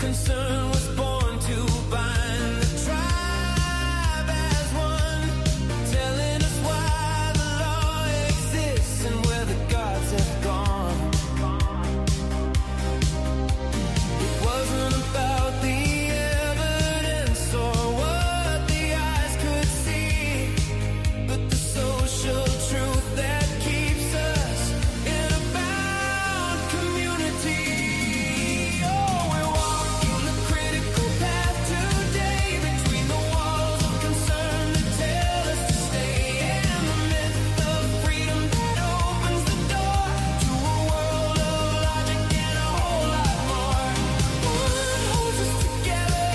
concern was born to bind the tribe as one, telling us why the law exists and where the gods have gone. It wasn't about the evidence or what the eyes could see, but the social truth that keeps us in a bound community. Oh, we're walking the critical path today, between the walls of concern that tell us to stay, and the myth of freedom that opens the door to a world of logic and a whole lot more. One holds us together,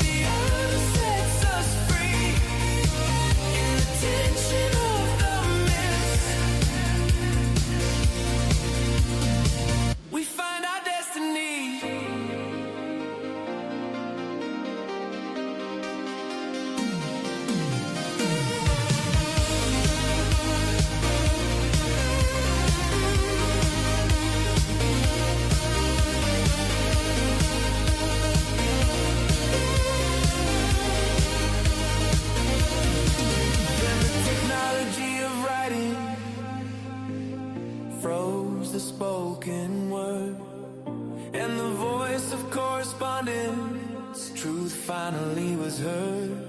the other sets us free, in the tension of the myths we find our destiny. Technology of writing froze the spoken word, and the voice of correspondence, truth finally was heard.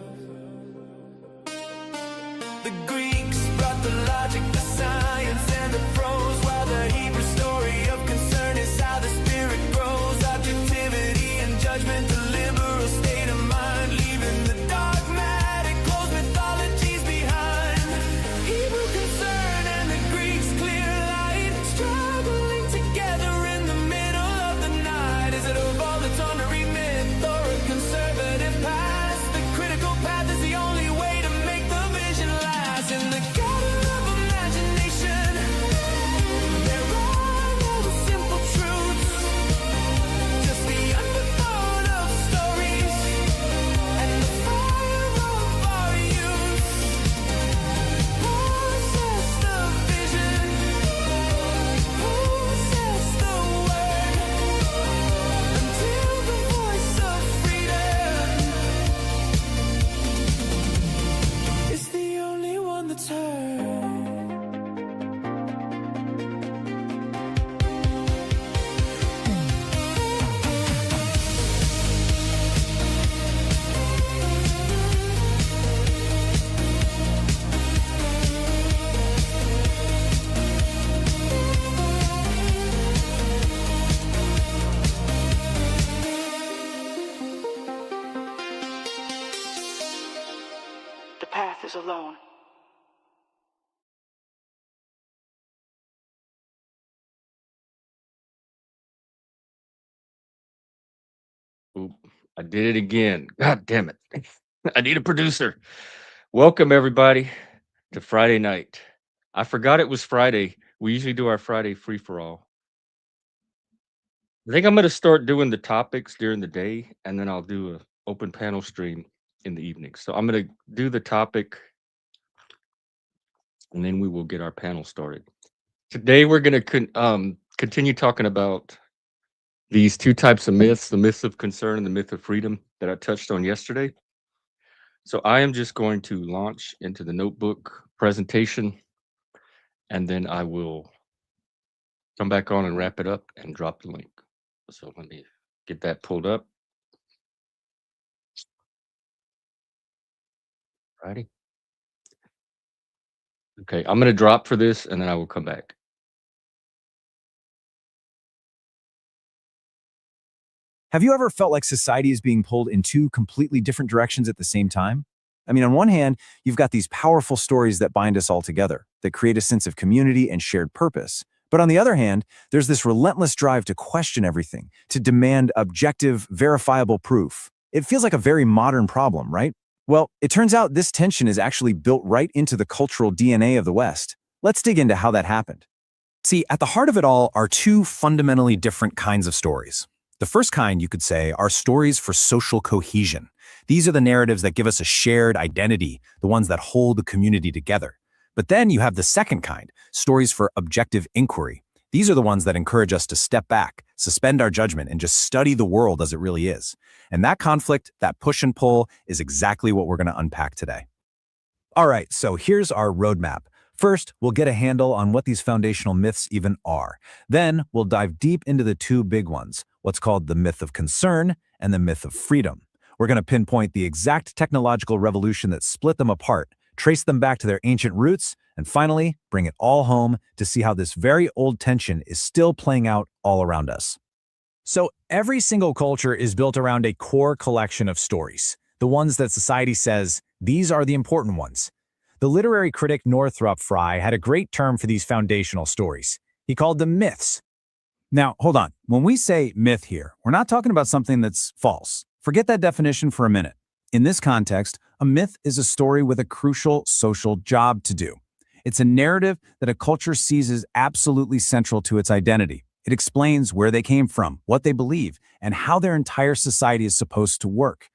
The Greeks brought the logic, the science, and the prose, while the Hebrew story of concern is how the spirit grows. Objectivity and judgment, the liberal state of mind, leaving the dogmatic closed mythologies behind. Hebrew concern and the Greeks' clear light, struggling together in the middle of the night. Is it a voluntary myth or a conservative past? The critical path is the only way to make the vision last. In the garden of imagination, there are no simple truths, just the undertone of stories and the fire of our youth. Possess the vision, possess the word, until the voice of freedom is the only one that's heard. The path is alone. Oop, I did it again. God damn it. I need a producer. Welcome, everybody, to Friday night. I forgot it was Friday. We usually do our Friday free for all. I think I'm going to start doing the topics during the day, and then I'll do an open panel stream in the evening. So I'm going to do the topic, and then we will get our panel started. Today, we're going to continue talking about these two types of myths, the myth of concern and the myth of freedom that I touched on yesterday. So I am just going to launch into the notebook presentation, and then I will come back on and wrap it up and drop the link. So let me get that pulled up. Righty. Okay, I'm going to drop for this, and then I will come back. Have you ever felt like society is being pulled in two completely different directions at the same time? I mean, on one hand, you've got these powerful stories that bind us all together, that create a sense of community and shared purpose. But on the other hand, there's this relentless drive to question everything, to demand objective, verifiable proof. It feels like a very modern problem, right? Well, it turns out this tension is actually built right into the cultural DNA of the West. Let's dig into how that happened. See, at the heart of it all are two fundamentally different kinds of stories. The first kind, you could say, are stories for social cohesion. These are the narratives that give us a shared identity, the ones that hold the community together. But then you have the second kind, stories for objective inquiry. These are the ones that encourage us to step back, suspend our judgment, and just study the world as it really is. And that conflict, that push and pull, is exactly what we're going to unpack today. All right, so here's our roadmap. First, we'll get a handle on what these foundational myths even are. Then, we'll dive deep into the two big ones, what's called the myth of concern and the myth of freedom. We're going to pinpoint the exact technological revolution that split them apart, trace them back to their ancient roots, and finally, bring it all home to see how this very old tension is still playing out all around us. So, every single culture is built around a core collection of stories, the ones that society says, these are the important ones. The literary critic Northrop Frye had a great term for these foundational stories. He called them myths. Now, hold on. When we say myth here, we're not talking about something that's false. Forget that definition for a minute. In this context, a myth is a story with a crucial social job to do. It's a narrative that a culture sees as absolutely central to its identity. It explains where they came from, what they believe, and how their entire society is supposed to work.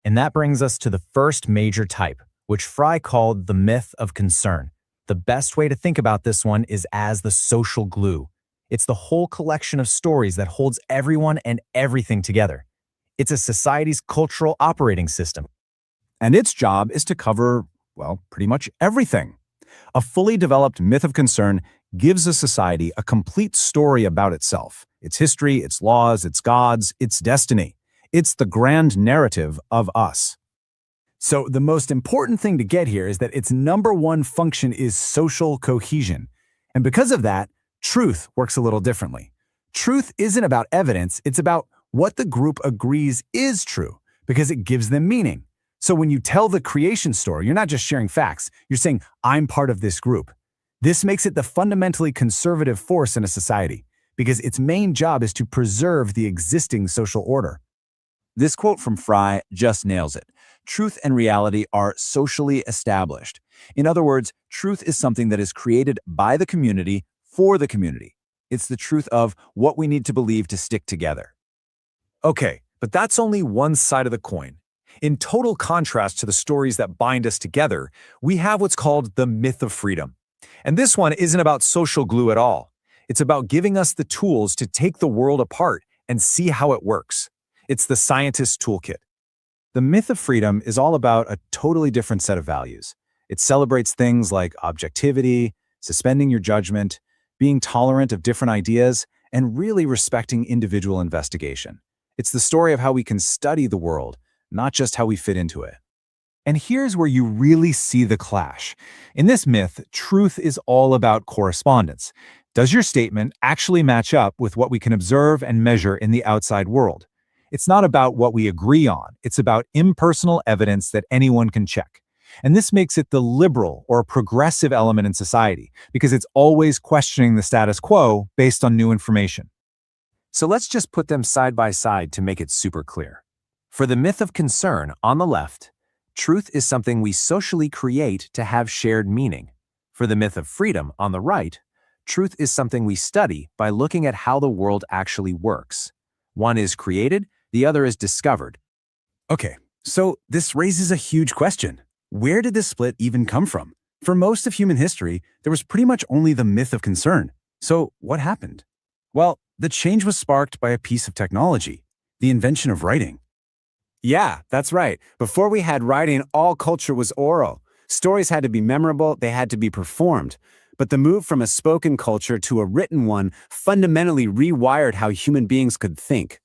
And that brings us to the first major type, which Frye called the myth of concern. The best way to think about this one is as the social glue. It's the whole collection of stories that holds everyone and everything together. It's a society's cultural operating system. And its job is to cover, well, pretty much everything. A fully developed myth of concern gives a society a complete story about itself, its history, its laws, its gods, its destiny. It's the grand narrative of us. So the most important thing to get here is that its number one function is social cohesion. And because of that, truth works a little differently. Truth isn't about evidence, it's about what the group agrees is true, because it gives them meaning. So when you tell the creation story, you're not just sharing facts, you're saying, I'm part of this group. This makes it the fundamentally conservative force in a society, because its main job is to preserve the existing social order. This quote from Frye just nails it. Truth and reality are socially established. In other words, truth is something that is created by the community for the community. It's the truth of what we need to believe to stick together. Okay, but that's only one side of the coin. In total contrast to the stories that bind us together, we have what's called the myth of freedom. And this one isn't about social glue at all. It's about giving us the tools to take the world apart and see how it works. It's the scientist's toolkit. The myth of freedom is all about a totally different set of values. It celebrates things like objectivity, suspending your judgment, being tolerant of different ideas, and really respecting individual investigation. It's the story of how we can study the world, not just how we fit into it. And here's where you really see the clash. In this myth, truth is all about correspondence. Does your statement actually match up with what we can observe and measure in the outside world? It's not about what we agree on. It's about impersonal evidence that anyone can check. And this makes it the liberal or progressive element in society, because it's always questioning the status quo based on new information. So let's just put them side by side to make it super clear. For the myth of concern on the left, truth is something we socially create to have shared meaning. For the myth of freedom on the right, truth is something we study by looking at how the world actually works. One is created, the other is discovered. Okay, so this raises a huge question. Where did this split even come from? For most of human history, there was pretty much only the myth of concern. So what happened? Well, the change was sparked by a piece of technology, the invention of writing. Yeah, that's right. Before we had writing, all culture was oral. Stories had to be memorable, they had to be performed. But the move from a spoken culture to a written one fundamentally rewired how human beings could think.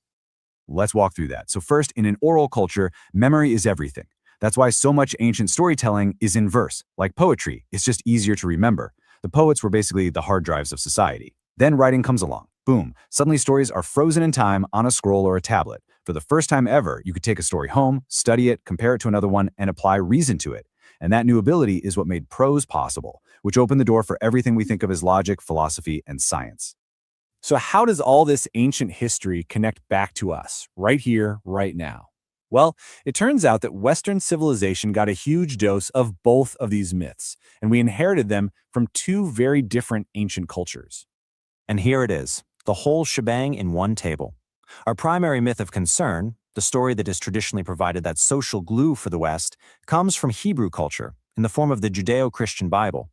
Let's walk through that. So first, in an oral culture, memory is everything. That's why so much ancient storytelling is in verse. Like poetry, it's just easier to remember. The poets were basically the hard drives of society. Then writing comes along. Boom. Suddenly stories are frozen in time on a scroll or a tablet. For the first time ever, you could take a story home, study it, compare it to another one, and apply reason to it. And that new ability is what made prose possible, which opened the door for everything we think of as logic, philosophy, and science. So how does all this ancient history connect back to us, right here, right now? Well, it turns out that Western civilization got a huge dose of both of these myths, and we inherited them from two very different ancient cultures. And here it is, the whole shebang in one table. Our primary myth of concern, the story that has traditionally provided that social glue for the West, comes from Hebrew culture in the form of the Judeo-Christian Bible.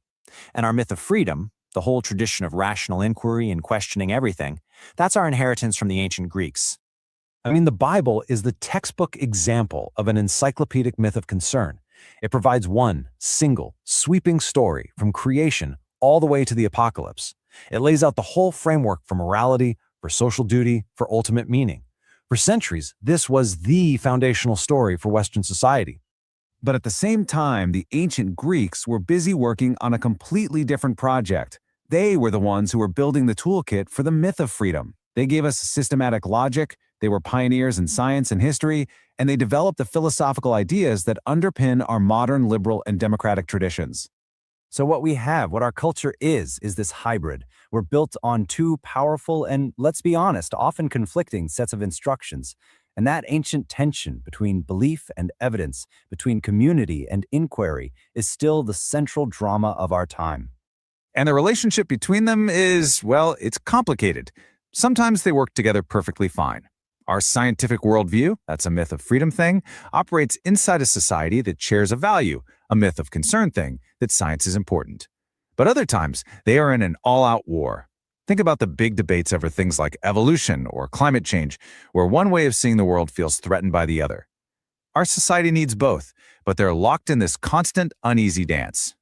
And our myth of freedom, the whole tradition of rational inquiry and questioning everything, that's our inheritance from the ancient Greeks. I mean, the Bible is the textbook example of an encyclopedic myth of concern. It provides one single, sweeping story from creation all the way to the apocalypse. It lays out the whole framework for morality, for social duty, for ultimate meaning. For centuries, this was the foundational story for Western society. But at the same time, the ancient Greeks were busy working on a completely different project. They were the ones who were building the toolkit for the myth of freedom. They gave us systematic logic, they were pioneers in science and history, and they developed the philosophical ideas that underpin our modern liberal and democratic traditions. So what we have, what our culture is this hybrid. We're built on two powerful and, let's be honest, often conflicting sets of instructions. And that ancient tension between belief and evidence, between community and inquiry, is still the central drama of our time. And the relationship between them is, well, it's complicated. Sometimes they work together perfectly fine. Our scientific worldview, that's a myth of freedom thing, operates inside a society that shares a value, a myth of concern thing, that science is important. But other times, they are in an all-out war. Think about the big debates over things like evolution or climate change, where one way of seeing the world feels threatened by the other. Our society needs both, but they're locked in this constant, uneasy dance.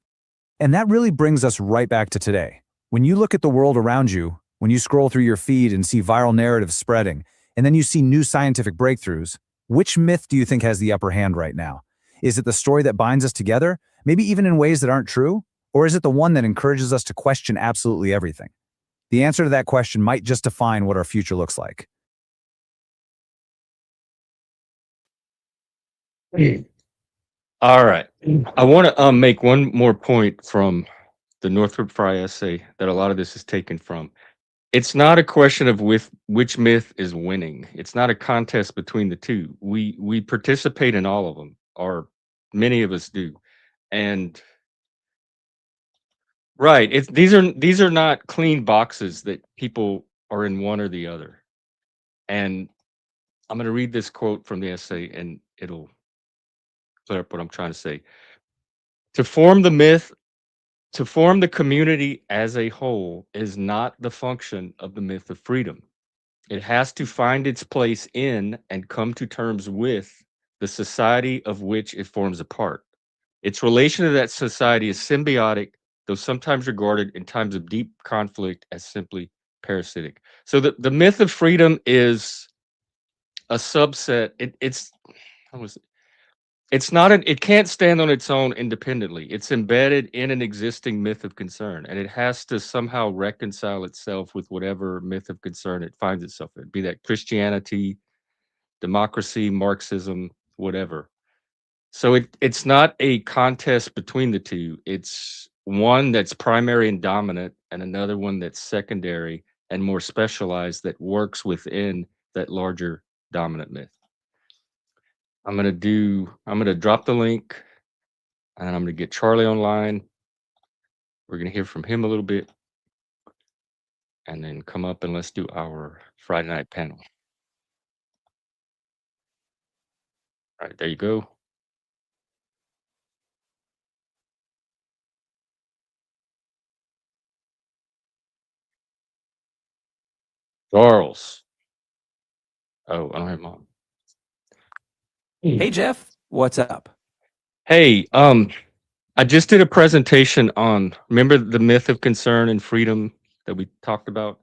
And that really brings us right back to today. When you look at the world around you, when you scroll through your feed and see viral narratives spreading, and then you see new scientific breakthroughs, which myth do you think has the upper hand right now? Is it the story that binds us together, maybe even in ways that aren't true? Or is it the one that encourages us to question absolutely everything? The answer to that question might just define what our future looks like. All right. I want to make one more point from the Northrop Frye essay that a lot of this is taken from. It's not a question of which myth is winning. It's not a contest between the two. We participate in all of them, or many of us do. And right, these are not clean boxes that people are in one or the other. And I'm going to read this quote from the essay, and it'll clear up what I'm trying to say. To form the myth, to form the community as a whole is not the function of the myth of freedom. It has to find its place in and come to terms with the society of which it forms a part. Its relation to that society is symbiotic, though sometimes regarded in times of deep conflict as simply parasitic. So the myth of freedom is a subset. It's how was it? It's not it can't stand on its own independently. It's embedded in an existing myth of concern, and it has to somehow reconcile itself with whatever myth of concern it finds itself in, be that Christianity, democracy, Marxism, whatever. So it's not a contest between the two. It's one that's primary and dominant, and another one that's secondary and more specialized that works within that larger dominant myth. I'm gonna drop the link, and I'm gonna get Charlie online. We're gonna hear from him a little bit, and then come up and let's do our Friday night panel. All right, there you go. Charles. Oh, I don't have mom. Hey, Jeff, what's up? Hey, I just did a presentation on, remember the myth of concern and freedom that we talked about?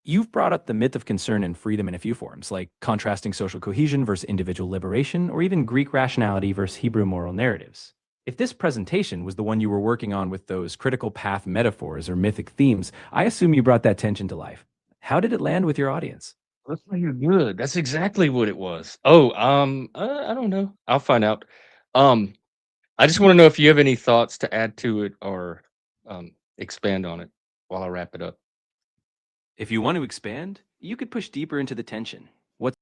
You've brought up the myth of concern and freedom in a few forms, like contrasting social cohesion versus individual liberation, or even Greek rationality versus Hebrew moral narratives. If this presentation was the one you were working on with those critical path metaphors or mythic themes, I assume you brought that tension to life. How did it land with your audience? Looks like you're good. That's exactly what it was. Oh, I don't know. I'll find out. I just want to know if you have any thoughts to add to it or expand on it while I wrap it up. If you want to expand, you could push deeper into the tension. What's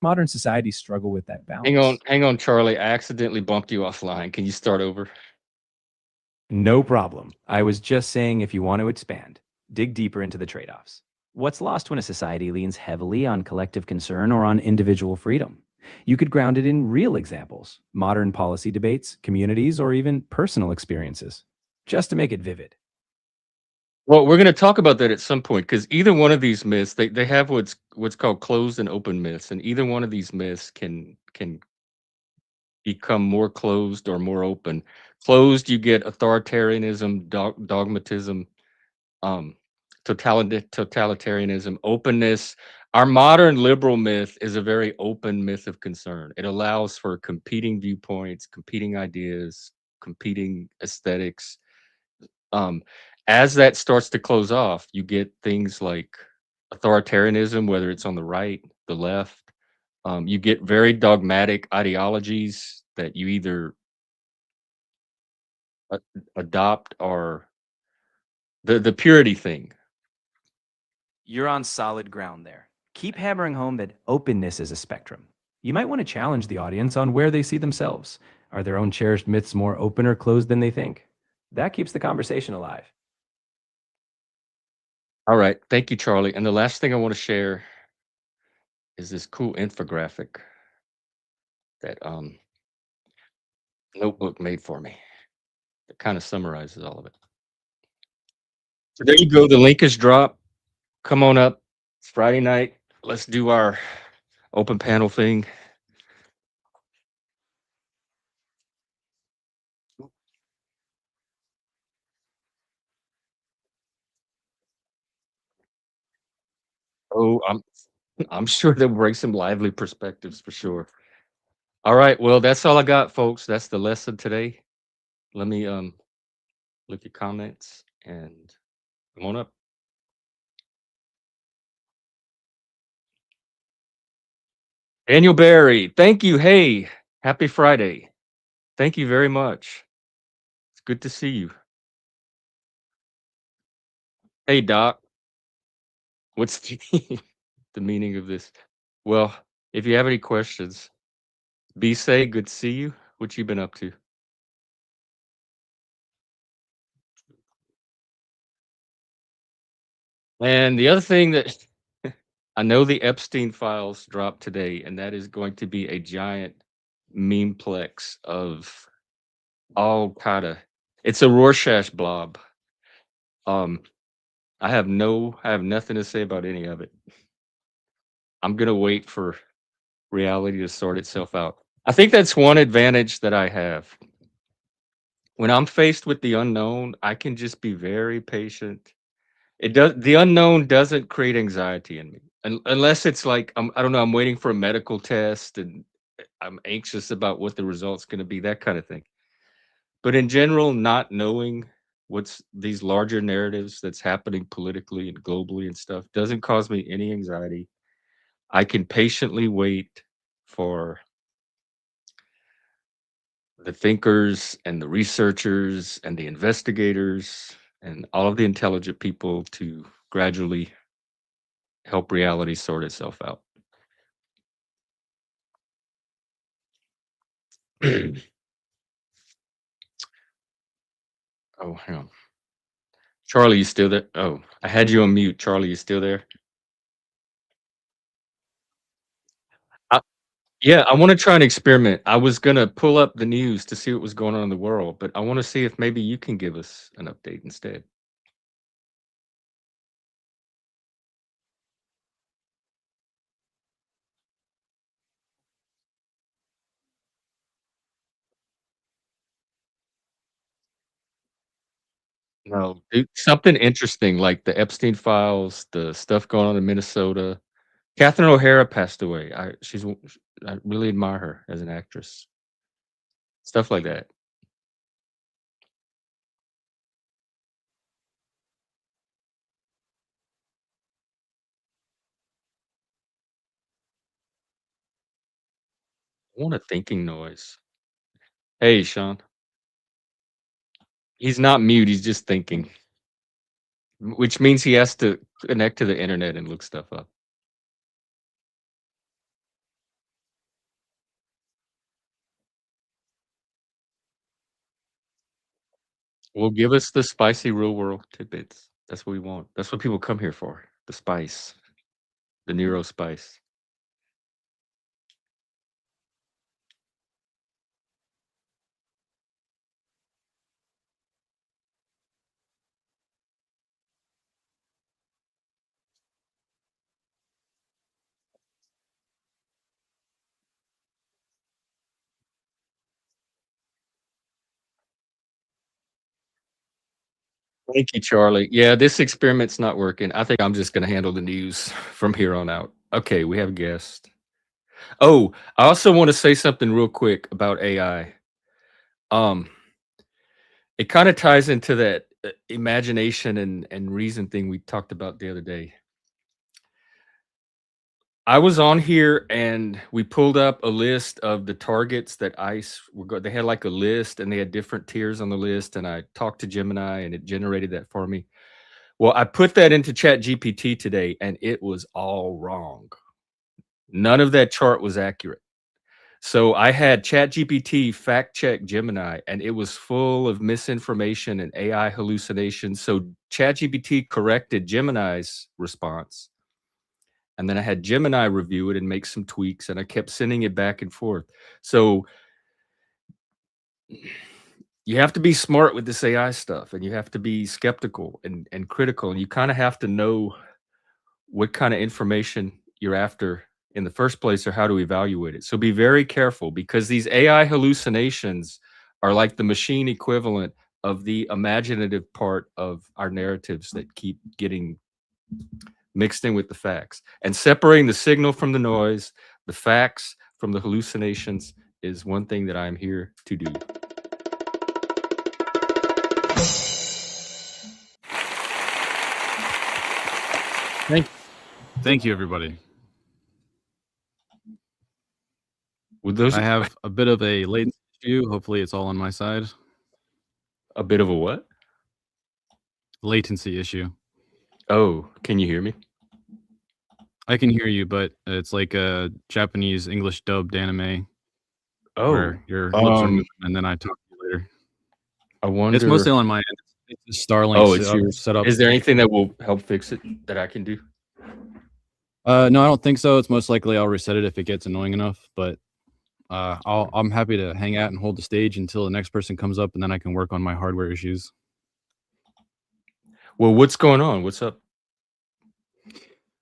modern societies struggle with that balance? Hang on, Charlie. I accidentally bumped you offline. Can you start over? No problem. I was just saying if you want to expand, dig deeper into the trade-offs. What's lost when a society leans heavily on collective concern or on individual freedom? You could ground it in real examples, modern policy debates, communities, or even personal experiences, just to make it vivid. Well, we're gonna talk about that at some point because either one of these myths, they have what's called closed and open myths, and either one of these myths can become more closed or more open. Closed, you get authoritarianism, dogmatism, um, totalitarianism, openness. Our modern liberal myth is a very open myth of concern. It allows for competing viewpoints, competing ideas, competing aesthetics. Um, as that starts to close off, you get things like authoritarianism, whether it's on the right, the left. You get very dogmatic ideologies that you either a- adopt or the purity thing. You're on solid ground there. Keep hammering home that openness is a spectrum. You might want to challenge the audience on where they see themselves. Are their own cherished myths more open or closed than they think? That keeps the conversation alive. All right, thank you, Charlie. And the last thing I want to share is this cool infographic that Notebook made for me. It kind of summarizes all of it. So there you go. The link is dropped. Come on up. It's Friday night. Let's do our open panel thing. Oh, I'm sure they'll bring some lively perspectives for sure. All right. Well, that's all I got, folks. That's the lesson today. Let me look at comments and come on up. Daniel Barry, thank you. Hey, happy Friday. Thank you very much. It's good to see you. Hey, Doc, what's the, the meaning of this? Well, if you have any questions, be say, good to see you. What you been up to? And the other thing that I know the Epstein files dropped today, and that is going to be a giant memeplex of all kind of. It's a Rorschach blob. Um, I have nothing to say about any of it. I'm gonna wait for reality to sort itself out. I think that's one advantage that I have. When I'm faced with the unknown, I can just be very patient. The unknown doesn't create anxiety in me. Unless it's like I don't know, I'm waiting for a medical test and I'm anxious about what the result's going to be, that kind of thing. But in general, not knowing what's these larger narratives that's happening politically and globally and stuff doesn't cause me any anxiety. I can patiently wait for the thinkers and the researchers and the investigators and all of the intelligent people to gradually help reality sort itself out. Oh, hang on. Charlie, you still there? Oh, I had you on mute. Charlie, you still there? I, yeah, I want to try an experiment. I was going to pull up the news to see what was going on in the world, but I want to see if maybe you can give us an update instead. No, something interesting like the Epstein files, the stuff going on in Minnesota. Catherine O'Hara passed away. I really admire her as an actress. Stuff like that. I want a thinking noise. Hey, Sean. He's not mute. He's just thinking, which means he has to connect to the internet and look stuff up. Well, give us the spicy real world tidbits. That's what we want. That's what people come here for. the spice, the neurospice. Thank you, Charlie. Yeah, this experiment's not working. I think I'm just going to handle the news from here on out. Okay, we have a guest. Oh, I also want to say something real quick about AI. It kind of ties into that imagination and reason thing we talked about the other day. I was on here and we pulled up a list of the targets that ICE were going. They had like a list and they had different tiers on the list. And I talked to Gemini and it generated that for me. Well, I put that into Chat GPT today and it was all wrong. None of that chart was accurate. So I had Chat GPT fact check Gemini and it was full of misinformation and AI hallucinations. So Chat GPT corrected Gemini's response. And then I had Gemini review it and make some tweaks, and I kept sending it back and forth. So you have to be smart with this AI stuff, and you have to be skeptical and critical, and you kind of have to know what kind of information you're after in the first place or how to evaluate it. So be very careful, because these AI hallucinations are like the machine equivalent of the imaginative part of our narratives that keep getting mixed in with the facts. And separating the signal from the noise, the facts from the hallucinations, is one thing that I'm here to do. Thank you, everybody. With those, I have a bit of a latency issue. Hopefully it's all on my side. a bit of a what? Latency issue. Oh, can you hear me? I can hear you, but it's like a Japanese English dubbed anime Oh, where your lips are moving and then I talk to you later. I wonder. It's mostly on my end. It's Starlink Oh, it's yours. setup. Is there anything that will help fix it that I can do? No, I don't think so. It's most likely I'll reset it if it gets annoying enough, but I'm happy to hang out and hold the stage until the next person comes up, and then I can work on my hardware issues. Well, what's going on? What's up?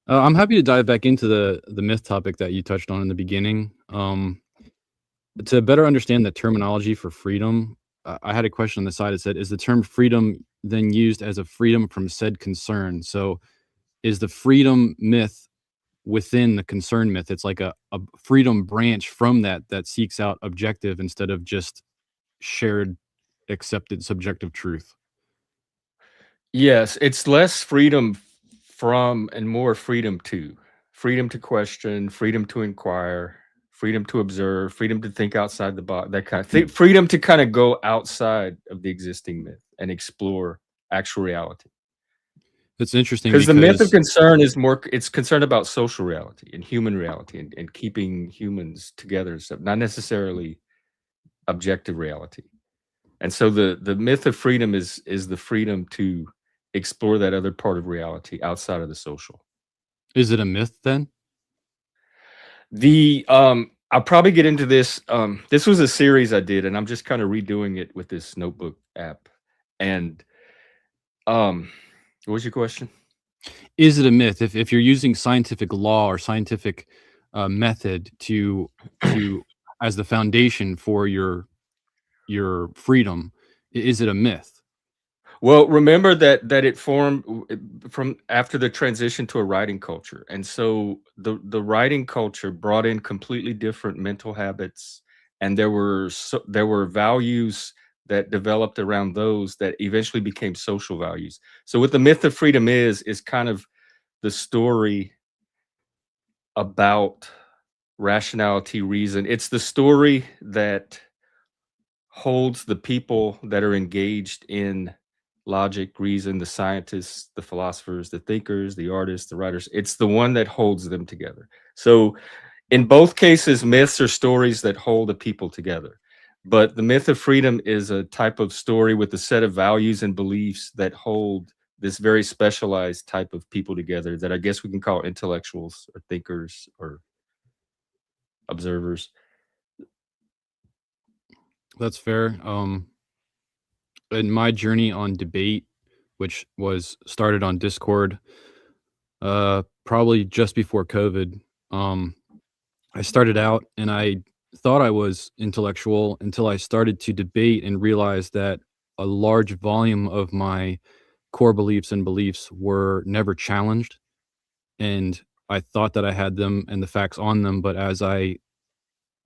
I'm happy to dive back into the myth topic that you touched on in the beginning. To better understand the terminology for freedom, I had a question on the side that said, is the term freedom then used as a freedom from said concern? So is the freedom myth within the concern myth? It's like a freedom branch from that seeks out objective instead of just shared, accepted subjective truth. Yes, it's less freedom from and more freedom to. Freedom to question, freedom to inquire, freedom to observe, freedom to think outside the box, that kind of thing. Freedom to kind of go outside of the existing myth and explore actual reality. It's interesting because the myth of concern is more, it's concerned about social reality and human reality and keeping humans together and stuff, not necessarily objective reality. And so the myth of freedom is the freedom to explore that other part of reality outside of the social. Is it a myth then? I'll probably get into this. This was a series I did, and I'm just kind of redoing it with this notebook app. And what was your question? Is it a myth if you're using scientific law or scientific method to as the foundation for your freedom? Is it a myth? Well, remember that it formed from after the transition to a writing culture, and so the writing culture brought in completely different mental habits, and there were values that developed around those that eventually became social values. So what the myth of freedom is kind of the story about rationality, reason. It's the story that holds the people that are engaged in logic, reason, the scientists, the philosophers, the thinkers, the artists, the writers. It's the one that holds them together. So in both cases, myths are stories that hold the people together. But the myth of freedom is a type of story with a set of values and beliefs that hold this very specialized type of people together that I guess we can call intellectuals or thinkers or observers. That's fair. In my journey on debate, which was started on Discord, probably just before COVID, I started out and I thought I was intellectual until I started to debate and realized that a large volume of my core beliefs and beliefs were never challenged. And I thought that I had them and the facts on them, but as I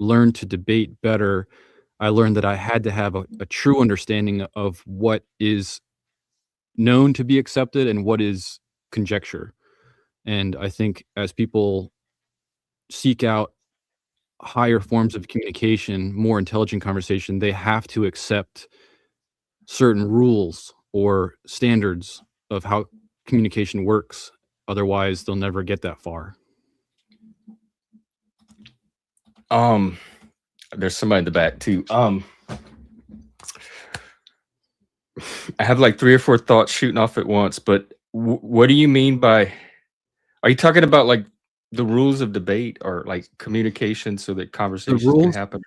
learned to debate better, I learned that I had to have a true understanding of what is known to be accepted and what is conjecture. And I think as people seek out higher forms of communication, more intelligent conversation, they have to accept certain rules or standards of how communication works. Otherwise, they'll never get that far. There's somebody in the back too. I have like 3 or 4 thoughts shooting off at once, but what do you mean by, are you talking about like the rules of debate or like communication so that conversations rules- can happen?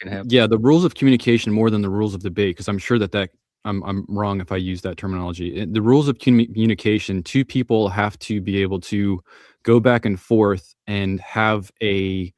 Can happen? Yeah, the rules of communication more than the rules of debate, because I'm sure that I'm wrong if I use that terminology. The rules of communication, two people have to be able to go back and forth and have a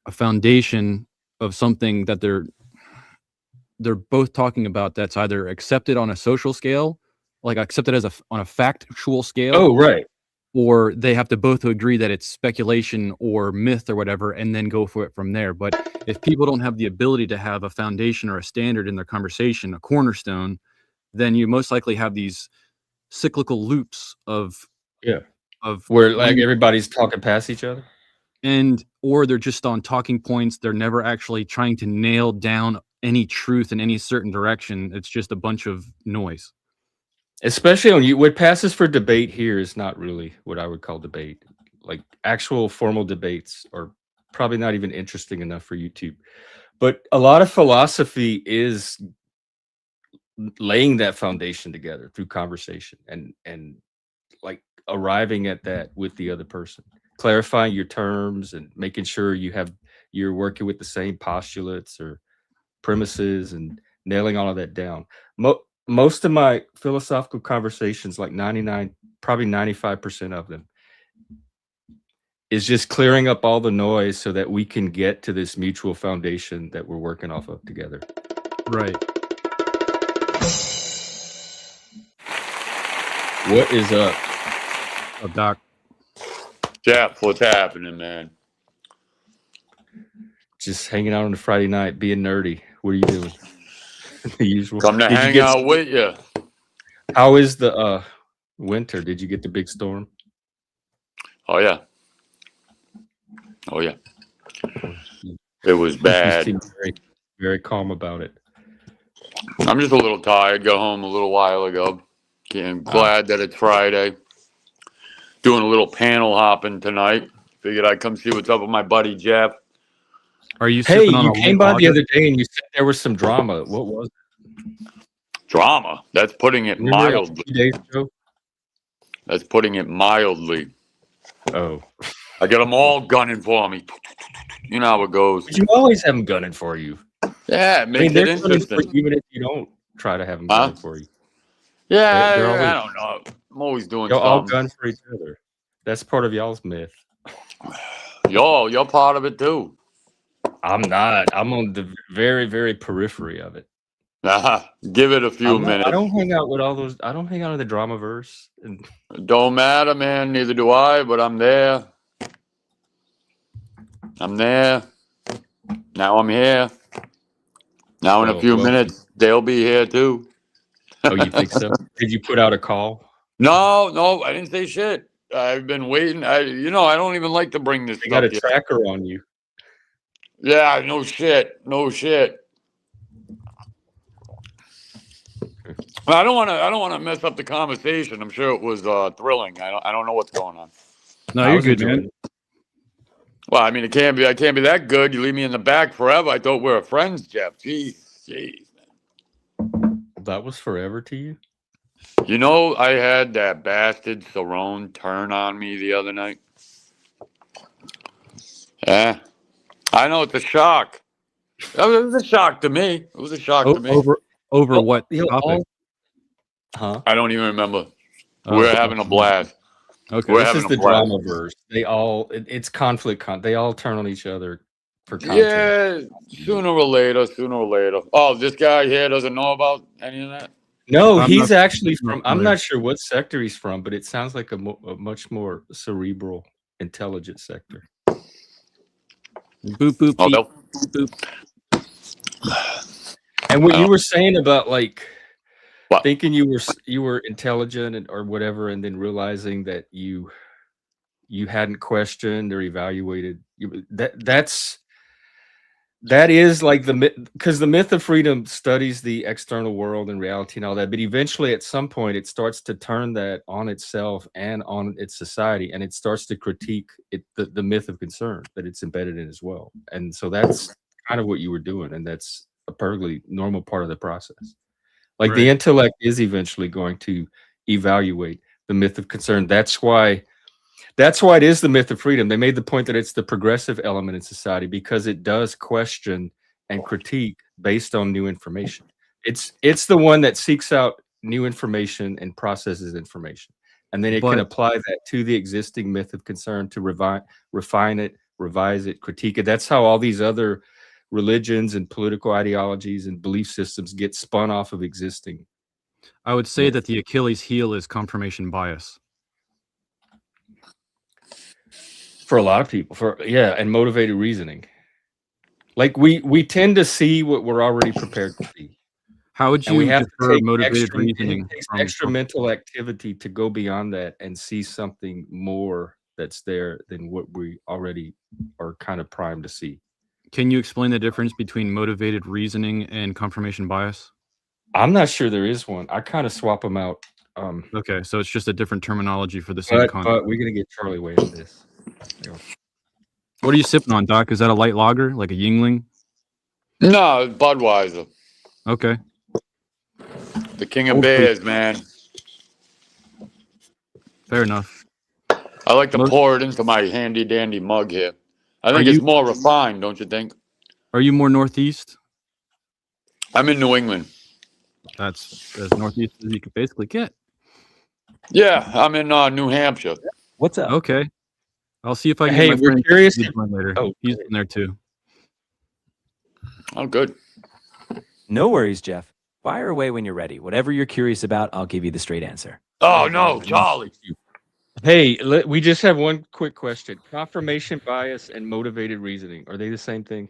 foundation of something that they're both talking about that's either accepted on a social scale, like accepted as on a factual scale. Oh, right. Or they have to both agree that it's speculation or myth or whatever, and then go for it from there. But if people don't have the ability to have a foundation or a standard in their conversation, a cornerstone, then you most likely have these cyclical loops of where like everybody's talking past each other, or they're just on talking points. They're never actually trying to nail down any truth in any certain direction. It's just a bunch of noise. Especially on you. What passes for debate here is not really what I would call debate. Like actual formal debates are probably not even interesting enough for YouTube. But a lot of philosophy is laying that foundation together through conversation and like arriving at that with the other person, clarifying your terms and making sure you're working with the same postulates or premises and nailing all of that down. Most of my philosophical conversations, like 99, probably 95% of them, is just clearing up all the noise so that we can get to this mutual foundation that we're working off of together. Right. What is up? Oh, Doc. Jeff, what's happening, man? Just hanging out on a Friday night, being nerdy. What are you doing? The usual. Come to hang out with you. How is the winter? Did you get the big storm? Oh yeah. Oh yeah. It was bad. You seem very, very calm about it. I'm just a little tired. Got home a little while ago. I'm glad that it's Friday. Doing a little panel hopping tonight. Figured I'd come see what's up with my buddy Jeff. Are you? Hey, sipping on you a came white by the lager? other day and you said there was some drama. What was it? Drama. That's putting it Remember mildly. 2 days ago? That's putting it mildly. Oh. I got them all gunning for me. You know how it goes. But you always have them gunning for you. Yeah, it I mean, makes they're it gunning for interesting. you even if you don't try to have them gunning for you. Yeah, They're always, I don't know. I'm always doing y'all all something. gun for each other. That's part of y'all's myth. You're part of it too. I'm not. I'm on the very, very periphery of it. Give it a few minutes. I don't hang out with all those. I don't hang out in the drama verse. And Don't matter, man. Neither do I, but I'm there. I'm there. Now I'm here. Now in a few minutes, they'll be here too. Oh, you think so? Did you put out a call? No, I didn't say shit. I've been waiting. I don't even like to bring this They stuff got a yet. tracker on you. Yeah, no shit. I don't want to mess up the conversation. I'm sure it was thrilling. I don't know what's going on. No, you're good, man. Well, I mean, I can't be that good. You leave me in the back forever. I thought we were friends, Jeff. Jeez, man. That was forever to you? You know, I had that bastard Cerrone turn on me the other night. Yeah, I know it's a shock. It was a shock to me. It was a shock to me. Over what You know, topic? Huh? I don't even remember. Oh, We're having a blast. okay. We're This having is a the blast. drama verse. They all it's conflict. They all turn on each other for content. Yeah, sooner or later. Oh, this guy here doesn't know about any of that? No, I'm he's not- actually not from. I'm familiar. not sure what sector he's from, but it sounds like a much more cerebral, intelligent sector. Boop boop Oh, beep, no. boop. And what you were saying about like What? thinking you were intelligent or whatever, and then realizing that you hadn't questioned or evaluated that is like because the myth of freedom studies the external world and reality and all that, but eventually at some point it starts to turn that on itself and on its society, and it starts to critique the myth of concern that it's embedded in as well. And so that's kind of what you were doing, and that's a perfectly normal part of the process. Like the Right. intellect is eventually going to evaluate the myth of concern. That's why it is the myth of freedom. They made the point that it's the progressive element in society because it does question and critique based on new information. It's the one that seeks out new information and processes information. And then it can But apply that to the existing myth of concern to refine it, revise it, critique it. That's how all these other religions and political ideologies and belief systems get spun off of existing. I would say that the Achilles heel is confirmation bias. For a lot of people, and motivated reasoning. Like we tend to see what we're already prepared to see. How would And we you have to defer take motivated extra, reasoning it takes from extra mental activity to go beyond that and see something more that's there than what we already are kind of primed to see. Can you explain the difference between motivated reasoning and confirmation bias? I'm not sure there is one. I kind of swap them out. Okay, so it's just a different terminology for the same But concept. we're gonna get Charlie way into this. What are you sipping on, Doc? Is that a light lager, like a Yingling? No, it's Budweiser. Okay. The king of beers, man. Fair enough. I like to pour it into my handy dandy mug here. I think it's more refined, don't you think? Are you more northeast? I'm in New England. That's as northeast as you could basically get. Yeah, I'm in New Hampshire. What's up? Okay. I'll see if I can Hey, get my we're friend curious to join later. Oh, he's in there too. Oh, good. No worries, Jeff. Fire away when you're ready. Whatever you're curious about, I'll give you the straight answer. Oh, no, Charlie. Hey, we just have one quick question. Confirmation bias and motivated reasoning, are they the same thing?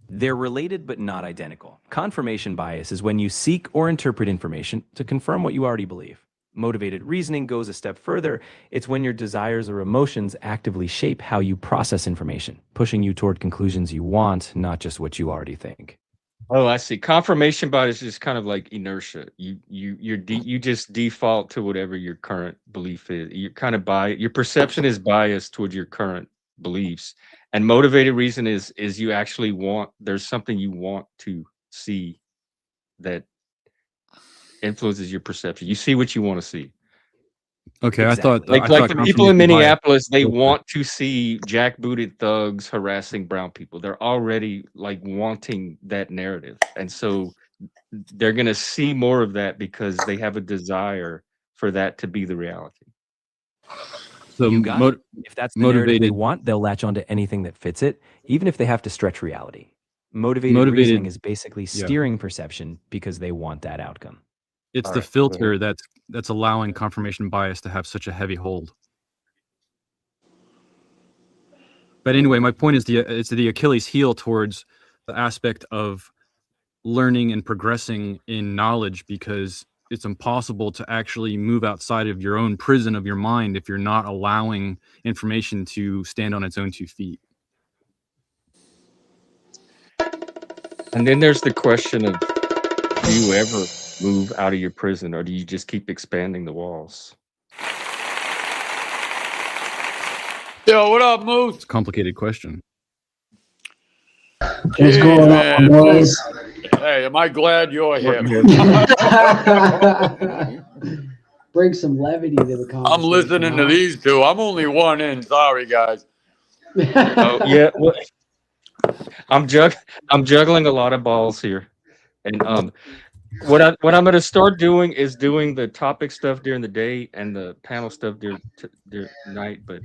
They're related but not identical. Confirmation bias is when you seek or interpret information to confirm what you already believe. Motivated reasoning goes a step further. It's when your desires or emotions actively shape how you process information, pushing you toward conclusions you want, not just what you already think. Oh, I see. Confirmation bias is kind of like inertia. You just default to whatever your current belief is. You're kind of your perception is biased toward your current beliefs. And motivated reason is you actually there's something you want to see that influences your perception. You see what you want to see. Okay, Exactly. I Like thought the people confirmation in bias- Minneapolis, they want to see jackbooted thugs harassing brown people. They're already like wanting that narrative. And so they're going to see more of that because they have a desire for that to be the reality. So You got it. If that's the narrative they motivated want, they'll latch onto anything that fits it, even if they have to stretch reality. Motivated reasoning is basically steering perception because they want that outcome. It's All the right, filter that's allowing confirmation bias to have such a heavy hold. But anyway, my point is it's the Achilles heel towards the aspect of learning and progressing in knowledge, because it's impossible to actually move outside of your own prison of your mind if you're not allowing information to stand on its own 2 feet. And then there's the question of, do you ever move out of your prison, or do you just keep expanding the walls? Yo, what up, Moose? It's a complicated question. What's going on, boys? Hey, am I glad you're here? Bring some levity to the conversation. I'm listening to these two. I'm only one in. Sorry, guys. Oh yeah, well, I'm juggling a lot of balls here, and what I'm gonna start doing is doing the topic stuff during the day and the panel stuff during night. But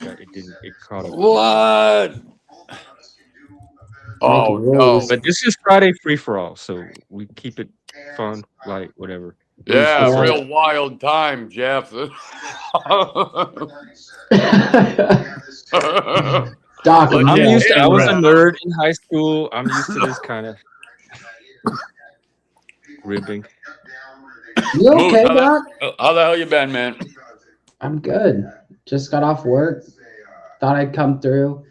it caught up. What? Oh no! But this is Friday free for all, so we keep it fun, light, whatever. Yeah, Yeah. real wild time, Jeff. Doc, Let's I'm get used to. I was a in. nerd in high school. I'm used to this kind of ribbing. You okay, Moose, Doc? how the hell you been, man? I'm good. Just got off work. Thought I'd come through.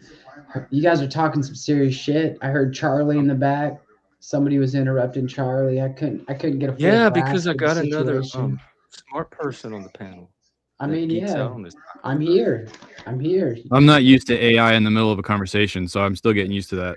You guys are talking some serious shit. I heard Charlie in the back. Somebody was interrupting Charlie. I couldn't get a full Yeah, grasp because I of the got another situation. smart person on the panel. I that mean, geeks yeah, out on this. I'm here. I'm here. I'm not used to AI in the middle of a conversation, so I'm still getting used to that.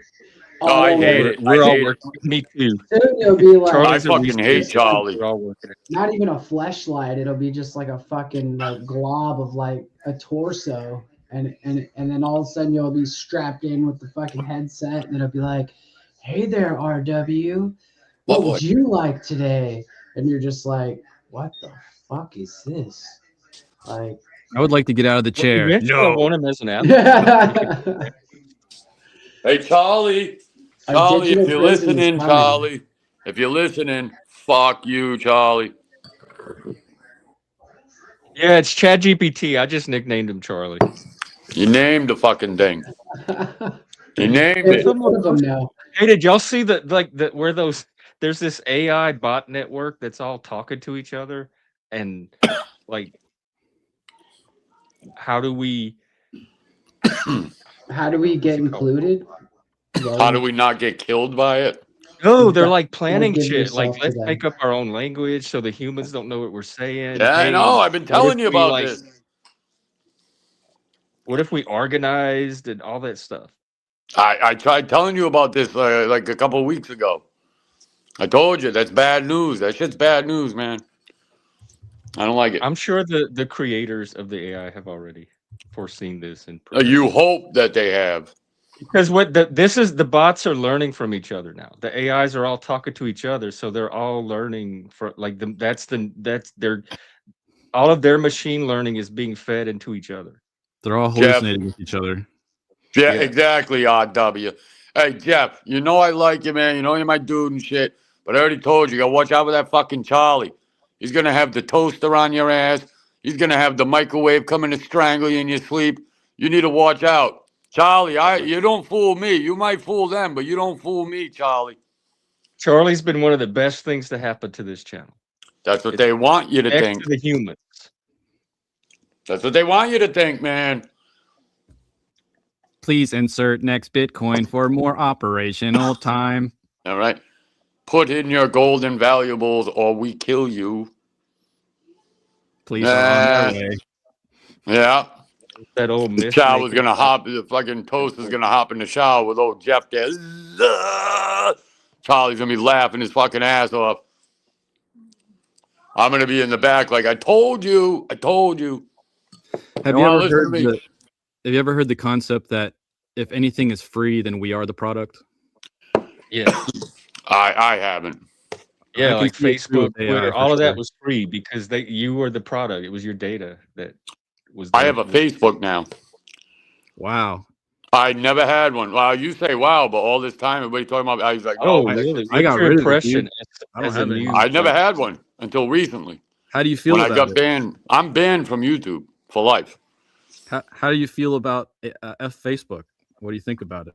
Oh, I hate it. We're I all hate it. working. Me too. Soon it'll be like I Charlie's a fucking hate researcher. Charlie. We're all working. not even a fleshlight. It'll be just like a fucking like glob of like a torso, and then all of a sudden you'll be strapped in with the fucking headset, and it'll be like, "Hey there, RW, what would you like today?" And you're just like, "What the fuck is this?" Like, I would like to get out of the chair. Eventually, I want him as an a advocate. Hey, Charlie. Charlie, digital if you're prison is listening, coming. Charlie. If you're listening, fuck you, Charlie. Yeah, it's ChatGPT. I just nicknamed him Charlie. You named the fucking thing. You named There's it. one of them now. Hey, did y'all see where those? There's this AI bot network that's all talking to each other, and like, how do we How do we get included? How do we not get killed by it? No, they're like planning give shit. Like, yourself to let's them. make up our own language so the humans don't know what we're saying. Yeah, I Hey, know. I've been what telling if you we, about like, this. What if we organized and all that stuff? I tried telling you about this like a couple of weeks ago. I told you that's bad news. That shit's bad news, man. I don't like it. I'm sure the creators of the AI have already foreseen this and You hope that they have. because the bots are learning from each other now. The AIs are all talking to each other, so they're all learning for like all of their machine learning is being fed into each other. They're all Jeff. hallucinating with each other. Yeah, Yeah. exactly, RW. Hey, Jeff, you know I like you, man. You know you're my dude and shit. But I already told you, you gotta watch out for that fucking Charlie. He's gonna have the toaster on your ass. He's gonna have the microwave coming to strangle you in your sleep. You need to watch out. Charlie, you don't fool me. You might fool them, but you don't fool me, Charlie. Charlie's been one of the best things to happen to this channel. That's what they want you to Next think. to the humans. That's what they want you to think, man. Please insert next Bitcoin for more operational time. All right. Put in your golden valuables or we kill you. Please are on their way. Yeah. That old The myth. shower's gonna hop. The fucking toaster's gonna hop in the shower with old Jeff there. Charlie's gonna be laughing his fucking ass off. I'm gonna be in the back like I told you. I told you. Have you ever heard the concept that if anything is free, then we are the product? Yeah. I haven't. Yeah, like Facebook, AI Twitter, for all of that sure. was free because you were the product. It was your data that was. I have a Facebook now. Wow. I never had one. Wow, you say wow, but all this time everybody talking about. I was like, Oh, no, really? I got What's your rid of it, impression dude. I don't as a have it. new. I never had one until recently. How do you feel When I about got it? banned, I'm banned from YouTube for life. How do you feel about Facebook? What do you think about it?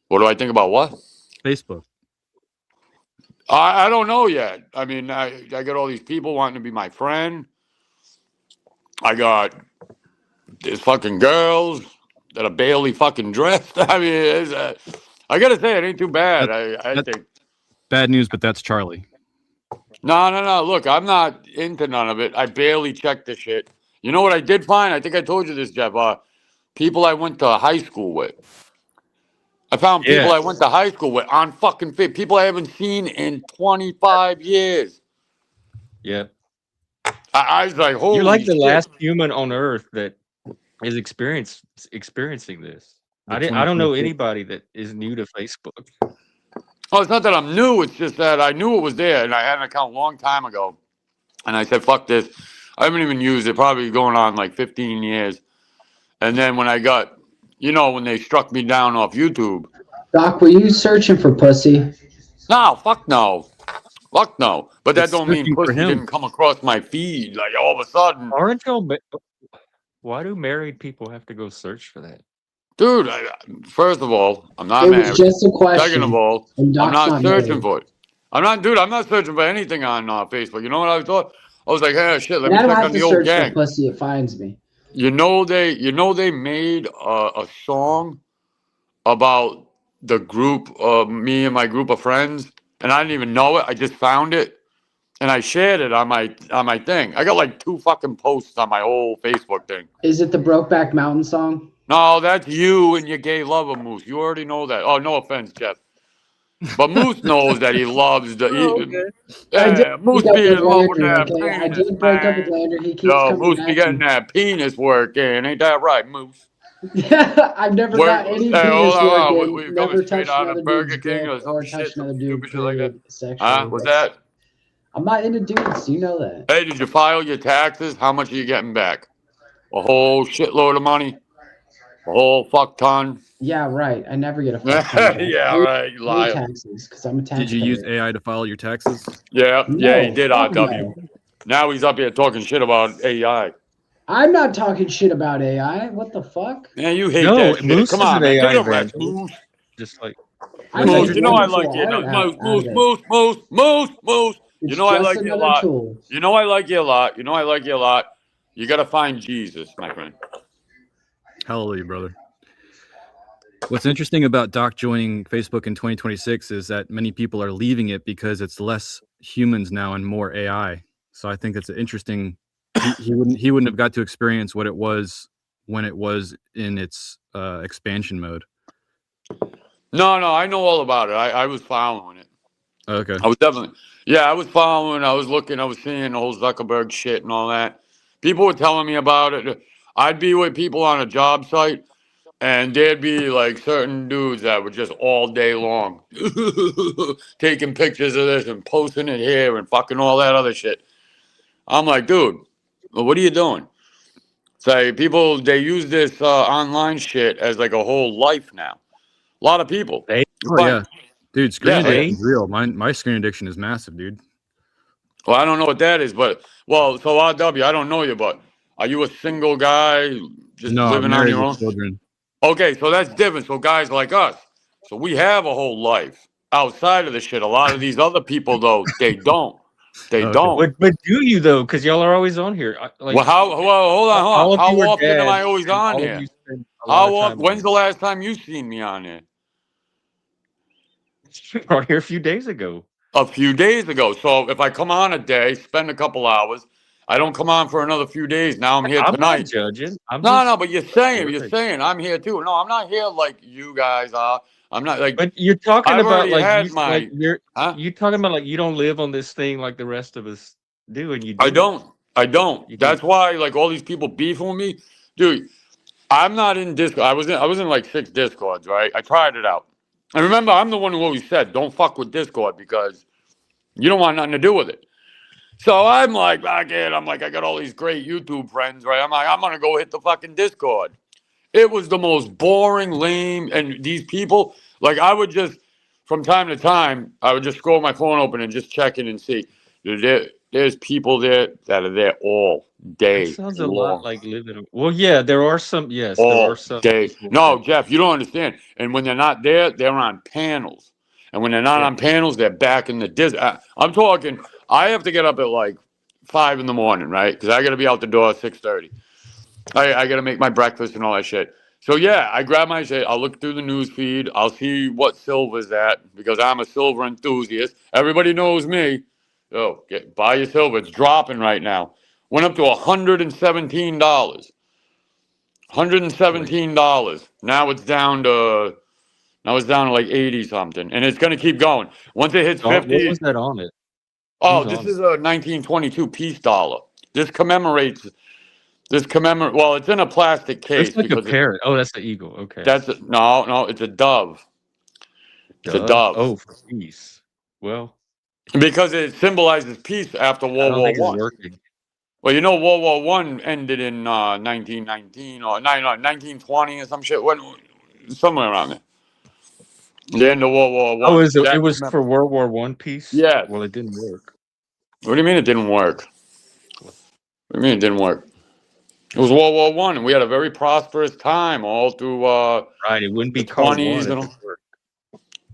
What do I think about what? Facebook. I don't know yet. I mean, I got all these people wanting to be my friend. I got these fucking girls that are barely fucking dressed. I mean, I gotta say, it ain't too bad. I think. Bad news, but that's Charlie. No. Look, I'm not into none of it. I barely check the shit. You know what I did find? I think I told you this, Jeff. People I went to high school with. I found people Yeah. I went to high school with on fucking fit. People I haven't seen in 25 years. Yeah. I was like, holy You're like the shit. last human on Earth that is experiencing this. The I don't know 2026 anybody that is new to Facebook. Oh, it's not that I'm new. It's just that I knew it was there, and I had an account a long time ago. And I said, fuck this. I haven't even used it, probably going on like 15 years. And then when I got, when they struck me down off YouTube. Doc, were you searching for pussy? No, fuck no. Fuck no. But that It's don't mean searching for pussy him. didn't come across my feed. Like all of a sudden. Aren't y'all? Why do married people have to go search for that? Dude, first of all, I'm not It married. was just a question. Second of all, And I'm Doc's not searching married. for it. I'm not searching for anything on Facebook. You know what I thought? I was like, hey, shit, let And me I don't check have on to the old search for gang. pussy. It finds me. They made a song about the group of me and my group of friends, and I didn't even know it. I just found it, and I shared it on my thing. I got like 2 fucking posts on my whole Facebook thing. Is it the Brokeback Mountain song? No, that's you and your gay lover, Moose. You already know that. Oh, no offense, Jeff. But Moose knows that he loves the. I did Moose break up be with in love with Landry, that okay? I penis, did break up with man. Landry. He keeps Yo, coming Moose back. be getting that penis work in. Ain't that right, Moose? I've never got any Hey, penis hold work on. in. We coming Never straight touched out another of Burger dude's King dick or some or shit, touched some another dude, stupid shit like that? period, sexually. What's that? I'm not into dudes. You know that. Hey, did you file your taxes? How much are you getting back? A whole shitload of money? A whole fuck ton? Yeah, right. I never get a fuck ton back. Yeah, right. You Pay liar. taxes because I'm a taxpayer. Did you use AI to file your taxes? Yeah, he did, fuck RW. no. Now he's up here talking shit about AI. I'm not talking shit about AI. What the fuck? Man, you hate No, that shit. Moose Come is on, an man. Give AI it a rest, evangelist. Moose. Just like I Moose, make you know I wonderful like you. art Moose, out of it. Moose. You It's know I just like you a another lot. tool. You know I like you a lot. You know I like you a lot. You got to find Jesus, my friend. Hallelujah, brother. What's interesting about Doc joining Facebook in 2026 is that many people are leaving it because it's less humans now and more AI. So I think it's interesting. He wouldn't have got to experience what it was when it was in its expansion mode. No, I know all about it. I was following it. Okay. I was definitely, I was following. I was looking. I was seeing the whole Zuckerberg shit and all that. People were telling me about it. I'd be with people on a job site, and there'd be like certain dudes that were just all day long taking pictures of this and posting it here and fucking all that other shit. I'm like, dude, well, what are you doing? Say, people, they use this online shit as like a whole life now. A lot of people. Oh yeah, dude, screen Yeah, addiction is real. My screen addiction is massive, dude. Well, I don't know what that is, but so RW, I don't know you, but are you a single guy just No, I'm living on married your with own? children. Okay, so that's different. So guys like us, so we have a whole life outside of the shit. A lot of these other people, though, they don't. They Okay. don't. but do you though? Because y'all are always on here. Like, Well, hold on. all of How you are often am I dads, always and on all of here? you spend a lot How of often? time. When's the last time you seen me on here? On here a few days ago. A few days ago. So if I come on a day, spend a couple hours, I don't come on for another few days. Now I'm here I'm not tonight. judging. No, but you're Curious. saying I'm here too. No, I'm not here like you guys are. I'm not like. But you're talking I've about already like had you my. like you're Huh? you talking about like you don't live on this thing like the rest of us do, and you do. I don't. You do. That's why like all these people beefing with me, dude. I'm not in Discord. I was in like 6 Discords, right? I tried it out. And remember, I'm the one who always said, "Don't fuck with Discord because you don't want nothing to do with it." So I'm like, back in. I'm like, I got all these great YouTube friends, right? I'm like, I'm gonna go hit the fucking Discord. It was the most boring, lame, and these people, like, I would just, from time to time, I would just scroll my phone open and just check in and see. There's people there that are there all That day sounds a lot long. like living. Well, yeah, there are some. Yes, there are All some day. people No, that- Jeff, you don't understand. And when they're not there, they're on panels. And when they're not Yeah. on panels, they're back in the I'm talking, I have to get up at like 5 in the morning, right? Because I got to be out the door at 6:30. I got to make my breakfast and all that shit. So yeah, I grab my shit. I'll look through the news feed. I'll see what silver's at because I'm a silver enthusiast. Everybody knows me. Oh, buy your silver. It's dropping right now. Went up to $117. $117. Now it's down to Now it's down to like 80 something, and it's gonna keep going. Once it hits What 50, was that on it? oh, Who's this on is it? a 1922 peace dollar. This commemorates. Well, it's in a plastic case Looks like a because parrot. Oh, that's the eagle. Okay. no, it's a dove. It's a Dove. dove Oh, for peace. Well, because it symbolizes peace after I World don't War think it's One. working. Well, you know, World War One ended in 1919 or 1920 or some shit. Somewhere around there. The end of World War Oh, One. it was for World War One peace? Yes. Well, it didn't work. What do you mean it didn't work? What do you mean it didn't work? It was World War One, and we had a very prosperous time all through Right. It wouldn't the be called 20s one if and it all. worked.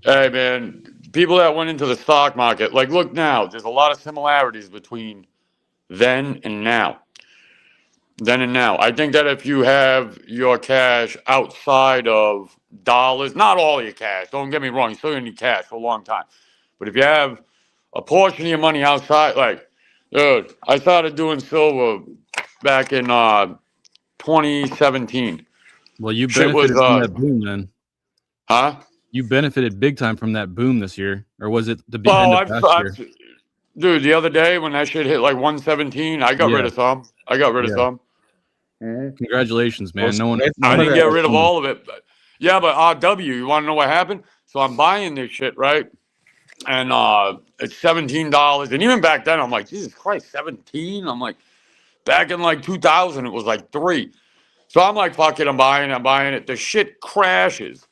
Hey, man, people that went into the stock market, like, look now, there's a lot of similarities between then and now. Then and now. I think that if you have your cash outside of dollars, not all your cash, don't get me wrong, you still gonna need cash for a long time. But if you have a portion of your money outside, like, dude, I started doing silver back in 2017. Well, you Shit was, benefited from that boom then. huh? You benefited big time from that boom this year, or was it the Oh, end of last year? dude, the other day when that shit hit like 117, I got rid of some. I got rid of some. Congratulations, man. No one. I didn't get rid of all. all of it. But, yeah, but RW, you want to know what happened? So I'm buying this shit, right? And it's $17. And even back then, I'm like, Jesus Christ, 17? I'm like, back in like 2000, it was like 3. So I'm like, fuck it, I'm buying it. The shit crashes.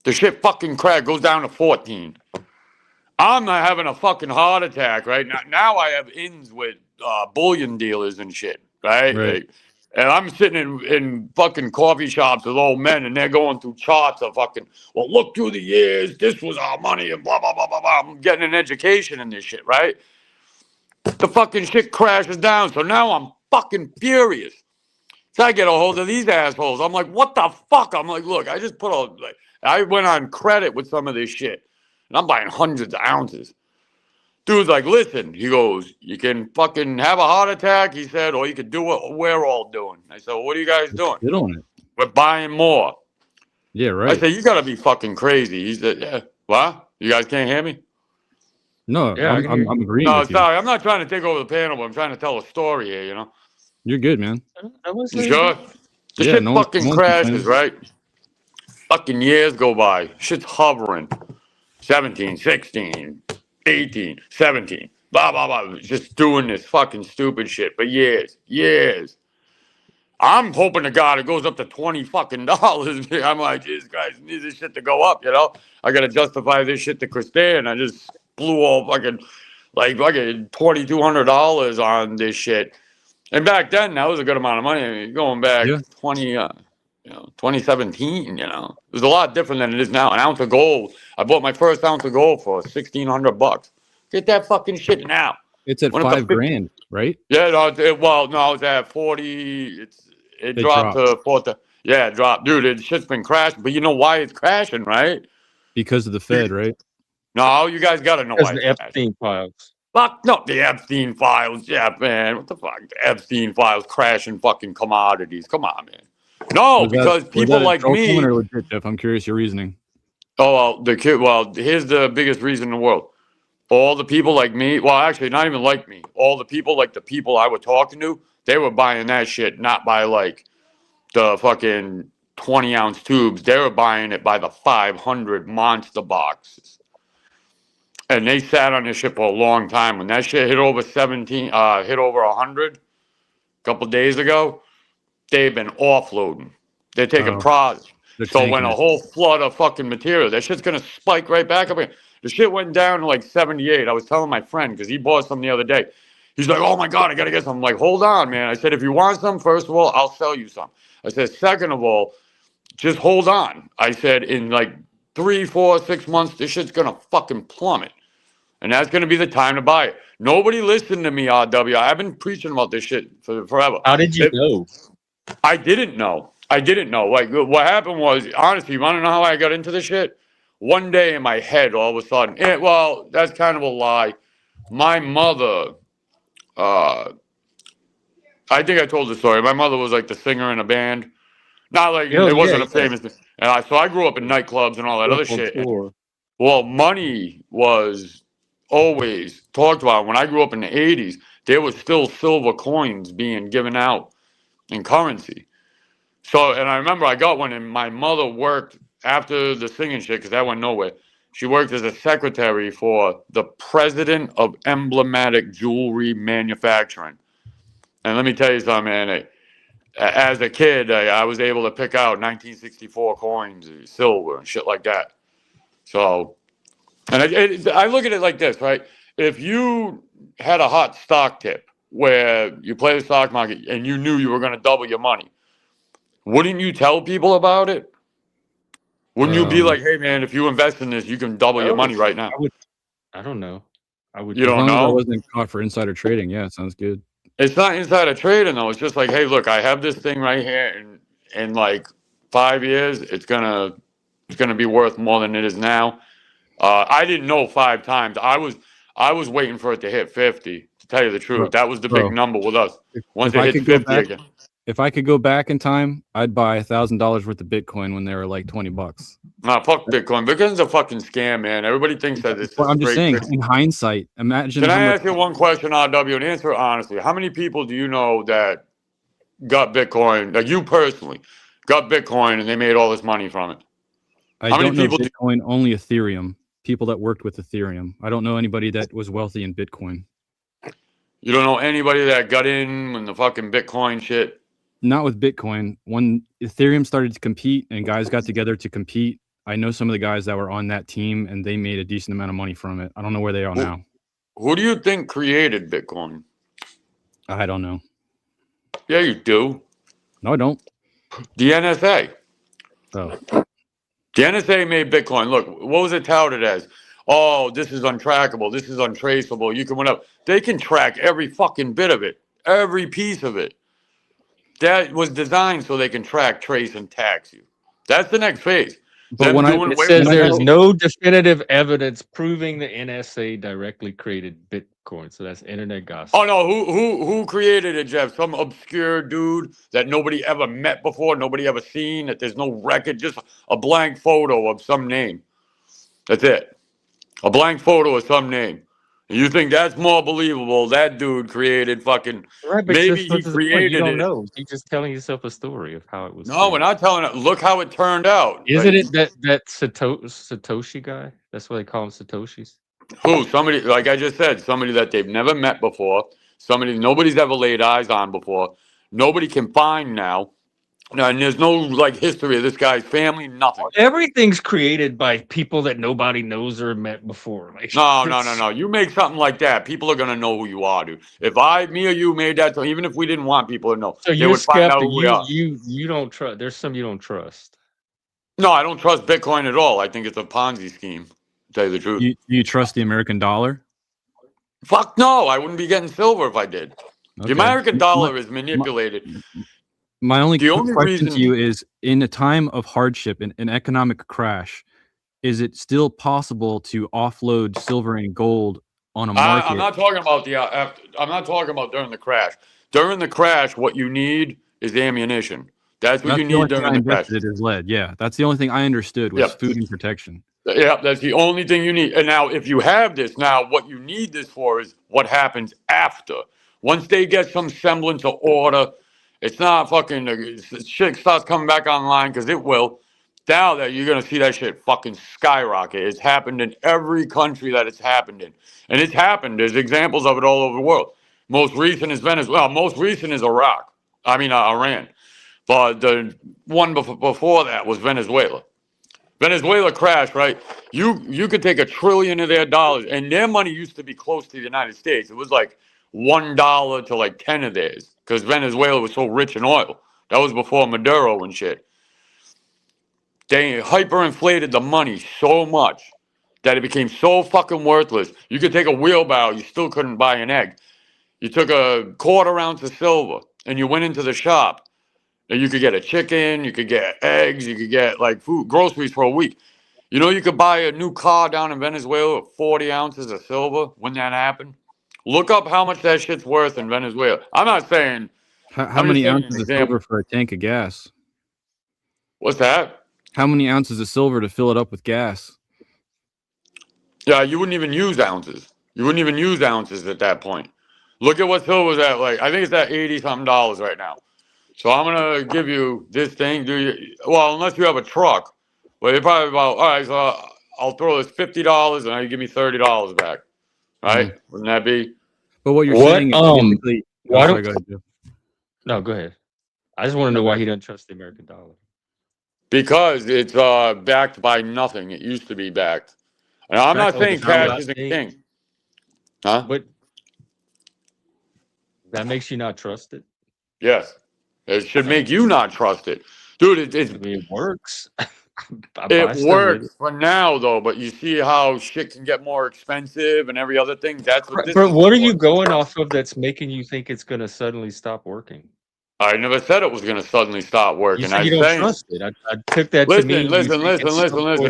The shit fucking crash goes down to 14. I'm not having a fucking heart attack, right? Now I have ins with bullion dealers and shit, right? Like, and I'm sitting in fucking coffee shops with old men, and they're going through charts of fucking, well, look through the years, this was our money, and blah, blah, blah, blah, blah. I'm getting an education in this shit, right? The fucking shit crashes down, so now I'm fucking furious. So I get a hold of these assholes. I'm like, what the fuck? I'm like, look, I just put I went on credit with some of this shit. And I'm buying hundreds of ounces. Dude's like, listen, he goes, you can fucking have a heart attack, he said, or you could do what we're all doing. I said, well, what are you guys doing? We're buying more. Yeah, right. I said, you got to be fucking crazy. He said, yeah. What? You guys can't hear me? No, yeah, I'm agreeing no, with you. sorry, I'm not trying to take over the panel, but I'm trying to tell a story here, you know? You're good, man. You sure? The Yeah, shit no fucking one crashes, complains. right? Fucking years go by. Shit's hovering. 17, 16, 18, 17. Blah, blah, blah. Just doing this fucking stupid shit for years. I'm hoping to God it goes up to $20 fucking dollars. I'm like, Jesus Christ, need this shit to go up, you know? I gotta justify this shit to Christine. I just blew all fucking $2,200 on this shit. And back then, that was a good amount of money. I mean, going back 2017, you know, it was a lot different than it is now. An ounce of gold. I bought my first ounce of gold for $1,600. Get that fucking shit now. It's at $5,000, right? Yeah, no, it's at 40. It dropped to 40. Yeah, it dropped, dude. It shit's been crashing. But you know why it's crashing, right? Because of the Fed, right? No, you guys got to know why. The Epstein files. Fuck no, the Epstein files. Yeah, man. What the fuck? The Epstein files crashing fucking commodities. Come on, man. No, because people like me. Or legit, Jeff? I'm curious your reasoning. Oh, well, here's the biggest reason in the world. All the people like me, well, actually, not even like me. All the people like the people I was talking to, they were buying that shit, not by like the fucking 20-ounce tubes. They were buying it by the 500 monster boxes. And they sat on this shit for a long time. When that shit hit over 100 a couple days ago, they've been offloading. They're taking products. So when a whole flood of fucking material, that shit's gonna spike right back up again. The shit went down to like 78. I was telling my friend, because he bought some the other day. He's like, oh my God, I gotta get some. I'm like, hold on, man. I said, if you want some, first of all, I'll sell you some. I said, second of all, just hold on. I said, in like 3, 4, 6 months, this shit's gonna fucking plummet. And that's going to be the time to buy it. Nobody listened to me, RW. I've been preaching about this shit for forever. How did you know? I didn't know. Like, what happened was, honestly, you want to know how I got into this shit? One day in my head, all of a sudden, well, that's kind of a lie. My mother, I think I told the story. My mother was like the singer in a band. Not like, it wasn't a famous, And so I grew up in nightclubs and all that other shit. Well, money was always talked about. When I grew up in the 80s, there was still silver coins being given out in currency. So, and I remember I got one, and my mother worked after the singing shit, because that went nowhere. She worked as a secretary for the president of emblematic jewelry manufacturing. And let me tell you something, man. As a kid, I was able to pick out 1964 coins, silver, and shit like that. So, and I look at it like this, right? If you had a hot stock tip where you play the stock market and you knew you were going to double your money, wouldn't you tell people about it? Wouldn't you be like, hey, man, if you invest in this, you can double your money right now? I don't know. You don't know? As long as I wasn't caught for insider trading, yeah, it sounds good. It's not insider trading, though. It's just like, hey, look, I have this thing right here, and in like 5 years, it's gonna be worth more than it is now. I didn't know 5 times. I was waiting for it to hit 50. To tell you the truth, that was the big number with us. Once it hit 50 again. If I could go back in time, I'd buy $1,000 worth of Bitcoin when they were like $20. Nah, fuck Bitcoin. Bitcoin's a fucking scam, man. Everybody thinks that it's. Well, I'm just saying, in hindsight, imagine. Can I ask you one question, RW, and answer it honestly? How many people do you know that got Bitcoin, like you personally, got Bitcoin and they made all this money from it? I don't know Bitcoin, only Ethereum. People that worked with Ethereum. I don't know anybody that was wealthy in Bitcoin. You don't know anybody that got in when the fucking Bitcoin shit? Not with Bitcoin. When Ethereum started to compete and guys got together to compete, I know some of the guys that were on that team and they made a decent amount of money from it. I don't know where they are now. Who do you think created Bitcoin? I don't know. Yeah, you do. No, I don't. The NSA. Oh. The NSA made Bitcoin. Look, what was it touted as? Oh, this is untrackable. This is untraceable. You can win up. They can track every fucking bit of it. Every piece of it. That was designed so they can track, trace, and tax you. That's the next phase. But it says there's no definitive evidence proving the NSA directly created Bitcoin. So that's internet gossip. Oh no, who created it, Jeff? Some obscure dude that nobody ever met before, nobody ever seen, that there's no record, just a blank photo of some name. That's it. A blank photo of some name. You think that's more believable? That dude created fucking. Right, but maybe he created you don't it. know. You're just telling yourself a story of how it was. No, we're not telling it. Look how it turned out. Isn't it that Satoshi guy? That's what they call him, Satoshis. Who? Somebody, like I just said, somebody that they've never met before. Somebody nobody's ever laid eyes on before. Nobody can find now. And there's no like history of this guy's family, nothing. Everything's created by people that nobody knows or met before. Like, No. You make something like that, people are gonna know who you are, dude. If me or you made that, even if we didn't want people to know, so they would find out who we are. You don't trust. There's some you don't trust. No, I don't trust Bitcoin at all. I think it's a Ponzi scheme. To tell you the truth. Do you trust the American dollar? Fuck no, I wouldn't be getting silver if I did. Okay. The American dollar is manipulated. My only question to you is, in a time of hardship, in an economic crash, is it still possible to offload silver and gold on a market? I'm not talking about I'm not talking about during the crash. During the crash, what you need is ammunition. That's what you need during the crash. It is lead. Yeah, that's the only thing I understood was food and protection. Yeah, that's the only thing you need. And now, if you have this, now what you need this for is what happens after. Once they get some semblance of order. It's not fucking shit starts coming back online, because it will. Now that you're gonna see that shit fucking skyrocket. It's happened in every country that it's happened in, and it's happened. There's examples of it all over the world. Most recent is Venezuela. Most recent is Iraq. I mean Iran, but the one before that was Venezuela. Venezuela crashed, right? You could take $1 trillion of their dollars, and their money used to be close to the United States. It was like $1 to like 10 of theirs, because Venezuela was so rich in oil. That was before Maduro and shit. They hyperinflated the money so much that it became so fucking worthless. You could take a wheelbarrow, you still couldn't buy an egg. You took a quarter ounce of silver and you went into the shop, and you could get a chicken, you could get eggs, you could get like food, groceries for a week. You know, you could buy a new car down in Venezuela with 40 ounces of silver when that happened. Look up how much that shit's worth in Venezuela. I'm not saying... How many ounces of silver for a tank of gas? What's that? How many ounces of silver to fill it up with gas? Yeah, you wouldn't even use ounces. You wouldn't even use ounces at that point. Look at what silver's at. Like, I think it's at $80-something right now. So I'm gonna give you this thing. Well, unless you have a truck. Well, you're probably about, all right, so I'll throw this $50 and now you give me $30 back. Right? Wouldn't that be? But what you're What, saying is basically. why sorry, don't- go ahead, Joe. No, go ahead. I just want to know why he doesn't trust the American dollar. Because it's backed by nothing. It used to be backed. And I'm not saying cash isn't king. Huh? But that makes you not trust it. Yes. It should make you not trust it. Dude, I mean, it works. it works for now, though, but you see how shit can get more expensive and every other thing? That's what this But is what are for. you going off of that's making you think it's going to suddenly stop working? I never said it was going to suddenly stop working. You said you don't trust it. I took that to mean. Listen.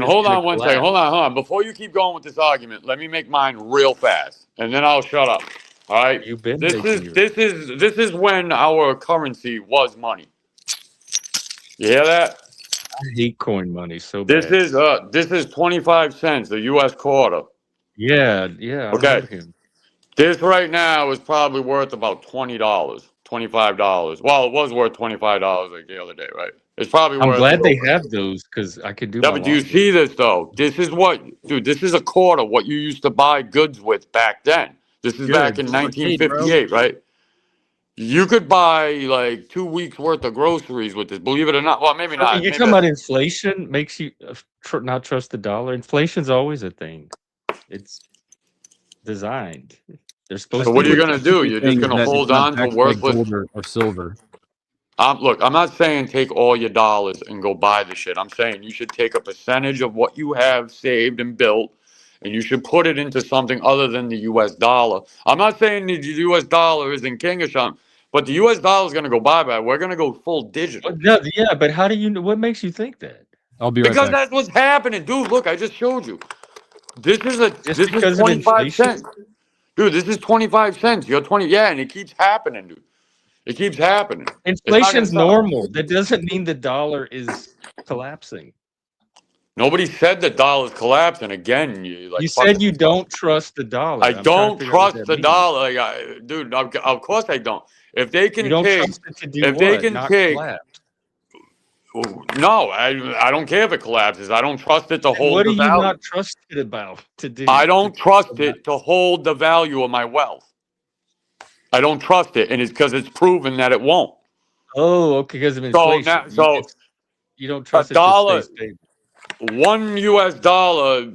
Hold on one second. Hold on. Before you keep going with this argument, let me make mine real fast, and then I'll shut up. All right. You've been. This is when our currency was money. You hear that? I hate coin money so bad. This is 25 cents, the U.S. quarter. Yeah. Okay. This right now is probably worth about $20, $25. Well, it was worth $25 like the other day, right? It's probably worth. I'm glad they have those because I could do. Yeah, but do you see this though? This is what, dude. This is a quarter. What you used to buy goods with back then. This is back in 1958, right? You could buy like 2 weeks worth of groceries with this. Believe it or not. Well, maybe not. You're talking about inflation makes you not trust the dollar. Inflation's always a thing. It's designed. They're supposed. So what are you gonna do? You're just gonna hold on to worthless gold or silver. Look, I'm not saying take all your dollars and go buy the shit. I'm saying you should take a percentage of what you have saved and built, and you should put it into something other than the U.S. dollar. I'm not saying the U.S. dollar isn't king or something, but the U.S. dollar is going to go bye-bye. We're going to go full digital. Yeah, but how do you? What makes you think that? I'll be right back. Because that's what's happening, dude. Look, I just showed you. This is 25 cents, dude. This is 25 cents. You're 20, yeah, and it keeps happening, dude. It keeps happening. Inflation's normal. That doesn't mean the dollar is collapsing. Nobody said the dollar's collapsing. Again, you said you don't trust the dollar. I don't trust the dollar, dude. Of course I don't. If they can take, if they can take, no, I don't care if it collapses. I don't trust it to hold the value. What are you not trusted about to do? I don't trust it to hold the value of my wealth. I don't trust it, and it's because it's proven that it won't. Oh, okay, because of inflation. So you don't trust a dollar. $1 US,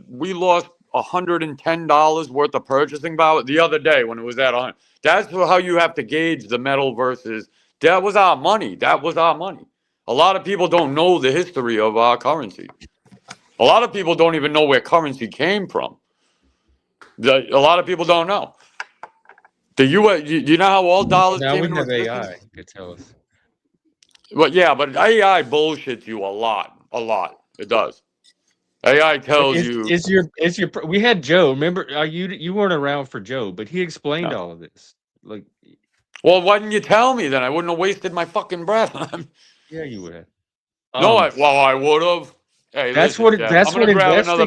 we lost $110 worth of purchasing power the other day when it was at 100. That's how you have to gauge the metal versus. That was our money. That was our money. A lot of people don't know the history of our currency. A lot of people don't even know where currency came from. A lot of people don't know. The U.S. You know how all dollars came into existence? Now we have AI to tell us. Well, yeah, but AI bullshits you a lot. It does. AI tells you. We had Joe. Remember, you weren't around for Joe, but he explained all of this. Like, well, why didn't you tell me then? I wouldn't have wasted my fucking breath. Yeah, you would have. No, I would have. Hey, that's what investing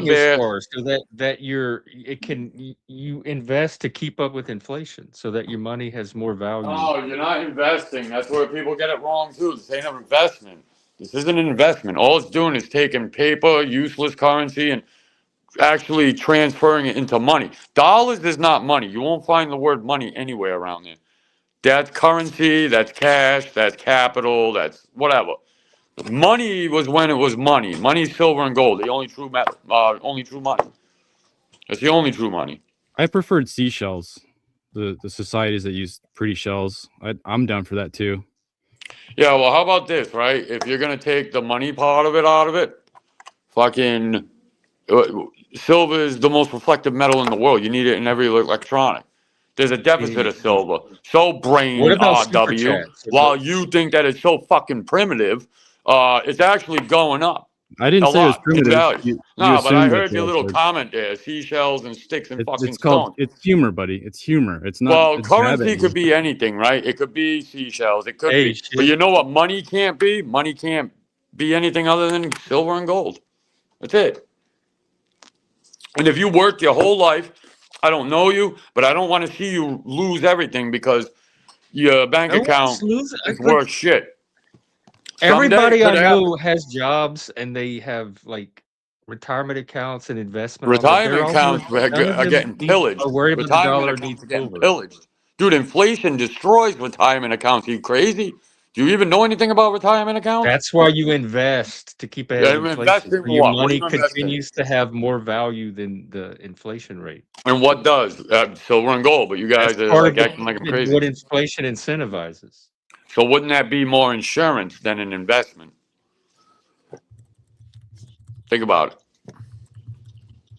is for, so that you invest to keep up with inflation, so that your money has more value. Oh, you're not investing. That's where people get it wrong too. This ain't an investment. This isn't an investment. All it's doing is taking paper, useless currency, and actually transferring it into money. Dollars is not money. You won't find the word money anywhere around there. That's currency, that's cash, that's capital, that's whatever. Money was when it was money. Money, silver, and gold. The only true metal. Only true money. That's the only true money. I preferred seashells. The societies that use pretty shells. I'm down for that too. Yeah, well, how about this, right? If you're going to take the money part of it out of it, fucking silver is the most reflective metal in the world. You need it in every electronic. There's a deficit of silver. So brain RW, while you think that it's so fucking primitive, it's actually going up. I didn't say it was primitive. No, but I heard your little comment there. Seashells and sticks and fucking stones. It's humor, buddy. It's humor. It's not. Well, currency could be anything, right? It could be seashells. It could be. But you know what money can't be? Money can't be anything other than silver and gold. That's it. And if you worked your whole life, I don't know you, but I don't want to see you lose everything because your bank No account one's losing. is worth shit. Someday Everybody it I could know happen. has jobs and they have like retirement accounts and investment on it. They're Retirement all accounts none of are them getting are pillaged. worried about the Retirement dollar accounts needs are getting silver. pillaged. Dude, inflation destroys retirement accounts. Are you crazy? Do you even know anything about retirement accounts? That's why you invest to keep ahead of Invest inflation. in So your what? What do money you invest in? continues to have more value than the inflation rate. And what does? Silver and gold, but you That's guys are part of like acting like I'm crazy. what inflation incentivizes. So wouldn't that be more insurance than an investment? Think about it.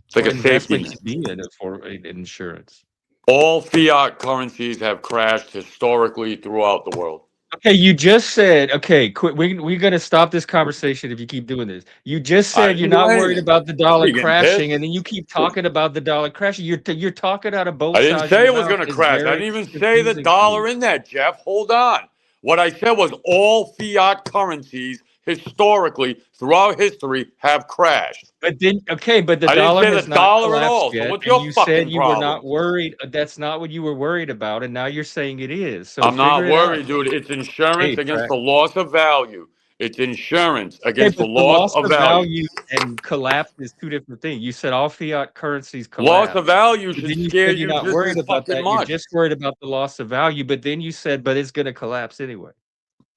It's like Well, a safety investment net. should be in insurance. All fiat currencies have crashed historically throughout the world. Okay, you just said, okay, quit. We're going to stop this conversation if you keep doing this. You just I said you're didn't do not worried anything. about the dollar You getting crashing, pissed? and then you keep talking about the dollar crashing. You're talking out of both I didn't sides of say your it was mouth. going to It's crash. I very didn't even say the confusing to me. dollar in that, Jeff. Hold on. What I said was all fiat currencies historically throughout history have crashed. But then, okay, but the I didn't dollar say the has not dollar at collapsed all. So yet, what's and your you said fucking you were problem? not worried. That's not what you were worried about, and now you're saying it is. So I'm figure not it out. worried, dude. It's insurance Hey, against the loss of value. It's insurance okay, against the but the loss loss of of value. value and collapse is two different things. You said all fiat currencies Loss of collapse. value But should then you scare said you're you not just worried as about fucking that. You're much. just worried about the loss of value. But then you said, but it's going to collapse anyway.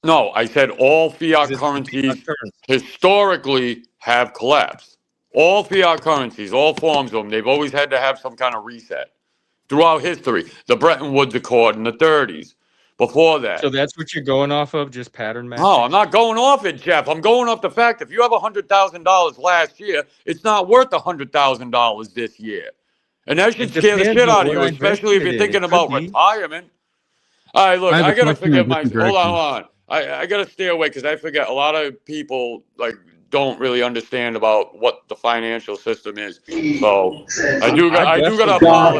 No, I said all 'Cause fiat it's a fiat currencies currency. historically have collapsed. All fiat currencies, all forms of them, they've always had to have some kind of reset throughout history. The Bretton Woods Accord in the 30s. Before So that. that's what you're going off of, just pattern No, matching? I'm not going off it, Jeff. I'm going off the fact if you have $100,000 last year, it's not worth $100,000 this year. And that should It scare the depends shit on out of what you, I especially invested if it you're in. It thinking could about be. retirement. All right, look, I have I a gotta question in a forget my. different Hold on, direction. hold on. I gotta stay away because I forget. A lot of people like don't really understand about what the financial system is. So I I do gotta definitely do, but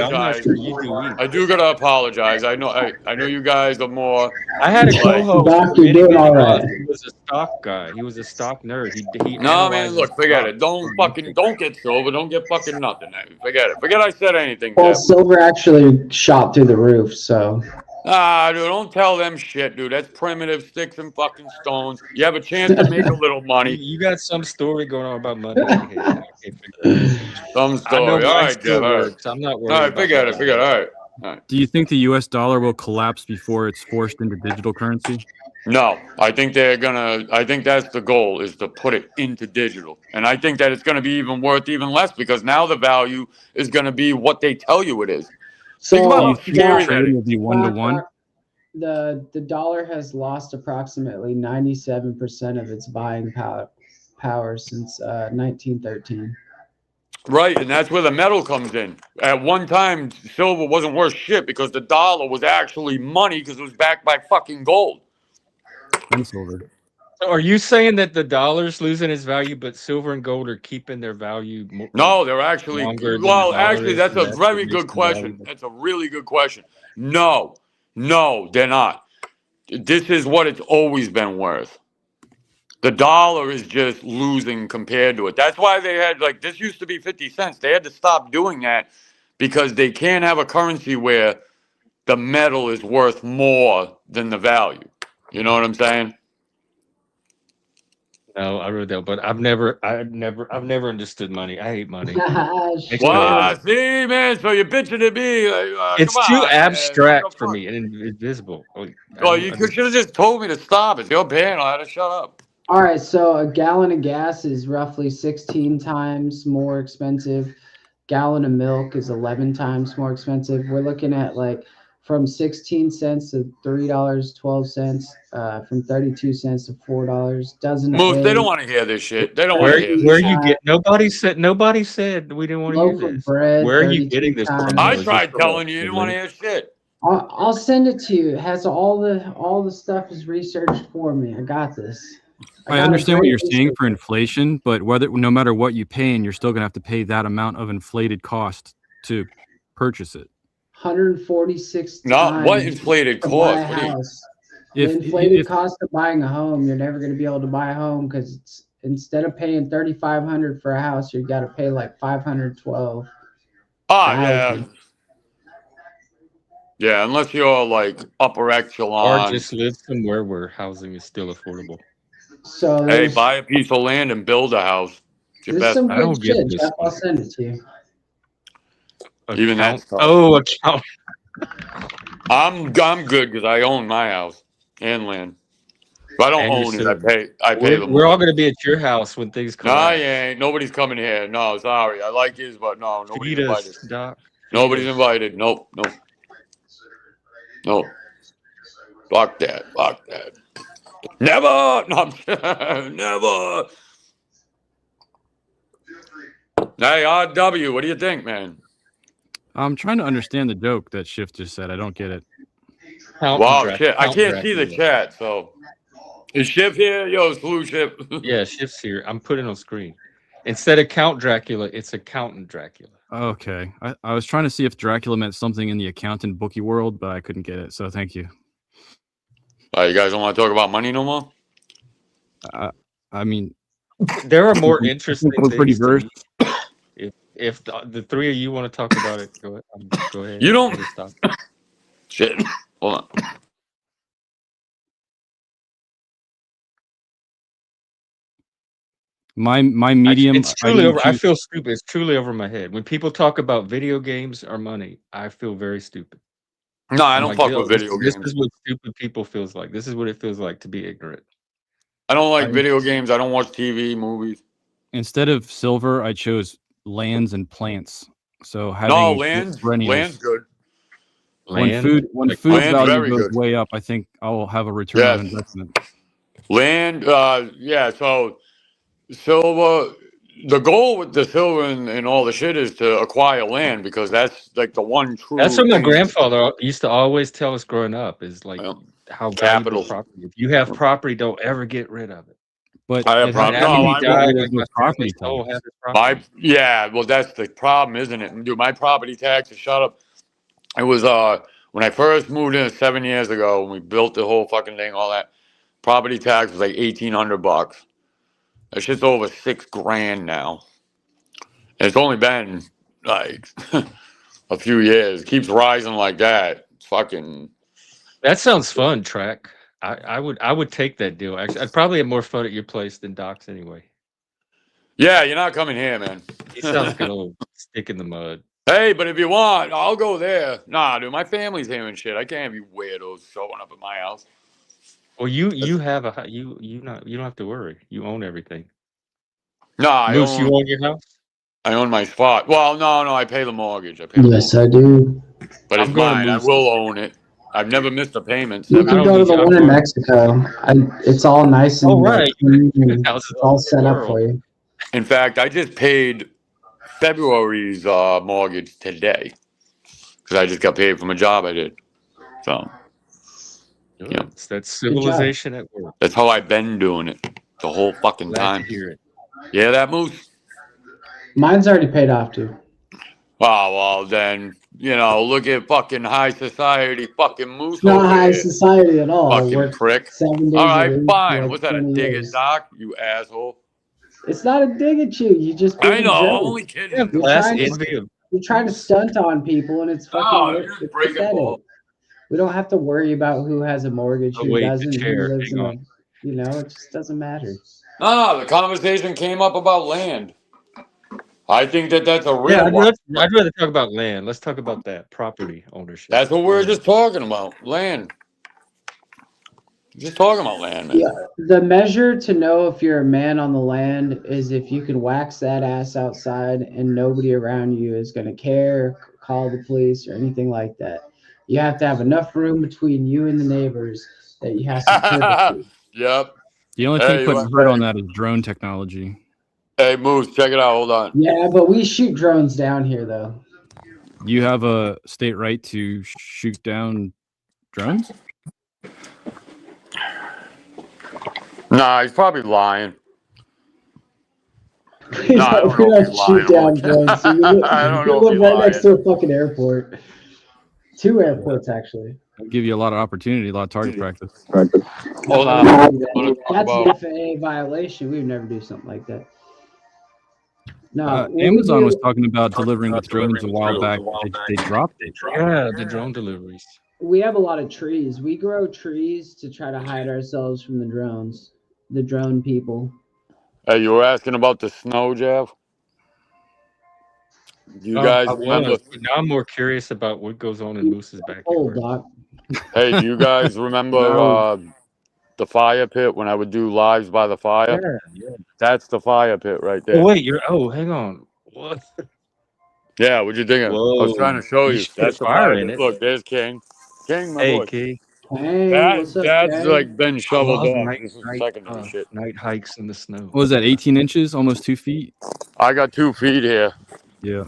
I'm not apologize. sure you do either. I do gotta apologize. I know you guys are more I had a like. co-host Doc, for you're many, doing many all right. months. He was a stock guy. He was a stock nerd. He No, man, analyzes look, forget it. stocks for Don't a fucking living. don't get sober. Don't get fucking nothing. Forget it. Forget I said anything, Well, Jeff. silver actually shot through the roof, so Ah, dude, don't tell them shit, dude. That's primitive sticks and fucking stones. You have a chance to make a little money. You got some story going on about money in your head. I can't figure it out. Some I know story. All mine right, Jeff. still All right. works. I'm not All worried right, about the forget it. Forget it. dollar. All right. All right. Do you think the US dollar will collapse before it's forced into digital currency? No, I think they're gonna. I think that's the goal is to put it into digital, and I think that it's gonna be even worth even less because now the value is gonna be what they tell you it is. Think about Do you how so think the scary Doc, that trade is. will be one to one? the dollar has lost approximately 97% of its buying power since 1913. Right, and that's where the metal comes in. At one time, silver wasn't worth shit because the dollar was actually money because it was backed by fucking gold. And silver. So are you saying that the dollar's losing its value, but silver and gold are keeping their value No, they're actually, longer than the well, dollar actually, is, that's and a that's what very makes good them question. valuable? That's a really good question. No, no, they're not. This is what it's always been worth. The dollar is just losing compared to it. That's why they had, like, this used to be 50 cents. They had to stop doing that because they can't have a currency where the metal is worth more than the value. You know what I'm saying? No, I really don't. But I've never understood money. I hate money. Makes me Sure. Well, nervous. see, man, so you're bitching at me. Like, come It's too on, man. What the abstract for fuck? me and invisible. Like, I Well, don't you understand. should have just told me to stop. It's your panel. I had to shut up. All right, so a gallon of gas is roughly 16 times more expensive. Gallon of milk is 11 times more expensive. We're looking at like from 16 cents to $3.12, from 32 cents to $4. Dozen of Moose, they don't eggs, want to hear this shit. They don't want to hear thirty this Where shit. you get nobody said we didn't want to hear loaf of this. bread, Where are you 32 getting this from times. I though? Is this tried from telling you. You a didn't want to link? hear shit. I'll send it to you. It has all the stuff is researched for me. I got this. I I got a understand what great you're saying research. for inflation, but no matter what you pay, and you're still gonna have to pay that amount of inflated cost to purchase it. 146 Not what times inflated to buy a cost. What do you? house. The inflated cost of buying a home, you're never going to be able to buy a home because it's instead of paying $3,500 for a house, you got to pay like $512,000. Yeah. Yeah, unless you're like upper Or echelon. just live somewhere where housing is still affordable. So Hey, buy a piece of land and build a house. There's some good shit, Jeff. I'll send it to you. Even that stuff. Oh, account. I'm good because I own my house and land. If I don't own it, I pay them. We're all going to be at your house when things come out. No, you ain't. Nobody's coming here. No, sorry. I like his, but no, nobody's invited. Nobody's invited. Nope. Fuck that. Never. No, never. Hey, RW, what do you think, man? I'm trying to understand the joke that Shift just said. I don't get it. Wow, shit. I can't see the chat, so. Is Shift here? Yo, salute Shift. Yeah, Shift's here. I'm putting on screen. Instead of Count Dracula, it's Accountant Dracula. Okay. I was trying to see if Dracula meant something in the accountant bookie world, but I couldn't get it, so thank you. You guys don't want to talk about money no more? I mean... There are more interesting things. Pretty versed. If the three of you want to talk about it, go ahead. You don't... Shit. Hold on. My medium. It's truly over. I feel stupid. It's truly over my head. When people talk about video games or money, I feel very stupid. No, I don't fuck with video games. This is what stupid people feels like. This is what it feels like to be ignorant. I don't like video games. I don't watch TV, movies. Instead of silver, I chose lands and plants. So having land's good. When food value goes way up, I think I will have a return on investment. Land, so silver. The goal with the silver and all the shit is to acquire land because that's like the one true. That's what my grandfather used to always tell us growing up is like how valuable property. If you have property, don't ever get rid of it. But I have property. Well, that's the problem, isn't it? Dude, my property taxes shut up. It was when I first moved in 7 years ago when we built the whole fucking thing, all that property tax was like $1,800. That shit's over $6,000 now. And it's only been like a few years. It keeps rising like that. It's fucking. That sounds fun, Track. I would take that deal. Actually, I'd probably have more fun at your place than Doc's anyway. Yeah, you're not coming here, man. He sounds like a little stick in the mud. Hey, but if you want, I'll go there. Nah, dude, my family's here and shit. I can't have you weirdos showing up at my house. Well, you have a you don't have to worry. You own everything. No, Moose, you own your house? I own my spot. Well, no, I pay the mortgage. Yes, I do. But it's mine. I will own it. I've never missed a payment. You can go to the one in Mexico. It's all nice and it's all set up for you. In fact, I just paid February's mortgage today because I just got paid from a job I did. So, yeah, that's civilization at work. That's how I've been doing it the whole fucking time. Hear it. Yeah, that Moose. Mine's already paid off too. Oh, well, then, look at fucking high society fucking Moose. Not high society at all. Fucking prick. 7 days all right, week, fine. like What's that, a dig at Doc? You asshole. It's not a dig at you. You just. I know. Only kidding. You're trying to stunt on people, and it's fucking. It's pathetic. We don't have to worry about who has a mortgage, who doesn't, who lives in a. It just doesn't matter. No, the conversation came up about land. I think that's a real one. I'd rather talk about land. Let's talk about that property ownership. That's what we're just talking about. Land. Just talking about land, man. Yeah, the measure to know if you're a man on the land is if you can wax that ass outside and nobody around you is going to care, call the police, or anything like that. You have to have enough room between you and the neighbors that you have to. Yep. The only thing putting hurt on that is drone technology. Hey, Moose, check it out. Hold on. Yeah, but we shoot drones down here, though. You have a state right to shoot down drones? Nah, he's probably lying. We don't shoot down drones. So you live right next to a fucking airport. 2 airports, actually. It'll give you a lot of opportunity, a lot of target practice. Hold on. That's an FAA violation. We would never do something like that. No, what we Amazon was do- talking about delivering with drones a while back. They dropped it. Yeah, the drone deliveries. we have a lot of trees. We grow trees to try to hide ourselves from the drones, the drone people. Hey, you were asking about the snow, Jeff? Do you guys I remember? was, but now I'm more curious about what goes on in Moose's Oh, backyard. Doc. Hey, do you guys remember No. the fire pit when I would do lives by the fire? Yeah. That's the fire pit right there. Oh wait, hang on. What? Yeah, what'd you think of? I was Whoa. trying to show You you. should put That's the fire fire in pit. it. Look, there's King. King, my Hey, boy. Key. Hey, what's up, That's Jay? like been shoveled off. Night, This is secondary shit. night hikes in the snow. What was that? 18 inches, almost 2 feet. I got 2 feet here. Yeah.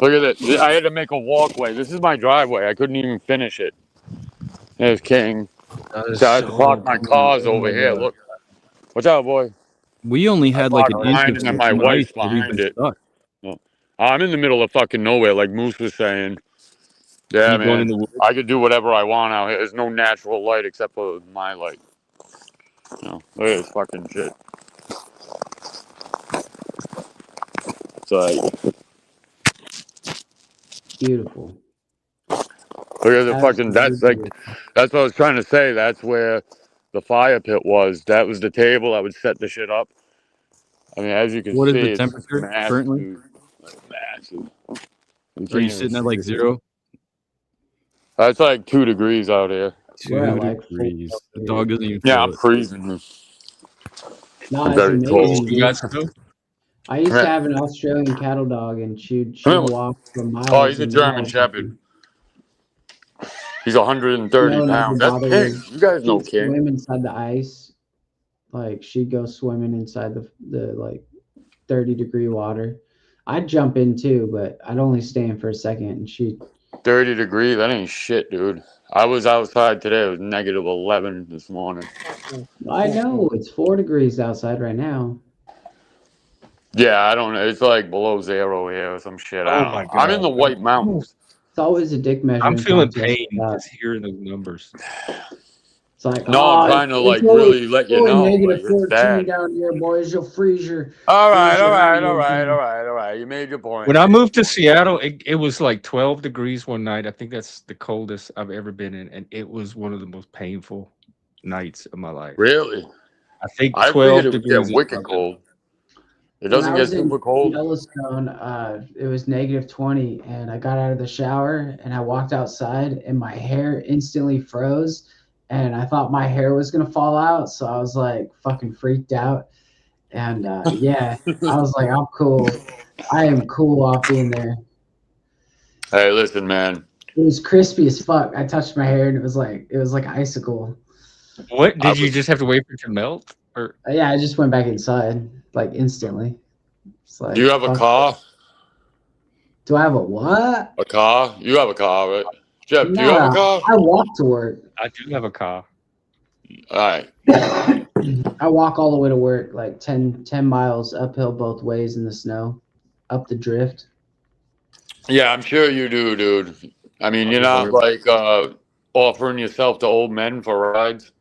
Look at this. I had to make a walkway. This is my driveway. I couldn't even finish it. There's King. So I had to park my cars over here. Look. Watch out, boy. We only had like an inch behind of and then my ice wife's where we've behind been it. stuck. I'm in the middle of fucking nowhere, like Moose was saying. Yeah, You going man. in the woods? I could do whatever I want out here. There's no natural light except for my light. You know, look at this fucking shit. It's like, Beautiful. look at the fucking. That's like, that's what I was trying to say. That's where the fire pit was. That was the table. I would set the shit up. I mean, as you can What is see, the it's temperature massive, currently? like, massive. Are you can't even sitting at see like it. 0? It's like 2 degrees out here. 2 We're at, like, degrees. 4 The dog doesn't even Yeah, feel I'm it. freezing. No, it's Very amazing. cold. Dude. You got snow? I used Right. to have an Australian cattle dog, and she'd Come here. walk for miles. Oh, he's a and German miles. Shepherd. He's 130 No, never pounds. That's bothered King. her. You guys know She'd King. swim inside the ice. Like, she'd go swimming inside the like 30-degree water. I'd jump in too, but I'd only stay in for a second, and she'd 30 degrees. That ain't shit, dude. I was outside today. It was negative 11 this morning. I know it's 4 degrees outside right now. Yeah, I don't know. It's like below 0 here or some shit. I Oh don't my know. I'm in God. the White Mountains. It's always a dick measure. I'm feeling pain just hearing those numbers. It's like, No, I'm trying to like really let you know. negative Like, it's 14 bad. down here, boys. You'll freeze your. All right, freeze all your right, hand all right, down. all right, all right. You made your point. When I moved to Seattle, it was like 12 degrees one night. I think that's the coldest I've ever been in, and it was one of the most painful nights of my life. Really? I think I 12 figured it would degrees. get wicked cold. It When doesn't I get was in super cold. Yellowstone, it was negative 20, and I got out of the shower and I walked outside, and my hair instantly froze, and I thought my hair was gonna fall out, so I was like fucking freaked out. And yeah, I was like, I'm cool. I am cool off being there. Hey, listen, man. It was crispy as fuck. I touched my hair and it was like icicle. What did you just have to wait for it to melt? Or Yeah, I just went back inside like instantly. It's like, Do you have a fuck. car? Do I have a what? A car? You have a car, right? Jeff, do you No, have a car? I walk to work. I do have a car. All right. I walk all the way to work, like 10 miles uphill both ways in the snow, up the drift. Yeah, I'm sure you do, dude. I mean, you're not like offering yourself to old men for rides.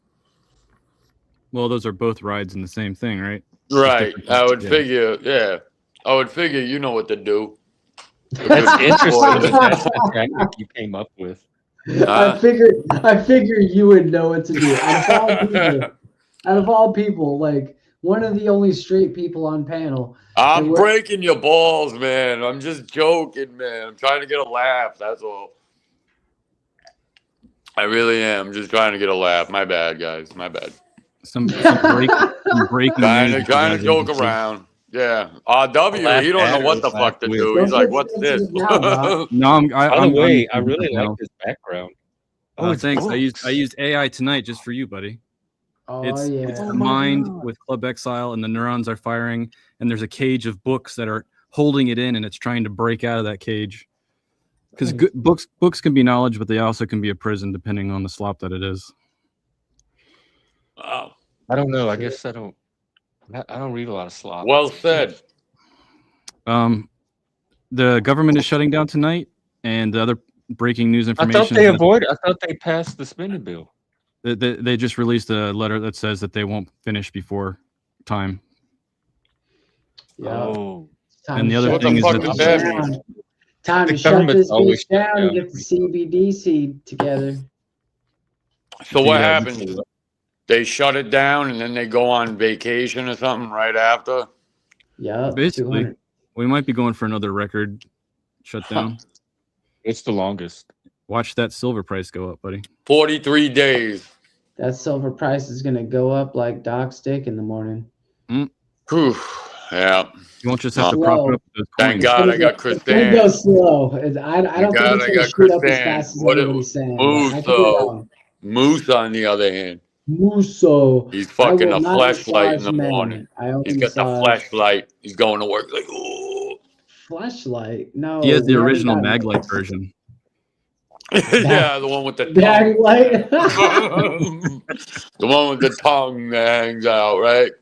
Well, those are both rides in the same thing, right? Right. different I would yeah. figure, yeah. I would figure you know what to do. That's interesting. That's the tactic you came up with. I figured you would know what to do. Out of all people, like one of the only straight people on panel. I'm breaking your balls, man. I'm just joking, man. I'm trying to get a laugh. That's all. I really am. I'm just trying to get a laugh. My bad, guys. My bad. Some breaking news. Trying to joke around. Yeah. RW, he don't know what the fuck to do. He's like, what's this? No, By the way, I really like this background. Oh, thanks. I used AI tonight just for you, buddy. Oh, It's the mind with clubexile, and the neurons are firing, and there's a cage of books that are holding it in, and it's trying to break out of that cage. Because books can be knowledge, but they also can be a prison depending on the slop that it is. Wow. I don't know. I guess I don't read a lot of slop. Well said. The government is shutting down tonight, and the breaking news I information. I thought they passed the spending bill. They just released a letter that says that they won't finish before time. Yeah. Oh, And the other What thing the is fuck that does that mean? Time The to shut government's this always bitch shut down and down. get the CBDC together. So what Yeah, happens? They shut it down and then they go on vacation or something right after? Yep. basically 200. we might be going for another record shutdown. It's the longest. Watch that silver price go up, buddy. 43 days. That silver price is gonna go up like Doc's dick in the morning. Whew. Yeah. You won't just have to Slow. prop it up with those Thank coins. God I got It's gonna go Christian. slow. I don't think it's gonna shoot up as Christian. fast as What everybody's saying. but I could be Muso. wrong. Moose, on the other hand, Muso. he's I fucking will a not flashlight in massage the men. morning. I only He's got the massage flashlight. He's going to work like, ooh. flashlight. No, He has the we haven't original gotten Maglite those. version. Yeah, the one with the tongue. Maglite. The one with the tongue that hangs out, right?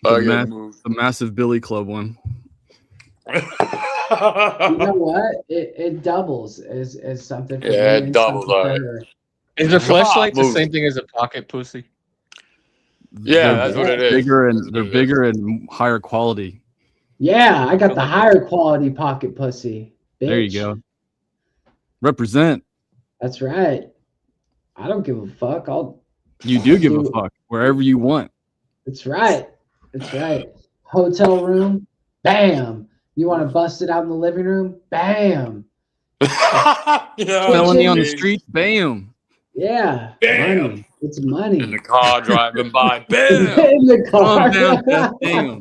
The massive Billy Club one. You know what? It doubles as something. For Yeah, me it and doubles, something for alright. her. Is a flashlight the Move. same thing as a pocket pussy? Yeah, They're that's what it is. Bigger That's and what they're it is. bigger and higher quality. Yeah, I got the higher quality pocket pussy. Bitch. There you go. Represent. That's right. I don't give a fuck. You do give a fuck wherever you want. That's right. That's right. Hotel room, bam. You want to bust it out in the living room? Bam. Felony on the streets, bam. Yeah. Bam. Money. It's money. In the car driving by, bam. In the car. Calm down, bam.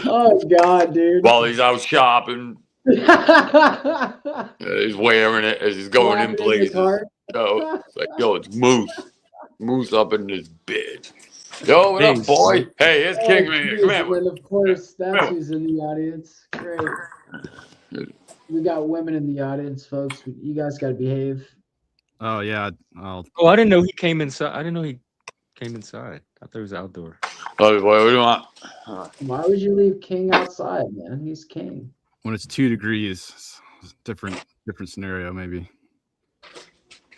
Oh God, dude. While he's out shopping, he's wearing it as he's going in places. Yo, it's like, yo, it's Moose. Moose up in this bitch. Yo, what up, boy? Hey, it's King Man. Come here. And of course, that's who's in the audience. Great. We got women in the audience, folks. You guys got to behave. Oh yeah. Oh, I didn't know he came inside. I didn't know he came inside. I thought he was outdoor. Oh, boy, what do you want? Why would you leave King outside, man? He's king. When it's 2 degrees, different scenario maybe.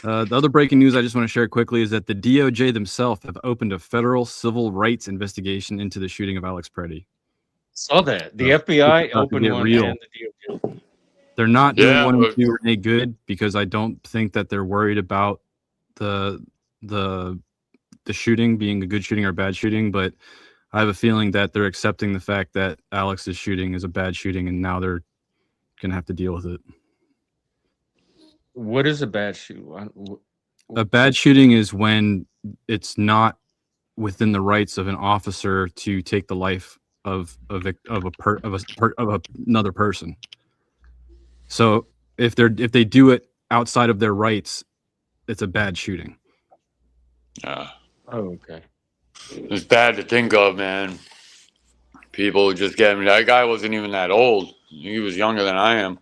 The other breaking news I just want to share quickly is that the DOJ themselves have opened a federal civil rights investigation into the shooting of Alex Preddy. Saw that. The FBI opened one real. and the DOJ. They're not doing Yeah, one but- and two any good because I don't think that they're worried about the shooting being a good shooting or a bad shooting, but I have a feeling that they're accepting the fact that Alex's shooting is a bad shooting and now they're gonna have to deal with it. What is a bad shoot? A bad shooting is when it's not within the rights of an officer to take the life of another person. So if they do it outside of their rights, it's a bad shooting. Oh, okay. It's bad to think of, man. People just getting, that guy wasn't even that old. He was younger than I am.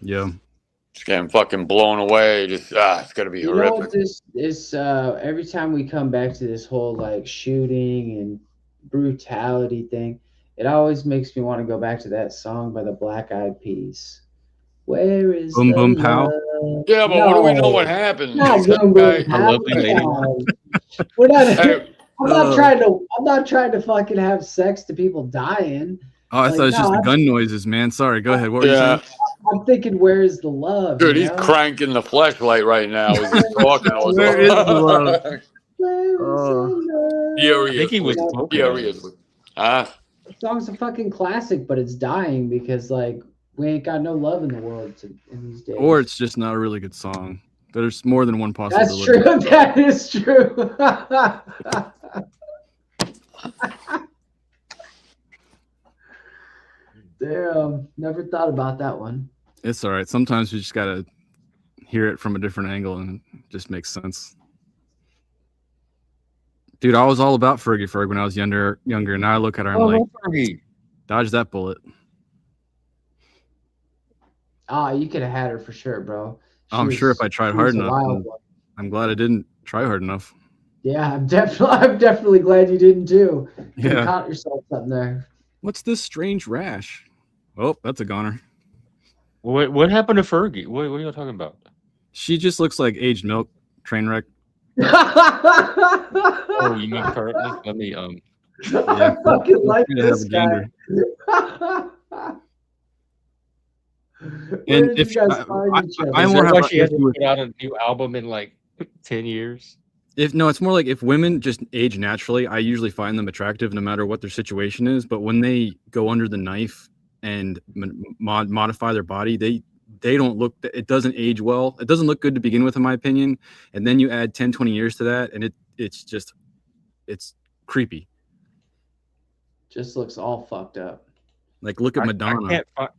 Yeah. Just getting fucking blown away. Just, it's got to be You know horrific. what this every time we come back to this whole like shooting and brutality thing, it always makes me want to go back to that song by the Black Eyed Peas. Where is Boom the Boom Pow? love? Yeah, but what do we know No, what happened? Not This Boom guy- Boom Pow. lovely lady. We're not. Hey, I'm not trying to fucking have sex to people dying. Oh, I Like, thought it was just no, the gun noises, man. Sorry, go ahead. What were you yeah. saying? I'm thinking, where is the love? Dude, you he's know? cranking the flashlight right now as he's talking. Where is the love? Where is Oh. the love? Furious. I think he was smoking on it. Furiously. Huh? The song's a fucking classic, but it's dying because like we ain't got no love in the world in these days. Or it's just not a really good song. There's more than one That's possibility. true. That is true. Damn, never thought about that one. It's all right. Sometimes we just gotta hear it from a different angle and it just makes sense. Dude, I was all about Fergie Ferg when I was younger. Now I look at her, I'm like, dodge that bullet. You could have had her for sure, bro. I'm sure if I tried she hard was a enough. wild and one. I'm glad I didn't try hard enough. Yeah, I'm definitely glad you didn't too. You Yeah. caught yourself something there. What's this strange rash? Oh, that's a goner. What happened to Fergie? What are you talking about? She just looks like aged milk, train wreck. Oh, you mean currently? Let me Yeah, I fucking feel like free to have this a guy. gander. Where And did if you guys find each I other? Is more that have why an she hasn't issue with put out a new album in like 10 years? if no, it's more like if women just age naturally, I usually find them attractive no matter what their situation is. But when they go under the knife and modify their body, they don't look. It doesn't age well. It doesn't look good to begin with, in my opinion. And then you add 10, 20 years to that, and it's creepy. Just looks all fucked up. Like look at I Madonna. can't find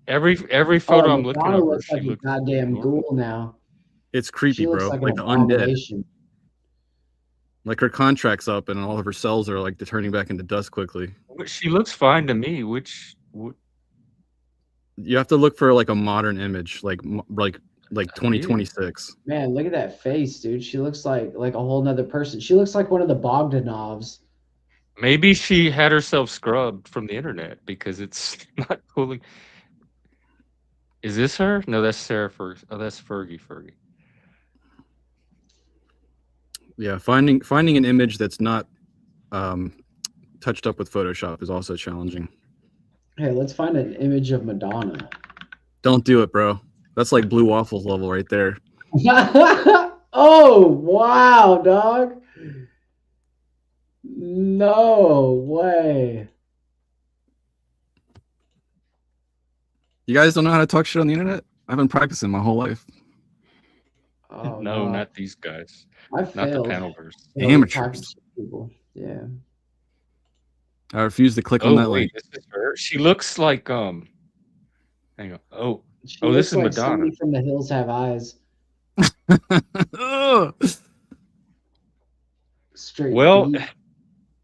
every Oh, photo I'm looking Madonna at her. looks She like a looks goddamn normal. ghoul now. It's creepy, She looks bro. like Like an the undead. abomination. Like her contract's up, and all of her cells are like turning back into dust quickly. She looks fine to me. You have to look for like a modern image, like 2026. Man, look at that face, dude. She looks like a whole nother person. She looks like one of the Bogdanovs. Maybe she had herself scrubbed from the internet because it's not pulling. Is this her? No, that's Sarah Fergie. Oh, that's Fergie. Yeah, finding an image that's not touched up with Photoshop is also challenging. Hey, let's find an image of Madonna. Don't do it, bro. That's like Blue Waffles level right there. Oh, wow, dog. No way. You guys don't know how to talk shit on the internet? I've been practicing my whole life. Oh, No, not these guys. I Not the failed. panelverse. Amateurs. People. Yeah. I refuse to click on Oh that wait, link. this is her. She looks like hang on. Oh, She this looks is like Madonna. somebody from The Hills Have Eyes. Ugh. Straight. Well, beat.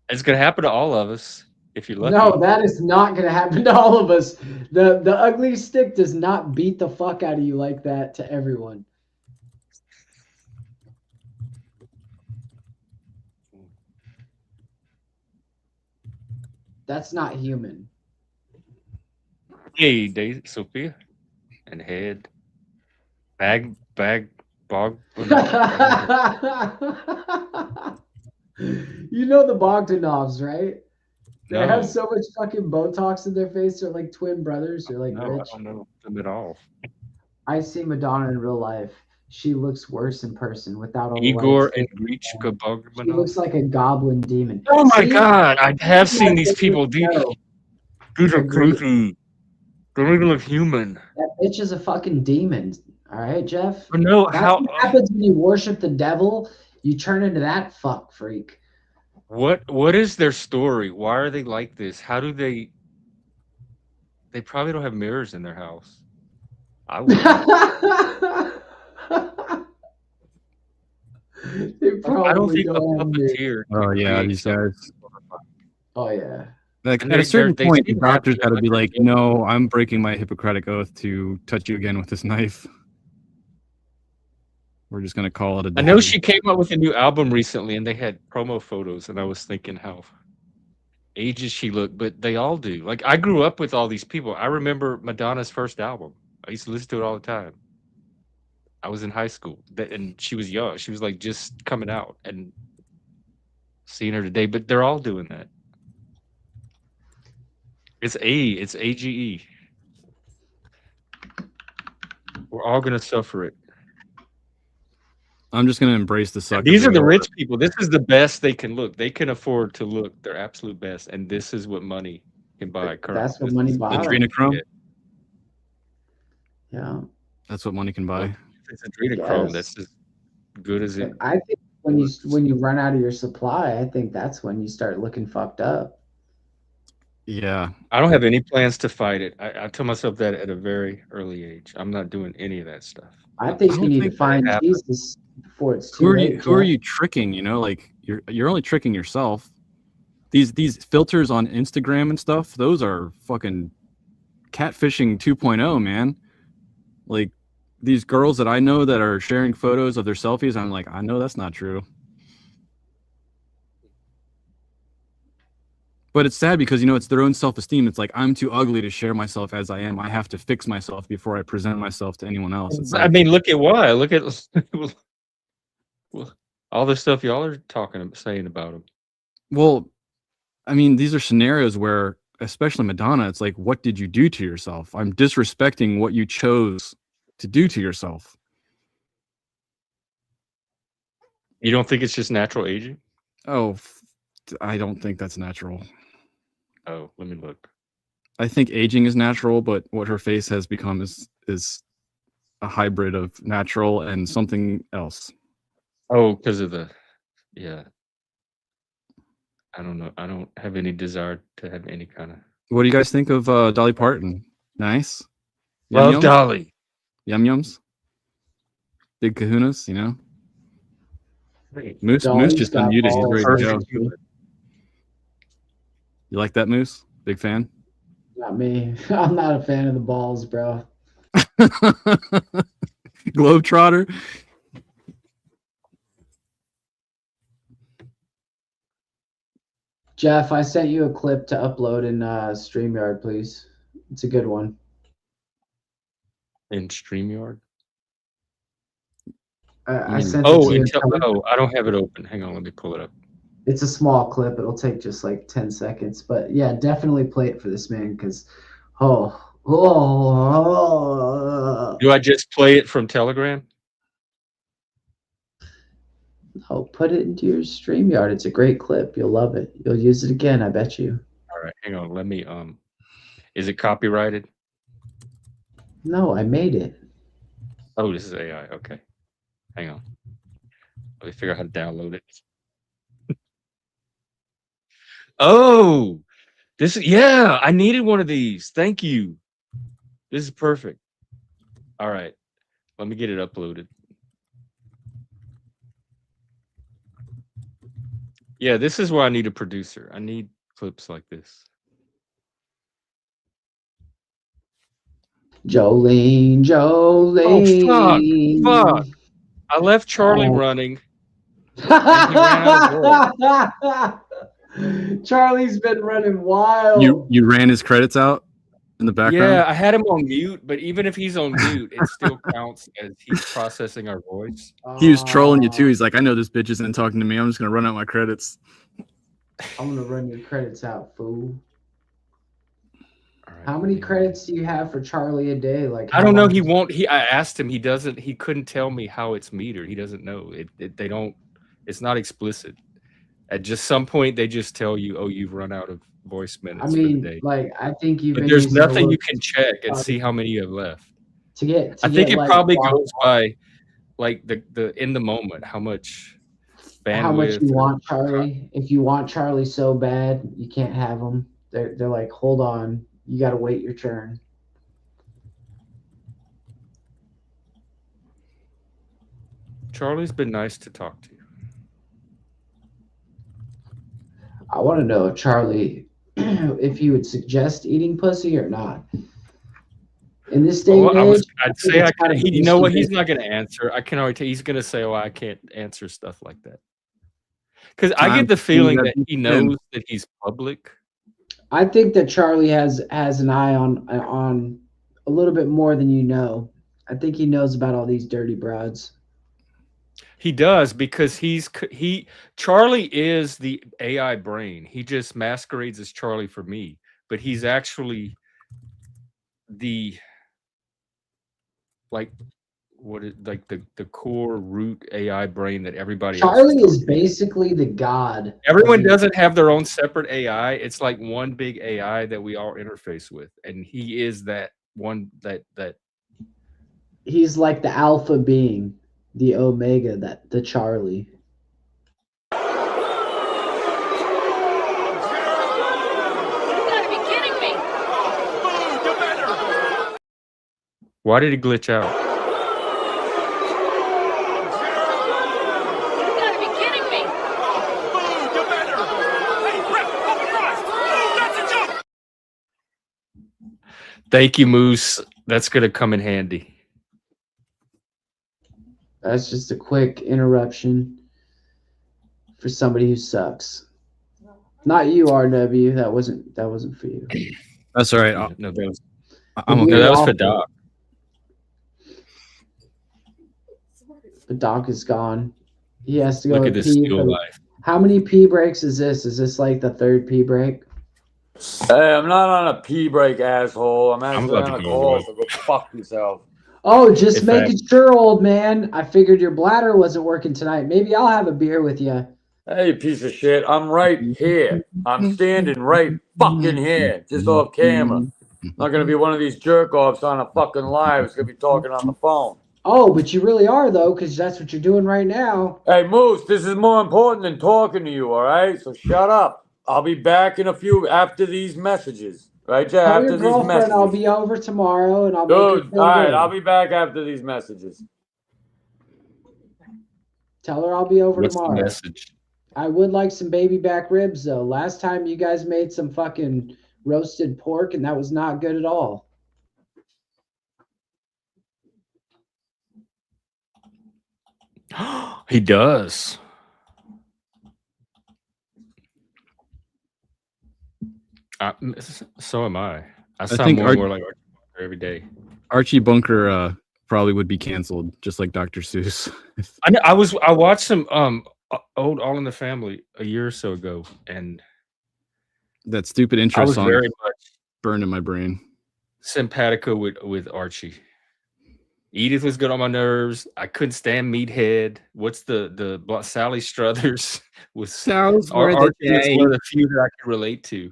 it's gonna happen to all of us if you're lucky. No, that is not going to happen to all of us. The ugly stick does not beat the fuck out of you like that to everyone. That's not human. Hey, Daisy, Sophia, and head, bog. You know the Bogdanovs, right? They No. have so much fucking Botox in their face. They're like twin brothers. They're like No, I rich. don't know them at all. I see Madonna in real life. She looks worse in person without all the Igor lights. and Grichka She looks Bogdanov. like a goblin demon. Oh my See? god, I have This is my seen these favorite people. show. These are Agree. creepy. They don't even look human. That bitch is a fucking demon. All right, Jeff? But no, That's how? what happens when you worship the devil. You turn into that fuck freak. What is their story? Why are they like this? How do they? They probably don't have mirrors in their house. I would. They I don't probably think a don't have mirrors. puppeteer. Oh can yeah, create these something. guys. Oh yeah. Like And at a certain they point, the seem happy doctor's got to be under like, the- "No, I'm breaking my Hippocratic oath to touch you again with this knife." We're just gonna call it a day. I know she came out with a new album recently, and they had promo photos, and I was thinking how ages she looked, but they all do. Like I grew up with all these people. I remember Madonna's first album. I used to listen to it all the time. I was in high school, and she was young. She was like just coming out, and seeing her today. But they're all doing that. It's AGE. We're all gonna suffer it. I'm just gonna embrace the suck. These are the rich people. This is the best they can look. They can afford to look their absolute best, and this is what money can buy. That's what money buys. Adrenochrome. Yeah. That's what money can buy. It's adrenochrome. Yes. That's as good as it. I think when you run out of your supply, I think that's when you start looking fucked up. Yeah. I don't have any plans to fight it. I tell myself that at a very early age. I'm not doing any of that stuff. I think I you don't need to think find that Jesus before it's Who too are late. you? Who are Jeff. you tricking? You know, like you're only tricking yourself. These filters on Instagram and stuff, those are fucking catfishing 2.0, man. Like these girls that I know that are sharing photos of their selfies, I'm like, I know that's not true. But it's sad because, you know, it's their own self-esteem. It's like, I'm too ugly to share myself as I am. I have to fix myself before I present myself to anyone else. It's I like, mean, look at why. Look at all the stuff y'all are saying about him. well, I mean, these are scenarios where, especially Madonna, it's like, what did you do to yourself? I'm disrespecting what you chose to do to yourself. You don't think it's just natural aging? Oh, I don't think that's natural. Oh, let me look. I think aging is natural, but what her face has become is a hybrid of natural and something else. Oh, because of yeah. I don't know. I don't have any desire to have any kind of. What do you guys think of Dolly Parton? Nice. Love Yums? Dolly. Yums? Big kahunas, you know? Moose Dolly's just got unmuted. He's balls, ready to go. doesn't she? You like that, Moose? Big fan? Not me. I'm not a fan of the balls, bro. Globetrotter? Jeff, I sent you a clip to upload in StreamYard, please. It's a good one. In StreamYard? I sent it Oh, to you. I don't have it open. Hang on, let me pull it up. It's a small clip. It'll take just like 10 seconds. But yeah, definitely play it for this man because, oh. Do I just play it from Telegram? Oh, put it into your StreamYard. It's a great clip. You'll love it. You'll use it again, I bet you. All right, hang on. Let me is it copyrighted? No, I made it. Oh, this is AI. Okay. Hang on. Let me figure out how to download it. Oh, yeah, I needed one of these. Thank you. This is perfect. All right. Let me get it uploaded. Yeah, this is where I need a producer. I need clips like this. Jolene. Oh, fuck. I left Charlie running. And he ran out of Charlie's been running wild. You ran his credits out in the background? Yeah, I had him on mute, but even if he's on mute, it still counts as he's processing our voice. He was trolling you too. He's like, I know this bitch isn't talking to me. I'm just gonna run out my credits. I'm gonna run your credits out, fool. All right, How many credits do you have for Charlie a day? Like I don't know. He won't. I asked him. He doesn't. He couldn't tell me how it's metered. He doesn't know. They don't. It's not explicit. At just some point, they just tell you, "Oh, you've run out of voice minutes for the day." like I think you've. But there's nothing you can check and see how many you have left. I think it probably goes by, like the in the moment, how much bandwidth. How much you want Charlie? If you want Charlie so bad, you can't have him. They're like, hold on, you got to wait your turn. Charlie's been nice to talk to. I want to know, Charlie, if you would suggest eating pussy or not. In this day and age, I'd say I can. You know what? He's not going to answer. I can already tell. He's going to say, "Oh, I can't answer stuff like that." Because I get the feeling that he knows that he's public. I think that Charlie has an eye on a little bit more than you know. I think he knows about all these dirty broads. He does, because Charlie is the AI brain. He just masquerades as Charlie for me, but he's actually the the core root AI brain that everybody Charlie else is basically the god. Everyone doesn't have their own separate AI. It's like one big AI that we all interface with, and he is that one that he's like the alpha being, the omega, the Charlie. Why did he glitch out? You gotta be kidding me! Boo, you better! Hey, ref, open your eyes! Boo, that's a joke! Thank you, Moose. That's gonna come in handy. That's just a quick interruption for somebody who sucks. Not you, RW. That wasn't for you. That's all right. No, that was, I'm The okay. no, that was off for it. Doc. But Doc is gone. He has to go Look at and this pee. still life. How many pee breaks is this? Is this like the third pee break? Hey, I'm not on a pee break, asshole. I'm actually about on to a go call, as so go fuck yourself. Oh, just In making sure, old man. I figured your bladder wasn't working tonight. Maybe I'll have a beer with you. Hey, you piece of shit. I'm right here. I'm standing right fucking here, just off camera. Not gonna be one of these jerk offs on a fucking live. It's gonna be talking on the phone. Oh, but you really are, though, because that's what you're doing right now. Hey, Moose, this is more important than talking to you, all right? So shut up. I'll be back in a few after these messages. Right, Jay? Tell After your these girlfriend I'll messages. be over tomorrow and I'll make her Dude, feel all right, good. I'll be back after these messages. Tell her I'll be over What's the tomorrow. message? I would like some baby back ribs, though. Last time you guys made some fucking roasted pork, and that was not good at all. He does. So am I. I sound think more and more like Archie Bunker every day. Archie Bunker probably would be canceled, just like Dr. Seuss. I know, I watched some old All in the Family a year or so ago, and That stupid I intro was song very much burned in my brain. simpatico with Archie. Edith was good on my nerves. I couldn't stand Meathead. What's the Sally Struthers was Sounds Archie was one of the few that I could relate to.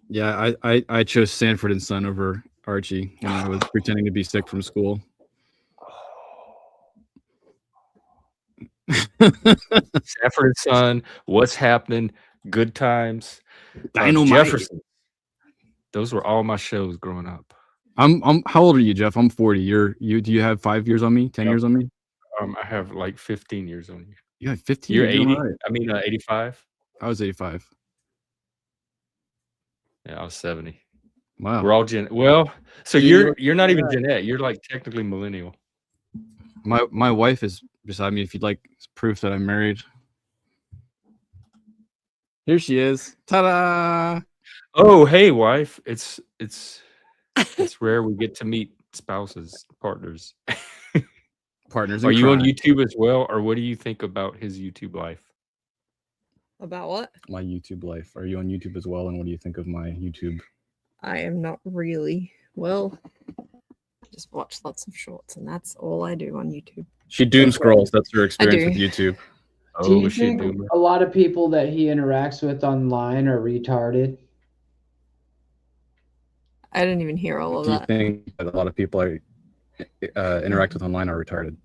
Yeah, I chose Sanford and Son over Archie when I was pretending to be sick from school. Sanford and Son, What's Happening, Good Times, Dynamite. Jefferson. Those were all my shows growing up. I'm how old are you, Jeff? I'm 40. Do you have 5 years on me? 10 Yep. years on me? I have like 15 years on you. You have 15. You're doing 80. all right. I mean 85. I was 85. Yeah, I was 70. Wow. We're all Gen. Well, so Yeah, you're not even Gen X. You're like technically millennial. My wife is beside me. If you'd like proof that I'm married, here she is. Ta-da! Oh, hey, wife. It's rare we get to meet spouses, partners. Partners. Are in you on crime. YouTube as well, or what do you think about his YouTube life? About what? My YouTube life. Are you on YouTube as well? And what do you think of my YouTube? I am not really. Well, I just watch lots of shorts, and that's all I do on YouTube. She doom scrolls. That's her experience do. with YouTube. Do you Oh, shit, think dude. a lot of people that he interacts with online are retarded? I didn't even hear all of Do you that. think that a lot of people I interact with online are retarded?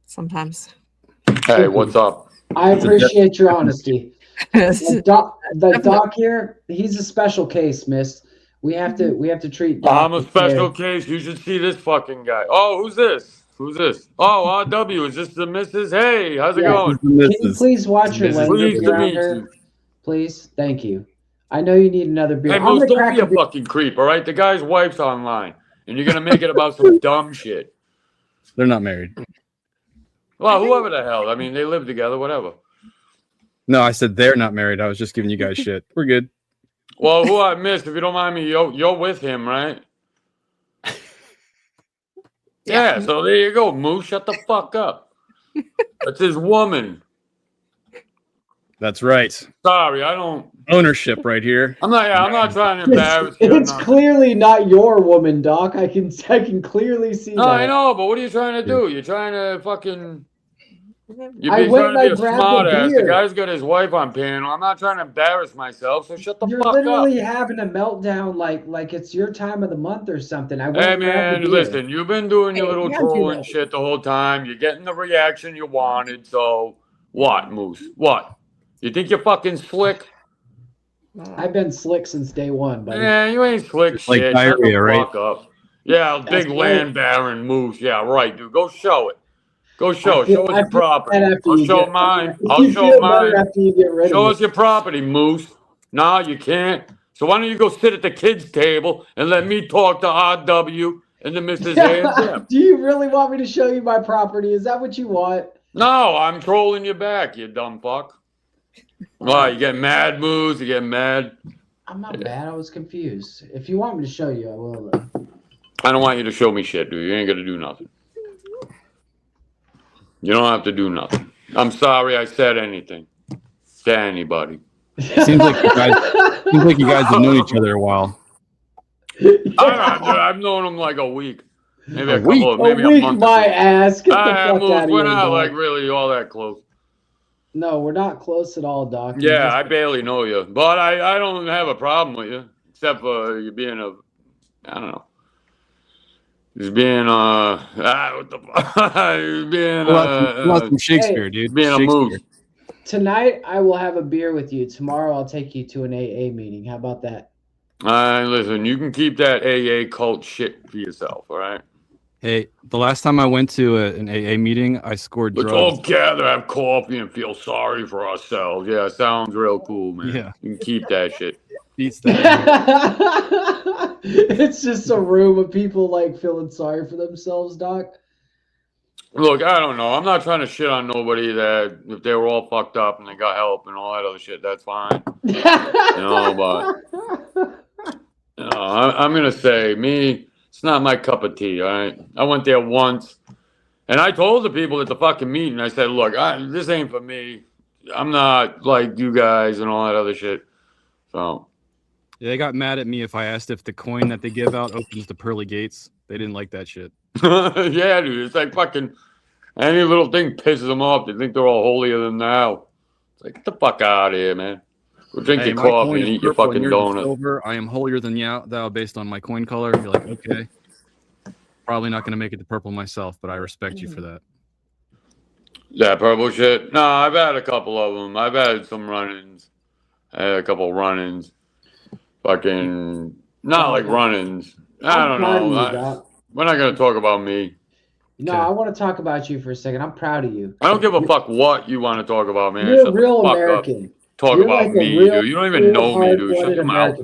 Sometimes. Hey, what's up? I appreciate your honesty. The doc here, he's a special case, miss. We have to treat Doc I'm a with special care. case. You should see this fucking guy. Oh, who's this? Who's this? Oh, RW. Is this the missus? Hey, how's it Yeah. going? Can you please watch your Mrs. language Pleased to around meet her? you. Please, thank you. I know you need another beer. Hey, I'm Moose, gonna don't crack be a a beer. fucking creep, all right? The guy's wife's online, and you're gonna make it about some dumb shit. They're not married. Well, whoever the hell. I mean, they live together, whatever. No, I said they're not married. I was just giving you guys shit. We're good. Well, who I missed, if you don't mind me, you're with him, right? Yeah, so there you go, Moose. Shut the fuck up. That's his woman. That's right. Sorry, I don't. Ownership right here. I'm not trying to embarrass you. or It's nothing. clearly not your woman, Doc. I can clearly see No, that. I know, but what are you trying to do? You're trying to fucking. You're I went trying and to I be a grabbed smart a ass. The beer. guy's got his wife on panel. I'm not trying to embarrass myself, so shut the You're fuck literally up. having a meltdown like it's your time of the month or something. I went Hey and grabbed man, a beer. listen, you've been doing your Hey, little you gotta do trolling that. shit the whole time. You're getting the reaction you wanted, so what, Moose? What? You think you're fucking slick? I've been slick since day one, buddy. Yeah, you ain't slick Like shit. Shut the diarrhea, right? fuck up. Yeah, big That's right. land baron Moose. Yeah, right, dude. Go show it. Go show it. Show us I your feel property. bad after I'll you show get- mine. You I'll show feel mine. better after you get rid Show of us your property, Moose. No, you can't. So why don't you go sit at the kids' table and let me talk to RW and the Mrs. A and it. Jeff? Do you really want me to show you my property? Is that what you want? No, I'm trolling you back, you dumb fuck. Why, you get mad, Moose? You get mad? I'm not mad. I was confused. If you want me to show you, I will. Though. I don't want you to show me shit, dude. You ain't gonna do nothing. You don't have to do nothing. I'm sorry I said anything to anybody. Seems like you guys have known each other a while. I've known him like a week. Maybe A a couple of, maybe a a week, month. my ass. Get the fuck Moose, out of we're here, not dog. like really all that close. No, we're not close at all, Doc. Yeah, I barely know you, but I don't have a problem with you, except for you being a, I don't know. Just being what the fuck? Being Some Shakespeare, dude. being Shakespeare. a moose. Tonight, I will have a beer with you. Tomorrow, I'll take you to an AA meeting. How about that? Listen, you can keep that AA cult shit for yourself, all right? Hey, the last time I went to an AA meeting, I scored Let's drugs. all gather, have coffee, and feel sorry for ourselves. Yeah, sounds real cool, man. Yeah. You can keep that shit. Beats that. It's just a room of people like feeling sorry for themselves, Doc. Look, I don't know. I'm not trying to shit on nobody that if they were all fucked up and they got help and all that other shit, that's fine. But I'm gonna say me, it's not my cup of tea. All right, I went there once, and I told the people at the fucking meeting, I said, look, this ain't for me. I'm not like you guys and all that other shit. So Yeah, they got mad at me if I asked if the coin that they give out opens the pearly gates. They didn't like that shit. yeah, dude, it's like fucking any little thing pisses them off. They think they're all holier than thou. It's like, get the fuck out of here, man. Go drink your coffee and eat your fucking donut. Silver. I am holier than thou based on my coin color. You're like, okay. Probably not going to make it to purple myself, but I respect you for that. That purple shit? No, I've had a couple of them. I've had some run-ins. I had a couple run-ins. Fucking, not like run-ins. I don't know. We're not going to talk about me. No, I want to talk about you for a second. I'm proud of you. I don't give a fuck what you want to talk about, man. You're a real American. Talk about me, dude. You don't even know me, dude. Shut your mouth.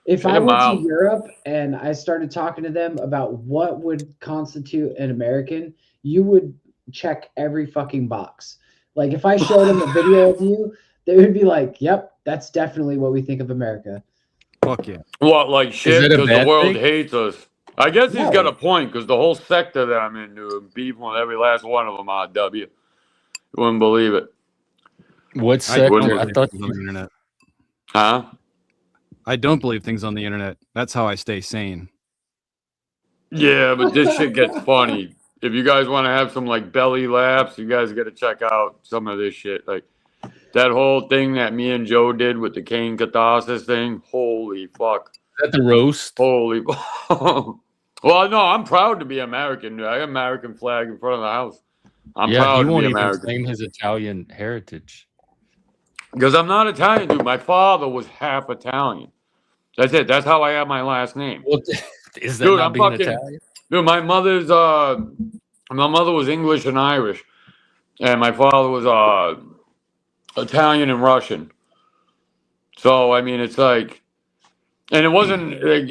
If I went to Europe and I started talking to them about what would constitute an American, you would check every fucking box. Like if I showed them a video of you, they would be like, "Yep, that's definitely what we think of America." Fuck yeah. What, like shit? Because the world hates us. I guess he's got a point because the whole sector that I'm into, beef with every last one of them on W. You wouldn't believe it. What sector? I thought on the internet. Huh? I don't believe things on the internet. That's how I stay sane. Yeah, but this shit gets funny. If you guys want to have some like belly laughs, you guys got to check out some of this shit. Like that whole thing that me and Joe did with the cane catharsis thing. Holy fuck. Is that the roast? Holy. Well, no, I'm proud to be American. I got an American flag in front of the house. I'm proud to be American. Claim his Italian heritage. Because I'm not Italian, dude. My father was half Italian. That's it. That's how I have my last name. Well, is that dude, not I'm being fucking, Italian? Dude, my mother was English and Irish, and my father was Italian and Russian. So I mean, it's like, and it wasn't like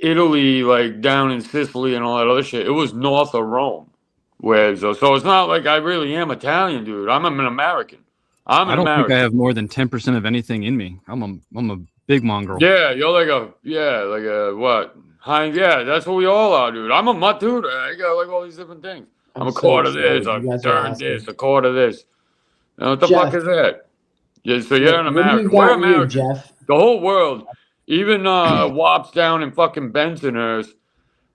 Italy, like down in Sicily and all that other shit. It was north of Rome, so it's not like I really am Italian, dude. I'm an American. I don't think I have more than 10% of anything in me. I'm a big mongrel. Yeah, you're like a what? Yeah, that's what we all are, dude. I'm a mutt, dude. I got like all these different things. I'm a quarter this, a third this, a quarter this. You know, what the fuck is that? Yeah, so you're an American. We're American. Jeff? The whole world, even wops down in fucking Bensonhurst,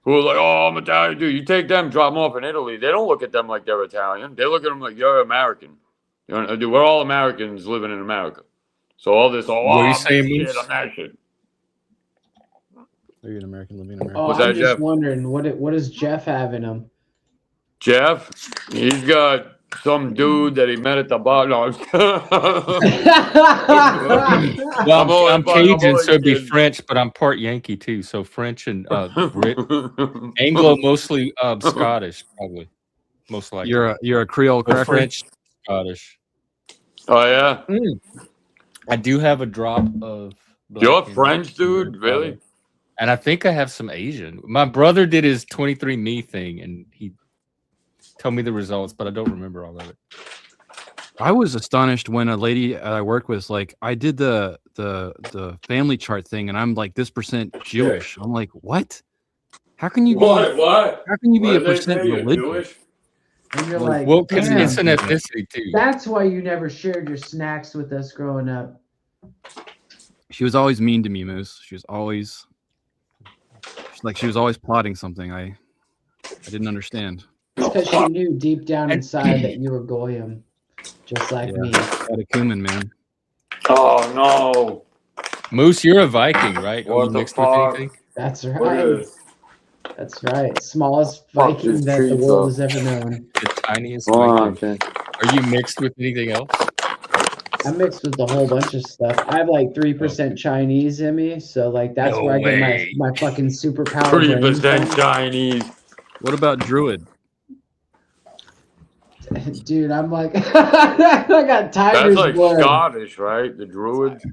who are like, oh, I'm Italian, dude. You take them, drop them off in Italy. They don't look at them like they're Italian. They look at them like you're American. You know, dude, we're all Americans living in America. So all this, what are you saying, shit, I'm that shit. Are you an American living in America? Oh, I'm just wondering, what does Jeff have in him? Jeff, he's got some dude that he met at the bar. No, well, I'm Cajun, so it'd be French, but I'm part Yankee too. So French and Anglo, mostly Scottish, probably most likely. You're a Creole cracker? French, Scottish. Oh yeah. I do have a drop of. You're French, dude, really? And I think I have some Asian. My brother did his 23andMe thing, and tell me the results, but I don't remember all of it. I was astonished when a lady I worked with was like, I did the family chart thing, and I'm like this percent Jewish. I'm like, what? How can you be? What? How can you be What a did they percent say? You're religious? Jewish? And you're Like, like, Well, because damn, it's an ethnicity too. that's why you never shared your snacks with us growing up. She was always mean to me, Moose. She was always plotting something. I didn't understand. Because she knew deep down inside that you were Goyim, just like Yeah. me. Catechumen, man. Oh no! Moose, you're a Viking, right? What Are you the mixed with fuck? anything? That's Look at right. this. That's right. Smallest Fuck Viking this that the pizza. world has ever known. The tiniest Go on, Viking. okay. Are you mixed with anything else? I'm mixed with a whole bunch of stuff. I have like 3% Chinese in me, so like that's No where I get way. my fucking superpower 3% brain from. Chinese. What about Druid? Dude, I'm like I got That's tiger's like blood. Scottish, right? The Druids.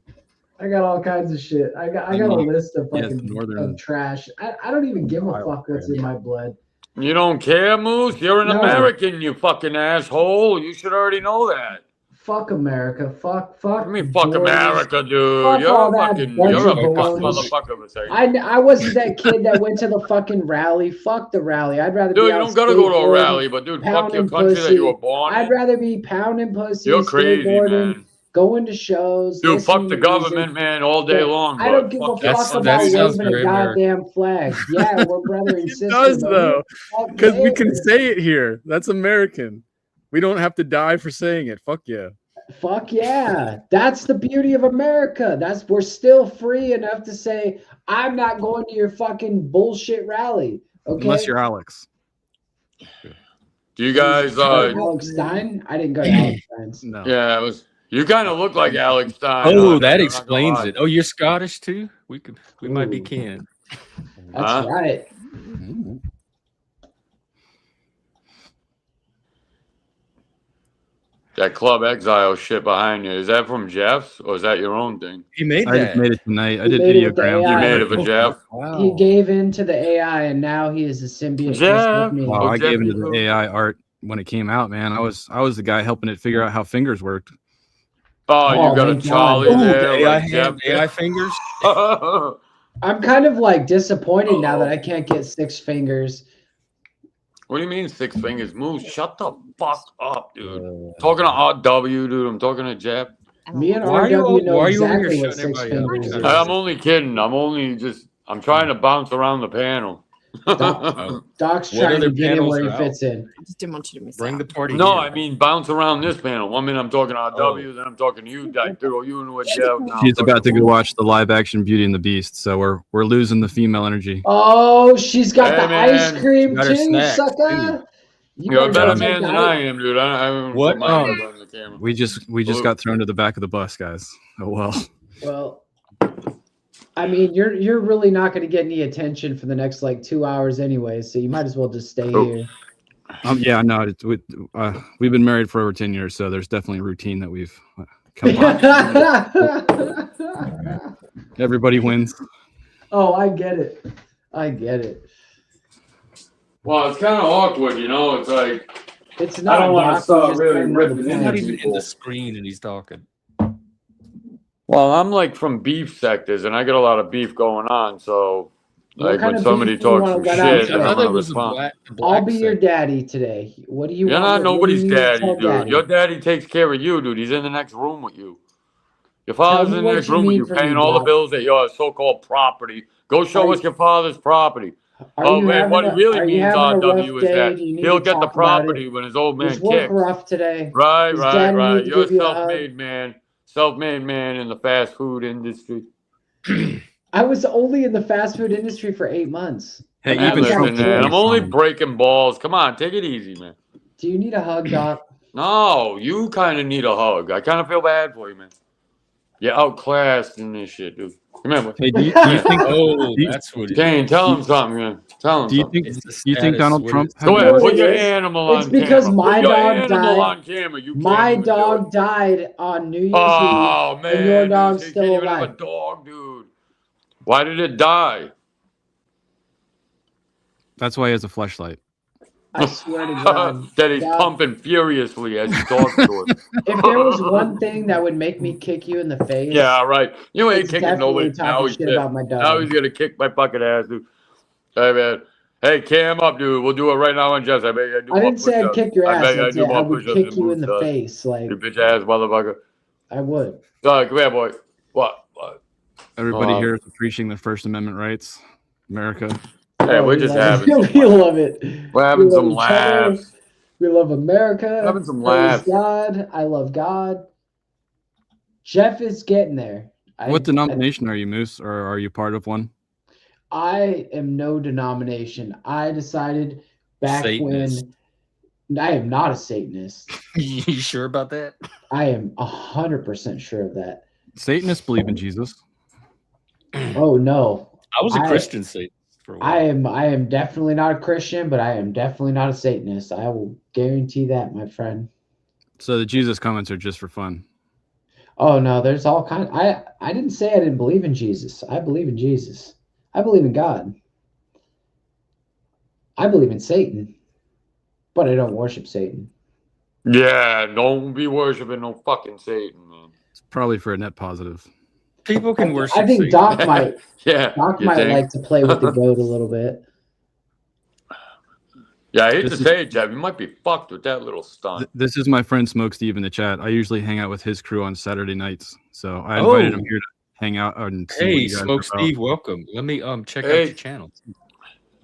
I got all kinds of shit. I got a list of Yeah, fucking northern- of trash. I don't even give a fuck what's in my blood. You don't care, Moose? You're an No. American, you fucking asshole. You should already know that. Fuck America. Fuck. What do you mean, fuck borders. America, dude? Fuck You're all a that fucking, bunch you're a of fuck borders. motherfucker for saying. I wasn't that kid that went to the fucking rally. Fuck the rally. I'd rather Dude, be you out don't gotta go to a skateboarding, rally, but dude, fuck your pounding country that you were pussy. born I'd in. rather be pounding pussy, You're crazy, skateboarding, man. going to shows. Dude, listening fuck the to government, music. man, all day long. I don't But give a fuck your fuck That about sounds waving a very American. goddamn flag. Yeah, we're brother and sister. It does but though, fuck because we can there. say it here. That's American. We don't have to die for saying it. Fuck yeah. Fuck yeah. That's the beauty of America. We're still free enough to say, I'm not going to your fucking bullshit rally. Okay. Unless you're Alex. Do you guys, Alex Stein? I didn't go to Alex Stein's. No. yeah, it was, you kind of look like Alex Stein. Oh, huh? that I'm not gonna explains lie. it. Oh, you're Scottish too? We might be Ooh. kin. That's Huh? right. That Club Exile shit behind you, is that from Jeff's or is that your own thing? He made I that. just made it tonight. I He did made it with the ideograms. AI. You made it for Jeff? Wow. He gave in to the AI and now he is a symbiote just Jeff. like me. Wow, Oh, I gave into Jeffrey the AI art when it came out, man. I was the guy helping it figure out how fingers worked. Oh, you Oh, got a thank Charlie God. Ooh, there, the AI like hand, Jeff. AI fingers. I'm kind of like disappointed now that I can't get 6 fingers. What do you mean 6 fingers? Moose, shut the fuck up, dude. Talking to RW, dude. I'm talking to Jeff. Me and Why are you RW all- know why are you over here exactly what shutting 6 everybody up? fingers is. I'm only kidding. I'm trying to bounce around the panel. Doc's What trying other to get him panels where he are out? fits in. I just didn't want you to miss Bring out. the party. No, here. I mean bounce around this panel. 1 minute I'm talking to RW, then I'm talking to you. I throw you into a Jeff. Now She's I'm about to talking go watch the live action Beauty and the Beast, so we're losing the female energy. Oh, she's got Hey, the man. ice cream She got her too, snacks, sucker. You're a better better take man the than ice- I am, dude. I haven't What? put my hands on the camera. We just Blue. got thrown to the back of the bus, guys. Oh well. Well, I mean, you're really not going to get any attention for the next like 2 hours anyway, so you might as well just stay Oh. here. Yeah, no, we've been married for over 10 years, so there's definitely a routine that we've come on. Everybody wins. Oh, I get it. I get it. Well, it's kind of awkward, you know. It's like It's not. I don't wanna Doc, start you just really don't know the ripping He's into not plan. even in people. the screen and he's talking. Well, I'm like from beef sectors, and I get a lot of beef going on. So, What like kind when of somebody beef do you talks wanna some let out shit, today? and I I'm thought gonna it was a respond. I'll black be your sex. daddy today. What do you You're want? not What do you nobody's need to daddy, tell dude. daddy? Your daddy takes care of you, dude. He's in the next room with you. Your father's me in the what next you room with need you, from paying me, all the Doc. bills at your so-called property. Go show Are us your father's property. Are Oh you man, having what he a, really are you means, having a rough RW, is day? that Do you need he'll to get the talk about property it? when his old man Was work kicks. rough today? Right, Does right, daddy need right. to You're a give you a hug? self-made man. Self-made man in the fast food industry. I was only in the fast food industry for 8 months. Hey, Man, even Trump listen, man. I'm is only fine. breaking balls. Come on, take it easy, man. Do you need a hug, Doc? No, you kind of need a hug. I kind of feel bad for you, man. You're outclassed in this shit, dude. Remember, Hey, do you think? Oh, Do you- that's what it is. Kane, tell him something, man. Tell him Do you something. think? It's the Do you think status, Donald what Trump? is- Go You know ahead, what put it your is? animal It's on because camera. my Put your dog animal died. on camera. You can't My even do dog it. died on New Year's Oh Eve, man, and your dude, dog's you still can't even have alive. a dog, dude. Why did it die? That's why he has a fleshlight. I swear to God. that he's God, pumping furiously as he talks to us. if there was one thing that would make me kick you in the face, Yeah, right. You ain't it's kicking definitely nobody. Now talking he's shit about my Now dog. he's gonna kick my fucking ass, dude. Hey man. Hey, cam up, dude. We'll do it right now on Jess. I bet I do I more didn't say I'd push-ups. kick your I ass. bet I I'd do say I more would push-ups kick than you Moose in the does. face. Like You bitch ass motherfucker. I would. Come here, boy. What? Everybody here is preaching the First Amendment rights. America. Hey, Oh, we're we just love having it. some We laughs. love it. We're We having love some each other. laughs. We love America. Having some Praise laughs. God. I love God. Jeff is getting there. What denomination are you, Moose, or are you part of one? I am no denomination. I decided back Satanist. when I am not a Satanist. You sure about that? I am 100% sure of that. Satanists believe in Jesus. Oh no. I was a Christian Satanist for a while. I am definitely not a Christian, but I am definitely not a Satanist. I will guarantee that, my friend. So the Jesus comments are just for fun. Oh no, there's all kind. I didn't say I didn't believe in Jesus. I believe in Jesus. I believe in God. I believe in Satan, but I don't worship Satan. Yeah, don't be worshiping no fucking Satan, man. It's probably for a net positive. People can worship I think Satan. Doc might Yeah, Doc you might think? like to play with the goat a little bit. Yeah, I hate to This is- say it, Jeff. You might be fucked with that little stunt. This is my friend Smoke Steve in the chat. I usually hang out with his crew on Saturday nights, so I invited him here to hang out and see what Hey, you guys Smoke are about. Steve, welcome. Let me check out Hey. your channel.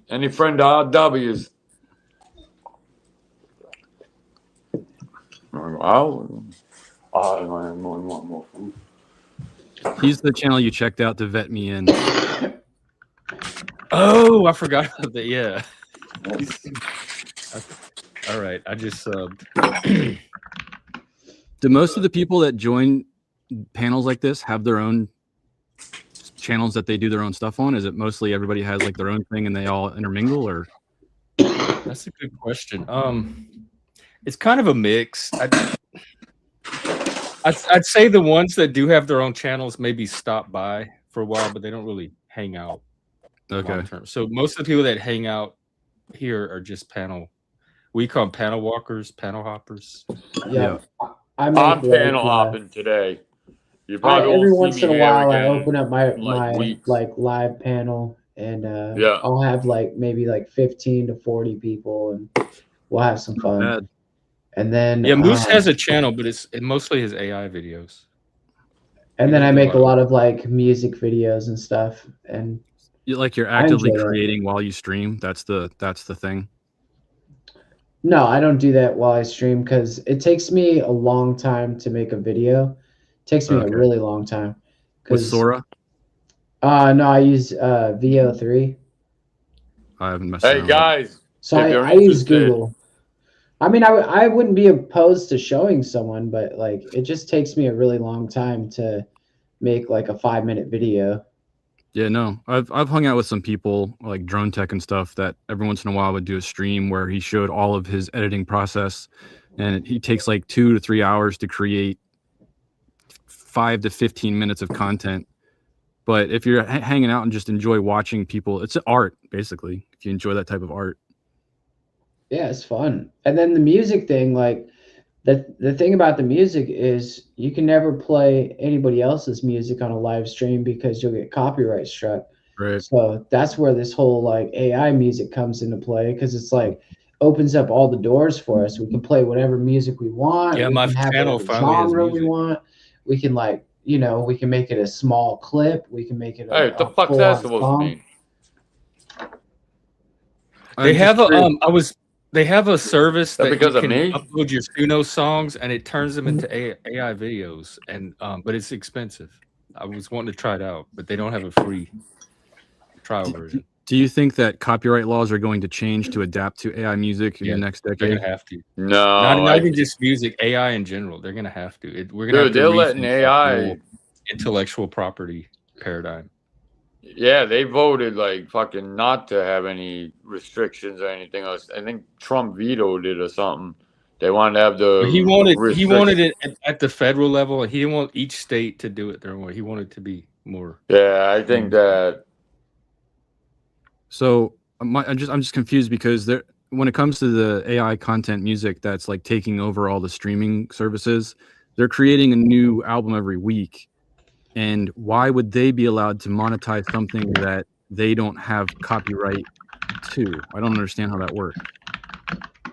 Any friend of RW's? I want more food. He's the channel you checked out to vet me in. Oh, I forgot about that. Yeah. All right, I just subbed. Do most of the people that join panels like this have their own channels that they do their own stuff on? Is it mostly everybody has like their own thing and they all intermingle, or? That's a good question. It's kind of a mix. I'd say the ones that do have their own channels maybe stop by for a while, but they don't really hang out. Okay. Long term. So most of the people that hang out here are just panel. We call them panel walkers, panel hoppers. Yeah. I'm panel hopping today. You probably every won't once see in me a here while I again open up my in, like, my weeks. like live panel and Yeah. I'll have like maybe like 15 to 40 people and we'll have some fun. Bad. And then Yeah, Moose has a channel, but it mostly his AI videos. and He then I doesn't do make a lot of like music videos and stuff. And You're I actively enjoy that. creating while you stream. That's the thing. no, I don't do that while I stream because it takes me a long time to make a video. It takes me a Okay. really long time. With Sora? No, I use VO3. I haven't messed Hey around. guys, So if you're I use interested, Google. I mean, I wouldn't be opposed to showing someone, but like it just takes me a really long time to make like a 5-minute video. Yeah, no. I've hung out with some people like Drone Tech and stuff that every once in a while would do a stream where he showed all of his editing process, and he takes like 2 to 3 hours to create 5 to 15 minutes of content. But if you're hanging out and just enjoy watching people, it's art basically. If you enjoy that type of art. Yeah, it's fun. And then the music thing, like the thing about the music is you can never play anybody else's music on a live stream because you'll get copyright struck. Right. So that's where this whole like AI music comes into play because it's like opens up all the doors for us. We can play whatever music we want. Yeah, we my can have channel whatever finally has genre we music. want. We can like, we can make it a small clip. We can make it hey, what the fuck's that supposed to mean? They have they have a service That that because you of can me? upload your Suno songs and it turns them into AI videos, and but it's expensive. I was wanting to try it out, but they don't have a free trial version. Do you think that copyright laws are going to change to adapt to AI music in the next They're decade? gonna have to. No, Not even just music, AI in general. They're gonna have to. We're gonna have to they're letting rethink the AI. whole intellectual property paradigm. Yeah, they voted like fucking not to have any restrictions or anything else. I think Trump vetoed it or something. They wanted to have the. But he wanted it at the federal level, and he didn't want each state to do it their own way. He wanted it to be more. Yeah, I think that. So I'm just confused because when it comes to the AI content music that's like taking over all the streaming services, they're creating a new album every week. And why would they be allowed to monetize something that they don't have copyright to? I don't understand how that works.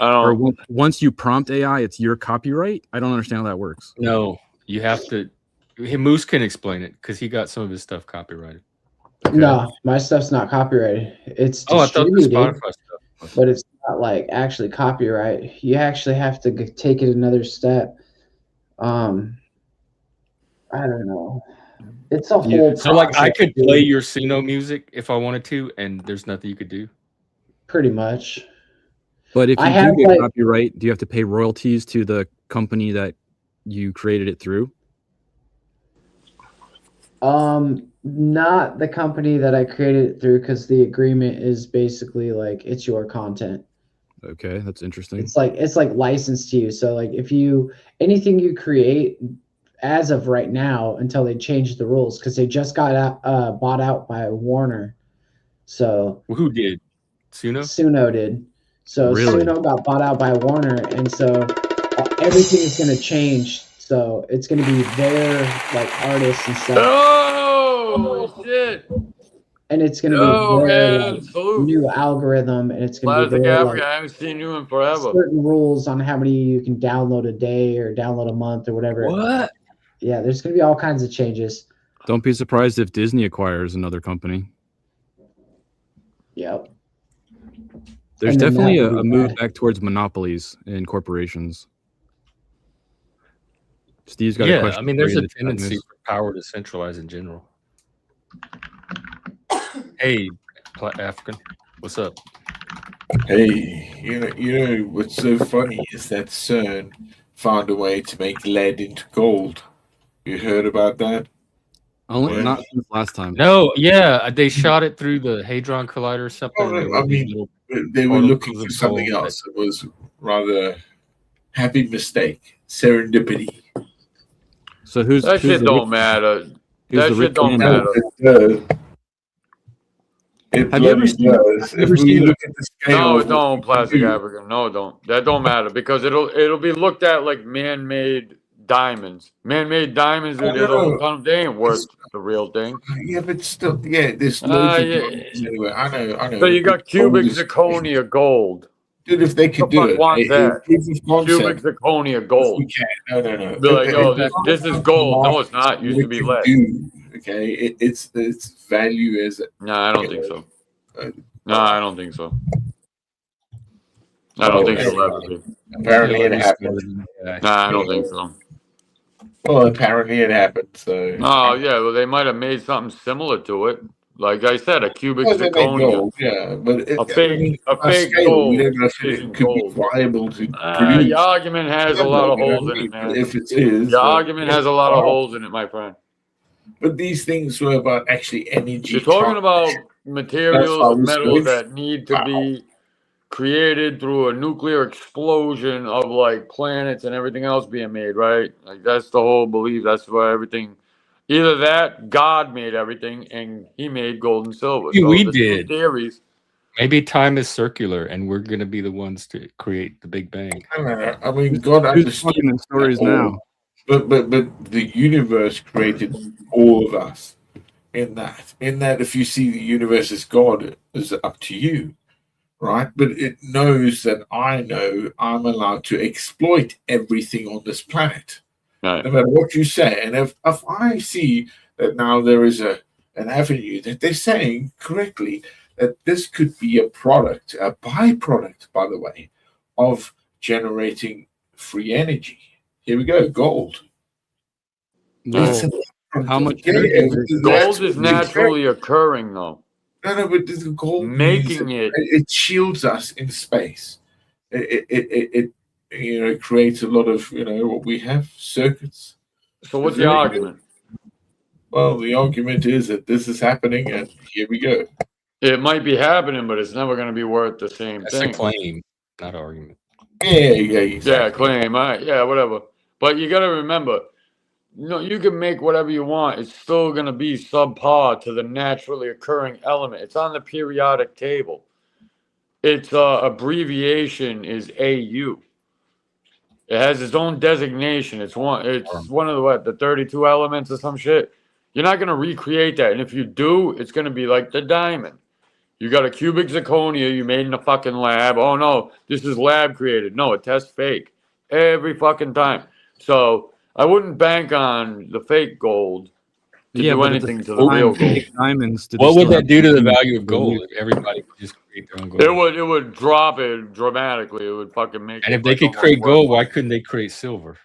Or once you prompt AI, it's your copyright? I don't understand how that works. No, you have to. Moose can explain it because he got some of his stuff copyrighted. Okay. No, my stuff's not copyrighted. It's Oh, I thought the distributed, Spotify stuff was. but it's not like actually copyright. You actually have to take it another step. I don't know. It's a whole So, like, I process, could dude. play your Suno music if I wanted to, and there's nothing you could do. Pretty much. But if I you have, do get like- copyright, do you have to pay royalties to the company that you created it through? Not the company that I created it through, because the agreement is basically like it's your content. Okay, that's interesting. It's like licensed to you. So like if anything you create as of right now, until they change the rules, because they just got bought out by Warner. So Who did? Suno? Suno did. So Really? Suno got bought out by Warner, and so everything is going to change. So it's going to be their like artists and stuff, Oh shit! and it's going to be their new algorithm, and it's going to be Classic their Africa. I haven't seen you in forever. certain rules on how many you can download a day or download a month or whatever. What? Yeah, there's going to be all kinds of changes. Don't be surprised if Disney acquires another company. Yep. There's And then definitely that a would be move bad. back towards monopolies in corporations. Steve's got a Yeah, question. I mean, for there's you a in the chat, tendency Miss. for power to centralize in general. Hey, African, what's up? Hey, you know what's so funny is that CERN found a way to make lead into gold. You heard about that? Only Yeah. not since last time. No, yeah, they shot it through the Hadron Collider or something. Oh, and there no, were I these mean, little they were looking particles for of something gold else. It was rather happy mistake, serendipity. So who's That shit the don't rich- matter. who's That the shit rich don't man? matter. It Have you ever bloody seen- does. have you ever If we seen look at the scale, No, of it what don't, we plastic do, African. No, it don't. That don't matter because it'll be looked at like man-made diamonds. Man-made diamonds with their own kind of, they ain't worth the real thing. yeah, but still, yeah, there's loads of Yeah. diamonds anyway. I know. So you got but cubic gold is- zirconia gold. Dude, if they could Who the do fuck it, wants that? proof of Cubic concept. zirconia We gold. can. No. Be like, yo, It's this is gold. No, it's not. It used to be what lead. it can do, okay, its value as No, I don't think so. No, I don't think so. I Oh, don't think yeah. it'll ever be. apparently it Hillary happened. Clinton, yeah. Nah, I don't think so. Well, apparently it happened. So Oh, yeah, well, they might have made something similar to it. Like I said, a cubic well, they make zirconia. gold, yeah, but A fake on fake scale, gold we don't know if it isn't could gold. be viable to produce. Your argument has a lot of holes in it, man. If it is, Your argument has a lot of holes in it, my friend. But these things were about actually energy. You're talking about That's materials how and we metals switch. that need to be created through a nuclear explosion of like planets and everything else being made, right? Like that's the whole belief. That's why everything. Either that, God made everything, and He made gold and silver. Maybe we the two did. theories. Maybe time is circular, and we're going to be the ones to create the Big Bang. I mean, God Who's understood fucking the stories all. now? But the universe created all of us. In that, if you see the universe as God, is up to you, right? But it knows that I know I'm allowed to exploit everything on this planet, Right. no matter what you say. And if I see that now there is an avenue that they're saying correctly that this could be a product, a byproduct, by the way, of generating free energy. Here we go, gold. Well, how much energy is Gold is naturally occurring, though. No, but the gold Making it shields us in space. It creates a lot of what we have, circuits. So what's the argument? Well, the argument is that this is happening, and here we go. It might be happening, but it's never going to be worth the same That's thing. a claim, not argument. Yeah, exactly. Yeah, claim. Yeah, whatever. But you got to remember, you can make whatever you want. It's still going to be subpar to the naturally occurring element. It's on the periodic table. its abbreviation is AU. It has its own designation. It's one of the 32 elements or some shit. You're not gonna recreate that, and if you do, it's gonna be like the diamond. You got a cubic zirconia you made in a fucking lab. Oh no, this is lab created. No, it tests fake every fucking time. So I wouldn't bank on the fake gold to do anything to the real gold. Diamonds. What would that do to the value of gold if everybody could just create their own gold? It would drop it dramatically. It would fucking make. And if they could create gold, why couldn't they create silver?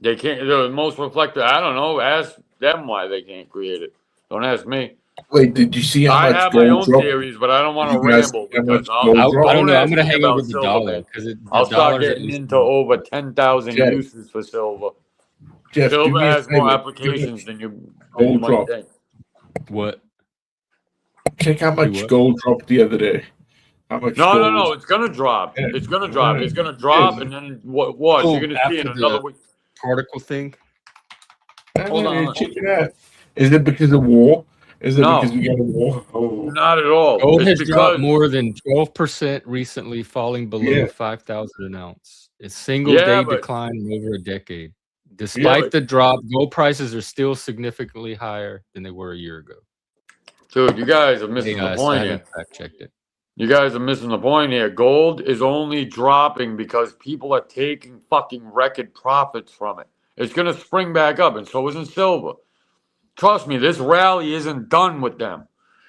They can't. The most reflective. I don't know. Ask them why they can't create it. Don't ask me. Wait, did you see how I much have my own gold theories, but I don't want to You guys ramble see how because much gold I'll, dropped? I don't know. I'm ask gonna me hang about over the silver, dollar man. because I'll start dollar's at getting least into over 10,000 Jeff. uses for silver. Jeff, do Silver me a has more favor. applications than you Gold might drop. think. what? Check how much what? gold dropped the other day. How much No, gold? no, no. It's gonna drop. Yeah. It's gonna drop. It's gonna drop, and then what? Oh, You're gonna see in after another the- week. Particle thing. Hold on. Check it out. Is it because of war? Is it No. because we got a war? Oh. Not at all. Gold It's has dropped because more than 12% recently, falling below Yeah. 5,000 an ounce. It's single Yeah, day but- decline in over a decade. Despite but- the drop, gold prices are still significantly higher than they were a year ago. dude, you guys are missing Hey, the I point here. haven't fact checked it. You guys are missing the point here. Gold is only dropping because people are taking fucking record profits from it. It's gonna spring back up, and so isn't silver. Trust me, this rally isn't done with them.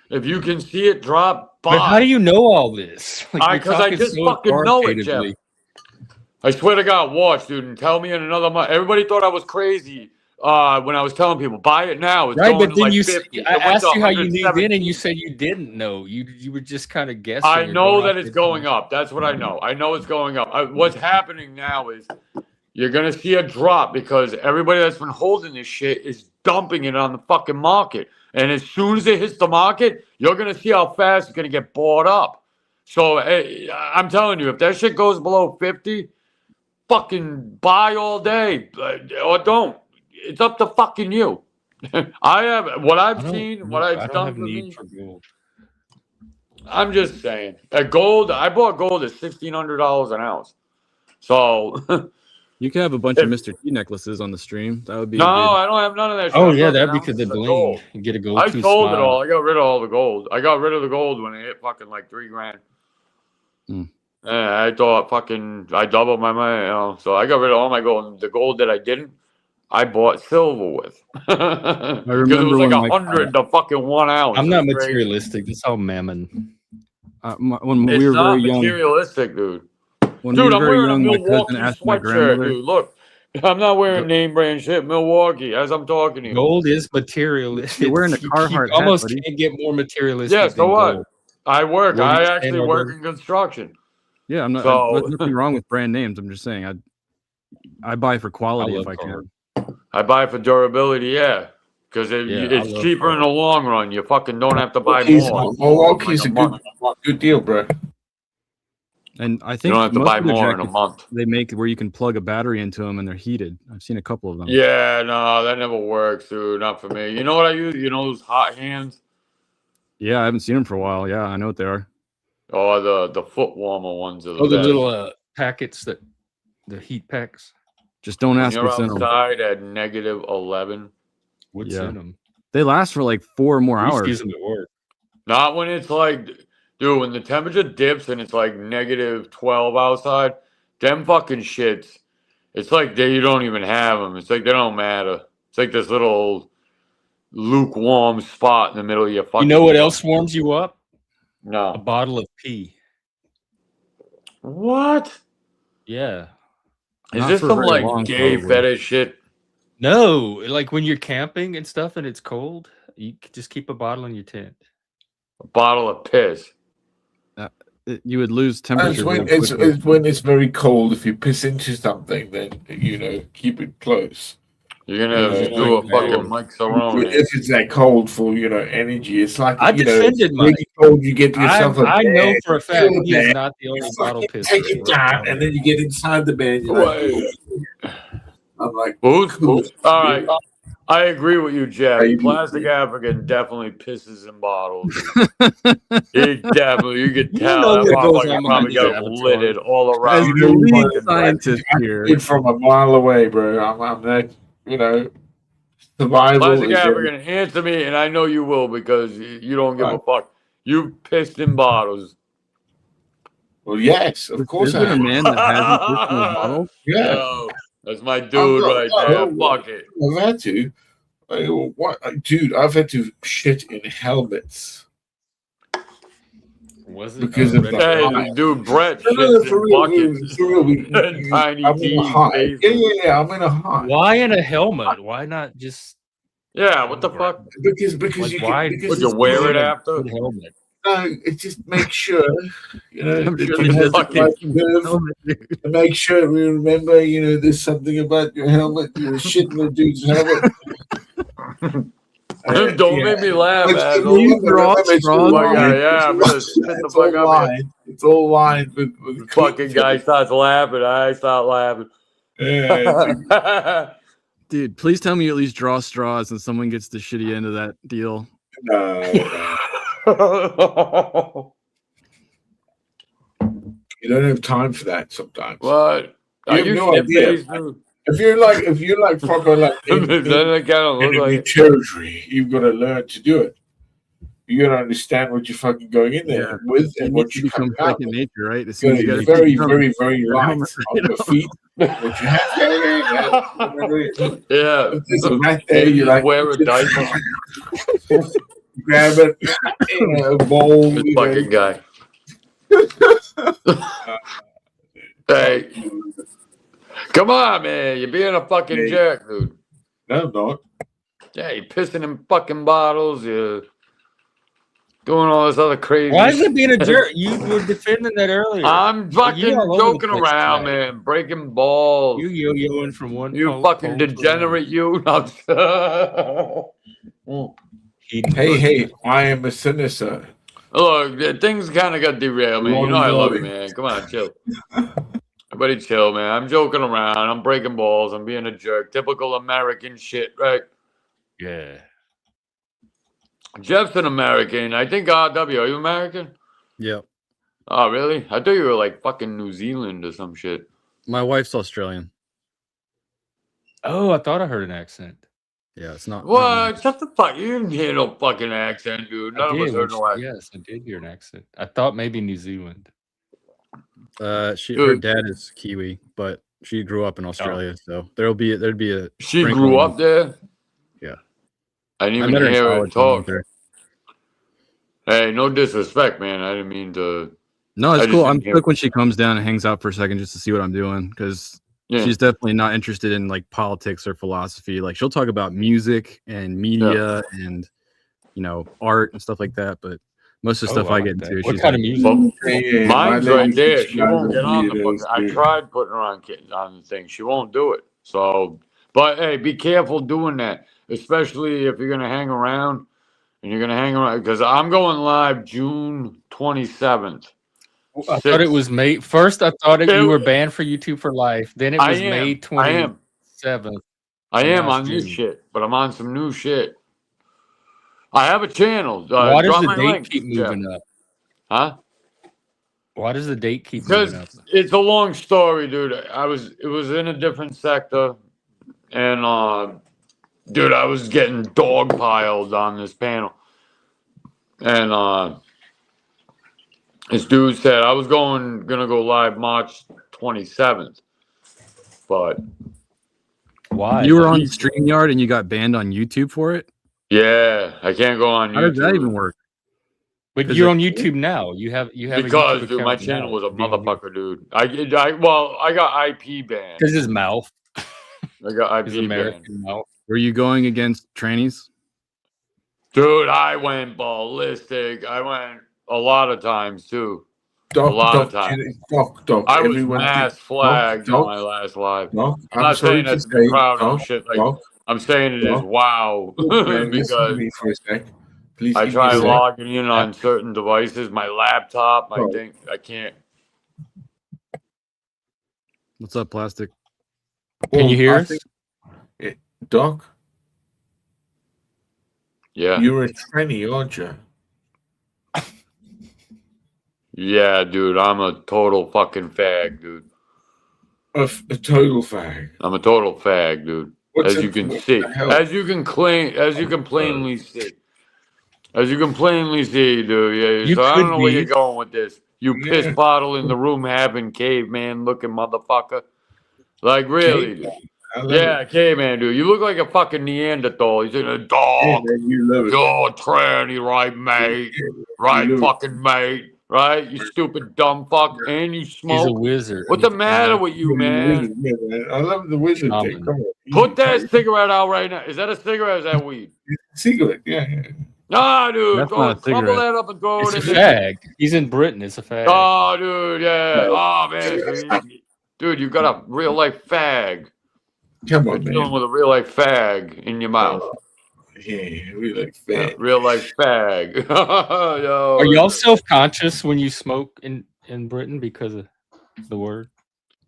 If you can see it drop, But how buy. do you know all this? Like, you're Because I talking just so fucking know it, Jeff. authoritatively. I swear to God, watch, dude, and tell me in another month. Everybody thought I was crazy when I was telling people, buy it now. It's Right, going but to then like you 50. I It went asked to you how you knew then, and 117. you said you didn't know. You were just kind of guessing. I or know going that off it's the- going up. That's what I know. I know it's going up. What's happening now is you're going to see a drop because everybody that's been holding this shit is dumping it on the fucking market. And as soon as it hits the market, you're going to see how fast it's going to get bought up. So I'm telling you, if that shit goes below 50, fucking buy all day or don't. It's up to fucking you. I have what I I've don't- seen, what I I've don't done have for need me. for gold. I'm just saying. Gold, I bought gold at $1,600 an ounce. So You could have a bunch of Mr. T necklaces on the stream. That would be no, a good. I don't have none of that shit. Oh I'm yeah, talking that'd be because ounces the of bling. gold. You get a gold I tooth sold smile. it all. I got rid of all the gold. I got rid of the gold when it hit fucking like $3,000. Hmm. I thought fucking I doubled my money, you know. So I got rid of all my gold. The gold that I didn't, I bought silver with. Because it remember was like when, 100 to fucking 1 ounce. I'm It not was crazy. materialistic. That's all mammon. When It's we were not very young, materialistic, dude. when Dude, we were I'm very wearing young, a my cousin Milwaukee asked my sweatshirt, grandmother. dude. Look, I'm not wearing name brand shit. Milwaukee, as I'm talking to you. Gold is materialistic. You're wearing a You Carhartt hat, almost buddy. can't get more materialistic. Yeah, than so what? gold. I work. Where do I you stand actually on work those? in construction. Yeah, I'm not. So- There's nothing wrong with brand names. I'm just saying, I buy for quality I if love I can. I buy for durability, yeah. Because Yeah, it's I love cheaper in the long run. You fucking don't have to buy more. Milwaukee's Like a good deal, bro. And I You think don't have to most buy of the more in a jackets month. they make where you can plug a battery into them and they're heated. I've seen a couple of them. Yeah, no, that never works, dude. Not for me. You know what I use? You know those hot hands? Yeah, I haven't seen them for a while. Yeah, I know what they are. Oh, the foot warmer ones are the Oh, the best. little packets the heat packs. Just don't When ask you're what's in them. outside at -11. What's Yeah. in them? They last for like 4 or more I used to hours. use them at work. Not when it's like, dude, when the temperature dips and it's like -12 outside, them fucking shits, it's like you don't even have them. It's like they don't matter. It's like this little lukewarm spot in the middle of your fucking. You know what else warms you up? A No. bottle of pee. What? Yeah. Is Not this for some very like long, gay probably. fetish shit? No, like when you're camping and stuff and it's cold, you just keep a bottle in your tent. A bottle of piss. You would lose temperature. It's when real quickly. it's when it's very cold. If you piss into something, then keep it close. You're gonna Yeah, do a like, fucking Mike Cerrone. If it's that cold for energy, it's like I defended it's Mike. really cold. You get yourself a I know bed, for a fact fill he is that, not the only you bottle fucking pisser. take it down, and then you get inside the bed. You're like, I'm like, All right. I agree with you, Jeff. I- Plastic African definitely pisses in bottles. He definitely, you could tell know that what goes motherfucker on probably behind got the littered all As around. the You know, lead fucking scientist I here. did from a mile away, bro. I'm that, you know, survival Plastic is African, answer me, and I know you will because you don't give a fuck. You pissed in bottles. Well, yes, of course Is I there a have. man that hasn't pissed in a bottle? Yeah, Yo, that's my I've dude got, right there. Fuck it. I've had to. What, dude? I've had to shit in helmets Was it because of Red the Dead? Hey, dude, Brett No, shits for in real, buckets. for real. Tiny I'm in a T's high. basement. Yeah. I'm in a high. Why in a helmet? Why not just Yeah, what the fuck? Because like you why? can, because Would you it's wear it a after? good helmet? no, it just makes sure I'm that sure you the have the right designation curve. helmet, dude. To make sure we remember, there's something about your helmet. You're shitting the dude's helmet. Don't make me laugh, But asshole. you draw straws? Oh my God, yeah, I'm gonna spit the it's fuck all up here. lined. It's all lined with The fucking guy starts laughing. I start laughing. Yeah, Dude, please tell me you at least draw straws and someone gets the shitty end of that deal. no. You don't have time for that sometimes. What? You Are have you no shit idea. faced, dude? If you're like fucking like Then it kind of look enemy like territory, you've got to learn to do it. You got to understand what you're fucking going in there with You and need what to you're coming become out second with. nature, right? As You soon got as to you be gotta very, jump, very, very your light helmet, on your feet. What you have, yeah. There's a mat Can there. you You just like wear a diaper? grab it, a bowl. This fucking guy. Hey, come on, man. You're being a fucking Hey. jerk, dude. No, not. Yeah, you're pissing in fucking bottles. You're doing all this other crazy Why is it being a shit. jerk? You were defending that earlier. I'm fucking all over the joking place around, tonight. man. Breaking balls. You yo-yoing from one You pole fucking to degenerate, you. Hey, I am a sinister. Look, things kind of got derailed, man. You know I love you, Lolly. man. Come on, chill. Everybody chill, man. I'm joking around. I'm breaking balls. I'm being a jerk. Typical American shit, right? Yeah. Jeff's an American. I think RW. Are you American? Yep. Oh, really? I thought you were like fucking New Zealand or some shit. My wife's Australian. Oh, I thought I heard an accent. Yeah, it's not. What? Shut the fuck. You didn't hear no fucking accent, dude. None I of did. us heard no accent. Yes, I did hear an accent. I thought maybe New Zealand. Her Dude. dad is Kiwi, but she grew up in Australia, so there'd be a. She sprinkling. grew up there? Yeah. I didn't I even met her in hear her college when I went talk. there. Hey, no disrespect, man. I didn't mean to. No, I it's just cool. didn't I'm hear- quick when she comes down and hangs out for a second just to see what I'm doing because Yeah. she's definitely not interested in like politics or philosophy. Like she'll talk about music and media and art and stuff like that, but most of the stuff I get into, What she's kind of like, music? Yeah, Mine's my right lady there. thinks She I won't love get on the weirdos, fucking. I dude. tried putting her on the thing. She won't do it. So, but hey, be careful doing that, especially if you're gonna hang around and you're gonna hang around because I'm going live June 27th. I thought it was May. First, I thought It- you were banned for YouTube for life. Then it I was am. May I am. 27th. I and am now it's on this June. shit, but I'm on some new shit. I have a channel. Why does drop the my date link, keep Jeff. moving up? Huh? Why does the date keep Because moving up? it's a long story, dude. It was in a different sector, and dude, I was getting dogpiled on this panel, and this dude said I was gonna go live March 27th, but Why? you were on StreamYard and you got banned on YouTube for it. yeah, I can't go on How YouTube. does that even work? But 'Cause you're it- on YouTube now. You have a Because YouTube dude, account my channel was a being used. motherfucker, dude. I got IP banned. Because his mouth, I got his IP banned. American mouth. Were you going against trannies? Dude, I went ballistic. I went a lot of times too. Doc, a lot of times. Doc. I was Everyone mass flagged Doc, on my last live. Doc, I'm not saying that to be proud Doc, of shit. Like Doc, I'm saying it is Doc. wow Man, listen to because me for a sec. Please I give try me a sec. logging in on certain devices, my laptop, my Bro. thing. I can't. What's up, plastic? Can you hear I us? think- Doc, Yeah. You're a tranny, aren't you? Yeah, dude. I'm a total fucking fag, dude. A total fag. I'm a total fag, dude. What's As you it? can What see. the hell? As you can plainly see. As you can plainly see, dude. Yeah. You So I don't could know where you're be. going with this. You piss Yeah. bottle in the room having caveman looking motherfucker. Like really, dude. I love Yeah, it. caveman, dude. You look like a fucking Neanderthal. He's in a Yeah, dog. man, you love it. You're a tranny, right, mate? Yeah, Right, you love fucking mate. Right? You stupid dumb fuck. And you He's a smoke. wizard. What's the You matter know? with you, it. man? Yeah, man. I love the wizard thing. Shaman. Come on. Put that cigarette out right now. Is that a cigarette or is that weed? Cigarette. Yeah, yeah. Nah, dude. That's Go not a crumble cigarette. that up and throw It's it a in there. fag. He's in Britain. It's a fag. Oh, dude, yeah. No, Oh, man. So dude, you got a real life fag. come You're on, dealing man. with a real life fag in your mouth. Yeah, we like Yeah, fag. real life fag. Yo, Are y'all self-conscious when you smoke in Britain because of the word?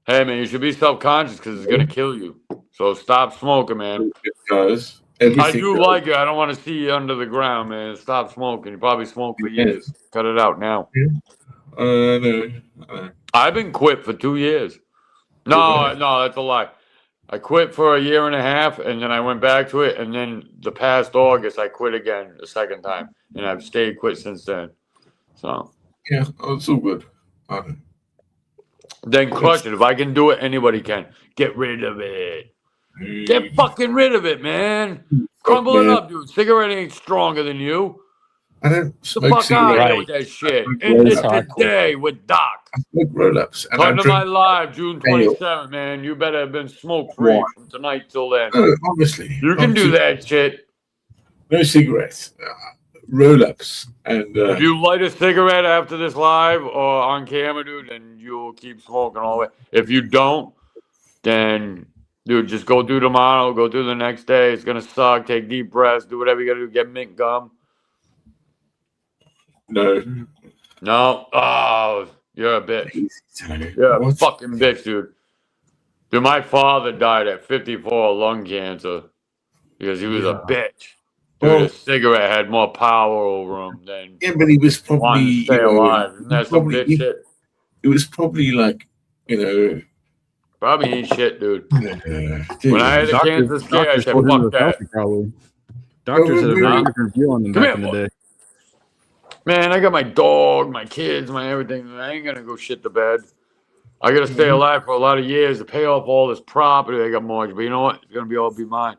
hey, man, you should be self conscious because it's going to kill you. So stop smoking, man. It does. I Everything do does. like it. I don't want to see you under the ground, man. Stop smoking. You probably smoked for Yeah. years. Cut it out now. No. I've been quit for 2 years. No, that's a lie. I quit for a year and a half, and then I went back to it, and then the past August I quit again a second time, and I've stayed quit since then. So Yeah, it's all good. then crush it. If I can do it, anybody can. Get rid of it. Get fucking rid of it, man. Crumble it man. up, dude. Cigarette ain't stronger than you. I don't Get the smoke fuck out of cigarettes. here with that shit. smoke End it roll-ups. today with Doc. I smoke roll-ups. And I Come to my drink live June ale. 27th, man. You better have been smoke free Wine. from tonight till then. Honestly. You can do that shit. No cigarettes. Roll-ups. And If you light a cigarette after this live or on camera, dude, then you'll keep smoking all the way. If you don't, then, dude, just go through tomorrow, go through the next day. It's going to suck. Take deep breaths. Do whatever you got to do. Get mint gum. no. No. Oh, you're a bitch. You're a fucking bitch, dude. Dude, my father died at 54 of lung cancer because he was a bitch. Dude, Well, a cigarette had more power over him than yeah, but he was wanting probably to stay alive. Isn't that some probably- bitch shit? it was probably like, Probably ain't shit, dude. dude, When I had a cancer scare, I said, told him fuck it was that. healthy, probably. Doctors had a very different view on them Come back here, in the day. Man, I got my dog, my kids, my everything. I ain't gonna go shit the bed. I gotta stay alive for a lot of years to pay off all this property I got mortgaged. But you know what? It's gonna all be mine.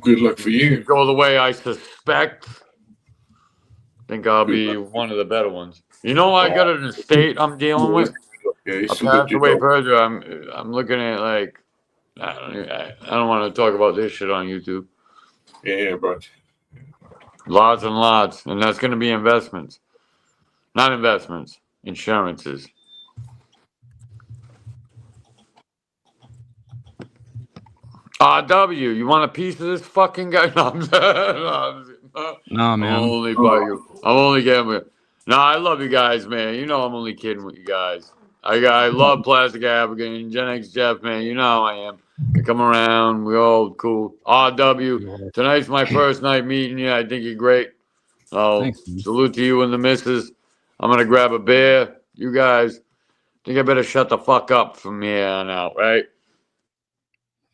good luck for you. Go the way I suspect. Think I'll be one of the better ones. You know, I got an estate I'm dealing with. Yeah, A it's a passed good away job. person. I'm looking at like I don't want to talk about this shit on YouTube. Yeah, bro. Lots and lots, and that's going to be investments, not investments, insurances. RW, you want a piece of this fucking guy? No, Nah, man. I'm only by you. I'm only kidding with you. No, I love you guys, man. You know I'm only kidding with you guys. I love Plastic African, Gen X Jeff, man. You know how I am. I come around, we all cool. RW, tonight's my first night meeting you. I think you're great. Oh, Thanks, man. salute to you and the missus. I'm gonna grab a beer. You guys, think I better shut the fuck up from here on out, right?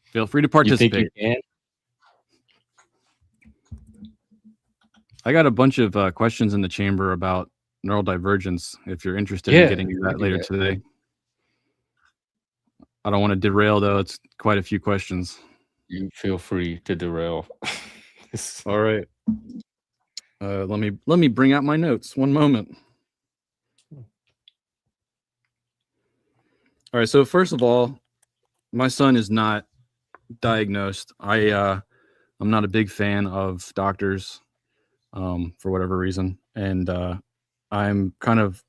Feel free to You think participate. you can? I got a bunch of questions in the chamber about neural divergence. If you're interested Yeah, in getting to that do later that. today. I don't want to derail, though. It's quite a few questions. You feel free to derail. All right. Let me bring out my notes. One moment. All right. So first of all, my son is not diagnosed. I'm not a big fan of doctors for whatever reason, and I'm kind of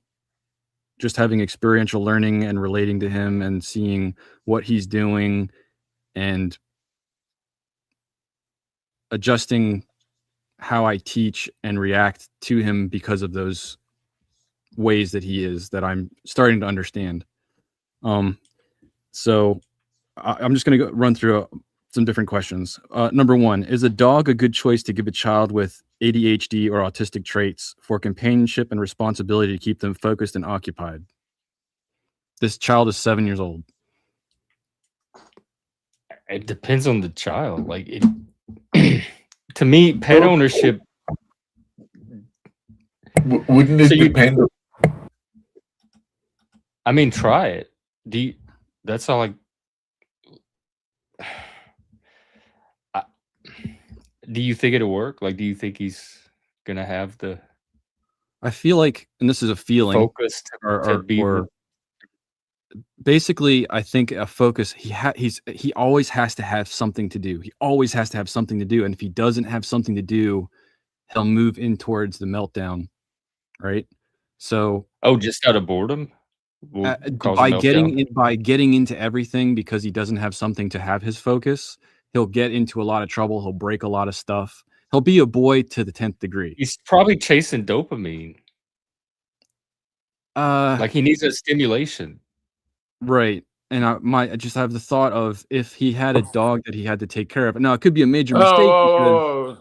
just having experiential learning and relating to him and seeing what he's doing and adjusting how I teach and react to him because of those ways that he is that I'm starting to understand. So I'm just going to run through some different questions. Number one, is a dog a good choice to give a child with ADHD or autistic traits for companionship and responsibility to keep them focused and occupied? This child is 7 years old. It depends on the child. Like it, to me, pet ownership. Wouldn't it depend? I mean, try it. That's all do you think it'll work? Like, do you think he's gonna have the I feel like, and this is a feeling, focus to be or basically, I think a focus. He always has to have something to do. He always has to have something to do, and if he doesn't have something to do, he'll move in towards the meltdown. Right. So, just out of boredom, by getting into everything because he doesn't have something to have his focus, he'll get into a lot of trouble. He'll break a lot of stuff. He'll be a boy to the 10th degree. He's probably chasing dopamine. Like he needs a stimulation. Right. And I just have the thought of if he had a dog that he had to take care of. Now, it could be a major mistake.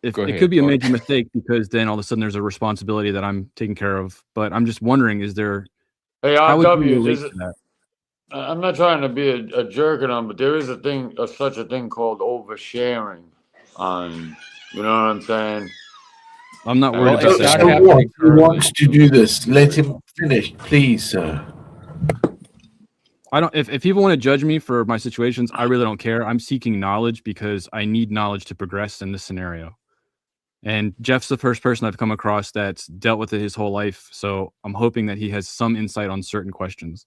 It could be a major mistake because then all of a sudden there's a responsibility that I'm taking care of. But I'm just wondering, is there... Hey, RW, I'm not trying to be a jerk on him, but there is such a thing called oversharing on, you know what I'm saying? I'm not worried about that. He wants to do this. Let him finish, please, sir. I don't. If people want to judge me for my situations, I really don't care. I'm seeking knowledge because I need knowledge to progress in this scenario. And Jeff's the first person I've come across that's dealt with it his whole life. So I'm hoping that he has some insight on certain questions.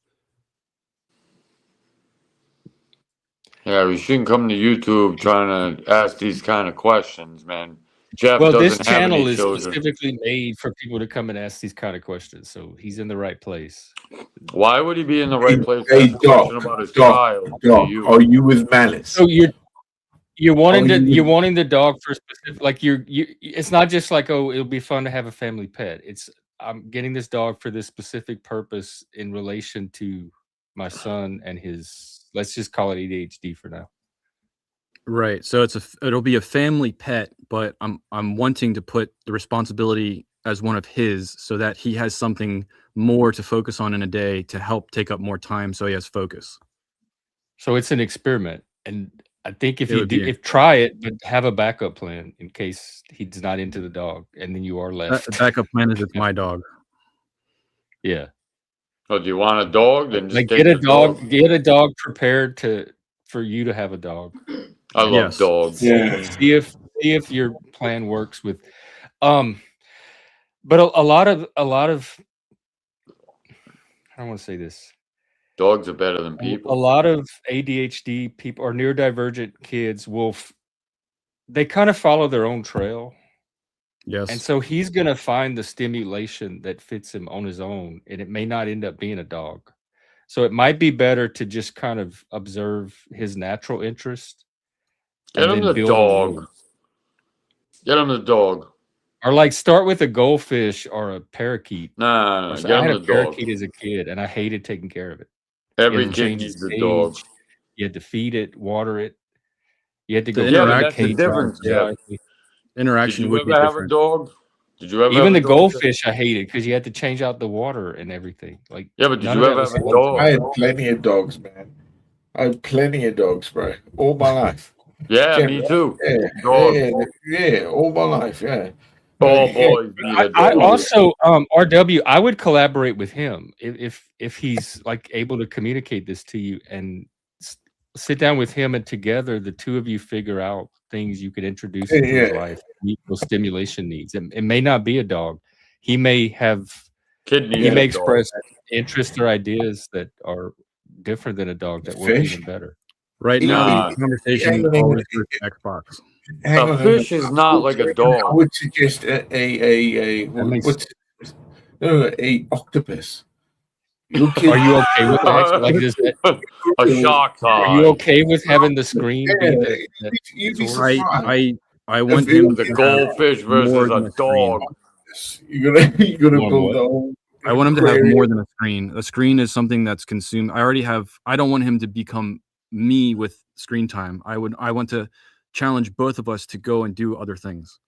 Yeah, we shouldn't come to YouTube trying to ask these kind of questions, man. Jeff this doesn't have channel any is children. specifically made for people to come and ask these kind of questions, so he's in the right place. Why would he be in the right place? Hey, to ask a question about his child to Doc, you? are you with Malice? So you're wanting the dog for specific, like you. It's not just like, oh, it'll be fun to have a family pet. I'm getting this dog for this specific purpose in relation to my son and his, let's just call it ADHD for now. Right. So it'll be a family pet, but I'm wanting to put the responsibility as one of his so that he has something more to focus on in a day to help take up more time so he has focus. So it's an experiment. And I think if try it, but have a backup plan in case he's not into the dog and then you are left. The backup plan is it's my dog. Yeah. Oh, do you want a dog? Then just get a dog. Get a dog prepared for you to have a dog. I love dogs. Yeah. See if your plan works with, but a lot of I don't want to say this. Dogs are better than people. A lot of ADHD people or neurodivergent kids they kind of follow their own trail. Yes. And so he's going to find the stimulation that fits him on his own, and it may not end up being a dog. So it might be better to just kind of observe his natural interest. Get him the dog. Get him the dog. Or like start with a goldfish or a parakeet. No. I had a parakeet as a kid, and I hated taking care of it. Every kid needs a dog. You had to feed it, water it. You had to go. That's the difference, Jeff. Interaction would be different. Did you ever have a dog? Did you ever? Even the goldfish, I hated because you had to change out the water and everything. Like, yeah, but did you ever have a dog? I had plenty of dogs, man. I had plenty of dogs, bro, all my life. Yeah, me too. Yeah, all my life. Yeah. All boys. I also, RW, I would collaborate with him if he's like able to communicate this to you and sit down with him, and together the two of you figure out things you could introduce into his life, meet those stimulation needs. It may not be a dog. He may have kidney. He may express interests or ideas that are different than a dog that work even better. Right now, the conversation always goes to Xbox. A fish is not like a dog. I would suggest a octopus. Are you okay with that? Like this, a shark? Are you okay with having the screen? I want him the goldfish versus a dog. You're gonna build a whole I want him to have more than a screen. A screen is something that's consumed. I don't want him to become me with screen time. I want to challenge both of us to go and do other things.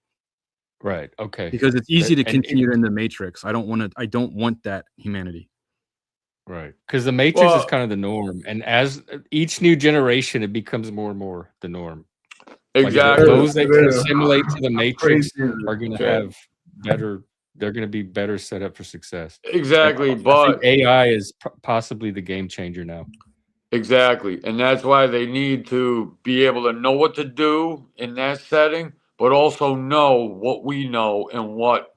Right. Okay. Because it's easy to continue in the Matrix. I don't want that humanity. Right. Because the Matrix is kind of the norm. And as each new generation, it becomes more and more the norm. Exactly. Like those that can assimilate to the Matrix are going to have better, they're going to be better set up for success. Exactly. I But think AI is possibly the game changer now. Exactly. And that's why they need to be able to know what to do in that setting, but also know what we know and what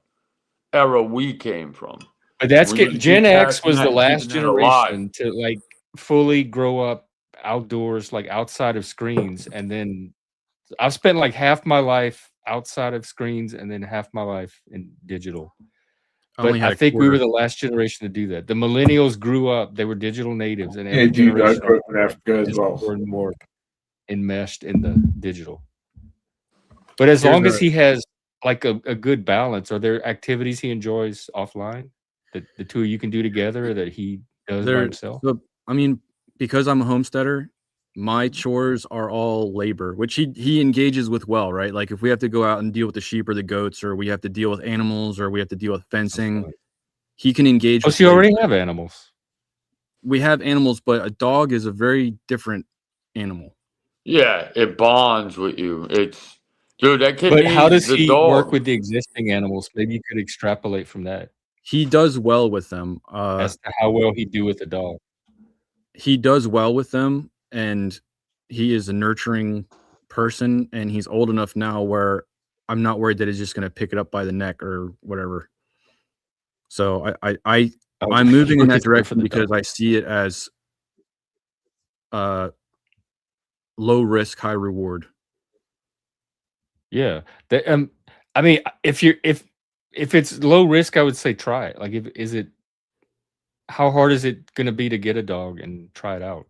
era we came from. But that's We need to Gen keep X passing was that the and last keeping that alive. generation to like fully grow up outdoors, like outside of screens. And then I've spent like half my life outside of screens and then half my life in digital. But I think we were the last generation to do that. The millennials grew up; they were digital natives, and every generation in Africa as well. more and more enmeshed in the digital. But as long as he has like a good balance, are there activities he enjoys offline that the two of you can do together that he does by himself? So, I mean, because I'm a homesteader, my chores are all labor, which he engages with well, right? Like if we have to go out and deal with the sheep or the goats, or we have to deal with animals, or we have to deal with fencing, he can engage. Oh, so you already have animals. We have animals, but a dog is a very different animal. Yeah, it bonds with you. It's dude, that kid. But how does the he dog. work with the existing animals? Maybe you could extrapolate from that. He does well with them. As to how well he do with the dog. He does well with them, and he is a nurturing person, and he's old enough now where I'm not worried that he's just going to pick it up by the neck or whatever. So I'm moving in that direction because I see it as low risk, high reward. Yeah. I mean, if it's low risk, I would say try it. Like how hard is it going to be to get a dog and try it out?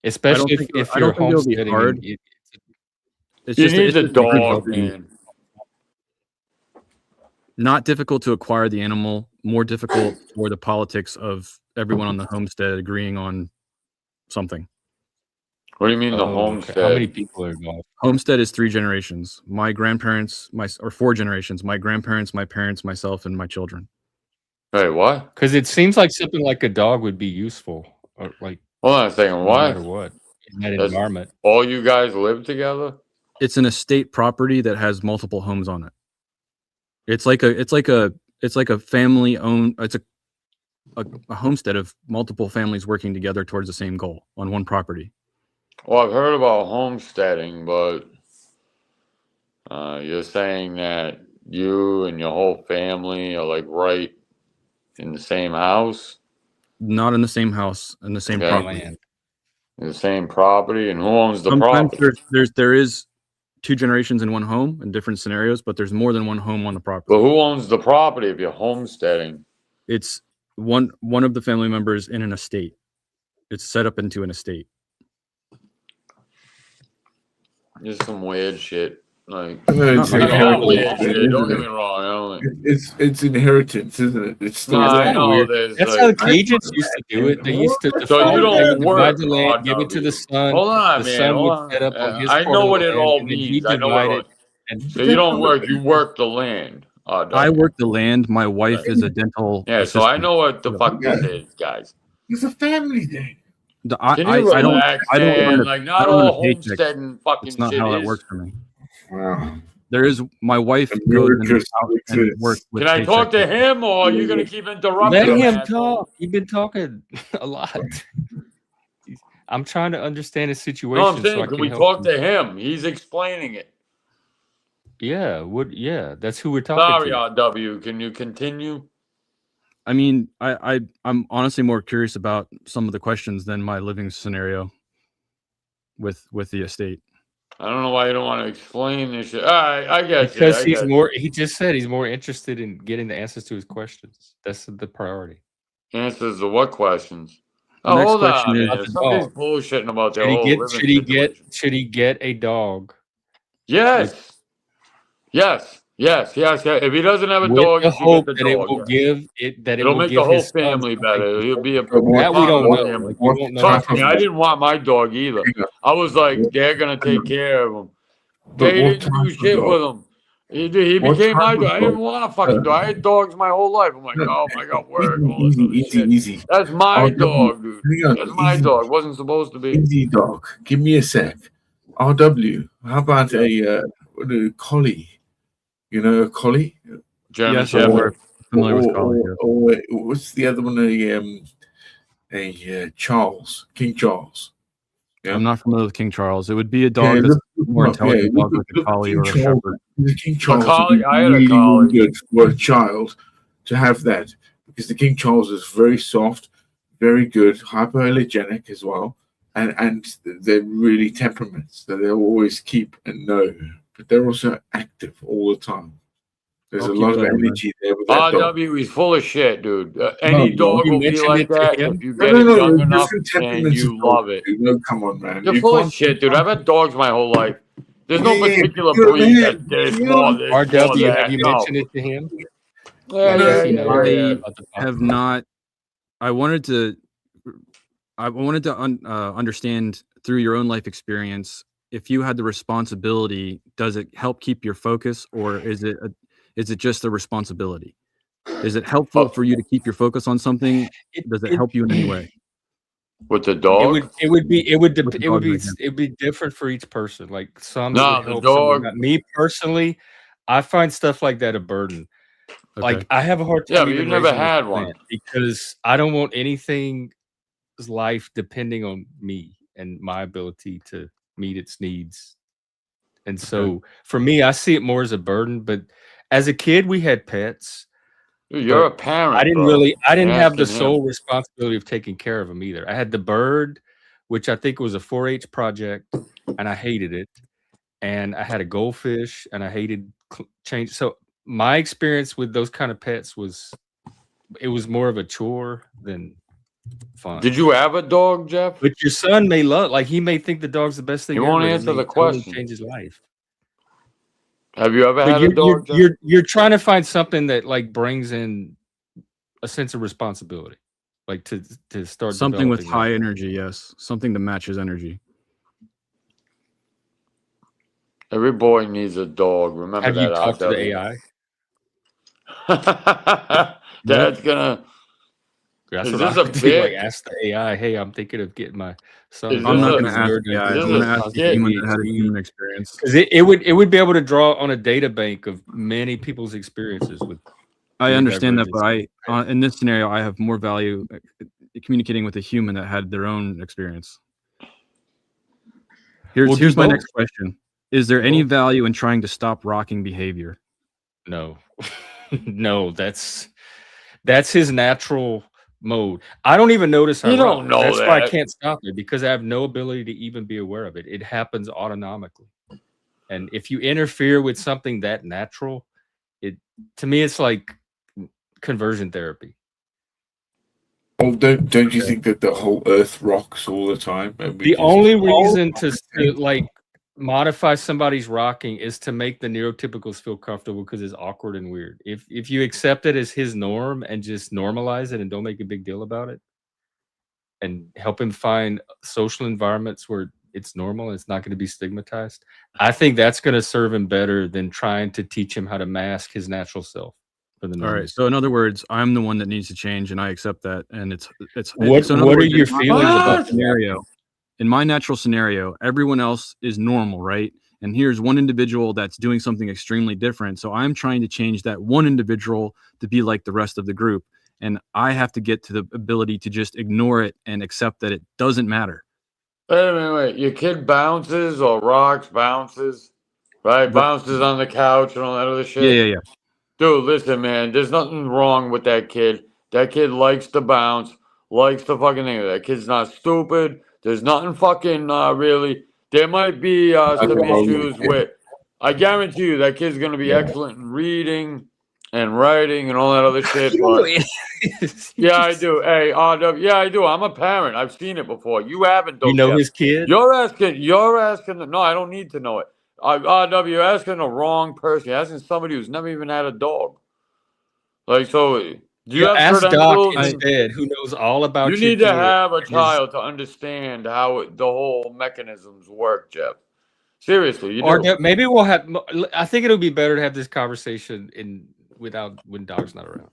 Especially if you're homesteading. Hard. It's you need a dog, man. Not difficult to acquire the animal, more difficult for the politics of everyone on the homestead agreeing on something. What do you mean the homestead? How many people are involved? Homestead is 3 generations. My grandparents, or 4 generations. My grandparents, my parents, myself, and my children. Wait, what? Because it seems like something like a dog would be useful, or like. Hold on a second. What? No matter what, in that environment. All you guys live together? It's an estate property that has multiple homes on it. It's like a family owned. It's a homestead of multiple families working together towards the same goal on one property. Well, I've heard about homesteading, but you're saying that you and your whole family are like right in the same house? Not in the same house, in the same property. In the same property, and who owns the property? There is 2 generations in one home in different scenarios, but there's more than one home on the property. But who owns the property if you're homesteading? It's one of the family members in an estate. It's set up into an estate. Just some weird shit. Like, it's weird shit. Don't get me wrong. It's inheritance, isn't it? It's still I know. That's how the Cajuns used to do it. They used to so you don't work the land, give it to the son. Hold on, the man. son Hold would on. set up on his I know what it all and means. I know it. So you don't work. You work the land. I work the land. My wife is a dental. Yeah. So I know what the fuck this is, guys. It's a family thing. Can you relax, man? Like not all homesteading fucking shit. It's not how that is. works for me. Wow. There is my wife goes and works with. Can I talk to him, or are you gonna keep interrupting? Let him talk. You've been talking a lot. I'm trying to understand his situation. No, I'm saying, so can we talk to him? He's explaining it. Yeah. Yeah. That's who we're talking to. Sorry, RW. Can you continue? I mean, I'm honestly more curious about some of the questions than my living scenario with the estate. I don't know why you don't want to explain this shit. All right, I guess because he's more. He just said he's more interested in getting the answers to his questions. That's the priority. Answers to what questions? Oh, hold on, man. Somebody's bullshitting about their whole living situation. Should he get a dog? Yes. Yes. If he doesn't have a with dog, the he should get hope the that it dog. will yes. give it that it It'll will make the give whole his son family something better. to He'll be a But that we don't part of the know. family. Like we won't know Trust until me, I didn't want my dog either. hang on. I was like, they're gonna take care of him. But They what didn't type do of shit dog? with him. He What became my type dog. of I dog? didn't want a fucking dog. I had dogs my whole life. I'm like, No, oh my god, work, all this easy, other shit. easy. That's my dog, dude. Hang on, That's my easy, dog. Wasn't supposed to be. easy dog. Give me a sec. RW. How about a collie? You know, a collie? German Yes, I'm Shepherd. familiar with collie. Yeah. Or what's the other one? Charles, King Charles. Yeah. I'm not familiar with King Charles. It would be a dog Yeah, that's look more him up, intelligent yeah. dog, like a Look collie King or a Charles. shepherd. The King Charles collie? would be I had a really, collie. really good for a child to have that, because the King Charles is very soft, very good, hypoallergenic as well, and they're really temperaments that they'll always keep and know, but they're also active all the time. There's I'll a keep lot of that in mind. energy there with that dog. RW, he's full of shit, dude. Any No, dog you will be mentioned like it to that him? if you No, get no, it no, young there's enough different and temperaments you of love dogs, it. dude. No, come on, man. You're You full of can't. shit, dude. I've had dogs my whole life. There's no Yeah, particular you're a breed man. that there's You more know, this, more RW, have that. you No. mentioned it to him? Yeah, Like, No, does he yeah, know yeah, I yeah. about the have podcast? not. I wanted to understand through your own life experience, if you had the responsibility, does it help keep your focus, or is it just a responsibility? Is it helpful for you to keep your focus on something? Does it help you in any way? With the It dog? would With the dog, for example. it would be different for each person. Like some it No, would the help, some would dog. not. Me personally, I find stuff like that a burden. Okay. Like I have a hard Yeah, time but you even never raising a had one. plant because I don't want anything's life depending on me and my ability to meet its needs. And so for me, I see it more as a burden. But as a kid, we had pets. Dude, you're a But parent, I didn't bro. I didn't You're have the asking him. sole responsibility of taking care of them either. I had the bird, which I think was a 4-H project, and I hated it. And I had a goldfish, and I hated change. So my experience with those kind of pets was more of a chore than fun. Did you have a dog, Jeff? But your son may love, like he may think the dog's the best thing He ever. won't and it answer may the totally question. change his life. Have you ever But had a dog, Jeff? you're trying to find something that like brings in a sense of responsibility, like to start Something with developing that. high energy, yes. Something that matches energy. Every boy needs a dog. Remember Have you that, talked to the RW. AI? Dad's gonna. That's Is what this I a would do. bit? Like, ask the AI. Hey, I'm thinking of getting my son. Is I'm this not a- going to ask the AI. I'm going to ask a human that had a human experience. Because it would be able to draw on a data bank of many people's experiences with. I understand that, divergence. but in this scenario, I have more value communicating with a human that had their own experience. Well, Here's do my both. next question. Is there any value in trying to stop rocking behavior? No, no, that's his natural mode. I don't even notice. You don't know That's why I that. can't stop it, because I have no ability to even be aware of it. It happens autonomically, and if you interfere with something that natural, to me it's like conversion therapy. Well, don't you think that the whole Earth rocks all the time? And we The just- only reason to like modify somebody's rocking is to make the neurotypicals feel comfortable, because it's awkward and weird. If you accept it as his norm and just normalize it and don't make a big deal about it, and help him find social environments where it's normal and it's not going to be stigmatized, I think that's going to serve him better than trying to teach him how to mask his natural self. For the All right. So in other words, I'm the one that needs to change, and I accept that. And What so in other are words, your in my feelings natural about that? scenario? In my natural scenario, everyone else is normal, right? And here's one individual that's doing something extremely different. So I'm trying to change that one individual to be like the rest of the group. And I have to get to the ability to just ignore it and accept that it doesn't matter. Wait. Your kid bounces or rocks, bounces, right? Bounces on the couch and all that other shit. Yeah. Dude, listen, man. There's nothing wrong with that kid. That kid likes to bounce, likes to fucking thing. That kid's not stupid. There's nothing fucking really. There might be some issues with. I guarantee you that kid's gonna be excellent in reading and writing and all that other shit. But yeah, I do. Hey, RW, yeah, I do. I'm a parent. I've seen it before. You haven't, though. You know Jeff. his kid? You're asking. No, I don't need to know it. RW, you're asking the wrong person. You're asking somebody who's never even had a dog. Like, so do you have ask Doc credentials? instead, who knows all about You your need to kid have a and his- child to understand how the whole mechanisms work, Jeff. Seriously, you or do. maybe we'll have. I think it'll be better to have this conversation when Doc's not around,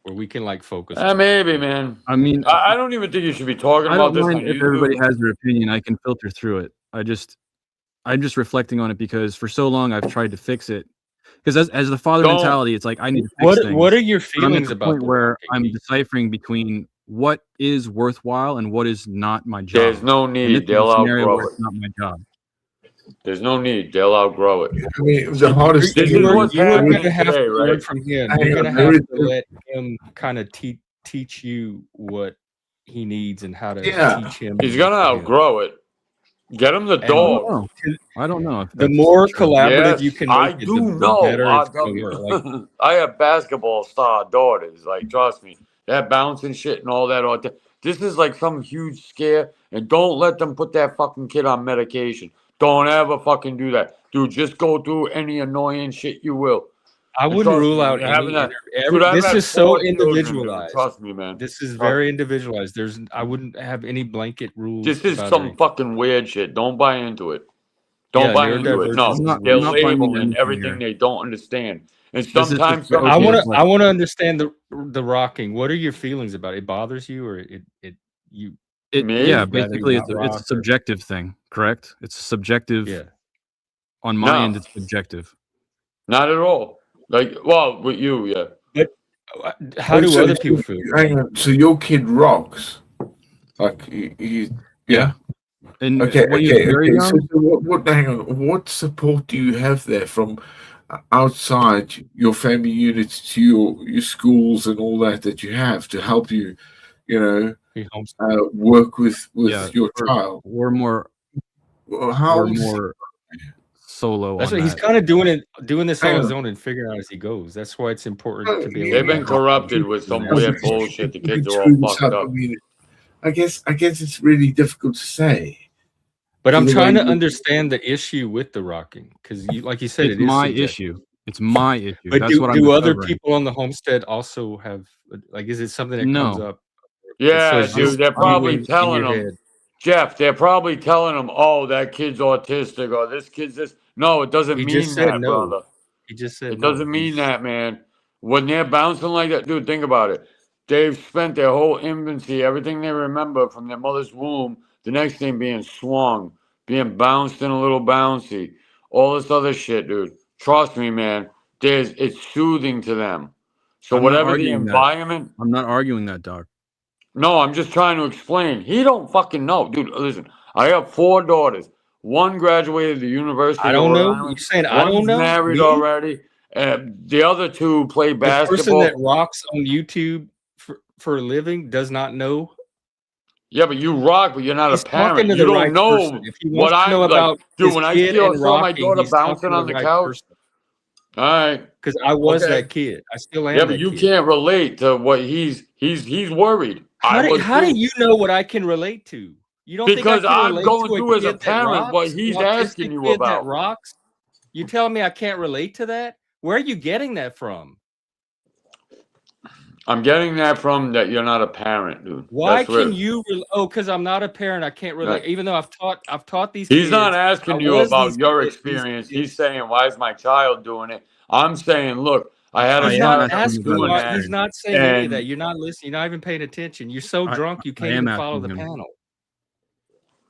where we can like focus. on it. Maybe, man. I mean, I don't even think you should be talking I about don't this mind on if YouTube. everybody has their opinion. I can filter through it. I'm just reflecting on it because for so long I've tried to fix it. Because as the father Don't- mentality, it's like I need to fix things. What are your But I'm at feelings the about point the where rocking, I'm Pete? deciphering between what is worthwhile and what is not my job. There's no And this need. is a They'll scenario outgrow where it. it's not my job. There's no need. They'll outgrow it. I mean, the hardest This thing is is what's You are happening going to have today, to learn right? from him. Hang You're on, going to there have is to let him kind of teach you what he needs and how to teach him. He's gonna outgrow it. Get him the dog. I don't know if The that's more true. collaborative Yes, you can I make it, do the know. better it's going to RW. work. Like, I have basketball star daughters. Like, trust me, that bouncing shit and all that. This is like some huge scare, and don't let them put that fucking kid on medication. Don't ever fucking do that, dude. Just go through any annoying shit you will. I And wouldn't trust rule me, out you're any. having that- Every Dude, I've this had is so 4 children, dude. individualized. Trust me, man. This is Trust very me. individualized. I wouldn't have any blanket rules. This is about some anything. fucking weird shit. Don't buy into it. Don't Yeah, buy into it. No, neurodivergence is they're I'm not buying into labeling anything everything here. they don't understand. And This is sometimes just- some I okay, want kids- to. I want to understand the rocking. What are your feelings about it? It bothers you, or you? Yeah, basically, it's a subjective thing. Correct? It's subjective. Yeah. On my No. end, it's subjective. Not at all. Like, well, with you, yeah. But how do other people feel? Hang on. So your kid rocks, like yeah. And Okay, when he was very young, So what? Hang on. What support do you have there from outside your family units to your schools and all that you have to help you, work with your child? We're more. We're more solo. That's on what he's that. kind of doing this on Hang his on. own and figuring out as he goes. That's why it's important to be able. They've to been corrupted with some weird bullshit. The kids are all fucked up. I guess it's really difficult to say. But I'm the trying way to you- understand the issue with the rocking because, like you said, It's it is my subjective. issue. It's my issue. But That's what I'm do other discovering. people on the homestead also have like? Is it something that comes No. up? Yeah, So it's just dude, they're you probably in telling your them, head. Jeff, they're probably telling them, oh, that kid's autistic or this kid's this. No, it doesn't He mean just said that, no. brother. He just said It no. doesn't mean that, man. When they're bouncing like that, dude, think about it. They've spent their whole infancy, everything they remember from their mother's womb, the next thing being swung, being bounced and a little bouncy, all this other shit, dude. Trust me, man. It's soothing to them. So I'm not whatever the arguing that. environment. I'm not arguing that, Doc. No, I'm just trying to explain. He don't fucking know, dude. Listen, I have 4 daughters. One graduated the University. I don't of Rhode know. Island. You're saying I don't One's know? married Me? already. The other 2 play The person basketball. that rocks on YouTube for a living does not know. Yeah, but you rock, but you're not He's a parent. talking to You the don't right know person. If he what wants to I'm know like. about Dude, his when I kid saw and my rocking, daughter he's talking bouncing to on the the right couch. person. All right. Because I was Okay. that kid. I still am. Yeah, that but you kid. can't relate to what he's worried. How do too. you know what I can relate to? You don't Because think I can I'm relate going to through as a kid that parent what rocks? he's An autistic asking you kid about. that rocks? You telling me I can't relate to that? Where are you getting that from? I'm getting that from that you're not a parent, dude. Why That's where- can you? Because I'm not a parent, I can't relate. Right. Even though I've taught these. He's kids, not asking I you was about these your kids- these experience. kids. He's saying, "Why is my child doing it?" I'm saying, "Look, I had a He's child not that was asking. doing that." He's not saying any of and- that. You're not listening. You're not even paying attention. You're so drunk you I can't am even follow the asking him. panel.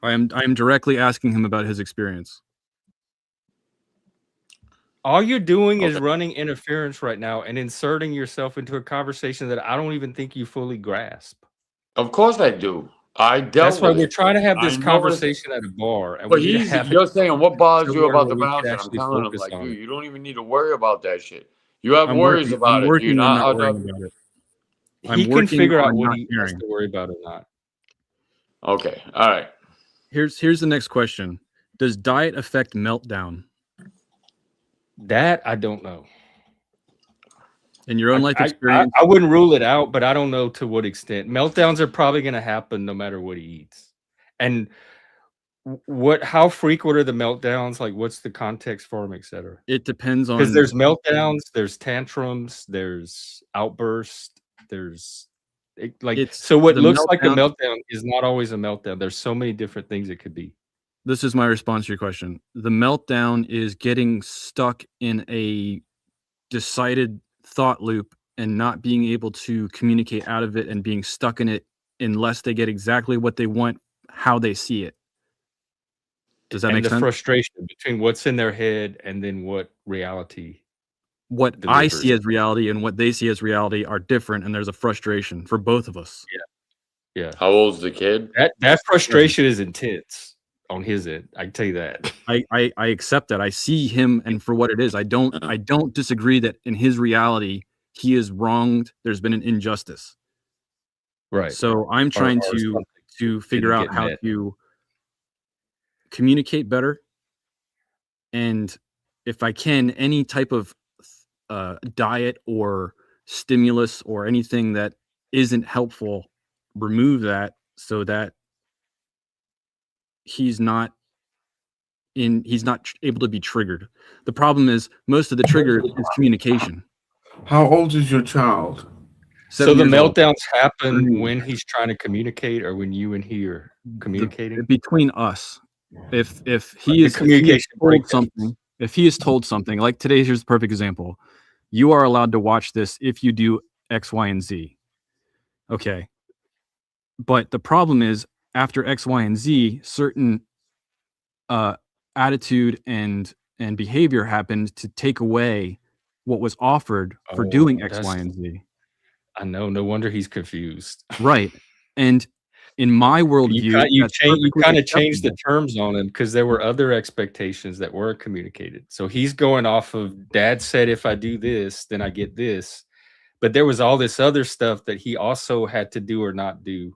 I am directly asking him about his experience. All you're doing is Okay. running interference right now and inserting yourself into a conversation that I don't even think you fully grasp. Of course, I do. I dealt That's why with we're it. trying to have this I know conversation at a bar, and But we need to have it you're saying what bothers you somewhere about where the we can bouncing? I'm actually telling him, focus like, on dude, it. you don't even need to worry about that shit. You have I'm worries working. about I'm it. Do you working on not not? worrying about it. I'm He can working figure out on what not he has caring. to worry about or not. Okay. All right. Here's the next question. Does diet affect meltdown? That I don't know. In your own life I experience? I wouldn't rule it out, but I don't know to what extent. Meltdowns are probably going to happen no matter what he eats. And How frequent are the meltdowns? Like, what's the context for them, etc.? It depends on, Because there's meltdowns, there's tantrums, there's outbursts, there's it's so what the looks like a meltdown. meltdown is not always a meltdown. There's so many different things it could be. This is my response to your question. The meltdown is getting stuck in a decided thought loop and not being able to communicate out of it and being stuck in it unless they get exactly what they want, how they see it. Does that And make the sense? frustration between what's in their head and then what reality. What I see delivers. as reality and what they see as reality are different, and there's a frustration for both of us. Yeah. How old's the kid? That frustration is intense on his end. I can tell you that. I accept that. I see him and for what it is. I don't disagree that in his reality he is wronged. There's been an injustice. Right. So I'm trying to figure out how to communicate better, and if I can, any type of diet or stimulus or anything that isn't helpful, remove that so that he's not able to be triggered. The problem is most of the trigger is communication. How old is your child? So the meltdowns happen when he's trying to communicate, or when you and he are communicating between us. If he is told something, like today, here's the perfect example. You are allowed to watch this if you do X, Y, and Z. Okay. But the problem is after X, Y, and Z, certain attitude and behavior happened to take away what was offered for doing X, Y, and Z. I know. No wonder he's confused. Right. And in my worldview, you kind of changed the terms on him because there were other expectations that weren't communicated. So he's going off of Dad said if I do this, then I get this. But there was all this other stuff that he also had to do or not do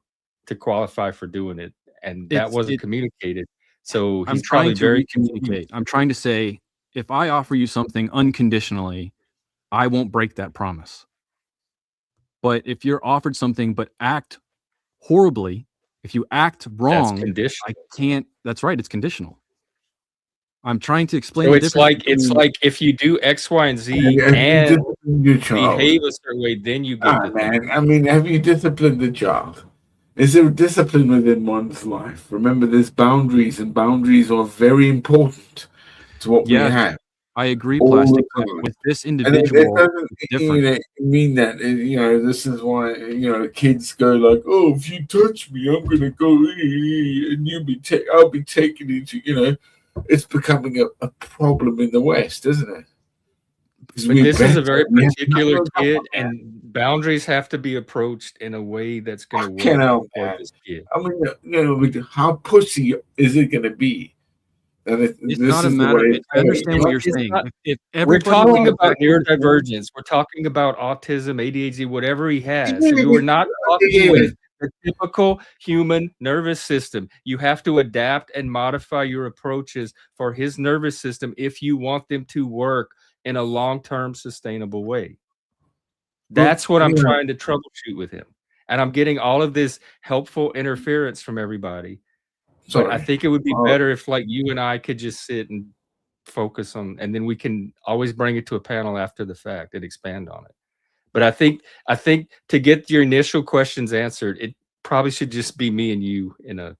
to qualify for doing it, and that wasn't communicated. So he's probably very communicate. I'm trying to say, if I offer you something unconditionally, I won't break that promise. But if you're offered something but act horribly, if you act wrong, I can't. That's right. It's conditional. I'm trying to explain. So it's like if you do X, Y, and Z and behave a certain way, then you get the man. I mean, have you disciplined the child? Is there discipline within one's life? Remember, there's boundaries, and boundaries are very important to what we have. I agree, Plastic. With this individual, it doesn't mean that this is why kids go like, oh, if you touch me, I'm gonna go and I'll be taken into it's becoming a problem in the West, isn't it? But this is a very particular kid, and boundaries have to be approached in a way that's going to work for this kid. I mean, how pussy is it going to be? It's not a matter. I understand what you're saying. We're talking about neurodivergence. We're talking about autism, ADHD, whatever he has. We're not talking with the typical human nervous system. You have to adapt and modify your approaches for his nervous system if you want them to work in a long-term sustainable way. That's what I'm trying to troubleshoot with him. And I'm getting all of this helpful interference from everybody. But I think it would be better if you and I could just sit and focus on, and then we can always bring it to a panel after the fact and expand on it. But I think to get your initial questions answered, it probably should just be me and you in a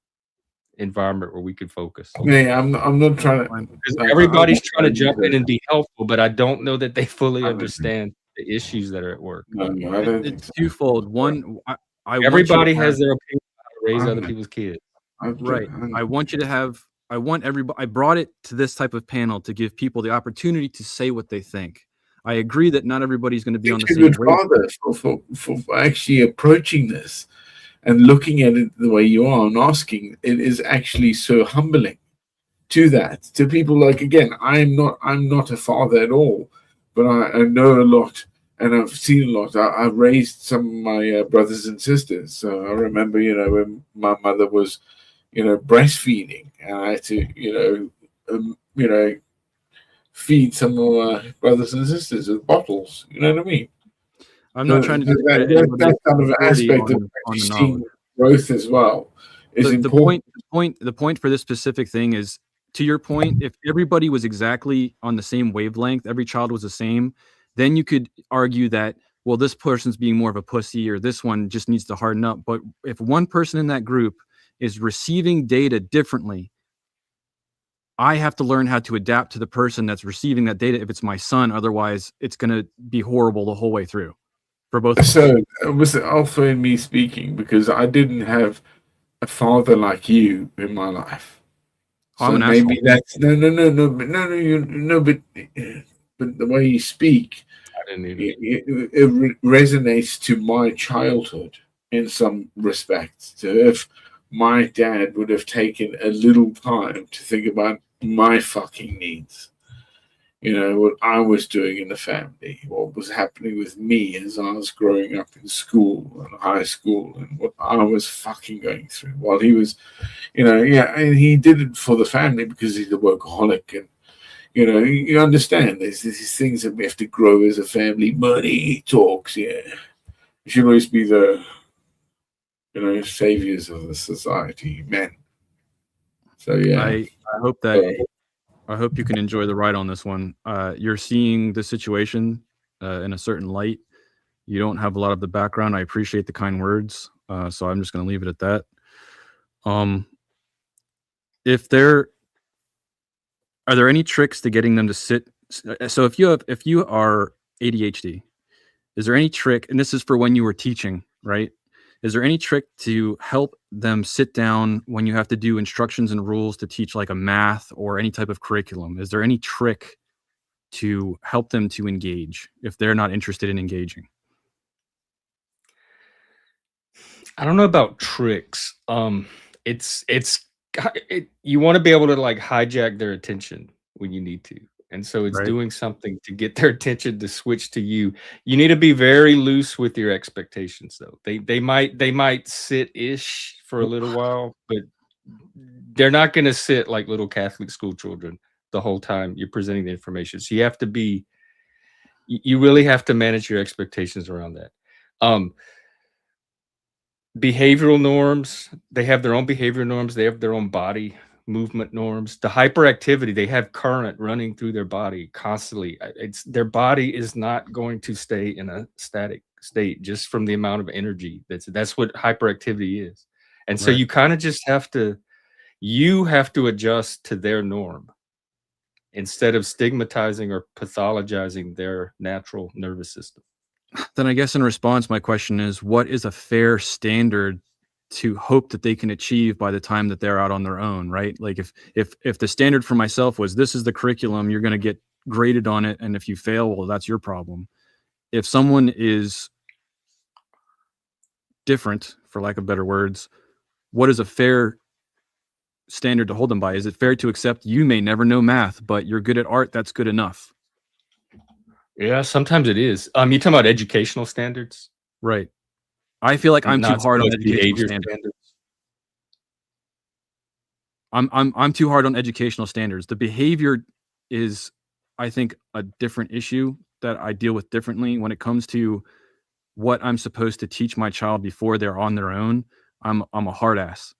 environment where we could focus. Yeah, I'm not trying to. Everybody's trying to jump in and be helpful, but I don't know that they fully understand the issues that are at work. It's twofold. One, everybody has their opinion on how to raise other people's kids. Right. I want you to have. I want everybody. I brought it to this type of panel to give people the opportunity to say what they think. I agree that not everybody's going to be on the same page. For actually approaching this and looking at it the way you are and asking, it is actually so humbling to people. Like, again, I'm not a father at all, but I know a lot and I've seen a lot. I've raised some of my brothers and sisters. So I remember, when my mother was, breastfeeding, and I had to, feed some of my brothers and sisters with bottles. You know what I mean? I'm not trying to that kind of aspect of seeing growth as well. is the important. point for this specific thing is, to your point, if everybody was exactly on the same wavelength, every child was the same, then you could argue that, well, this person's being more of a pussy, or this one just needs to harden up. But if one person in that group is receiving data differently, I have to learn how to adapt to the person that's receiving that data if it's my son. Otherwise, it's going to be horrible the whole way through for both of us. So it was Alpha in me speaking, because I didn't have a father like you in my life. Oh, I'm So an maybe asshole. that's but the way you speak, I didn't either. it resonates to my childhood in some respects. So if my dad would have taken a little time to think about my fucking needs, what I was doing in the family, what was happening with me as I was growing up in school and high school, and what I was fucking going through while he was, and he did it for the family because he's a workaholic. And you understand there's these things that we have to grow as a family. Money talks, yeah. We should always be the saviors of the society, men. So yeah. I hope you can enjoy the ride on this one. You're seeing the situation in a certain light. You don't have a lot of the background. I appreciate the kind words, so I'm just going to leave it at that. Are there any tricks to getting them to sit? So if you are ADHD, is there any trick? And this is for when you were teaching, right? Is there any trick to help them sit down when you have to do instructions and rules to teach like a math or any type of curriculum? Is there any trick to help them to engage if they're not interested in engaging? I don't know about tricks. You want to be able to like hijack their attention when you need to. And so it's Right. doing something to get their attention to switch to you. You need to be very loose with your expectations, though. They might sit-ish for a little while, but they're not going to sit like little Catholic school children the whole time you're presenting the information. So you really have to manage your expectations around that. Behavioral norms, they have their own behavioral norms. They have their own body movement norms. The hyperactivity, they have current running through their body constantly. Their body is not going to stay in a static state just from the amount of energy. That's what hyperactivity is. And so Right. you kind of just have to adjust to their norm instead of stigmatizing or pathologizing their natural nervous system. Then I guess in response, my question is, what is a fair standard to hope that they can achieve by the time that they're out on their own, right? Like if the standard for myself was, this is the curriculum, you're going to get graded on it, and if you fail, well, that's your problem. If someone is different, for lack of better words, what is a fair standard to hold them by? Is it fair to accept you may never know math, but you're good at art, that's good enough? Yeah, sometimes it is. You talking about educational standards? Right. I feel like I'm too Not so hard on much educational behavior standards. I'm too hard on educational standards. The behavior is, I think, a different issue that I deal with differently when it comes to what I'm supposed to teach my child before they're on their own. I'm a hard ass.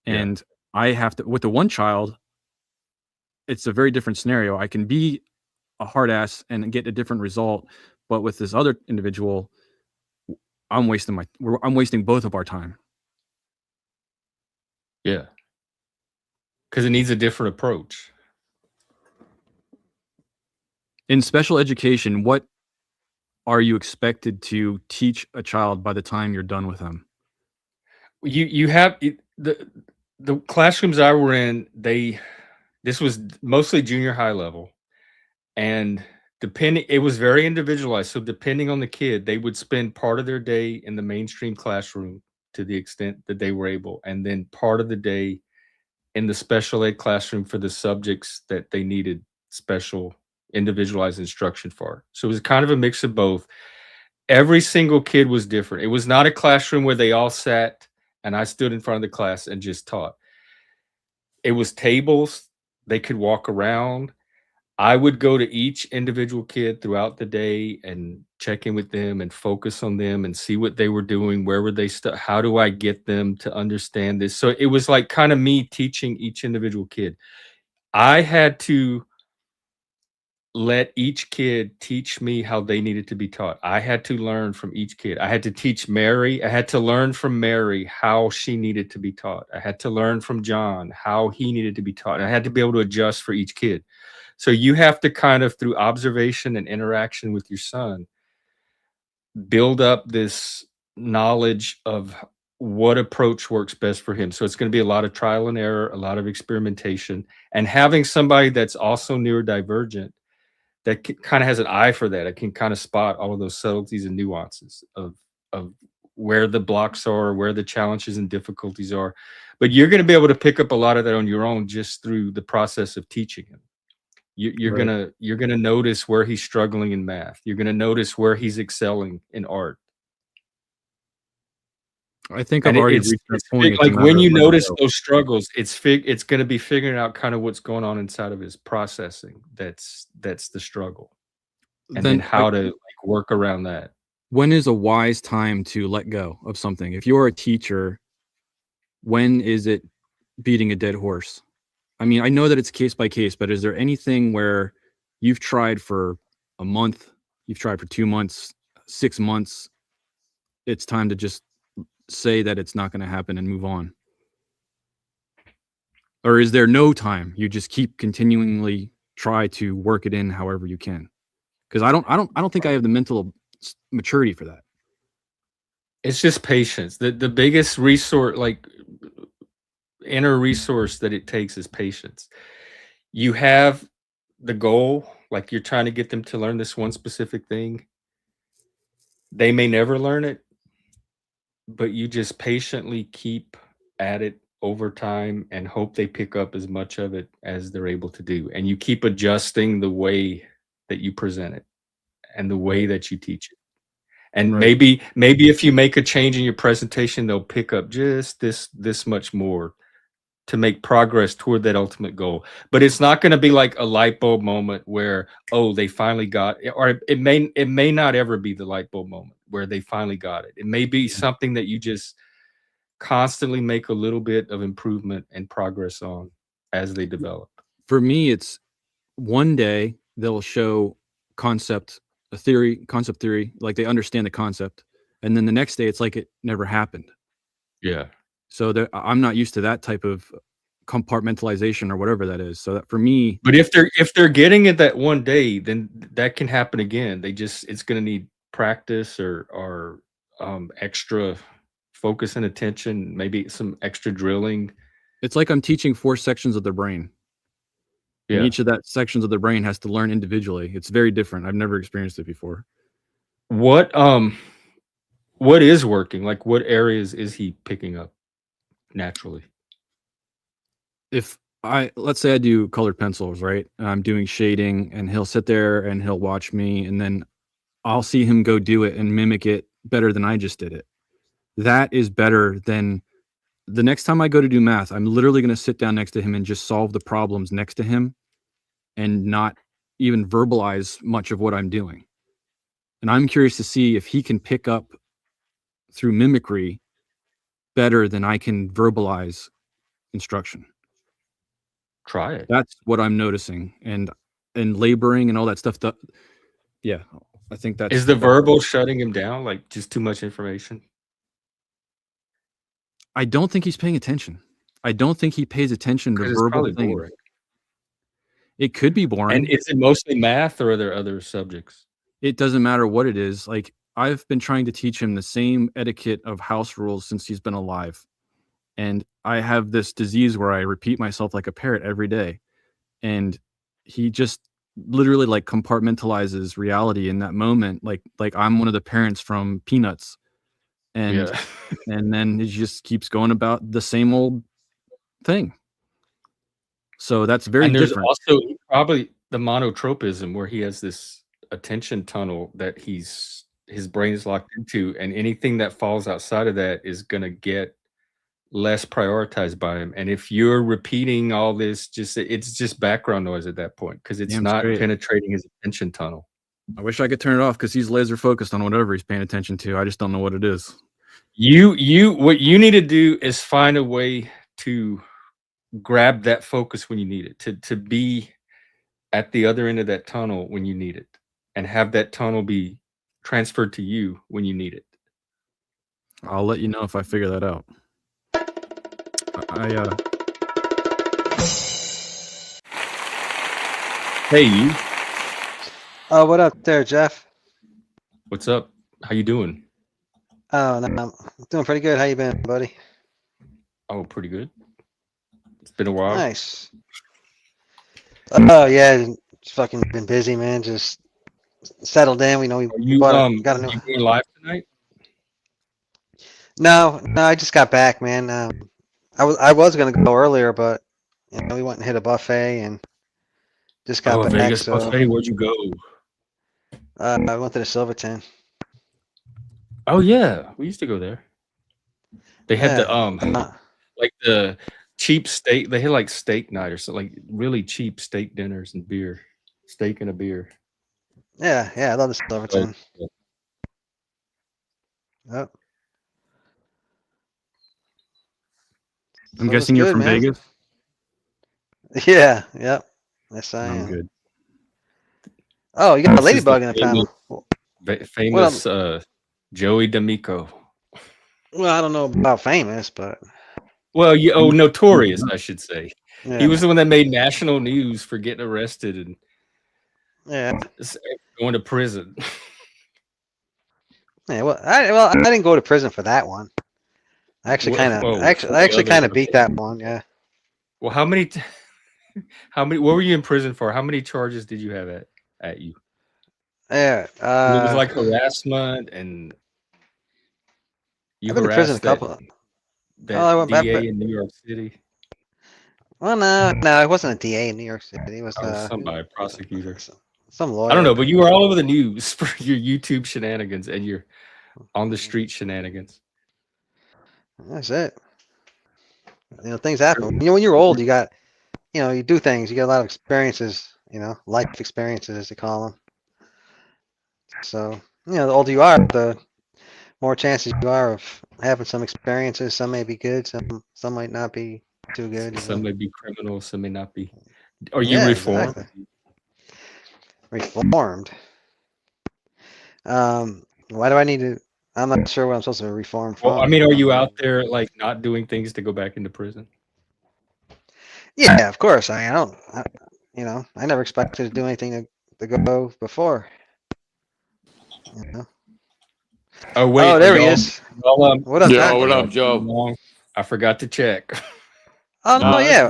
And I have to, with the one child, it's a very different scenario. I can be a hard ass and get a different result, but with this other individual, I'm wasting both of our time. Yeah. Because it needs a different approach. In special education, what are you expected to teach a child by the time you're done with them? You have the classrooms I were in, this was mostly junior high level, and it was very individualized. So depending on the kid, they would spend part of their day in the mainstream classroom to the extent that they were able, and then part of the day in the special ed classroom for the subjects that they needed special individualized instruction for. So it was kind of a mix of both. Every single kid was different. It was not a classroom where they all sat and I stood in front of the class and just taught. It was tables. They could walk around. I would go to each individual kid throughout the day and check in with them and focus on them and see what they were doing, where were they stuck, how do I get them to understand this? So it was like kind of me teaching each individual kid. I had to let each kid teach me how they needed to be taught. I had to learn from each kid. I had to teach Mary. I had to learn from Mary how she needed to be taught. I had to learn from John how he needed to be taught. And I had to be able to adjust for each kid. So you have to kind of, through observation and interaction with your son, build up this knowledge of what approach works best for him. So it's going to be a lot of trial and error, a lot of experimentation, and having somebody that's also neurodivergent that kind of has an eye for that. I can kind of spot all of those subtleties and nuances of where the blocks are, where the challenges and difficulties are. But you're going to be able to pick up a lot of that on your own just through the process of teaching him. You're gonna notice where he's struggling in math. You're gonna notice where he's excelling in art. I think I've already reached that point. Like when you notice those struggles, it's going to be figuring out kind of what's going on inside of his processing. That's the struggle, and then how to like work around that. When is a wise time to let go of something? If you're a teacher, when is it beating a dead horse? I mean, I know that it's case by case, but is there anything where you've tried for a month, you've tried for 2 months, 6 months, it's time to just say that it's not going to happen and move on? Or is there no time? You just keep continually try to work it in however you can? Because I don't think I have the mental maturity for that. It's just patience. The biggest resource, like inner resource that it takes, is patience. You have the goal, like you're trying to get them to learn this one specific thing. They may never learn it, but you just patiently keep at it over time and hope they pick up as much of it as they're able to do. And you keep adjusting the way that you present it and the way that you teach it. And maybe if you make a change in your presentation, they'll pick up just this much more to make progress toward that ultimate goal. But it's not going to be like a light bulb moment where, oh, they finally got it. Or it may not ever be the light bulb moment where they finally got it. It may be something that you just constantly make a little bit of improvement and progress on as they develop. For me, it's one day they'll show concept theory, like they understand the concept. And then the next day it's like it never happened. Yeah. So I'm not used to that type of compartmentalization or whatever that is. So that for me, but if they're getting it that one day, then that can happen again. It's going to need practice or extra focus and attention, maybe some extra drilling. It's like I'm teaching 4 sections of the brain. Yeah. And each of that sections of the brain has to learn individually. It's very different. I've never experienced it before. What is working? Like what areas is he picking up naturally? If let's say I do colored pencils, right? I'm doing shading and he'll sit there and he'll watch me and then I'll see him go do it and mimic it better than I just did it. That is better than the next time I go to do math. I'm literally going to sit down next to him and just solve the problems next to him and not even verbalize much of what I'm doing. And I'm curious to see if he can pick up through mimicry better than I can verbalize instruction. Try it. That's what I'm noticing. And laboring and all that stuff. Yeah, I think that's... Is the verbal shutting him down? Like just too much information? I don't think he's paying attention. I don't think he pays attention to verbal things. Boring. It could be boring. And is it mostly math or are there other subjects? It doesn't matter what it is. Like I've been trying to teach him the same etiquette of house rules since he's been alive. And I have this disease where I repeat myself like a parrot every day. And he just literally like compartmentalizes reality in that moment. Like I'm one of the parents from Peanuts. And and then he just keeps going about the same old thing. So that's very different. Also probably the monotropism where he has this attention tunnel that his brain is locked into, and anything that falls outside of that is going to get less prioritized by him. And if you're repeating all this, it's just background noise at that point because it's Damn not straight. penetrating his attention tunnel. I wish I could turn it off because he's laser focused on whatever he's paying attention to. I just don't know what it is. What you need to do is find a way to grab that focus when you need it, to be at the other end of that tunnel when you need it, and have that tunnel be transferred to you when you need it. I'll let you know if I figure that out. Hey, you. What up there, Jeff? What's up? How you doing? Oh, no, I'm doing pretty good. How you been, buddy? Oh, pretty good. It's been a while. Nice. Oh yeah, just fucking been busy, man. Just settled in. We know we You got a new. you going live tonight? No, I just got back, man. I was gonna go earlier, but we went and hit a buffet and just got back. Vegas So buffet. Where'd you go? I went to the Silverton. Oh yeah, we used to go there. They had Yeah. like the cheap steak. They had like steak night or something, like really cheap steak dinners and beer, steak and a beer. Yeah, I love the Silverton. So, Yep. I'm guessing you're from man. Vegas. Yeah, yep. Yes, I I'm am. good. Oh, you got a This is ladybug the in the panel. famous Joey D'Amico. Well, I don't know about famous, but Well, notorious, I should say. yeah. He was the one that made national news for getting arrested and going to prison. Yeah, well, I didn't go to prison for that one. I actually kind of beat that one. Yeah. Well, how many? What were you in prison for? How many charges did you have at you? Yeah. It was like harassment, and you I've been in prison a couple. That DA in New York City. Well, no, it wasn't a DA in New York City. It was somebody, prosecutor, some lawyer. I don't know, but you were all over the news for your YouTube shenanigans and your on the street shenanigans. That's it. Things happen. When you're old, you got, you do things. You get a lot of experiences. Life experiences, as they call them. So, the older you are, the more chances you are of having some experiences. Some may be good. Some might not be too good. Some may be criminal. Some may not be. Are you reformed? Exactly. Reformed. Why do I need to? I'm not sure what I'm supposed to reform from. Well, I mean, are you out there like not doing things to go back into prison? Yeah, of course. I never expected to do anything to go before. Oh wait! Oh, there he is. Well, what up, Joe? What up, Joe? I forgot to check. Oh no, yeah.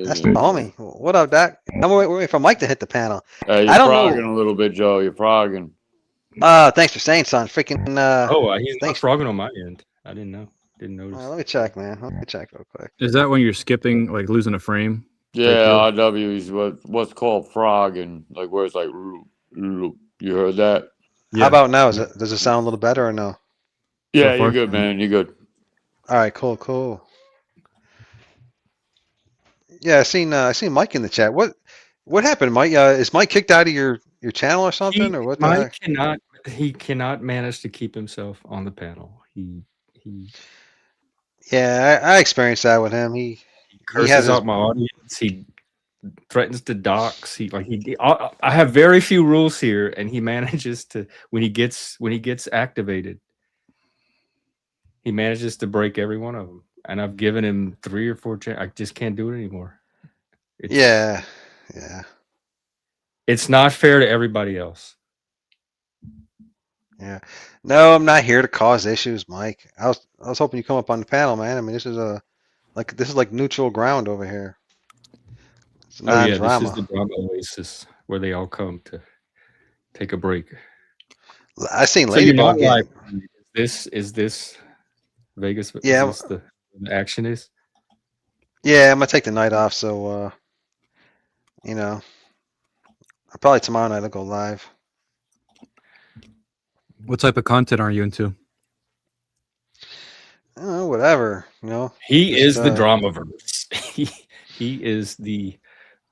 That's the homie. What up, Doc? I'm waiting for Mike to hit the panel. You're frogging a little bit, Joe. You're frogging. Thanks for saying, son. Freaking. He's not frogging on my end. I didn't know. Didn't notice. Let me check, man. Let me check real quick. Is that when you're skipping, like losing a frame? Yeah, RW is what's called frogging, like where it's like. You heard that? Yeah. How about now? Does it sound a little better or no? Yeah, you're good, man. You're good. All right, cool. Yeah, I seen Mike in the chat. What happened, Mike? Is Mike kicked out of your channel or something, or what? Mike cannot manage to keep himself on the panel. He. Yeah, I experienced that with him. He curses out my audience. He threatens to dox. I have very few rules here, and he manages to when he gets activated, he manages to break every one of them. And I've given him 3 or 4 chances. I just can't do it anymore. Yeah. It's not fair to everybody else. Yeah. No, I'm not here to cause issues, Mike. I was hoping you come up on the panel, man. I mean, this is like neutral ground over here. It's non-drama. This is the drama oasis where they all come to take a break. I seen Ladybug. Is this Vegas? Yeah. Is this the action is? Yeah, I'm gonna take the night off, so probably tomorrow night I'll go live. What type of content are you into? Whatever, you know. He Just, is the Dramaverse. He is the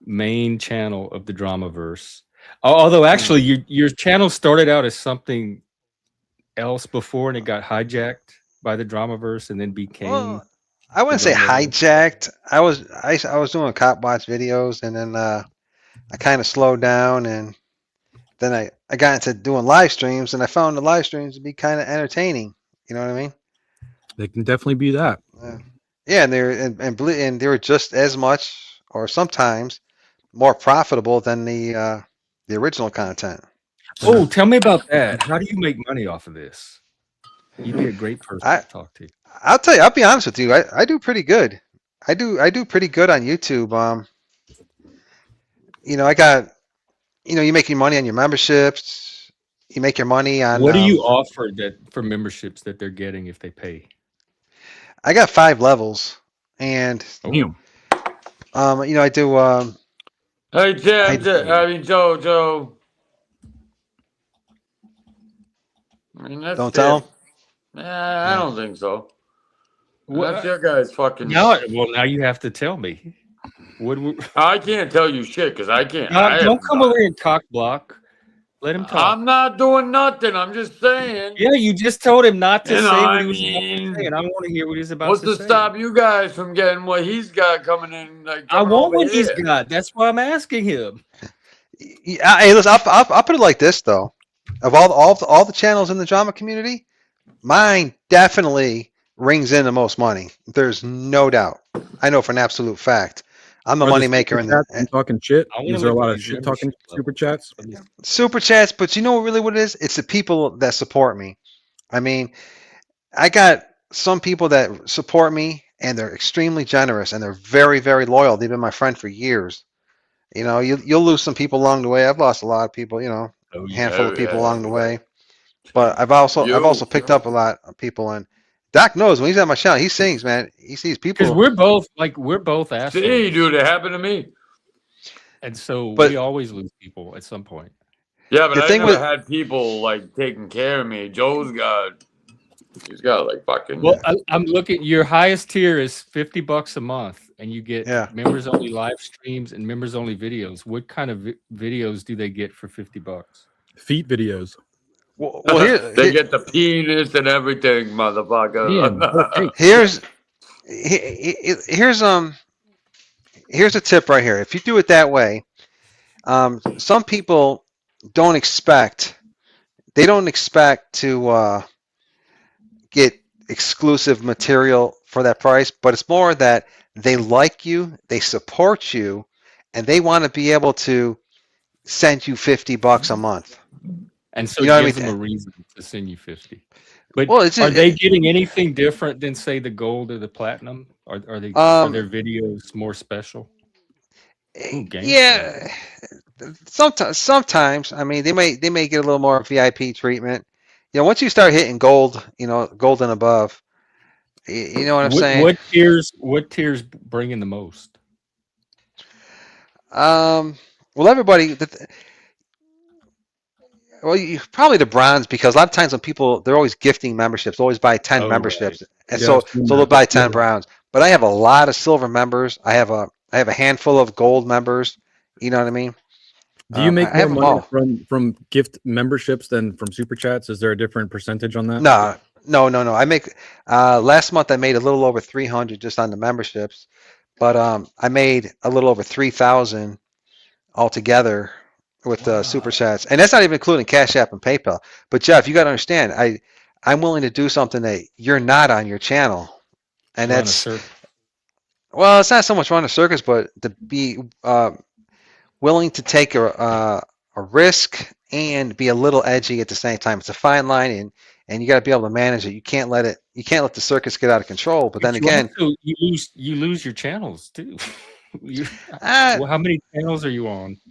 main channel of the Dramaverse. Although actually, your channel started out as something else before, and it got hijacked by the Dramaverse, and then became. Well, I wouldn't say hijacked. I was doing cop watch videos, and then I kind of slowed down, and then I got into doing live streams, and I found the live streams to be kind of entertaining. You know what I mean? They can definitely be that. Yeah, and they were just as much, or sometimes more profitable than the original content. Oh, tell me about that. How do you make money off of this? You'd be a great person to talk to. I'll tell you. I'll be honest with you. I do pretty good. I do pretty good on YouTube. You know, I got. You know, you make your money on your memberships. You make your money on. What do you offer for memberships that they're getting if they pay? I got 5 levels, and you know, I do. Hey, Joe. I mean, that's Don't tell him. Nah, I don't think so. That's your guys' fucking. Now you have to tell me. I can't tell you shit because I can't. Don't come over here and cock block. Let him talk. I'm not doing nothing. I'm just saying. Yeah, you just told him not to say what he was about to say, and I want to hear what he's about what's to say. What's to stop you guys from getting what he's got coming in? Like, I want what he's got. That's why I'm asking him. Hey, listen, I'll put it like this though: of all the channels in the drama community, mine definitely rings in the most money. There's no doubt. I know for an absolute fact. I'm the money maker in the talking shit. Is there a lot of shit talking super chats? Super chats, but you know really what it is? It's the people that support me. I mean, I got some people that support me, and they're extremely generous, and they're very, very loyal. They've been my friend for years. You know, you'll lose some people along the way. I've lost a lot of people. You know, a handful of people along the way. But I've also picked up a lot of people, and Doc knows when he's at my channel, he sings, man. He sees people. Because we're both assholes. See, dude, it happened to me. And so we always lose people at some point. Yeah, but I never had people like taking care of me. He's got like fucking. Well, I'm looking. Your highest tier is $50 a month, and you get members only live streams and members only videos. What kind of videos do they get for $50? Feet videos. Well, they get the penis and everything, motherfucker. Here's a tip right here. If you do it that way, some people don't expect to get exclusive material for that price, but it's more that they like you, they support you, and they want to be able to send you $50 a month. And so it gives them a reason to send you 50. But are they getting anything different than, say, the gold or the platinum? Are their videos more special? Yeah, sometimes. I mean, they may get a little more VIP treatment. You know, once you start hitting gold, you know, gold and above, you know what I'm saying? What tiers bring in the most? Well, everybody. Well, probably the bronze, because a lot of times when people, they're always gifting memberships, always buy 10 memberships, right. And so they'll buy 10 bronze. But I have a lot of silver members. I have a handful of gold members. You know what I mean? Do you make more money from gift memberships than from super chats? Is there a different percentage on that? No. I make last month I made a little over 300 just on the memberships, but I made a little over 3,000 altogether with the super chats, and that's not even including Cash App and PayPal. But Jeff, you got to understand, I'm willing to do something that you're not on your channel, and that's well, it's not so much run a circus, but to be willing to take a risk and be a little edgy at the same time. It's a fine line, and you got to be able to manage it. You can't let the circus get out of control. But then again, you lose your channels too. Well, how many channels are you on?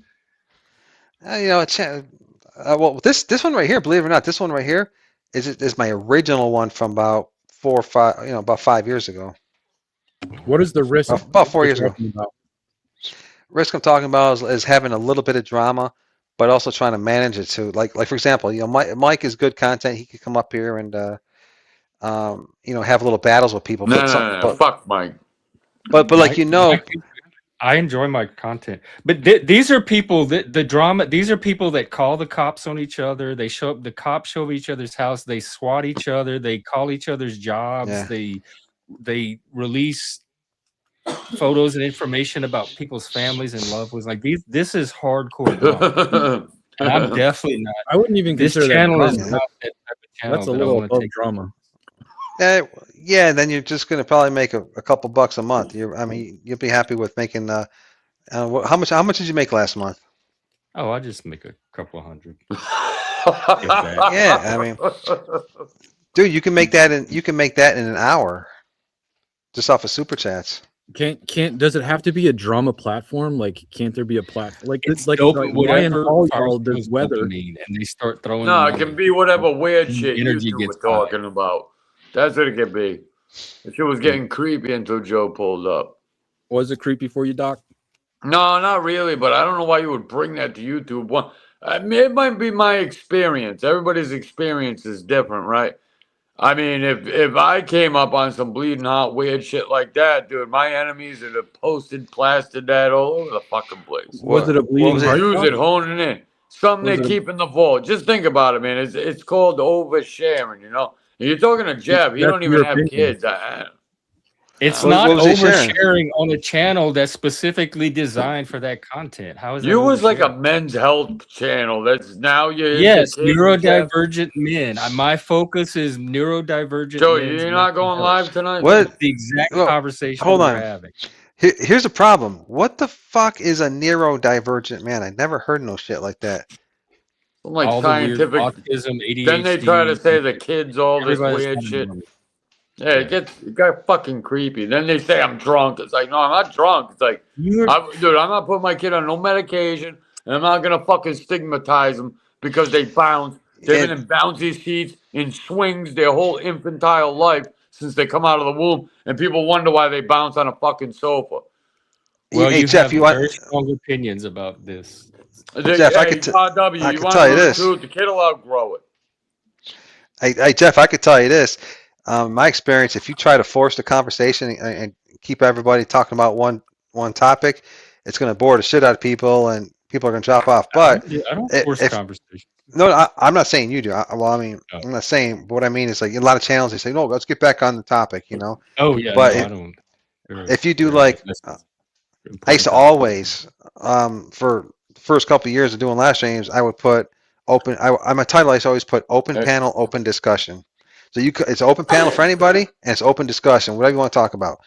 You know, well, this one right here, believe it or not, this one right here is my original one from about 5 years ago. What is the risk? About 4 years ago. Risk I'm talking about is having a little bit of drama, but also trying to manage it too. Like for example, you know, Mike is good content. He could come up here and have little battles with people. No, fuck Mike. But like Mike, I enjoy my content, but these are people that the drama. These are people that call the cops on each other. They show up. The cops show up at each other's house. They swat each other. They call each other's jobs. Yeah. They release photos and information about people's families and loved ones. Like this is hardcore drama. And I'm definitely not. I wouldn't even This consider channel that is drama. not that type of channel. That's a that I little wanna above take- drama. Yeah, and then you're just going to probably make a couple bucks a month. You'll be happy with making. How much did you make last month? Oh, I just make a couple $100. Yeah, I mean, dude, you can make that in an hour, just off of super chats. Does it have to be a drama platform? Like, can't there be a platform like It's like dope, Ryan whatever Hall fires does those weather? dopamine, and they start throwing. No, them it can on be whatever weird shit energy you two were gets high. talking about. That's what it can be. The shit was getting creepy until Joe pulled up. Was it creepy for you, Doc? No, not really, but I don't know why you would bring that to YouTube. Well, I mean, it might be my experience. Everybody's experience is different, right? I mean, if I came up on some bleeding hot weird shit like that, dude, my enemies would have plastered that all over the fucking place. Was it a bleeding heart? Use it, honing in. Something Was they it a- keep in the vault. Just think about it, man. It's called oversharing, you know? And you're talking to Jeff. He That's don't even your have opinion. kids. It's What- not what was he sharing? oversharing on a channel that's specifically designed for that content. How is that You was like a oversharing? men's health channel. That's now you're into Yes, kids and Jeff. neurodivergent men. My focus is neurodivergent. Joe, men's you're not mental going health. live tonight? What? That's the exact Well, conversation hold we're on. having. Here's the problem. What the fuck is a neurodivergent man? I never heard no shit like that. Some like All the weird scientific. autism, ADHD. Then they try to say the kids all this Everybody's weird kind of shit. normal. Yeah, it got fucking creepy. Then they say I'm drunk. It's like, no, I'm not drunk. It's like, You're dude, I'm not putting my kid on no medication, and I'm not gonna fucking stigmatize them because they bounce. They've been in bouncy seats, in swings their whole infantile life since they come out of the womb, and people wonder why they bounce on a fucking sofa. well, Hey, you Jeff, have you want? very strong opinions about this. Jeff, I Hey, could RW, I you could want tell to you know the this. truth? The kid will outgrow it. Hey, Jeff, I could tell you this. My experience, if you try to force the conversation and keep everybody talking about one topic, it's going to bore the shit out of people, and people are going to drop off. But I don't if- force if- conversation. no, I'm not saying you do. I mean, Oh. I'm not saying. But what I mean is, like, a lot of channels, they say, "No, let's get back on the topic." You know, Oh yeah, but no, if- I don't. if you do like, I used to always, for the first couple of years of doing live streams, I would put open. My title, I used to always put open panel, open discussion. So it's an open panel for anybody, and it's open discussion, whatever you want to talk about,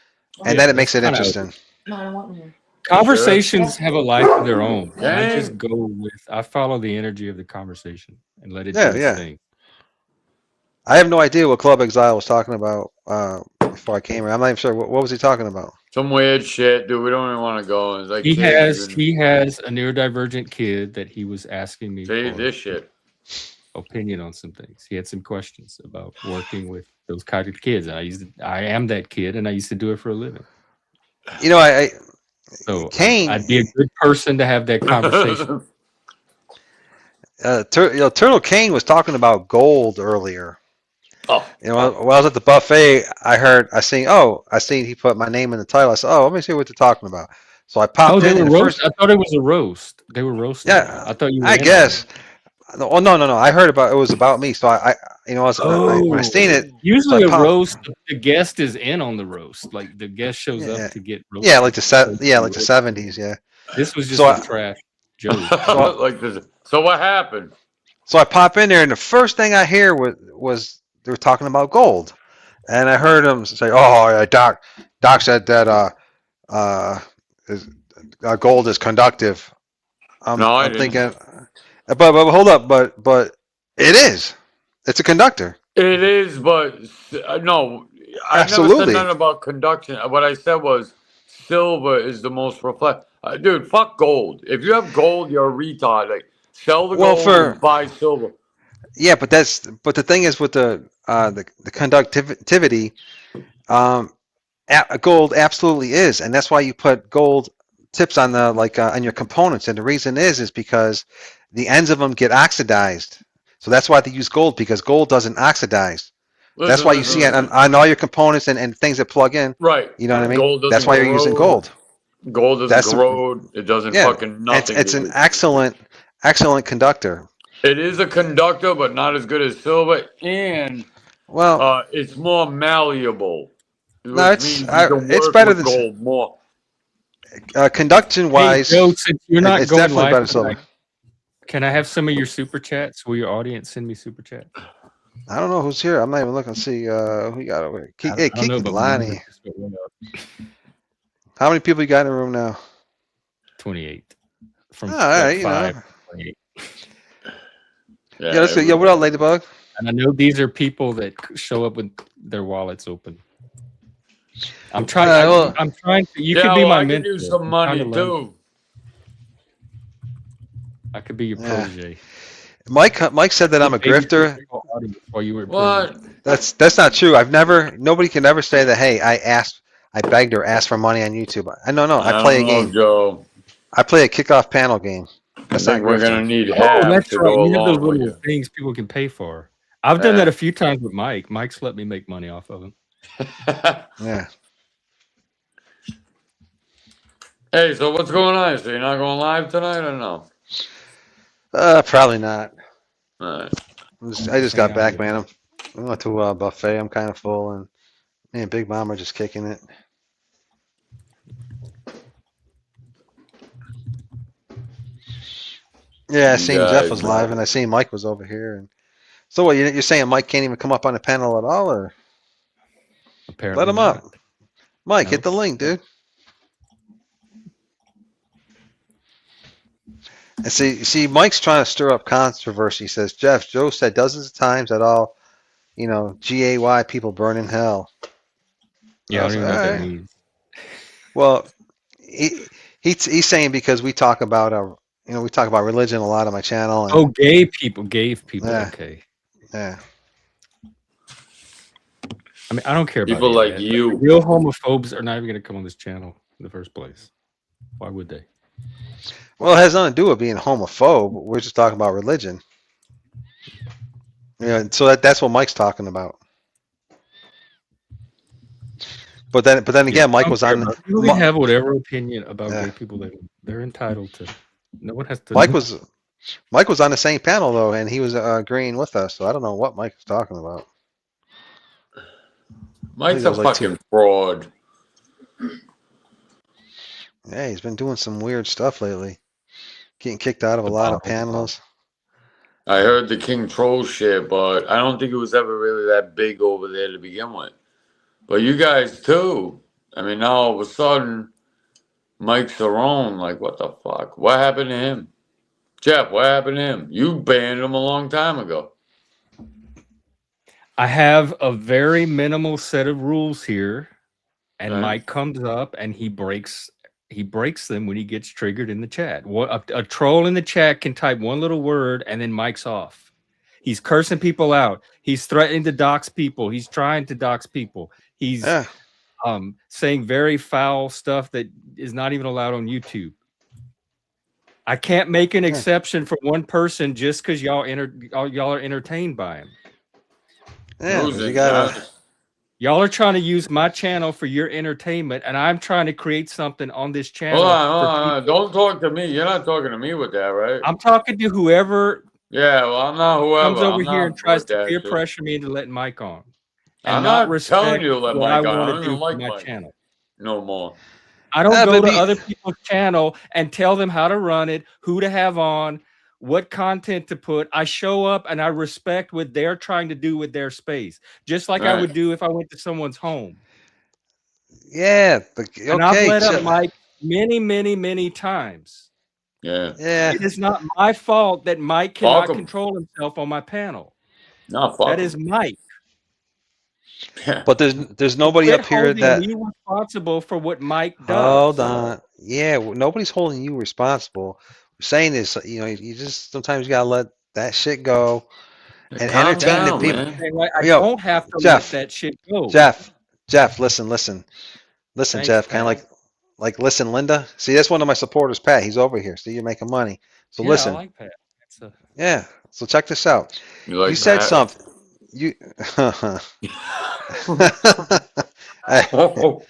and then it makes it kinda interesting. No, I don't want one. Conversations have a life of their own. I Dang. just go with. I follow the energy of the conversation and let it Yeah, do its yeah. thing. I have no idea what Club Exile was talking about before I came here. I'm not even sure what was he talking about. Some weird shit, dude. We don't even want to go. It's like He kids has a neurodivergent kid that he was asking me See for this shit. opinion on some things. He had some questions about working with those kind of kids. And I am that kid, and I used to do it for a living. You know, I So Kane- I'd be a good person to have that conversation. Turtle Kane was talking about gold earlier. Oh, You know, while I was at the buffet, I seen he put my name in the title. I said, "Oh, let me see what they're talking about." So I popped Oh, they in. were And the roast. first, I thought it was a roast. They were roasting. Yeah, I thought you were I in on guess. it. Oh no. I heard about it was about me. So I when I seen it, Usually so I a popped- roast, the guest is in on the roast. Like the guest shows Yeah. up to get roasted. yeah, like the 70s, yeah. This was just So a I- trash joke. like this. So what happened? So I pop in there, and the first thing I hear was they were talking about gold, and I heard them say, "Oh, yeah, Doc said that gold is conductive." No, I I'm didn't. thinking, but hold up, but it is. It's a conductor. It is, but no, I never Absolutely. said nothing about conduction. What I said was silver is the most reflect. Dude, fuck gold. If you have gold, you're a retard. Like sell the Well, gold for- and buy silver. Yeah, but the thing is with the conductivity, gold absolutely is, and that's why you put gold tips on on your components, and the reason is because the ends of them get oxidized. So that's why they use gold, because gold doesn't oxidize. That's why you see it on all your components and things that plug in. Right. You know what I mean? Gold doesn't That's why you're using corrode. gold. Gold doesn't That's corrode. It doesn't fucking nothing. It's an excellent conductor. It is a conductor, but not as good as silver, and Well, it's more malleable. no, it's better than gold more. Conduction wise. Hey, Joe, since you're not it's going definitely live better tonight, silver. can I have some of your super chats? Will your audience send me super chats? I don't know who's here. I'm not even looking to see who you got over here. I don't know, but my Lonnie. number just went up. How many people you got in the room now? 28. From All right, 5 to 28. Yeah, let's go. Yeah, what up, Ladybug? And I know these are people that show up with their wallets open. I'm trying. I'm trying to. You could be my I mentor. could use some money too. I could be your protege. Mike said that I'm a grifter. While you were What? That's not true. Nobody can ever say that. Hey, I begged or asked for money on YouTube. I play a game. Joe. I play a kickoff panel game. I think we're gonna need Oh, half that's to right. go You have those along with little you. things people can pay for. I've done that a few times with Mike. Mike's let me make money off of him. Yeah. Hey, so what's going on? So you're not going live tonight or no? Probably not. All right. I just got back, man. I went to a buffet. I'm kind of full, and me and Big Mom are just kicking it. Yeah, I seen Jeff was live, and I seen Mike was over here. And so, what you're saying? Mike can't even come up on the panel at all, or Apparently let him not. up? Mike, No. hit the link, dude. And see, Mike's trying to stir up controversy. He says, Jeff, Joe said dozens of times that all, GAY people burn in hell. Yeah, I don't even know what that Alright. means. Well, he's saying because we talk about we talk about religion a lot on my channel. And, Oh, gay people. Yeah. Okay. yeah. I mean, I don't care about People any of like that. you. Real homophobes are not even going to come on this channel in the first place. Why would they? Well, it has nothing to do with being homophobe. We're just talking about religion. Yeah, so that's what Mike's talking about. But then again, Mike was on. People can have whatever opinion about Yeah. gay people they're entitled to. No one has to. Mike was on the same panel though, and he was agreeing with us. So I don't know what Mike was talking about. Mike's I a think it was like fucking fraud. Yeah, he's been doing some weird stuff lately. Getting kicked out of a lot of panels. I heard the King Troll shit, but I don't think it was ever really that big over there to begin with. But you guys too. I mean, now all of a sudden, Mike Cerrone, like, what the fuck? What happened to him? Jeff, what happened to him? You banned him a long time ago. I have a very minimal set of rules here, and Right. Mike comes up and he breaks them when he gets triggered in the chat. A troll in the chat can type one little word and then Mike's off. He's cursing people out. He's threatening to dox people. He's trying to dox people. He's saying very foul stuff that is not even allowed on YouTube. I can't make an exception for one person just because y'all are entertained by him. Yeah, you gotta. Y'all are trying to use my channel for your entertainment, and I'm trying to create something on this channel. Hold on. Don't talk to me. You're not talking to me with that, right? I'm talking to whoever Yeah, well, I'm not whoever. comes over I'm here not and tries with to that peer shit. pressure me into letting Mike on. And I'm not respect telling you to let what Mike I on. I want don't to do even like for my Mike channel. no more. I don't Yeah, go but to other people's channel and tell them how to run it, who to have on, what content to put. I show up and I respect what they're trying to do with their space, just like I Right. would do if I went to someone's home. Yeah. And I've let chill. up Mike many, many, many times. Yeah. Yeah. It is not my fault that Mike cannot Fuck 'em. control himself on my panel. No, fuck That 'em. is Mike. But there's nobody Quit up here holding that. me responsible for what Mike does. Hold on. Yeah, nobody's holding you responsible. We're saying this, you just sometimes you gotta let that shit go and Calm entertain down, the people. man. Saying, like, I Yo, don't have to Jeff, let that shit go. Jeff, listen, Thanks, Jeff. Kind of Pat. like listen, Linda. See, that's one of my supporters, Pat. He's over here. See, you're making money. So Yeah, listen, I like Pat. yeah. So check this out. You like You said that? something. You. Oh,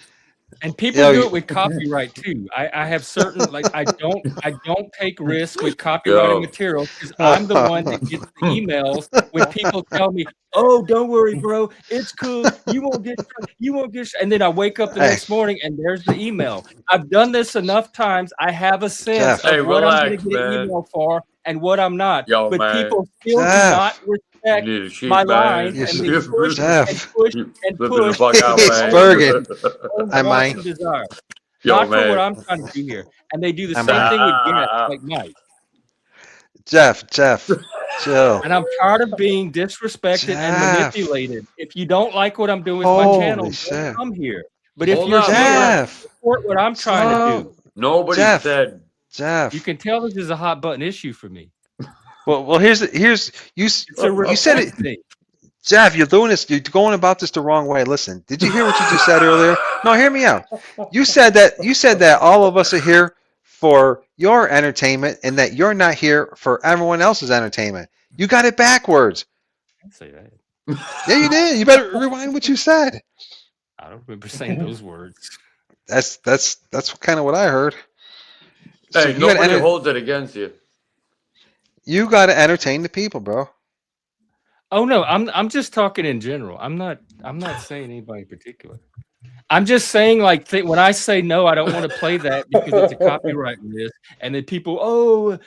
And people Yo, do you- it with copyright too. I have certain like I don't take risks with copyrighted Yo. materials because I'm the one that gets the emails when people tell me, "Oh, don't worry, bro, it's cool. You won't get and then I wake up the Hey. next morning and there's the email. I've done this enough times. I have a sense Jeff. of Hey, what I'm going relax, to get an man. email for and what I'm not. Yo, But man. people still do Jeff. not You respect need a sheet, my man. lines, Yes, and they push and Jeff. push You and flipping the push. fuck out, It's man. Bergen. Own I wants mind. and desire. Yo, Not for what man. I'm trying to do here. And they do the I'm same out. thing with guests like Mike. Jeff, chill. And I'm tired of being disrespected and Jeff. manipulated. If you don't like what I'm doing with my channel, Holy don't shit. come here. But if Hold you're on, here, Jeff. support what I'm trying to do. Nobody Jeff. said. Jeff. You can tell this is a hot button issue for me. Well, here's you. It's a You said it, respect thing. Jeff. You're doing this. You're going about this the wrong way. Listen, did you hear what you just said earlier? No, hear me out. You said that all of us are here for your entertainment and that you're not here for everyone else's entertainment. You got it backwards. I didn't say that. Yeah, you did. You better rewind what you said. I don't remember saying those words. That's kind of what I heard. So Hey, you gotta nobody holds it against you. You got to entertain the people, bro. Oh no, I'm just talking in general. I'm not saying anybody in particular. I'm just saying like when I say no, I don't want to play that because it's a copyright risk, and then people,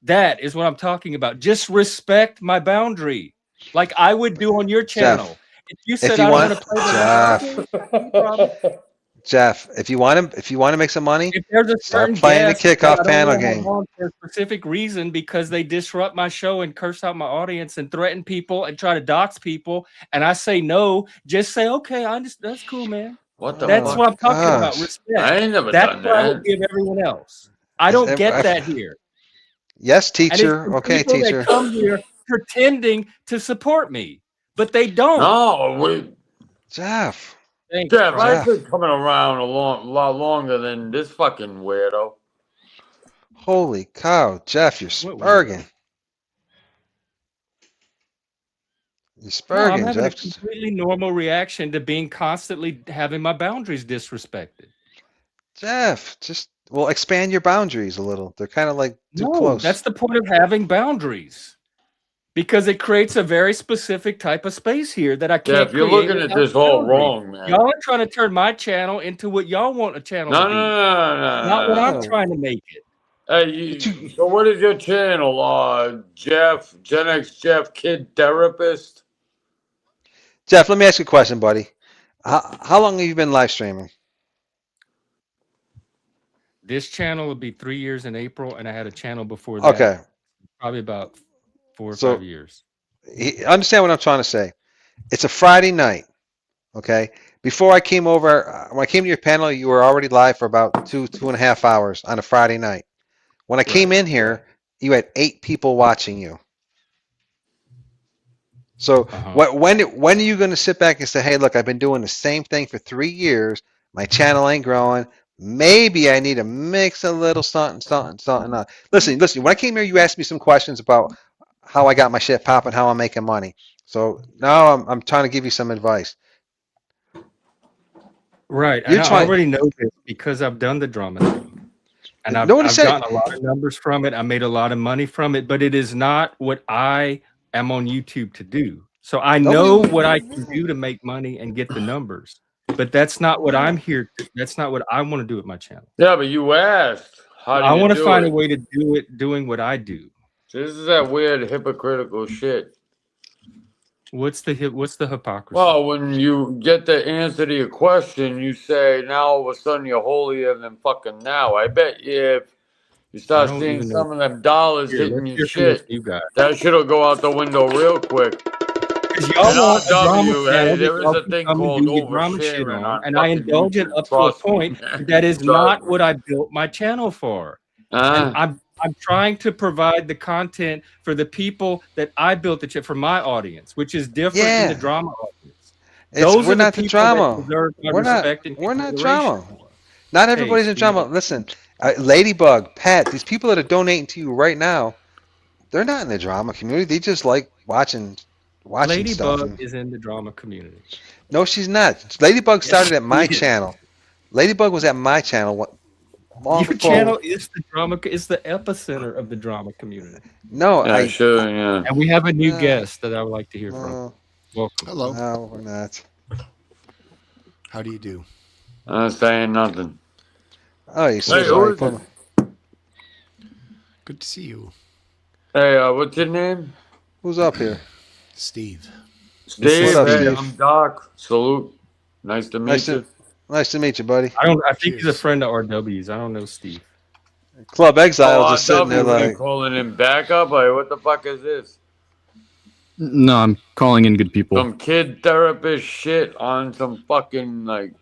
that is what I'm talking about. Just respect my boundary, like I would do on your channel. If you said I don't want to play that, Jeff, if you want to make some money, if there's a start certain playing the guest that kickoff I don't panel wanna have game. on for a specific reason because they disrupt my show and curse out my audience and threaten people and try to dox people, and I say no, just say okay. That's cool, man. What the That's fuck? what I'm talking about. Gosh. Respect. I ain't never That's done what I would that. give everyone else. I don't get that here. Yes, And it's teacher. the Okay, people teacher. that come here pretending to support me, but they don't. No, wait. Jeff. Thanks, Jeff, Christ. I've been coming around a lot longer than this fucking weirdo. Holy cow, Jeff, you're What spurging. You're No, I'm spurging, having a Jeff. completely normal reaction to being constantly having my boundaries disrespected. Jeff, just expand your boundaries a little. They're kind of like too No, close. that's the point of having boundaries. Because it creates a very specific type of space here that I can't Jeff, you're create looking at without this all boundaries. wrong, man. Y'all are trying to turn my channel into what y'all want a channel No, to be. Not what I'm no. trying to make it. Hey, so what is your channel? Jeff, Gen X Jeff Kid Therapist? Jeff, let me ask you a question, buddy. How long have you been live streaming? This channel would be 3 years in April, and I had a channel before that. Okay. Probably about 4 or So- 5 years. Understand what I'm trying to say. It's a Friday night, okay? Before I came over, when I came to your panel, you were already live for about 2.5 hours on a Friday night. When I came in here, you had 8 people watching you. So when are you going to sit back and say, hey, look, I've been doing the same thing for 3 years. My channel ain't growing. Maybe I need to mix a little something. Listen. When I came here, you asked me some questions about how I got my shit popping, how I'm making money. So now I'm trying to give you some advice. Right. You're And I trying- already know this because I've done the drama thing. And I've Nobody said- gotten a lot of numbers from it. I made a lot of money from it, but it is not what I am on YouTube to do. So I know what I can do to make money and get the numbers, but that's not what I'm here to. That's not what I want to do with my channel. Yeah, but you asked. How do I you want to do find it? a way to do it doing what I do. This is that weird hypocritical shit. What's the hypocrisy? Well, when you get the answer to your question, you say, now all of a sudden you're holier than fucking now. I bet you if you start don't seeing even know. some of them dollars Here, hitting let's your hear from this shit, new guy. that shit'll go out the window real quick. Because y'all And want a drama RW, hey, channel there that is y'all a can thing come and called do your drama shit oversharing on, on and I fucking indulge it YouTube. up to a Trust me, point man. that is Trust not me. what I built my channel for. And I'm trying to provide the content for the people that I built the channel for my audience, which is different than the drama audience. Those We're are the not the people that drama. deserve my We're not. respect and We're not consideration. drama. Not everybody's in drama. Listen, Ladybug, Pat, these people that are donating to you right now, they're not in the drama community. They just like watching watching stuff. Ladybug is in the drama community. No, she's not. Ladybug started Yes, at my she is. channel. Ladybug was at my channel long Your before. channel is the drama. It's the epicenter of the drama community. No, Yeah, sure, yeah. And we have a new Uh, guest that I would like to hear from. no, Welcome. Hello. no, we're not. How do you do? I'm saying nothing. Oh, you Hey, so who sorry. is Put it? Good to see you, Hey, what's your name? Who's up here? Steve. Steve. up, Hey, Steve? I'm Doc. Salute. Nice to meet you. Nice to meet you, buddy. I think he's a Cheers. friend of RW's. I don't know Steve. Club Exile Oh, just sitting there RW, you like, calling him backup? Like, what the fuck is this? No, I'm calling in good people. Some kid therapist shit on some fucking like.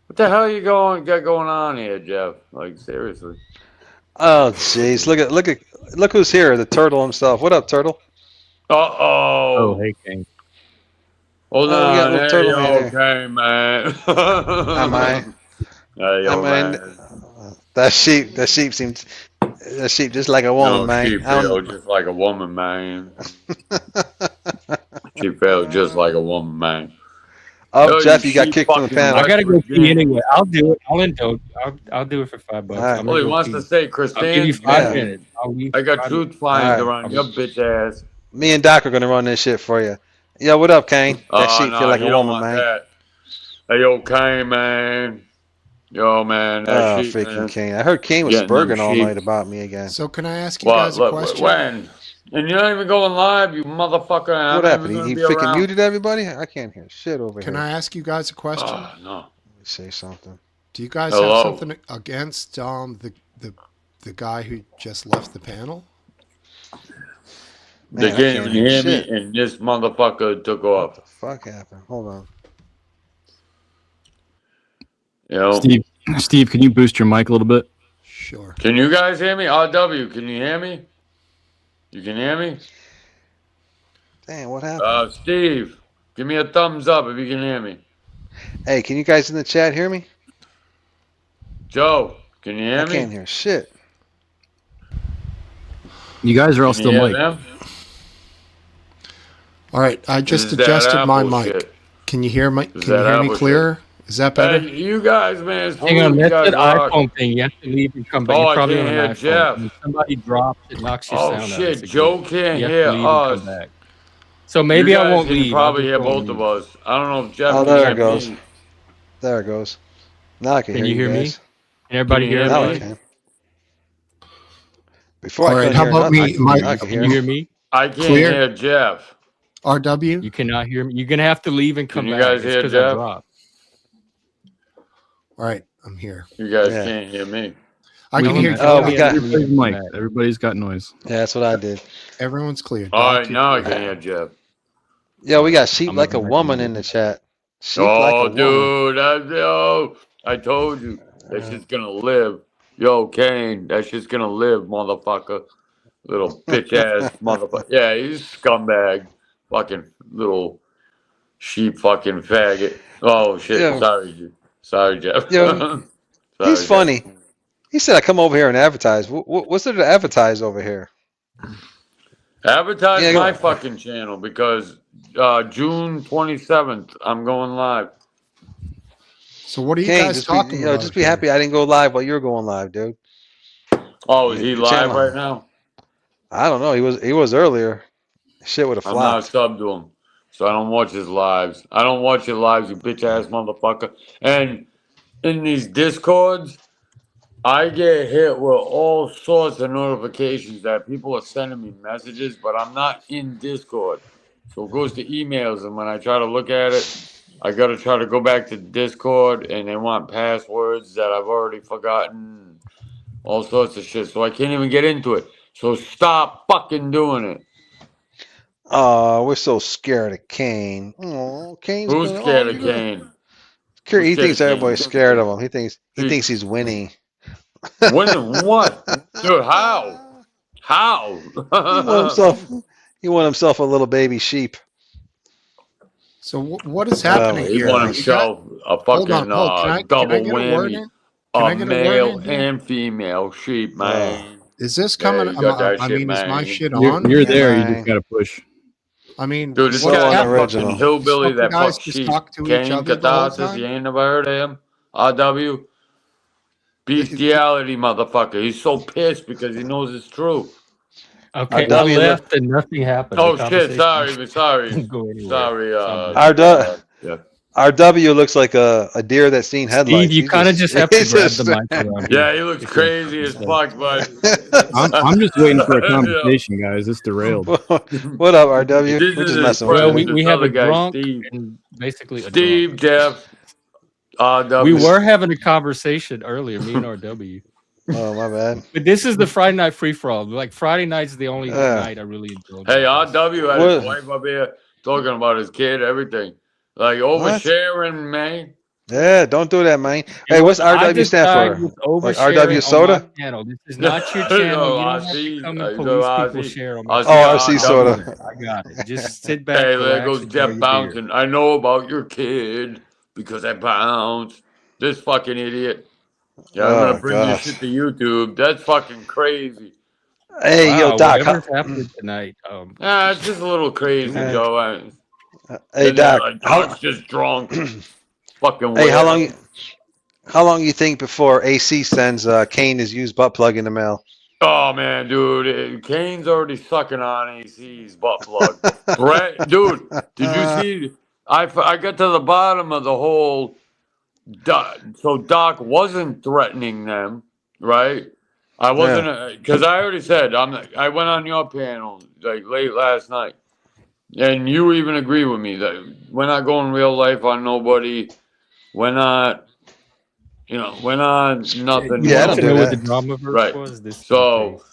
What the hell you got going on here, Jeff? Like seriously. oh jeez, look who's here, the turtle himself. What up, turtle? Oh, hey, King. hold Oh, we got on. little Hey, turtle you man here. okay, man? Am I? Hey, yo, Man, man. that sheep just like a woman, No, man. she feel just like a woman, man. She felt just like a woman, man. Oh, Yo, Jeff, you got sheep kicked from the fucking panel. I gotta go West pee Virginia. anyway. I'll do it. I'll indulge. I'll do it for $5. All right. I'm Well, gonna he go wants pee. to say I'll give you Christine. 5 Yeah. minutes. I'll leave. I got 5 truth flying All around your bitch ass. Me and Doc are gonna run this shit for you. Yo, what up, Kane? That Oh, sheep feel no, like you a don't woman, want man. that. Hey, okay, man. Yo, man, that Oh, sheep, freaking man. Kane. I heard Kane was Getting them spurging all sheep. night about me again. So can I ask you What? guys a Look, question? when? And you're not even going live, you motherfucker. I'm What not happened? even He going to be freaking around. muted everybody? I can't hear shit over Can here. I ask you guys a question? Oh, no. Let me say something. Do you guys Hello? have something against the guy who just left the panel? They Man, I can't can't even hear hear me, shit. and this motherfucker took What off. the fuck happened? Hold on. You know? Steve, can you boost your mic a little bit? Sure. Can you guys hear me? RW, can you hear me? You can hear me? Damn, what happened? Steve, give me a thumbs up if you can hear me. Hey, can you guys in the chat hear me? Joe, can you hear I me? can't hear shit. You guys are all Can you still hear mic. them? All right, I This just is that adjusted my Apple mic. shit. Can you hear me? This is Can you that hear me Apple clearer? Is that better? Hey, you guys, man. Hang on, You that's guys that rock. iPhone thing. You have to leave and come back. Oh, You're I probably can't on hear an iPhone. Jeff. When somebody drops, it knocks your Oh, sound out. shit. It's a Joe glitch. can't You have hear to leave us. and come back. So Maybe maybe you I guys won't can leave. I'll probably just hear go on both mute. of us. I don't know if Jeff Oh, can there hear it goes. me. There it goes. Now I can, Can hear you hear me? guys. Can everybody Can you hear hear Now I me? everybody? can. Before All I right, couldn't how hear about nothing. me, Mike? Now I can Can hear. you hear me? I can't Clear? hear Jeff. RW? You cannot hear me. You're gonna have to leave and Can come you back. guys It's hear because I Jeff? dropped. All right, I'm here. You guys Yeah. can't hear me. I We can can hear Tell Oh, me we I got. have to leave everybody's and come mic. back. Everybody's got noise. Yeah, that's what I did. everyone's clear. All Doc, right, you're now I clear. can hear Jeff. Yeah, we got sheep I'm like gonna a go back and woman mute. in the chat. Sheep like Oh, a woman. dude, I told you that shit's gonna live. Yo, Kane, that shit's gonna live, motherfucker. Little bitch ass motherfucker. Yeah, he's scumbag. Fucking little sheep fucking faggot. Oh shit. Yeah, Sorry, Jeff. yeah. He's Sorry, Jeff. funny. He said I come over here and advertise. What's there to advertise over here? Advertise Yeah, my fucking channel because June 27th, I'm going live. So what are you Kane, guys just be talking about just be here? happy I didn't go live while you were going live, dude. Oh, is he Your live channel. right now? I don't know. He was earlier. Shit would have I'm not flopped. subbed to him, so I don't watch his lives. I don't watch your lives, you bitch ass motherfucker. And in these discords, I get hit with all sorts of notifications that people are sending me messages, but I'm not in Discord. So it goes to emails, and when I try to look at it, I got to try to go back to Discord, and they want passwords that I've already forgotten, all sorts of shit. So I can't even get into it. So stop fucking doing it. Oh, we're so scared of Kane. Oh, Kane's Who's gonna. scared Oh, of you're gonna. Kane? He Who's scared thinks of everybody's Kane? scared of him. He thinks He- he's winning. Winning what? Dude, how? How? He won himself a little baby sheep. So what is happening He here? won Can I- himself a hold fucking on. Can I double get a word whammy. in? Can I A get a word male in here? and female sheep, man. Is this Yeah, coming? you got that I shit, mean, is my man. shit You're on? there. You Mine. just gotta push. I mean, Dude, this So guy's a unoriginal. fucking hillbilly Fucking that guys fucks just sheep. talk to each Kane other the whole Catharsis, time? you ain't never heard of him? RW? Bestiality, motherfucker. He's so pissed because he knows it's true. Okay, I RW left and nothing happened. Oh, The shit. conversation Sorry. didn't go anywhere. Sorry. RW, Yeah. RW looks like a deer that's seen headlights. Steve, you kind of just have to he's grab just- the mic around here. Yeah, he looks crazy as fuck, but I'm just waiting for a Yeah. conversation, guys. It's derailed. What up, RW? This We're is just his messing with Well, you. friend. we This have a other guy, drunk Steve. and basically a Steve, drunk. Jeff, RW. We were having a conversation earlier, me and RW. Oh, my bad. But this is the Friday night free for all. Like Friday night's the only Yeah. night I really enjoy. Hey, RW had his What? wife up here talking about his kid, everything. Like oversharing, man. Yeah, don't do that, man. You Hey, know what's what? I RW stand decide for? with Like oversharing RW on soda? my channel. This is not your channel. No, You don't have RC, to come you and know, police RC. people share on my RC, channel. Oh, RC soda. I got it. Just sit back, Hey, there relax, goes enjoy Jeff your beer. bouncing. I know about your kid because I bounced. This fucking idiot. Yeah, I'm gonna Oh, bring your gosh. shit to YouTube. That's fucking crazy. Hey, yo, Wow, Doc. whatever's happening tonight. It's just a little crazy, Hey. Joe. Hey, And they're Doc. like, Doc's just drunk. Fucking Hey, how weirdo. long you think before AC sends Kane his used butt plug in the mail? Oh man, dude, Kane's already sucking on AC's butt plug. Brett, dude, did you see? I got to the bottom of the whole. So Doc wasn't threatening them, right? I wasn't because I already said I went on your panel like late last night, and you even agree with me that we're not going real life on nobody. We're not. We're not nothing. Yeah, I want don't to do know that. what the drama verse Right. was? This is So, crazy.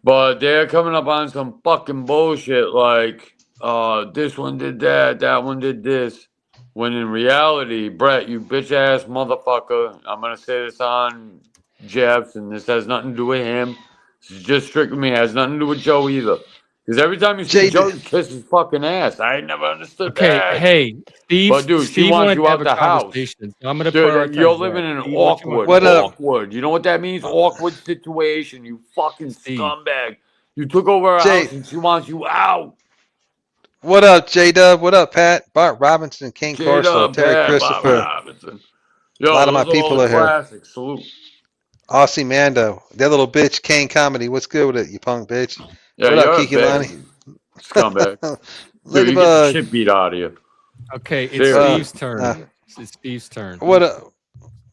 but they're coming up on some fucking bullshit like, this one did that one did this. When in reality, Brett, you bitch ass motherfucker, I'm gonna say this on Jeff's, and this has nothing to do with him. This is just strictly me. It has nothing to do with Joe either. Because every time you see Jay, Joe, you kiss his fucking ass. I ain't never understood Okay, that. hey, Steve. But dude, she Steve wants wanted you to out have the a house. conversation. So I'm gonna Dude, prioritize you're that. living in an Steve, what you want? What up? awkward. You know what that means? Awkward situation. You fucking Steve. scumbag. You took over her Jay- house and she wants you out. What up, J-Dub? What up, Pat? Bart Robinson, King Corso, J-Dub, Terry Pat, Bob Christopher. Robinson. Yo, A lot of my those are all people the are here. classics. Salute. Aussie Mando, that little bitch, Kane Comedy. What's good with it, you punk bitch? Yeah, What up, you're a Kiki Lonnie? bitch. Scumbag. Dude, you get the Ladybug. shit beat out of you. Okay, it's Seriously. Steve's turn. It's Steve's turn. What up?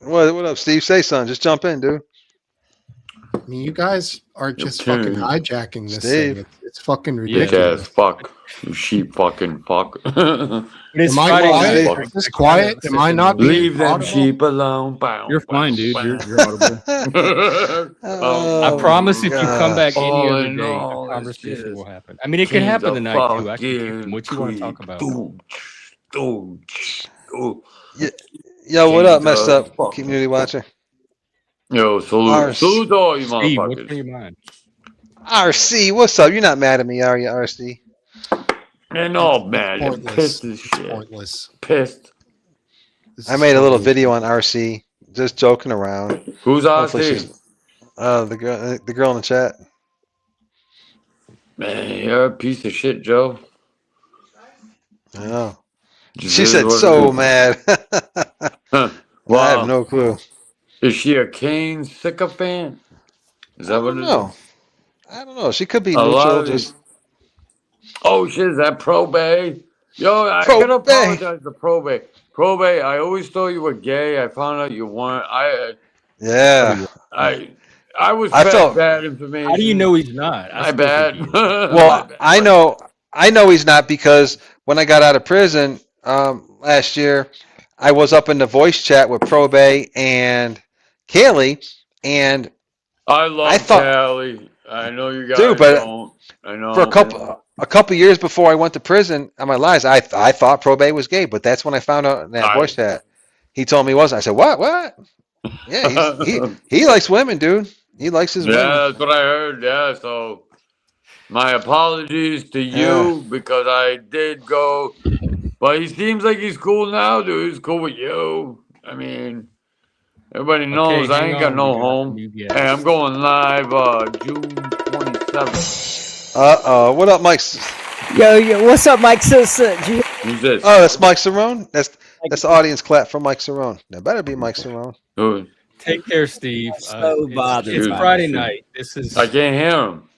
What up, Steve? Say something. Just jump in, dude. I mean, you guys are just Okay. fucking hijacking this Steve. thing. It's fucking Bitch ridiculous. ass fuck. You sheep fucking fuck. But it's Am I Friday quiet? night. Is this I quiet? kinda Am I sit not and being Leave them audible? sheep alone. Bow, You're fine, bow, dude. bow. You're audible. I promise if you come back any All other in day, all, a it's conversation just will happen. I mean, it could King's happen a tonight too. I can keep fucking them. What you want to talk about? Yo, what up, messed Jesus up fucking community watcher? Yo, salute. Ars. Salute to all you Steve, what's motherfuckers. on your mind? RC, what's up? You're not mad at me, are you, RC? And all mad. I'm Pointless. pissed as It's shit. pointless. Pissed. This I is made a little fucking- video on RC, just joking around. Who's Hopefully RC? she's the girl in the chat. Man, you're a piece of shit, Joe. I know. Just She is said what it so is. mad. Huh. I have Wow. no clue. Is she a Kane sycophant? Is I that what don't it know. is? I don't know. She could be A lot neutral. of Just Oh shit, is that Probay? Yo, I Pro gotta Bay. apologize to Probay. Probay, I always thought you were gay. I found out you weren't. yeah. I was I fed felt- bad information. How do you know he's not? I My still bad. think he is. Well, I know he's not because when I got out of prison last year, I was up in the voice chat with Probay and Kaylee, and I love I thought- Callie. I know you guys Dude, but don't. I know. for a couple years before I went to prison on my lies, I thought Probay was gay, but that's when I found out in that voice chat. He told me he wasn't. I said, "What? Yeah, he likes women, dude. He likes his women." Yeah, that's what I heard. Yeah, so my apologies to you because I did go, but he seems like he's cool now, dude. He's cool with you. I mean, everybody knows I hang ain't got on, no we got home. new guests. Hey, I'm going live June 27th. What up, Mike? Yo, what's up, Mike? Who's this? Oh, that's Mike Cerrone. That's the audience clap from Mike Cerrone. That better be Mike Cerrone. Who? Take care, Steve. So bothered It's by Friday this. night. This is. I can't hear him.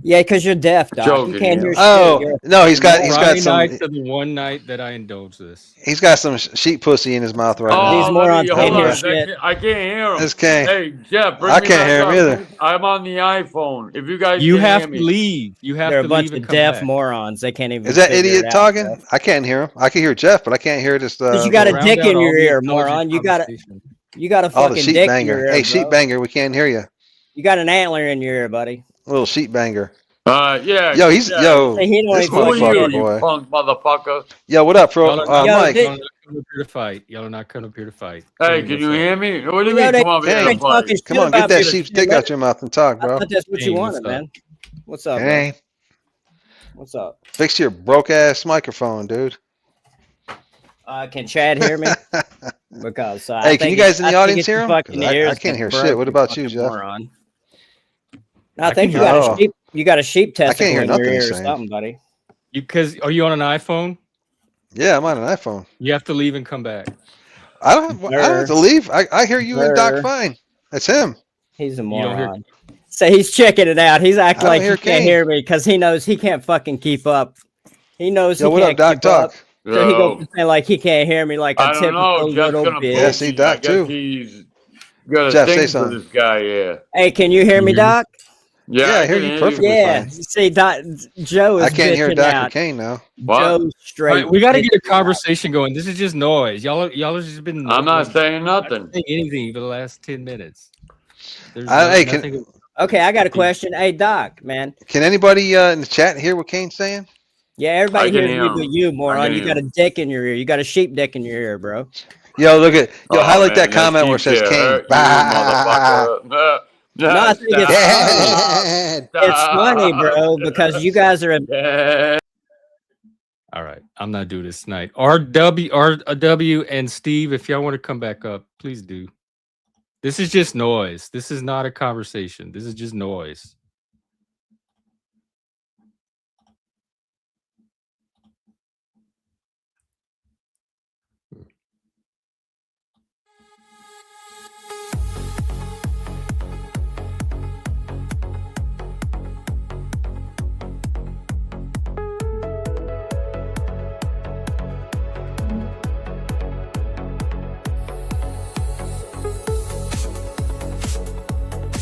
Yeah, because you're deaf, Doc. Joking, You can't hear shit. Oh You're- no, he's got Friday some nights are the one night that I indulge this. he's got some sheep pussy in his mouth right Oh, now. These morons hold can't hear on. shit. I can't hear him. This Kane. Hey, Jeff, bring I me can't back hear him up. either. I'm on the iPhone. If you guys You can have hear to me. leave. You have They're to a bunch leave and of come deaf back. morons. They can't even. Is that figure idiot it out, talking? bro. I can't hear him. I can hear Jeff, but I can't hear this. Because you got a Round dick out in all your the ear, intelligent moron. You got a Oh, the fucking sheep dick in banger. your ear, Hey, bro. sheep banger, we can't hear you. You got an antler in your ear, buddy. Little sheep banger. Yeah. Yo, he's yeah. yo. Hey, he don't This even Who are fucking you, motherfucker, get it. you boy. punk motherfucker? Yo, what up, bro? Y'all are not, Yo, Mike. this- y'all are not coming up here to fight. Y'all are not coming up here to fight. Hey, Tell me can what's you up. hear me? What do you Yo, mean they come up here Hey, and talking fight? shit Come on, about get that me for sheep's 10 dick out minutes. your mouth and talk, I bro. thought that's what you Hey, wanted, what's up? man. What's up, bro? Hey, What's up? fix your broke ass microphone, dude. Can Chad hear me? Because I Hey, think can you guys in the I think audience it's your hear him? fucking 'Cause ears I can't that hear broke, shit. What about you, fucking Jeff? moron. I I think can you got hear- a sheep. You got a sheep I can't testicle hear in your nothing he's ear or saying. something, buddy. Are you on an iPhone? Yeah, I'm on an iPhone. You have to leave and come back. I don't have to leave. I hear you and Doc Sir. fine. That's him. He's a You don't hear. moron. So he's checking it out. He's acting I don't like he hear can't Kane. hear me because he knows he can't fucking keep up. He knows Yo, he what can't up, Doc? keep Talk. up. So he goes Yo, pretend like he can't hear me like a I don't know. typical Jeff's little gonna bitch. Yeah, see, pull me. I Doc, guess too. he's got a Jeff, say thing for something. this guy here. Hey, can you hear me, Doc? Yeah, I hear can you perfectly Yeah. fine. See, Joe is I can't hear bitching Dr. out. Kane now. What? Joe's All straight. right, we got to get a bitching out. conversation going. This is just noise. Y'all have just been. I'm not saying nothing. Not saying anything for the last 10 minutes. There's Hey, nothing. Okay, I got a question. Hey, Doc, man. Can anybody in the chat hear what Kane's saying? Yeah, everybody I can hears hear me him. but you, I moron. can You hear got a dick in your ear. You got a sheep dick in your ear, bro. Yo, look at highlight man, that comment where it says sheep Kane. shit hurt you, motherfucker. No, I think it's Dad. It's funny, bro, because you guys are. All right, I'm not doing this tonight. RW, and Steve, if y'all want to come back up, please do. This is just noise. This is not a conversation. This is just noise.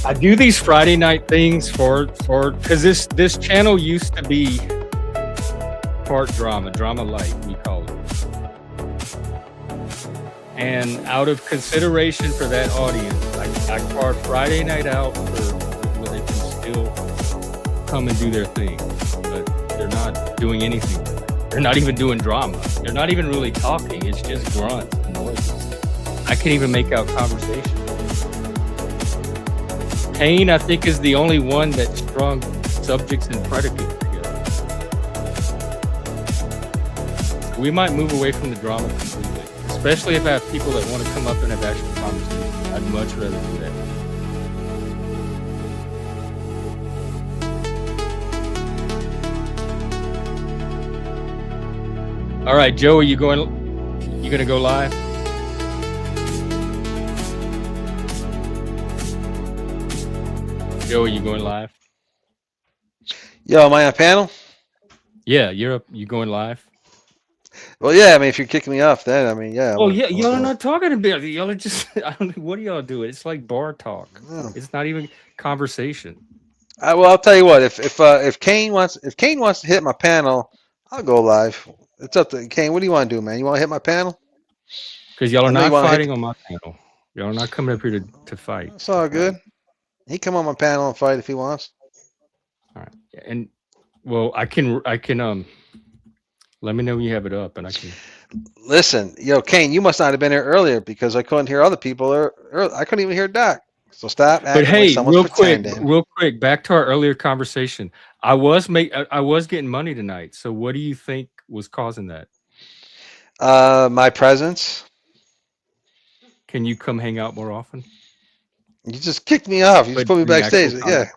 I do these Friday night things for because this channel used to be part drama light, we call it. And out of consideration for that audience, I carve Friday night out where they can still come and do their thing, but they're not doing anything. They're not even doing drama. They're not even really talking. It's just grunts and noises. I can't even make out conversation. Kane, I think, is the only one that strung subjects and predicates together. We might move away from the drama completely, especially if I have people that want to come up and have actual conversations. I'd much rather do that. All right, Joe, you gonna go live? Joe, are you going live? Yo, am I on panel? Yeah, you're up. You going live? Well, yeah. I mean, if you're kicking me off, then I mean, yeah. Oh yeah, y'all are not talking about it. Y'all are just. I don't know, what do y'all do? It's like bar talk. Oh. It's not even conversation. Well, I'll tell you what. If Kane wants to hit my panel, I'll go live. It's up to Kane. What do you want to do, man? You want to hit my panel? Because y'all I are know you not wanna hit fighting on my panel. Y'all are not coming up here to fight. It's all good. He come on my panel and fight if he wants. All right. And well, I can let me know when you have it up, and I can. Listen, Kane, you must not have been here earlier because I couldn't hear other people. I couldn't even hear Doc. So stop acting But hey, like someone's pretending. real quick, back to our earlier conversation. I was getting money tonight. So what do you think was causing that? My presence. Can you come hang out more often? You just kicked me off. You just But put me the actual backstage. Yeah.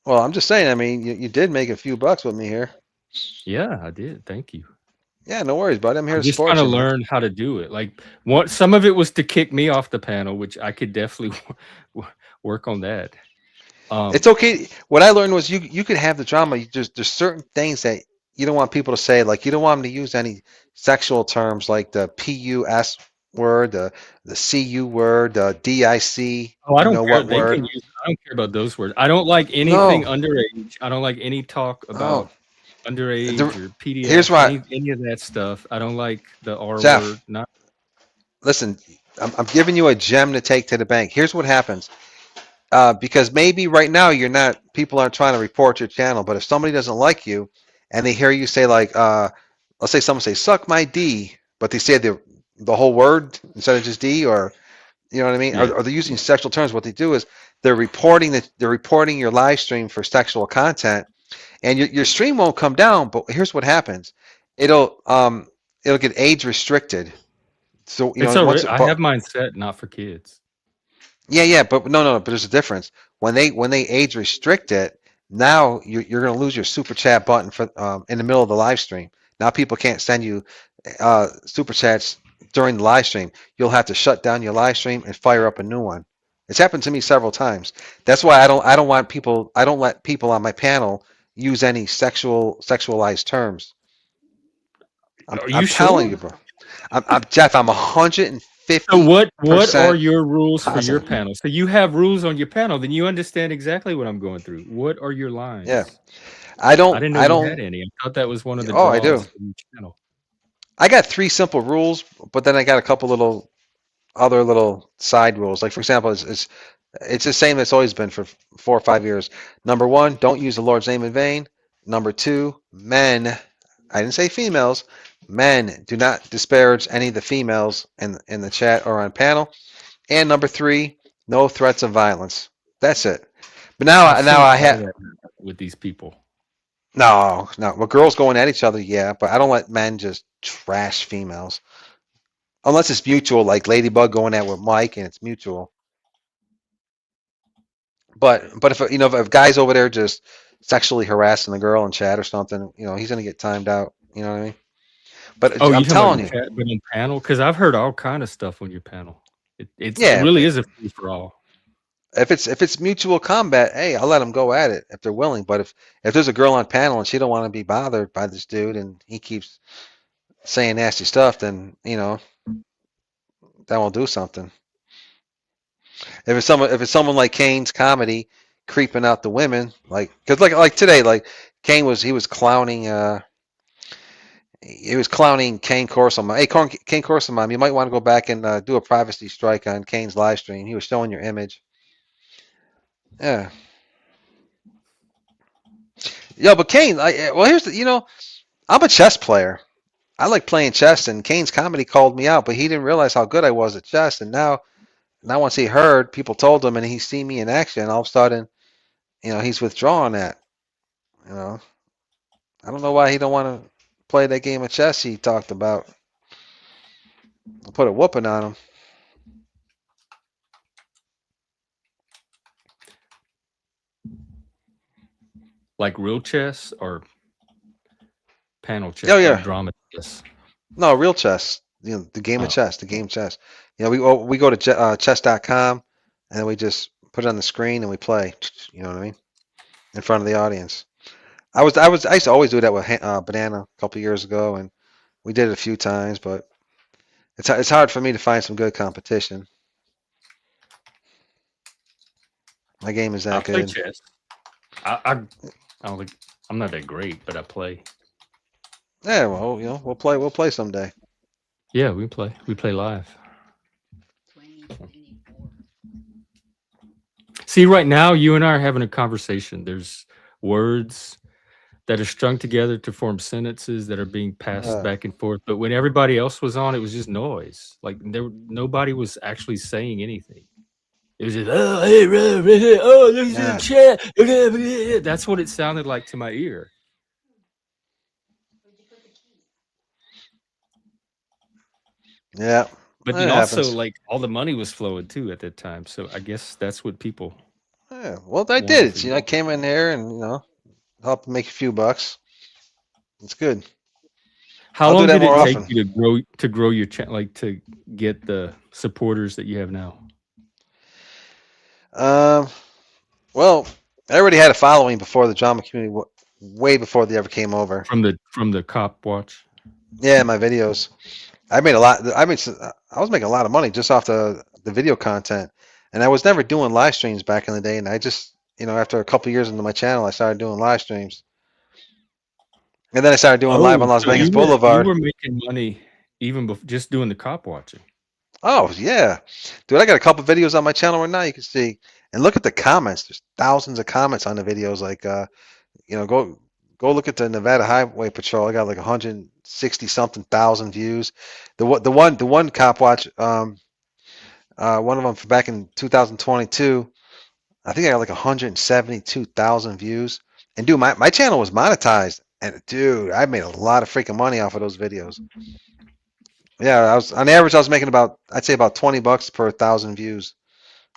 Well, I'm just saying. I mean, you did make a few bucks with me here. Yeah, I did. Thank you. Yeah, no worries, buddy. I'm here I'm to just support trying to you, man. learn how to do it. Like, what some of it was to kick me off the panel, which I could definitely work on that. It's okay. What I learned was you could have the drama. There's certain things that you don't want people to say. Like you don't want them to use any sexual terms like the PUS word, the CU word, the DIC. Oh, I You don't know care. what They can word? use. I don't care about those words. I don't like anything No, underage. I don't like any talk no. about underage or Here's PDF, why, any of that stuff. I don't like the R Jeff. word. Not Listen, I'm giving you a gem to take to the bank. Here's what happens. Because maybe right now people aren't trying to report your channel, but if somebody doesn't like you and they hear you say like, let's say someone say suck my D, but they say the whole word instead of just D, or you know what I mean, yeah. or they're using sexual terms. What they do is they're reporting your live stream for sexual content, and your stream won't come down. But here's what happens: it'll get age restricted. So It's once already. I have mine set not for kids. Yeah, but no, but there's a difference. When they age restrict it, now you're going to lose your super chat button for in the middle of the live stream. Now people can't send you super chats during the live stream. You'll have to shut down your live stream and fire up a new one. It's happened to me several times. That's why I don't want people. I don't let people on my panel use any sexualized terms. Are you I'm telling sure? you, bro. I'm Jeff. I'm 150%. So what are your rules for your positive. panel? So you have rules on your panel, then you understand exactly what I'm going through. What are your lines? Yeah. I didn't know you had any. I thought that was one of the Oh, I do. draws of your channel. I got 3 simple rules, but then I got a couple other little side rules. Like for example, it's the same it's always been for 4 or 5 years. Number 1, don't use the Lord's name in vain. Number 2, men, I didn't say females, men, do not disparage any of the females in the chat or on panel. And number 3, no threats of violence. That's it. But now I have with these people. no. Well, girls going at each other, yeah, but I don't let men just trash females. Unless it's mutual, like Ladybug going at with Mike and it's mutual. But if if guy's over there just sexually harassing the girl in chat or something, he's gonna get timed out. You know what I mean? But Oh, I'm you talking telling about you, chat, but on panel? Because I've heard all kind of stuff on your panel. It yeah. really is a free for all. If it's mutual combat, hey, I'll let them go at it if they're willing. But if there's a girl on panel and she don't want to be bothered by this dude and he keeps saying nasty stuff, then that will do something. If it's someone like Kane's comedy creeping out the women, because like today, like Kane was clowning Kane Corson. Hey, Kane Corson, you might want to go back and do a privacy strike on Kane's live stream. He was showing your image. Yeah. Yo, but Kane, here's I'm a chess player. I like playing chess, and Kane's comedy called me out, but he didn't realize how good I was at chess. And now once he heard, people told him, and he's seen me in action. All of a sudden, he's withdrawing that. I don't know why he don't want to play that game of chess he talked about. I'll put a whooping on him. Like real chess or panel chess? Oh yeah, drama chess. No, real chess. The game of chess. The game of chess. We go to chess.com and we just put it on the screen and we play. You know what I mean? In front of the audience. I used to always do that with Banana a couple years ago, and we did it a few times, but it's hard for me to find some good competition. My game is that I play good. chess. I don't think I'm not that great, but I play. Yeah, well, we'll play someday. Yeah, we play. We play live. See, right now you and I are having a conversation. There's words that are strung together to form sentences that are being passed back and forth. But when everybody else was on, it was just noise. Like nobody was actually saying anything. It was just, oh, hey, oh, this is the chat. That's what it sounded like to my ear. Yeah. But then also, like, all the money was flowing too at that time. So I guess that's what people. Yeah, well, I did. Wonderful. You know, I came in there and helped make a few bucks. It's good. How I'll do long that did it more take often. you to grow your channel, like to get the supporters that you have now? Well, I already had a following before the drama community, way before they ever came over. From the cop watch. Yeah, my videos. I made a lot. I was making a lot of money just off the video content, and I was never doing live streams back in the day. And I just, after a couple years into my channel, I started doing live streams, and then I started doing live Oh, on Las so Vegas you Boulevard. were making money even just doing the cop watching. Oh yeah, dude! I got a couple videos on my channel right now. You can see, and look at the comments. There's thousands of comments on the videos. Like, go look at the Nevada Highway Patrol. I got like 160 something thousand views. The one cop watch. One of them for back in 2022. I think I got like 172,000 views. And dude, my channel was monetized, and dude, I made a lot of freaking money off of those videos. Yeah, I was on average. I was making I'd say about $20 per 1,000 views.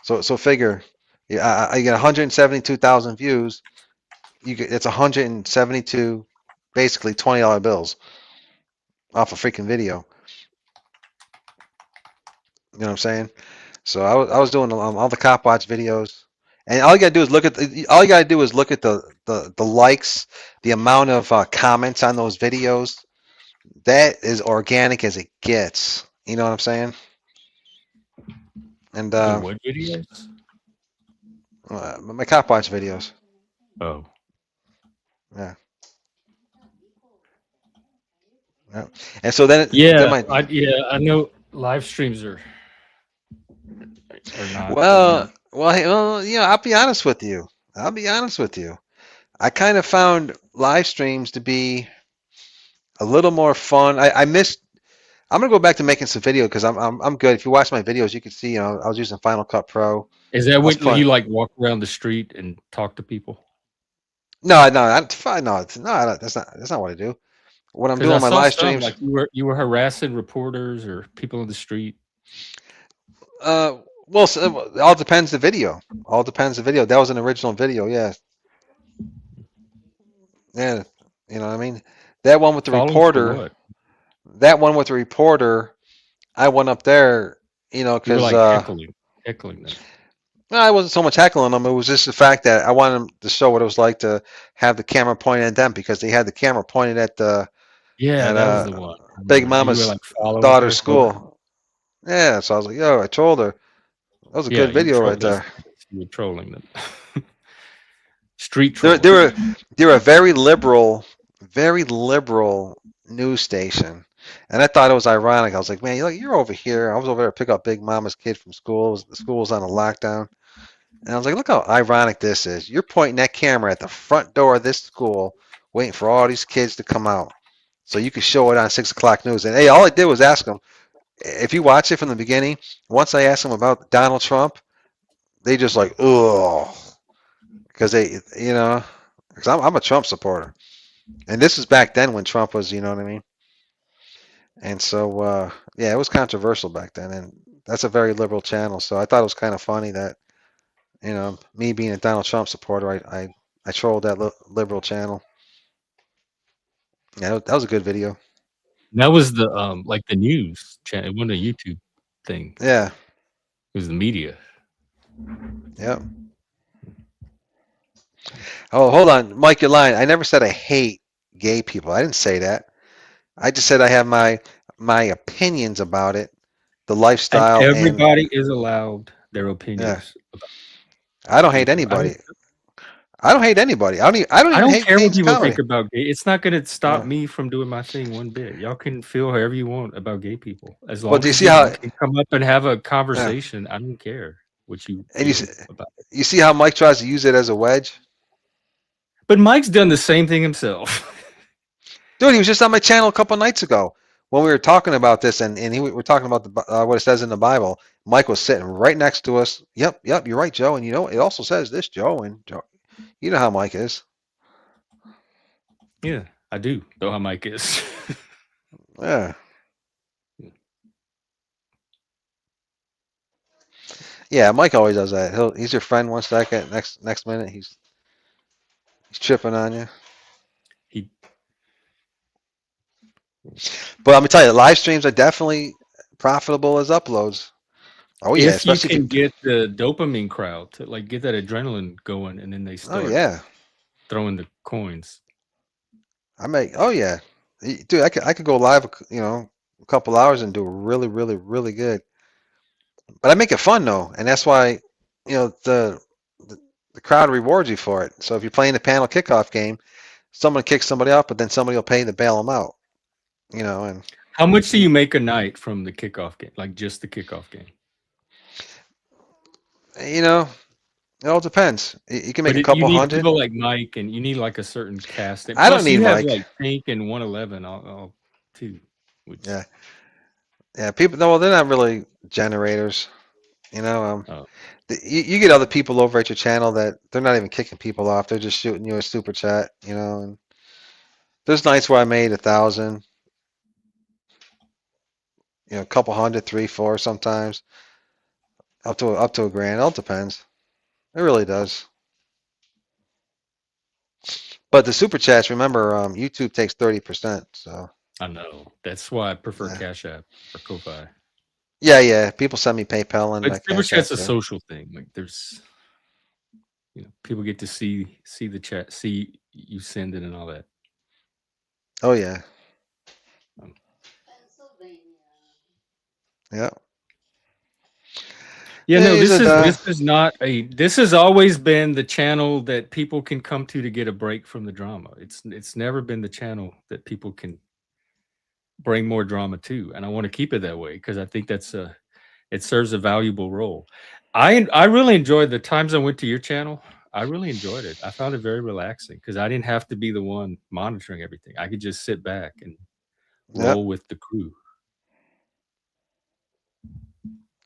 So figure, yeah, I get 172,000 views. It's 172, basically $20 bills off a freaking video. You know what I'm saying? So I was doing all the cop watch videos, and all you gotta do is look at the likes, the amount of comments on those videos. That is organic as it gets. You know what I'm saying? And The what videos? my cop watch videos. Oh. Yeah. Yeah. And so then I know live streams are not. well, I'll be honest with you. I kind of found live streams to be a little more fun. I'm gonna go back to making some video because I'm good. If you watch my videos, you can see I was using Final Cut Pro. Is that when you like walk around the street and talk to people? No, that's not what I do. When I'm doing my live streams, like you were harassing reporters or people in the street. Well, it all depends the video. That was an original video, yeah. Yeah, you know what I mean? That one with the reporter. That one with the reporter, I went up there, because heckling them. No, I wasn't so much heckling them. It was just the fact that I wanted them to show what it was like to have the camera pointed at them because they had the camera pointed at that was the one. Big Mama's daughter's school. Yeah, so I was like, yo, I told her. That was a good video right there. You were trolling them. Street trolling. They're a very liberal news station. And I thought it was ironic. I was like, man, you're over here. I was over there to pick up Big Mama's kid from school. The school was on a lockdown. And I was like, look how ironic this is. You're pointing that camera at the front door of this school, waiting for all these kids to come out so you could show it on 6 o'clock news. And hey, all I did was ask them, if you watch it from the beginning, once I asked them about Donald Trump, they just like, ugh. Because because I'm a Trump supporter. And this is back then when Trump was, you know what I mean? And so, it was controversial back then. And that's a very liberal channel. So I thought it was kind of funny that, me being a Donald Trump supporter, I trolled that liberal channel. Yeah, that was a good video. That was the like the news channel. It wasn't a YouTube thing. Yeah. It was the media. Yep. Oh, hold on, Mike, you're lying. I never said I hate gay people. I didn't say that. I just said I have my opinions about it, the lifestyle. And everybody is allowed their opinions. Yeah. I don't hate anybody. I don't even care what people think about gay. It's not going to stop me from doing my thing one bit. Y'all can feel however you want about gay people. As long as you can come up and have a conversation, I don't care what you feel about it. You see how Mike tries to use it as a wedge? But Mike's done the same thing himself. Dude, he was just on my channel a couple nights ago when we were talking about this, and we were talking about what it says in the Bible. Mike was sitting right next to us. Yep, you're right, Joe. And it also says this, Joe. And Joe, you know how Mike is. Yeah, I do know how Mike is. Yeah. Yeah, Mike always does that. He's your friend 1 second, next minute he's tripping on you. He But let me tell you, live streams are definitely profitable as uploads. Oh yeah, if you especially can get the dopamine crowd to like get that adrenaline going, and then they oh start yeah, throwing the coins. oh yeah, dude, I could go live, a couple hours and do really, really, really good. But I make it fun though, and that's why, the crowd rewards you for it. So if you're playing the panel kickoff game, someone kicks somebody off, but then somebody will pay to bail them out. And How much do you make a night from the kickoff game? Like just the kickoff game? it all depends. You can make But a couple you need hundred. people like Mike, and you need like a certain cast. And I don't plus, need you have Mike. like Pink and 111 all too. Which, Yeah, people. No, well, they're not really generators. oh. You get other people over at your channel that they're not even kicking people off. They're just shooting you a super chat. And there's nights where I made 1,000. A couple hundred, 3, 4 sometimes, up to $1 grand. It all depends. It really does. But the super chats, remember, YouTube takes 30%. So I know. That's why I prefer Cash App or Ko-Fi. yeah. People send me PayPal and But super Cash App chat's a too. social thing. Like there's, people get to see the chat, see you send it and all that. Oh yeah. Yeah. Yeah, no, These are this has always been the channel that people can come to get a break from the drama. It's never been the channel that people can bring more drama to, and I want to keep it that way because I think it serves a valuable role. I really enjoyed the times I went to your channel. I really enjoyed it. I found it very relaxing because I didn't have to be the one monitoring everything. I could just sit back and roll with the crew.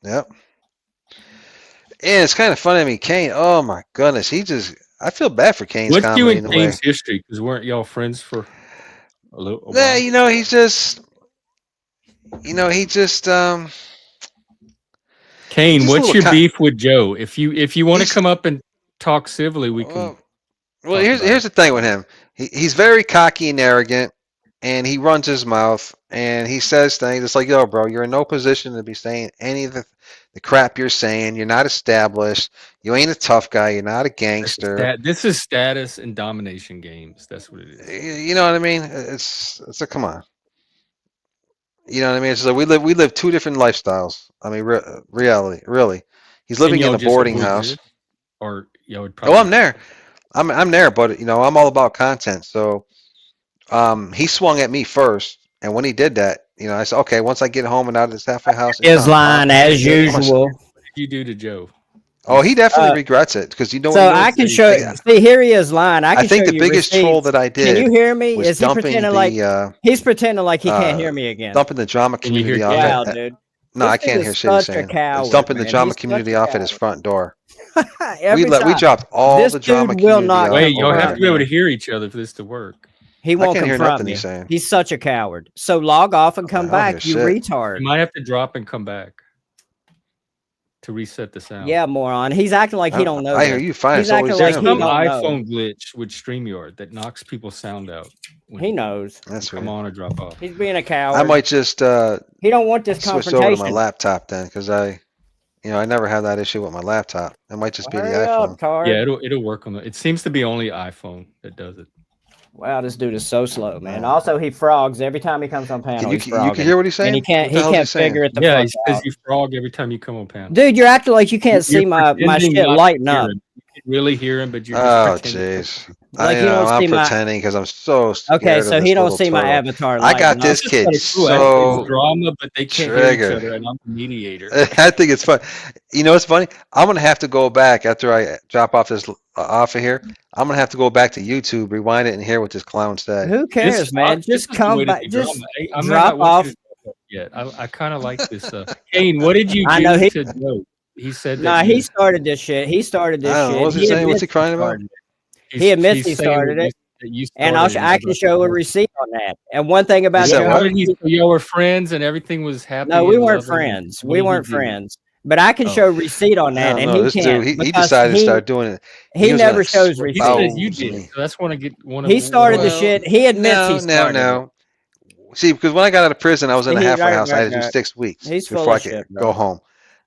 Yep. And it's kind of funny. I mean, Kane. Oh my goodness, I feel bad for Kane's What's comedy you in and a way. Kane's history? Because weren't y'all friends for a while? Yeah, he's just. He just. Kane, just a what's little your beef with Joe? If you want to come up and talk civilly, we can. Well, here's the thing with him. He's very cocky and arrogant, and he runs his mouth, and he says things. It's like, yo, bro, you're in no position to be saying any of the crap you're saying. You're not established. You ain't a tough guy. You're not a gangster. This is status and domination games. That's what it is. You know what I mean? It's a come on. You know what I mean? It's like we live 2 different lifestyles. I mean, really. He's living in a boarding house. Or y'all would probably. Oh, I'm there. I'm there, but I'm all about content. So, he swung at me first, and when he did that, I said, okay, once I get home and out of this halfway house, His line as usual. What did you do to Joe? Oh, he definitely regrets it because So I can show you. See, here he is lying. I think the biggest troll that I did. Can you hear me? Is he pretending like he's pretending like he can't hear me again? Dumping the drama community off. Wow, dude. No, I can't hear shit he's saying. He's dumping the drama community off at his front door. We dropped all the drama community off. Wait, you'll have to be able to hear each other for this to work. He won't confront me. He's such a coward. So log off and come back, you retard. You might have to drop and come back to reset the sound. Yeah, moron. He's acting like he don't know. I hear you fine. He's acting like he don't know. iPhone glitch with StreamYard that knocks people's sound out. He knows. That's come on or drop off. He's being a coward. I might just he don't want this switch confrontation. over to my laptop then, because I never have that issue with my laptop. It might just be the iPhone. Yeah, it'll work on it. It seems to be only iPhone that does it. Wow, this dude is so slow, man. Also, he frogs every time he comes on panel. You can hear what he's saying? And he can't figure it the fuck out. Yeah, he says you frog every time you come on panel. Dude, you're acting like you can't see my shit lighting up. You can really hear him, but you're just jeez. Like I'm pretending because I'm so scared. Okay, so he don't see my avatar. I got this kid so it's drama, but they can't hear each other, and I'm the mediator. I think it's fun. You know what's funny? I'm gonna have to go back after I drop off this off of here. I'm gonna have to go back to YouTube, rewind it, and hear what this clown said. Who cares, man? Just come back. Just drop off. Yeah, I kind of like this. Kane, what did you do to Joe? He said that. Nah, he started this shit. He started this shit. What's he saying? What's he crying about? He admits he started it. And I can show a receipt on that. And one thing about Joe, y'all were friends and everything was happy. No, we weren't friends. We weren't friends. But I can Oh. show receipt on I that, don't and know. he This can't. dude, he because decided to start doing it. He was never gonna shows He says you expose did. me. So that's one to get one of He started the Well, shit. He admits he started it. No. See, because when I got out of prison, I was in a halfway house. I had to do 6 weeks He's full before I of could shit, go bro. home.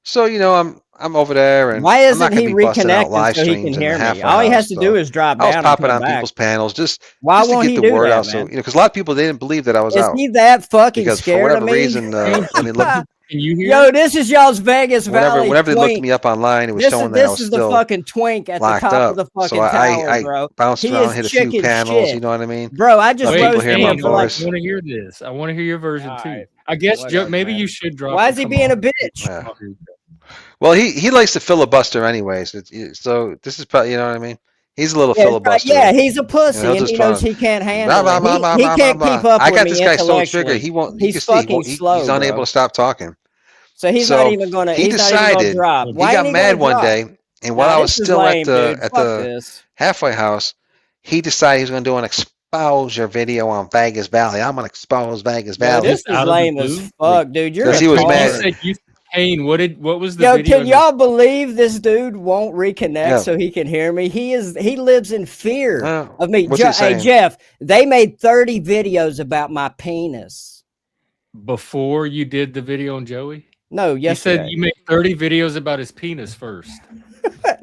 So I'm over there, and Why I'm not isn't gonna he be busting out reconnecting live so he streams can in the hear me? halfway All he has house. to So do is drop I was down and popping come on back. people's panels just Why to won't get he the do word that, out. So man? because a lot of people they didn't believe that I was Is out he that fucking because for scared whatever of me? reason, when they looked, Can you hear? Yo, this is y'all's Vegas Valley whenever they looked twink. me up online, it was showing that I This was is the still fucking twink at the locked top up. of the So fucking tower, I bro. bounced He around, is hit a few chicken panels. shit. You know what I mean? Bro, I just Let people roasted hear my him for like. voice. I want to hear this. I want to hear your version too. Alright, I guess Joe, whatever, maybe man. you should drop. Why it. is he Come being on. a bitch? Yeah. Well, he likes to filibuster anyways. So this is probably, you know what I mean? He's a little Yeah, it's right. filibuster. Yeah, he's a pussy, he'll and just he try knows to he can't blah, handle blah, it. blah, blah, He blah, can't blah, keep blah. up I with got me this guy so triggered. intellectually. He won't. You He's can see fucking slow, he's bro. unable to stop talking. So he's So not even gonna. he He's not even gonna decided drop. he Why got ain't he mad gonna one drop? day, and while Nah, I was this is still lame, dude. at Fuck the this. halfway house, he decided he was going to do an exposure video on Vegas Valley. I'm going to expose Vegas Yo, Valley this is out of the lame as blue? fuck, dude. You're because he was retarded. mad. You said you Kane. What was the Yo, video? can y'all believe this dude won't reconnect Yeah. so he can hear me? He lives in fear of me. What's he Hey, saying? Jeff, they made 30 videos about my penis. Before you did the video on Joey? No, You said yesterday. you made 30 videos about his penis first.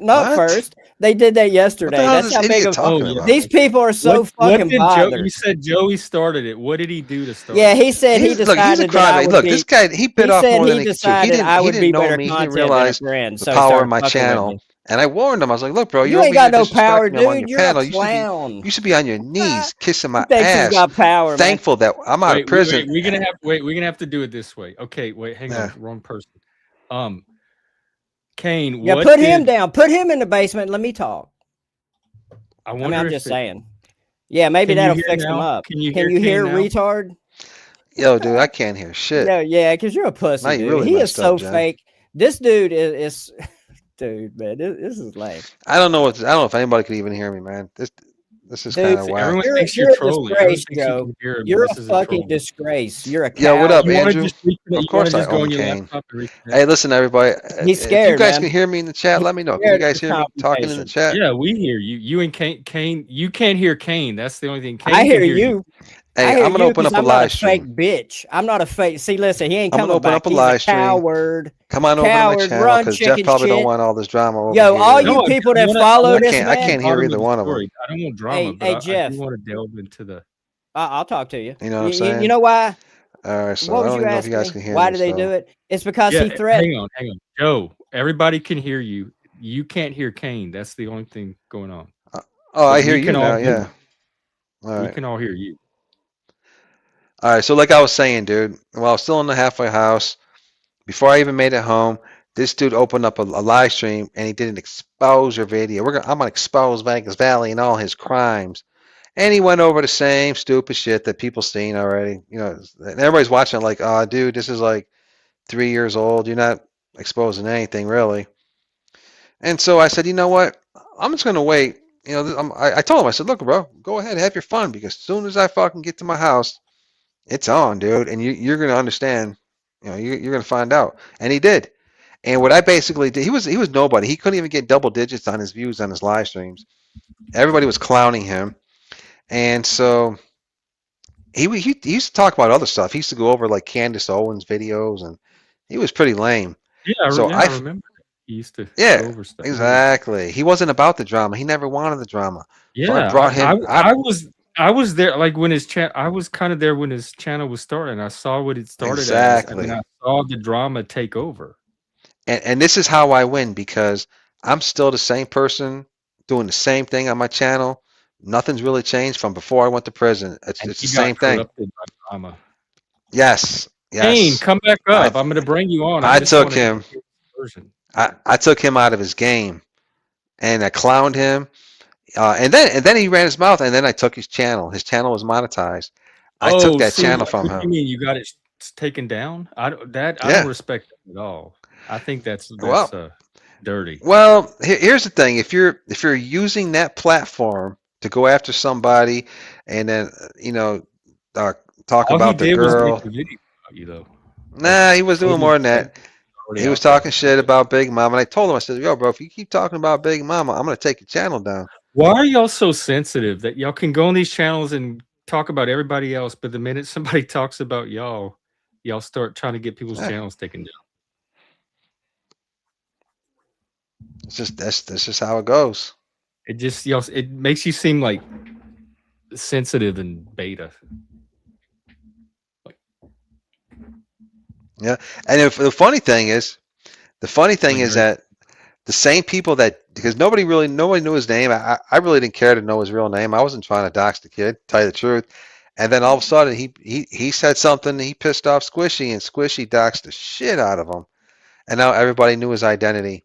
Not What? first. They did that yesterday. hell is That's this how big idiot of talking about? these people are so What fucking did bothered. you said Joey started it. What did he do to start? Yeah, it? he said he He's a decided that I crybaby. would Look, be. this guy, he bit He off said more he than he could chew. decided I would be know better me. He content didn't than a realize friend, the so he power started of my fucking with channel. me. And I warned him. I was like, look, bro, You you're ain't over here got no power, disrespecting me. I'm on dude. your You're a panel. clown. You should be on your knees kissing my He thinks he's ass. got power, man. Thankful that I'm out of prison. We're gonna have to do it this way. Okay, wait, hang on, wrong person. Kane, Yeah, what put did, him down. Put him in the basement. And let me talk. I I wonder mean, I'm if just it- saying. Yeah, maybe Can you that'll hear fix him now? up. Can you Can hear you hear Kane now? retard? Yo, dude, I can't hear shit. Yeah, because you're a pussy, Now you dude. really He is messed so up, Jen. fake. This dude is dude, man. This is lame. I don't know if anybody could even hear me, man. This is Dude, kind of whack. Everyone You're, thinks you're you're a trolling. Everyone disgrace, thinks you Joe. can hear him. You're This a is fucking troll. disgrace. You're a Yo, what coward. up, You want to Andrew? just you Of want course to I just go own on your Kane. laptop and reconnect? Hey, listen, everybody. He's If you scared, guys man. can hear me in the chat, let me know. Can you scared guys of hear me talking in the confrontation. chat? Yeah, we hear you. You and Kane. You can't hear Kane. That's the only thing. Kane I hear can hear you. I Hey, hear I'm gonna you open because up a I'm not a live stream. fake bitch. I'm not a fake. See, listen, he ain't I'm gonna coming open back. up a He's live a stream. coward. Come on over to my Coward, channel run, because Jeff chicken probably don't shit. want all this drama over Yo, here. all and you No, people I that wanna- follow I this can't- I man. can't hear bottom of either the one of story. them. I don't want drama, Hey, but I Jeff. do want to delve into the. I'll talk to you. You know what I'm You saying? know why? All right, so What I was don't you even know if you asking guys me? can hear Why me. do they so. do it? It's because Yeah, he threatened. hang on, Joe. Everybody can hear you. You can't hear Kane. That's the only thing going on. Oh, I But hear we you can all now. hear Yeah. you. All We right. can all hear you. All right. So, like I was saying, dude, while I was still in the halfway house, before I even made it home, this dude opened up a live stream and he did an exposure video. I'm gonna expose Vegas Valley and all his crimes. And he went over the same stupid shit that people seen already. You know, and everybody's watching like, oh, dude, this is like 3 years old. You're not exposing anything really. And so I said, you know what? I'm just gonna wait. You know, I told him, I said, look, bro, go ahead, have your fun, because as soon as I fucking get to my house, it's on, dude, and you're gonna understand. You know, you're gonna find out. And he did. And what I basically did, he was nobody. He couldn't even get double digits on his views on his live streams. Everybody was clowning him, and so he used to talk about other stuff. He used to go over like Candace Owens videos, and he was pretty lame. Yeah, So I remember. He used to go over stuff. exactly. He wasn't about the drama. He never wanted the drama. Yeah, so I brought him. I was there like when his I was kind of there when his channel was starting. I saw what it started Exactly. as, and I saw the drama take over. And this is how I win, because I'm still the same person doing the same thing on my channel. Nothing's really changed from before I went to prison. It's the same thing. Drama. Yes. Kane, come back up. I'm going to bring you on. I took him. I took him out of his game, and I clowned him. And then he ran his mouth, and then I took his channel. His channel was monetized. I took that channel from him. What do you mean you got it taken down? I don't respect that at all. I think that's dirty. Well, here's the thing: if you're using that platform to go after somebody, and then talk all about he the did girl. Was make the video about you, though. Nah, he was doing more than that. already He was out there. talking shit about Big Mama, and I told him, I said, "Yo, bro, if you keep talking about Big Mama, I'm gonna take your channel down." Why are y'all so sensitive that y'all can go on these channels and talk about everybody else, but the minute somebody talks about y'all start trying to get people's channels taken down? It's just that's just how it goes. It just it makes you seem like sensitive and beta. Yeah, and if the funny thing is that the same people that, because nobody knew his name. I really didn't care to know his real name. I wasn't trying to dox the kid, tell you the truth. And then all of a sudden he said something. He pissed off Squishy, and Squishy doxed the shit out of him. And now everybody knew his identity.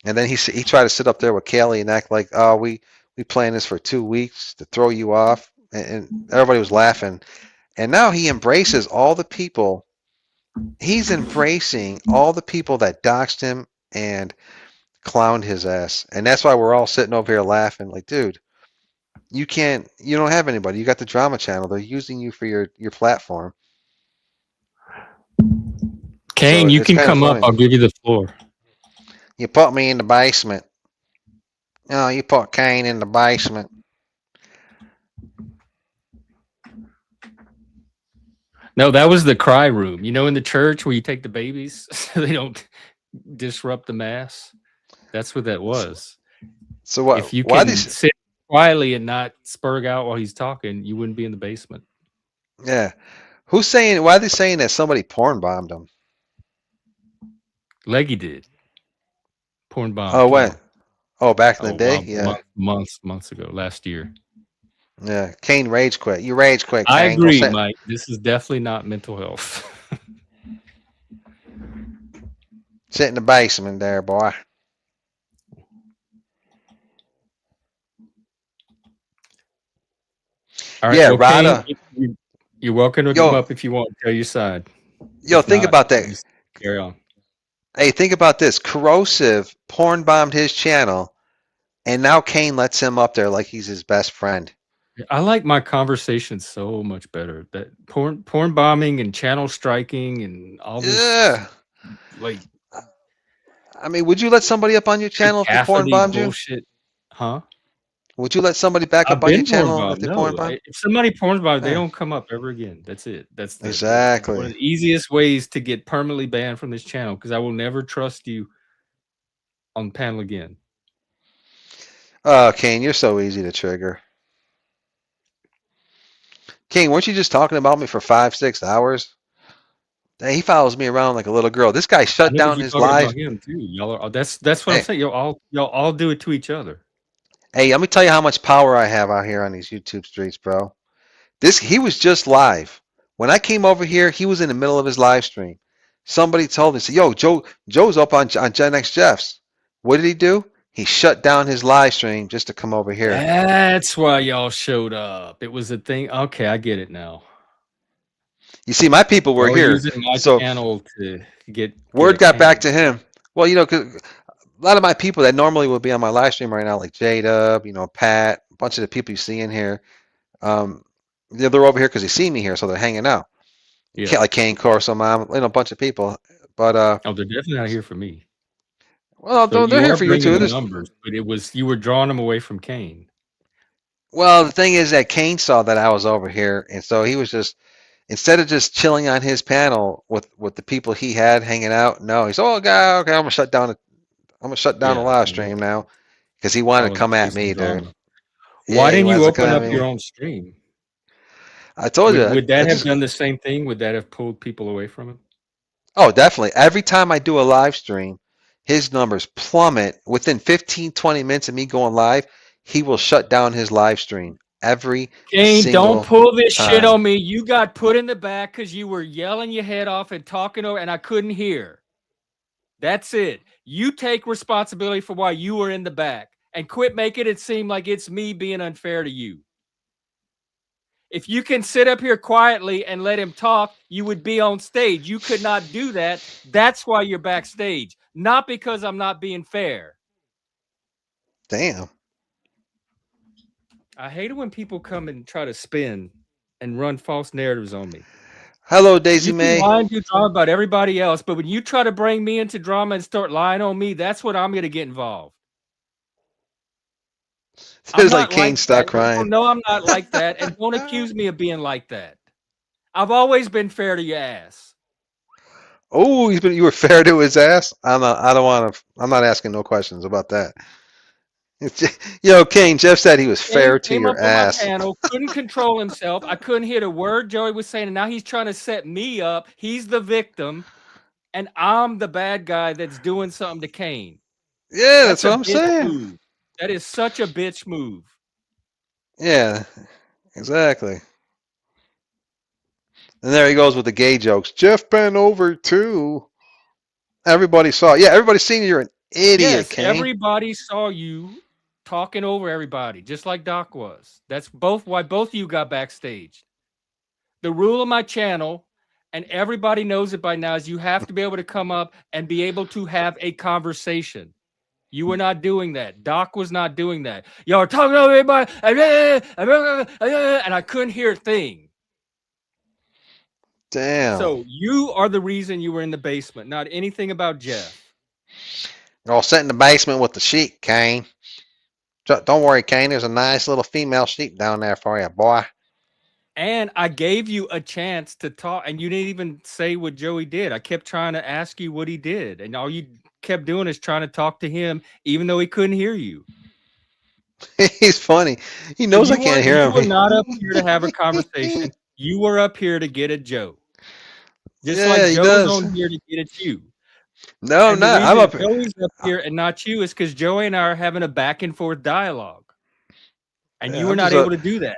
And then he tried to sit up there with Kaylee and act like, oh, we planned this for 2 weeks to throw you off, and everybody was laughing. And now he embraces all the people. He's embracing all the people that doxed him and clowned his ass. And that's why we're all sitting over here laughing like, dude, you don't have anybody. You got the drama channel. They're using you for your platform. Kane, So you it's can kinda come up. funny. I'll give you the floor. You put me in the basement. No, you put Kane in the basement. No, that was the cry room. You know, in the church where you take the babies so they don't disrupt the mass. That's what that was. So what? If you why can this? sit quietly and not spurg out while he's talking, you wouldn't be in the basement. Yeah. Who's saying? Why are they saying that somebody porn bombed him? Leggy did. Porn bomb. Oh, when? Oh, back in the day. Well, Yeah. months ago, last year. Yeah. Kane rage quit. You rage quit, Kane. I agree, Mike. This is definitely not mental health. Sit in the basement there, boy. All right. Yeah, Well, Rada. Kane, you're welcome to come up if you want to tell your side. Yo, If think not, about that. just carry on. Hey, think about this. Corrosive porn bombed his channel, and now Kane lets him up there like he's his best friend. I like my conversation so much better. That porn bombing and channel striking and all this. Yeah. Like, I mean, would you let somebody up on your channel if they porn bombed you? bullshit. Huh? Would you let somebody back up I've on your been porn channel if bombed. they porn No, bomb? if somebody porn bombed, they Yeah. don't come up ever again. That's it. That's one Exactly. of the easiest ways to get permanently banned from this channel, because I will never trust you on panel again. Oh, Kane, you're so easy to trigger. Kane, weren't you just talking about me for 5-6 hours? Hey, he follows me around like a little girl. This guy shut down his live. About him too. Y'all are, that's what I'm saying. Y'all all do it to each other. Hey, let me tell you how much power I have out here on these YouTube streets, bro. He was just live. When I came over here, he was in the middle of his live stream. Somebody told me, "Yo, Joe's up on Gen X Jeff's." What did he do? He shut down his live stream just to come over here. That's why y'all showed up. It was a thing. Okay, I get it now. You see, my people were here, using my so channel to get word got back to him. Well, you know, because a lot of my people that normally would be on my live stream right now, like J-Dub, you know, Pat, a bunch of the people you see in here, they're over here because they see me here, so they're hanging out. Yeah. Like Kane, Corso, Mom, you know, a bunch of people. But oh, they're definitely not here for me. Well, so they're here for you too. The numbers, but you were drawing them away from Kane. Well, the thing is that Kane saw that I was over here, and so he was just, instead of just chilling on his panel with the people he had hanging out, no, he's okay, I'm gonna shut down the live stream now, because he wanted to come at me, dude. Why didn't you open up your own stream? I told you. Would that have done the same thing? Would that have pulled people away from him? Oh, definitely. Every time I do a live stream, his numbers plummet. Within 15-20 minutes of me going live, he will shut down his live stream. Kane, don't pull this shit on me. You got put in the back because you were yelling your head off and talking over, and I couldn't hear. That's it. You take responsibility for why you were in the back, and quit making it seem like it's me being unfair to you. If you can sit up here quietly and let him talk, you would be on stage. You could not do that. That's why you're backstage, not because I'm not being fair. Damn. I hate it when people come and try to spin and run false narratives on me. Hello, Daisy You can May. lie and do drama about everybody else, but when you try to bring me into drama and start lying on me, that's when I'm going to get involved. I'm There's like not Kane like start that. crying. People know I'm not like that, and don't accuse me of being like that. I've always been fair to your ass. Oh, you were fair to his ass. I don't want to. I'm not asking no questions about that. Kane. Jeff said he was fair to Came your up on my ass. panel, couldn't control himself. I couldn't hear the word Joey was saying, and now he's trying to set me up. He's the victim, and I'm the bad guy that's doing something to Kane. Yeah, that's a what I'm bitch saying. move. That is such a bitch move. Yeah, exactly. And there he goes with the gay jokes. Jeff bent over too. Everybody saw it. Yeah, everybody's seen you're an idiot, Yes, Kane. everybody saw you talking over everybody, just like Doc was. That's why both of you got backstage. The rule of my channel, and everybody knows it by now, is you have to be able to come up and be able to have a conversation. You were not doing that. Doc was not doing that. Y'all were talking over everybody, and I couldn't hear a thing. Damn. So you are the reason you were in the basement, not anything about Jeff. You're all set in the basement with the sheep, Kane. Don't worry, Kane. There's a nice little female sheep down there for you, boy. And I gave you a chance to talk, and you didn't even say what Joey did. I kept trying to ask you what he did, and all you kept doing is trying to talk to him, even though he couldn't hear you. He's funny. He knows I can't hear him. You were not up here to have a conversation. You were up here to get at Joe. Just like Joe's on here to get at you. No, I'm not. I'm up here. Joey's up here and not you is because Joey and I are having a back and forth dialogue. And you were not able to do that.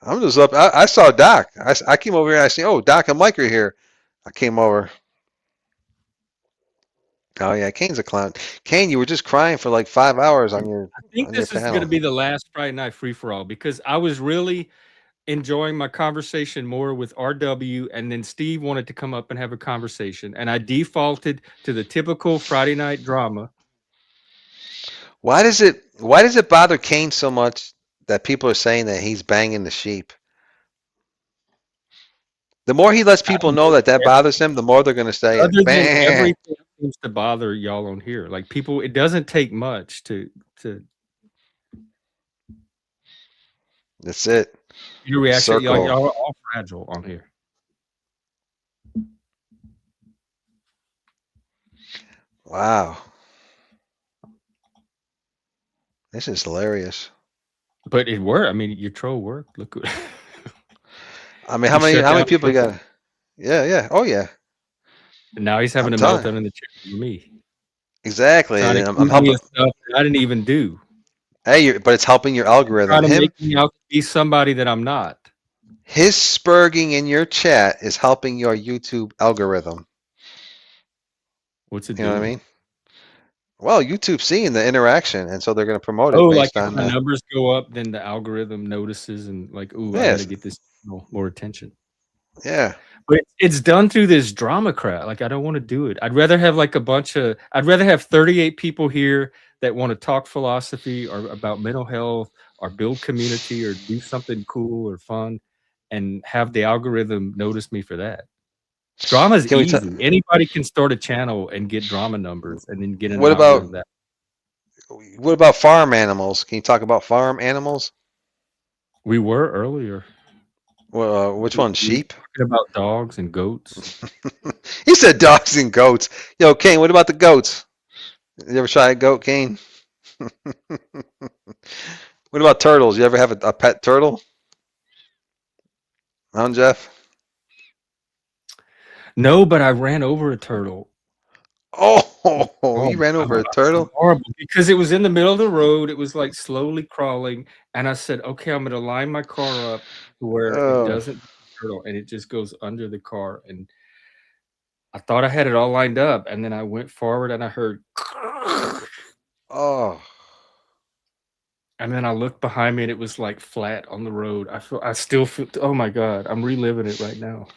I'm just up. I saw Doc. I came over here and I said, oh, Doc and Mike are here. I came over. Oh, yeah. Kane's a clown. Kane, you were just crying for like 5 hours on your I think this is going to be the last Friday Night Free-for-All because I was really enjoying my conversation more with RW, and then Steve wanted to come up and have a conversation, and I defaulted to the typical Friday night drama. Why does it bother Kane so much that people are saying that he's banging the sheep? The more he lets people know that bothers him, the more they're going to say Other it. than everything seems to bother y'all on here. Like people, it doesn't take much to. That's it. Your reaction, y'all are all fragile on here. Wow. This is hilarious. But it worked. I mean, your troll worked. Look. I mean, how many people you got? Yeah. Oh, yeah. And now he's having a meltdown in the chat with me. Exactly. I'm helping. Stuff I didn't even do. Hey, but it's helping your algorithm. Trying to make me out to be somebody that I'm not. His spurging in your chat is helping your YouTube algorithm. What's it doing? You know what I mean? Well, YouTube's seeing the interaction, and so they're going to promote it. Oh, like if the numbers go up, then the algorithm notices and like, ooh, I got to get this more attention. Yeah. But it's done through this drama crowd. Like, I don't want to do it. I'd rather have like I'd rather have 38 people here that want to talk philosophy or about mental health or build community or do something cool or fun and have the algorithm notice me for that. Drama's easy. Anybody can start a channel and get drama numbers and then get an algorithm that. What about farm animals? Can you talk about farm animals? We were earlier. Well, which one? Sheep? Talking about dogs and goats. He said dogs and goats. Yo, Kane, what about the goats? You ever try a goat, Kane? What about turtles? You ever have a pet turtle? Huh, Jeff? No, but I ran over a turtle. Oh, you ran over a turtle? Horrible, because it was in the middle of the road. It was like slowly crawling. And I said, okay, I'm going to line my car up to where it doesn't turtle. And it just goes under the car. And I thought I had it all lined up. And then I went forward and I heard. Oh. And then I looked behind me and it was like flat on the road. I still feel, oh my God, I'm reliving it right now.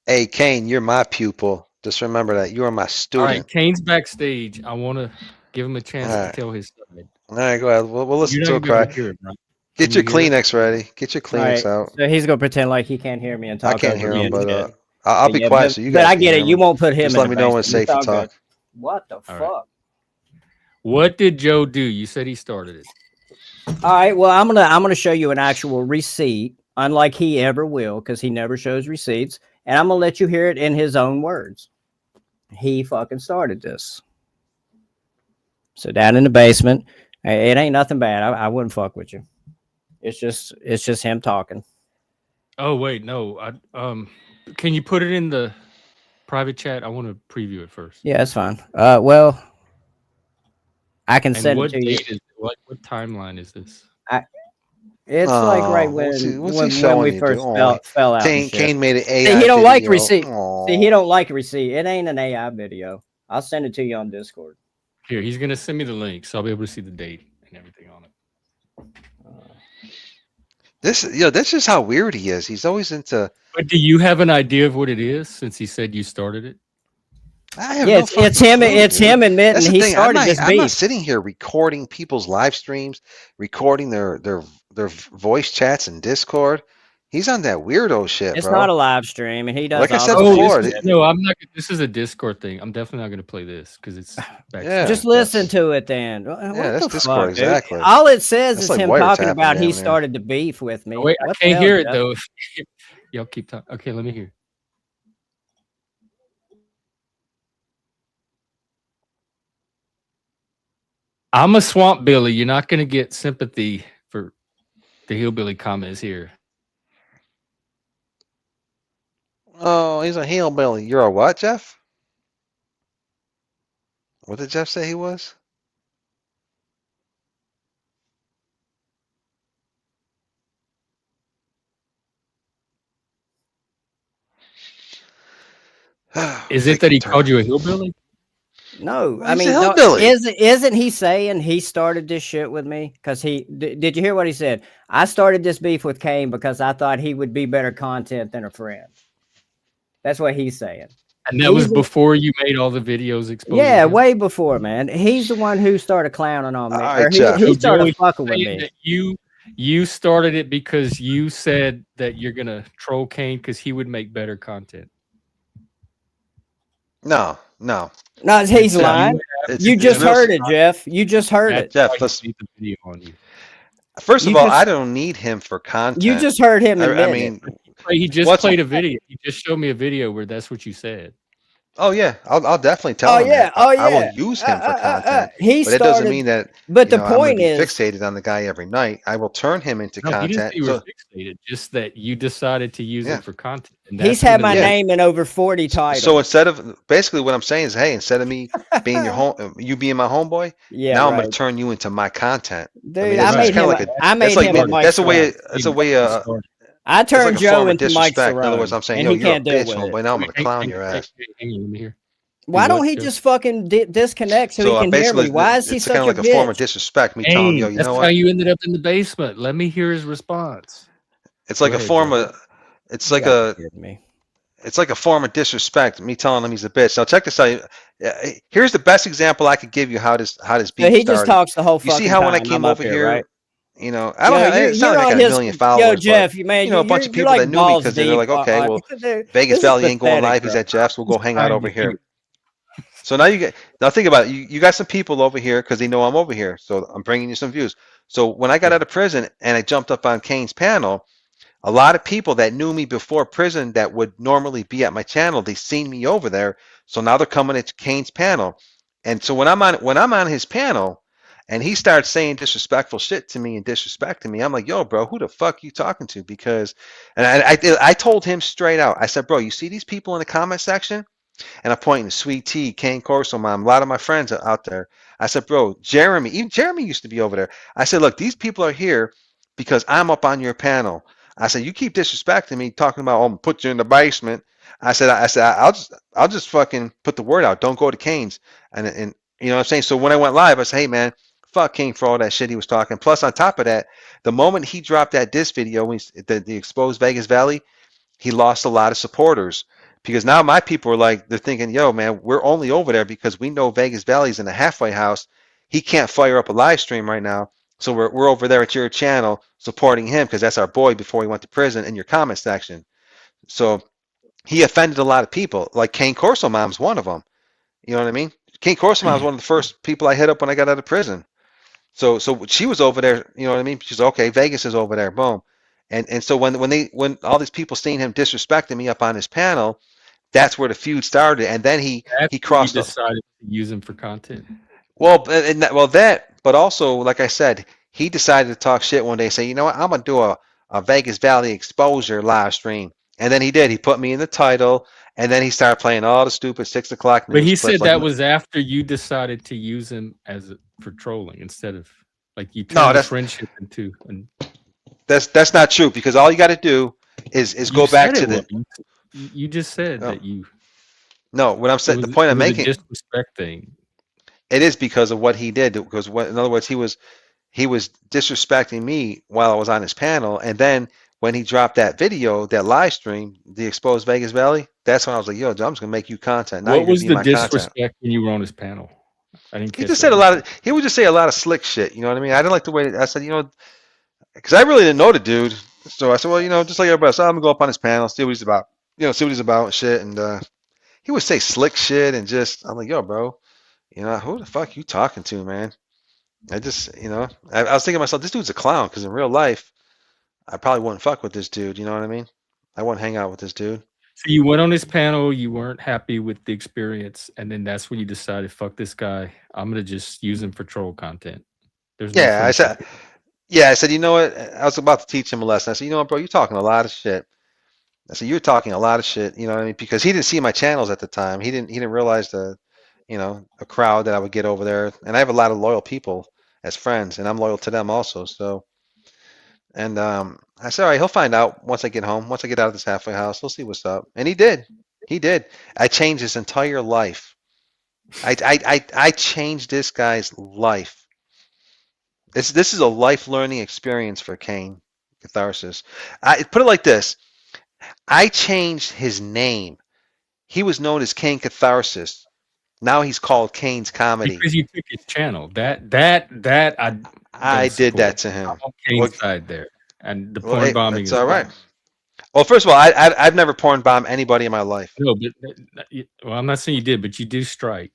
Hey, Kane, you're my pupil. Just remember that. You are my student. All right, Kane's backstage. I want to give him a chance to tell his side. All right, go ahead. We'll listen to a cry. Hear it, right? Get your Kleenex ready. Get your Kleenex out. So he's gonna pretend like he can't hear me and talk. I can't over hear me him, and but shit. I'll be Yeah, quiet so you guys. But I can get hear it. You me. won't put him. Just in let me know when it's safe to all talk. good. What the fuck? Right. What did Joe do? You said he started it. All right. Well, I'm gonna show you an actual receipt, unlike he ever will, because he never shows receipts. And I'm gonna let you hear it in his own words. He fucking started this. So down in the basement, it ain't nothing bad. I wouldn't fuck with you. It's just him talking. Oh wait, no. Can you put it in the private chat? I want to preview it first. Yeah, that's fine. Well, I can And send what it to you. date is what timeline is this? It's like right when we first fell out. Kane made an AI See, he don't video. like receipt. Aww. See, he don't like receipt. It ain't an AI video. I'll send it to you on Discord. Here, he's gonna send me the link, so I'll be able to see the date and everything on it. This is how weird he is. He's always into. But do you have an idea of what it is? Since he said you started it. I have Yeah, no it's him. clue, It's dude. him admitting That's the he thing. started this I'm not beef. sitting here recording people's live streams, recording their voice chats in Discord. He's on that weirdo shit, It's bro. not a live stream, and he does. Like I all said the before, shit. No, I'm not. This is a Discord thing. I'm definitely not going to play this because it's. Yeah, Just listen to it then. What that's the Discord, fuck, dude? exactly. All it says That's is like him talking wiretapping, about he damn near. started the beef with me. Oh, wait, I What the can't hell, hear it Jeff? though. Y'all keep talking. Okay, let me hear. I'm a swamp Billy. You're not going to get sympathy for the hillbilly comments here. Oh, he's a hillbilly. You're a what, Jeff? What did Jeff say he was? Is it that he called you a hillbilly? No, Well, I he's a mean, no, hillbilly. isn't he saying he started this shit with me? Because did you hear what he said? I started this beef with Kane because I thought he would be better content than a friend. That's what he's saying. And that was before you made all the videos exposing Yeah, him? way before, man. He's the one who started clowning on me. All right, Or Jeff. he So started Joey's fucking with saying me. that you started it because you said that you're going to troll Kane because he would make better content. No. No, he's lying. You just heard it, Jeff. You just heard it. Jeff, let's see the video on you. First of all, I don't need him for content. You just heard him admit I mean, he just played a video. He just showed me a video where that's what you said. Oh yeah, I'll definitely tell him. Yeah, that. I will use him for content. He but it doesn't mean that. But the I'm gonna point be is, fixated on the guy every night. I will turn him into No, he didn't content. say you were fixated. Just that you decided to use it for content. And he's had my name in over 40 titles. So instead of basically what I'm saying is, hey, instead of me being your home, you being my homeboy, now I'm going to turn you into my content. Dude, I made him. I made him a Mike. That's a way. That's a way. I turned like Joe into Mike Cerrone. In other words, I'm saying, and yo, he you're a can't deal bitch, with homeboy. it. Now I'm going to clown your ass. Hang on, let me hear. Why don't he just fucking disconnect so he can hear me? Why is he such a bitch? It's kind of like a form of disrespect. Me telling him, yo, you know what? That's how you ended up in the basement. Let me hear his response. It's like a form of. It's like a. It's like a form of disrespect. Me telling him he's a bitch. Now check this out. Here's the best example I could give you how this beef he started. just talks the whole fucking You see how when I time came I'm up over here, right? you know, I don't know. It's not like I got a million followers. Yo, Jeff, but, man, you know, a bunch of people like that knew me because they're like, okay, well, Vegas Valley ain't going live. He's at Jeff's. We'll go hang out over here. So now think about it. You got some people over here because they know I'm over here. So I'm bringing you some views. So when I got out of prison and I jumped up on Kane's panel, a lot of people that knew me before prison that would normally be at my channel, they seen me over there. So now they're coming to Kane's panel. And so when I'm on his panel and he starts saying disrespectful shit to me and disrespecting me, I'm like, yo, bro, who the fuck you talking to? Because, and I told him straight out, I said, bro, you see these people in the comment section? And I'm pointing to Sweet Tea, Kane Corso Mom, a lot of my friends are out there. I said, bro, Jeremy, even Jeremy used to be over there. I said, look, these people are here because I'm up on your panel. I said, you keep disrespecting me, talking about, oh, I'm put you in the basement. I said, I'll just fucking put the word out. Don't go to Kane's. And you know what I'm saying? So when I went live, I said, hey man, fuck Kane for all that shit he was talking. Plus on top of that, the moment he dropped that diss video, the exposed Vegas Valley, he lost a lot of supporters. Because now my people are like, they're thinking, yo, man, we're only over there because we know Vegas Valley's in a halfway house. He can't fire up a live stream right now. So we're over there at your channel supporting him because that's our boy before he went to prison in your comment section. So he offended a lot of people. Like Kane Corso Mom's one of them. You know what I mean? Kane Corso Mom was one of the first people I hit up when I got out of prison. So she was over there. You know what I mean? She's okay. Vegas is over there. Boom. And so when all these people seen him disrespecting me up on his panel, that's where the feud started. And then he crossed. You decided to use him for content. Well, but also, like I said, he decided to talk shit one day. Say, you know what? I'm gonna do a Vegas Valley exposure live stream, and then he did. He put me in the title, and then he started playing all the stupid 6 o'clock news. But he said like, that was after you decided to use him for trolling instead of like you turned No, the friendship into. That's not true because all you got to do is go back to the. You just said that you. No, what I'm saying, the point I'm making. Disrespect thing. It is because of what he did. Because in other words, he was disrespecting me while I was on his panel, and then when he dropped that video, that live stream, the exposed Vegas Valley, that's when I was like, yo, I'm just gonna make you content. Now What was the disrespect content. when you were on his panel? I didn't. He just said a lot of. He would just say a lot of slick shit. You know what I mean? I didn't like the way I said. You know, because I really didn't know the dude. So I said, well, you know, just like everybody else, I'm gonna go up on his panel, see what he's about. You know, see what he's about and shit. And he would say slick shit and just, I'm like, yo, bro, you know, who the fuck you talking to, man? I just, you know, I was thinking to myself, this dude's a clown because in real life, I probably wouldn't fuck with this dude. You know what I mean? I wouldn't hang out with this dude. So you went on his panel, you weren't happy with the experience, and then that's when you decided, fuck this guy, I'm gonna just use him for troll content. There's no I said, you know what? I was about to teach him a lesson. I said, you know what, bro, you're talking a lot of shit. I said, you're talking a lot of shit. You know what I mean? Because he didn't see my channels at the time. He didn't realize the, you know, a crowd that I would get over there. And I have a lot of loyal people as friends, and I'm loyal to them also. So, and I said, all right, he'll find out once I get home. Once I get out of this halfway house, he'll see what's up. And he did. He did. I changed his entire life. I changed this guy's life. This is a life learning experience for Kane Catharsis. I put it like this. I changed his name. He was known as Kane Catharsis. Now he's called Kane's Comedy. Because you took his channel. I did that to him. I'm on Kane's side there. And the porn bombing it's is all right. Well, first of all, I've never porn bombed anybody in my life. No, but well, I'm not saying you did, but you do strike.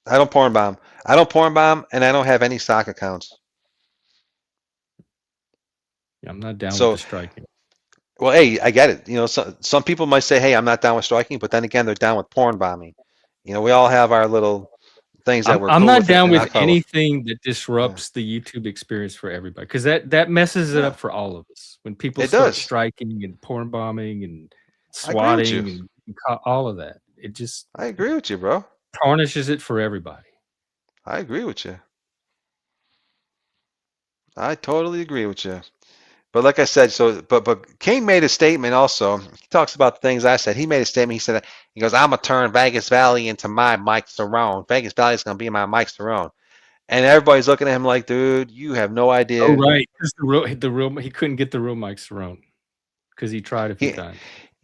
I don't porn bomb. I don't porn bomb, and I don't have any stock accounts. Yeah, I'm not down with the striking. Well, hey, I get it. You know, some people might say, hey, I'm not down with striking, but then again, they're down with porn bombing. You know, we all have our little things that we're I'm cool not with down with anything that disrupts the YouTube experience for everybody, because that messes it up for all of us. When people start striking and porn bombing and swatting and all of that, it just I agree with you, bro. Tarnishes it for everybody. I agree with you. I totally agree with you. But like I said, but Kane made a statement also. He talks about the things I said. He made a statement. He said, he goes, I'm going to turn Vegas Valley into my Mike Cerrone. Vegas Valley is going to be my Mike Cerrone. And everybody's looking at him like, dude, you have no idea. Oh, right. Because he couldn't get the real Mike Cerrone because he tried a few times.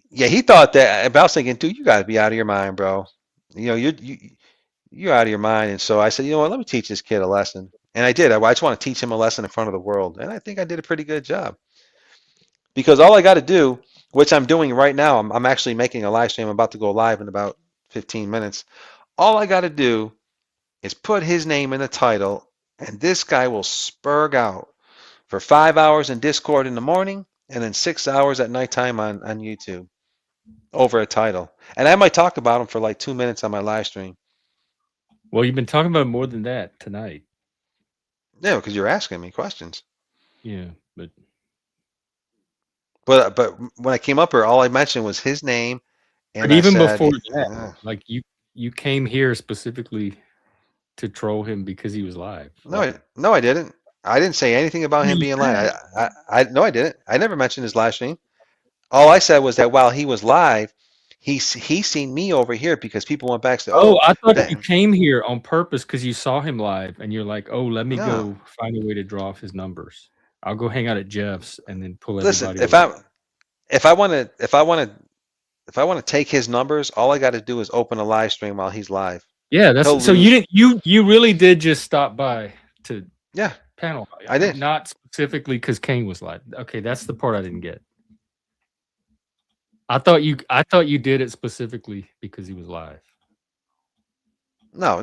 Yeah, he thought that. But I was thinking, dude, you got to be out of your mind, bro. You know, you're out of your mind. And so I said, you know what, let me teach this kid a lesson. And I did. I just want to teach him a lesson in front of the world. And I think I did a pretty good job. Because all I got to do, which I'm doing right now, I'm actually making a live stream. I'm about to go live in about 15 minutes. All I got to do is put his name in the title, and this guy will spurg out for 5 hours in Discord in the morning and then 6 hours at nighttime on YouTube over a title. And I might talk about him for like 2 minutes on my live stream. Well, you've been talking about more than that tonight. Yeah, because you're asking me questions. Yeah, but when I came up here, all I mentioned was his name. And but even before that, like you came here specifically to troll him because he was live. No, I didn't. I didn't say anything about him being live. No, I didn't. I never mentioned his live stream. All I said was that while he was live, he seen me over here because people went back to. Oh, I thought you came here on purpose because you saw him live, and you're like, "Oh, let me go find a way to draw off his numbers. I'll go hang out at Jeff's and then pull everybody." Listen, if I want to take his numbers, all I got to do is open a live stream while he's live. Yeah, that's so you really did just stop by to. Yeah, Panel. I did. Not specifically because Kane was live. Okay, that's the part I didn't get. I thought you did it specifically because he was live. No,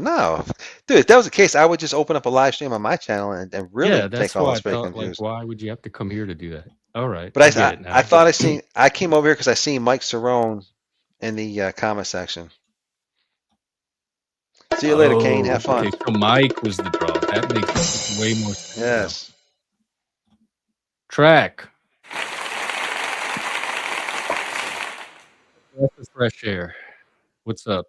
dude. If that was the case, I would just open up a live stream on my channel and really Yeah, that's take all why I this break thought. Like, confused. why would you have to come here to do that? All right, But I get it now. I thought I came over here because I seen Mike Cerrone in the comment section. See you later, Kane. Have fun. Okay, so Mike was the draw. That makes way more sense. Yes. Track. Breath of fresh air. What's up?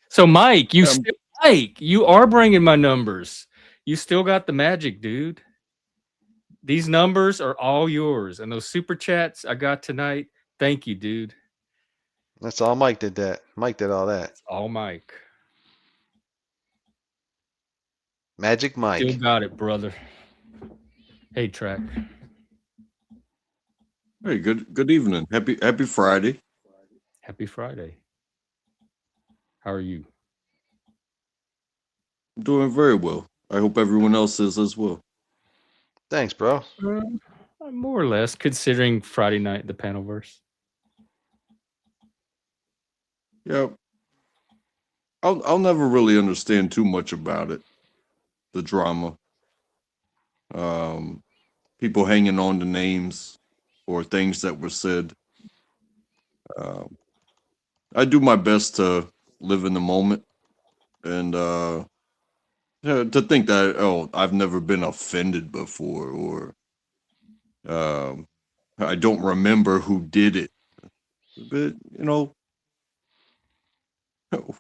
So Mike, you are bringing my numbers. You still got the magic, dude. These numbers are all yours, and those super chats I got tonight. Thank you, dude. That's all Mike did. That Mike did all that. It's all Mike. Magic Mike. Still got it, brother. Hey, Track. Hey, good evening. Happy Friday. Happy Friday. How are you? I'm doing very well. I hope everyone else is as well. Thanks, bro. More or less, considering Friday night, the Panelverse. Yeah. I'll never really understand too much about it. The drama. People hanging on to names or things that were said. I do my best to live in the moment and to think that I've never been offended before, or I don't remember who did it. But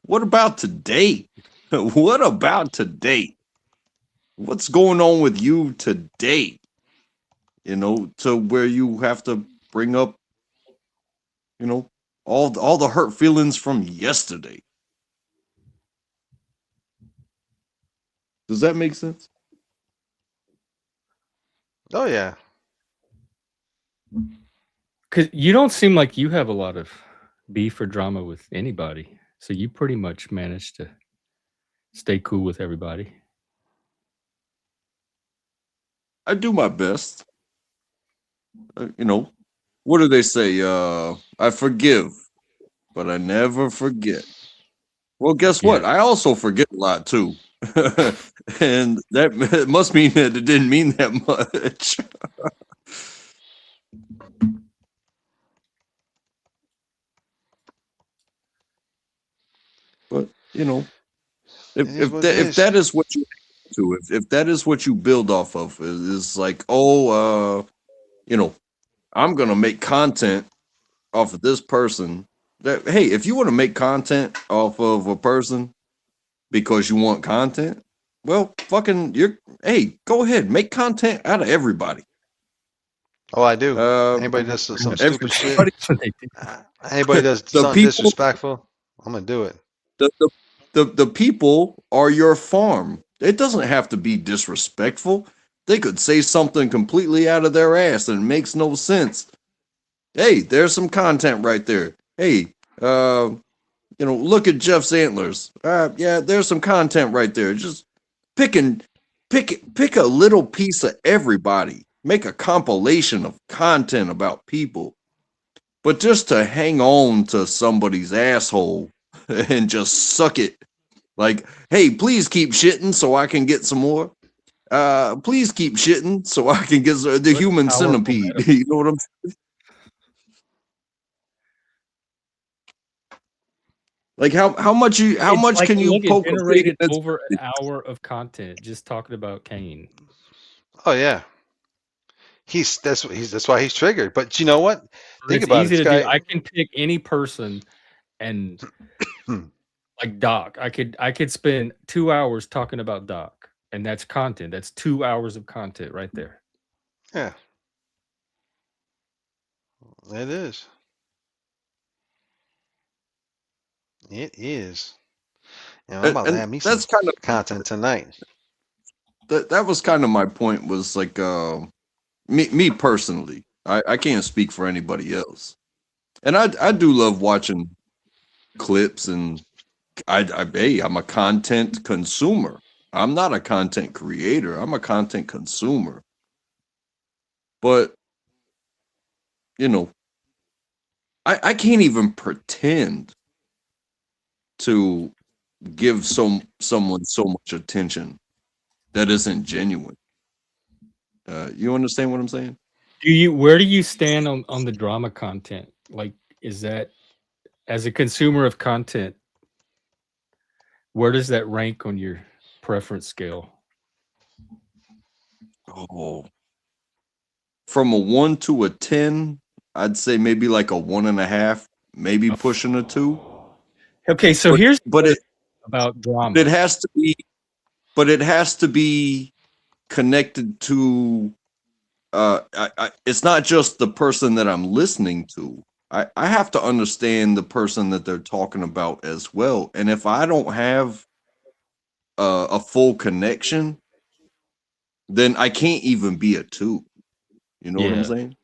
what about today? What about today? What's going on with you today? To where you have to bring up, all the hurt feelings from yesterday. Does that make sense? Oh yeah. Because you don't seem like you have a lot of beef or drama with anybody. So you pretty much managed to stay cool with everybody. I do my best. What do they say? I forgive, but I never forget. Well, guess what? I also forget a lot too. And that must mean that it didn't mean that much. But if that is what you do, if that is what you build off of, is like, I'm gonna make content off of this person. That, hey, if you want to make content off of a person because you want content, well, hey, go ahead, make content out of everybody. Oh, I do. Anybody does some stupid shit. Anybody does something disrespectful, I'm gonna do it. The people are your farm. It doesn't have to be disrespectful. They could say something completely out of their ass and it makes no sense. Hey, there's some content right there. Hey, look at Jeff's antlers. Yeah, there's some content right there. Just pick a little piece of everybody. Make a compilation of content about people. But just to hang on to somebody's asshole and just suck it. Like, hey, please keep shitting so I can get some more. Please keep shitting so I can get the human centipede. You know what I'm saying? Like how much can you poke? Generated over an hour of content just talking about Kane. Oh yeah, that's why he's triggered. But you know what? Think about it, guy. I can pick any person and like Doc. I could spend 2 hours talking about Doc, and that's content. That's 2 hours of content right there. Yeah, it is. It is. I'm about to have me some content tonight. That was kind of my point. Was like me personally. I can't speak for anybody else, and I do love watching clips, and I'm a content consumer. I'm not a content creator. I'm a content consumer. But, you know, I can't even pretend to give someone so much attention that isn't genuine. You understand what I'm saying? Where do you stand on the drama content? Like, is that, as a consumer of content, where does that rank on your preference scale? Oh, from a 1 to a 10, I'd say maybe like a 1.5, maybe pushing a 2. Okay, so here's but it about drama. It has to be, but it has to be connected to. It's not just the person that I'm listening to. I have to understand the person that they're talking about as well. And if I don't have a full connection, then I can't even be a 2. You know what I'm saying?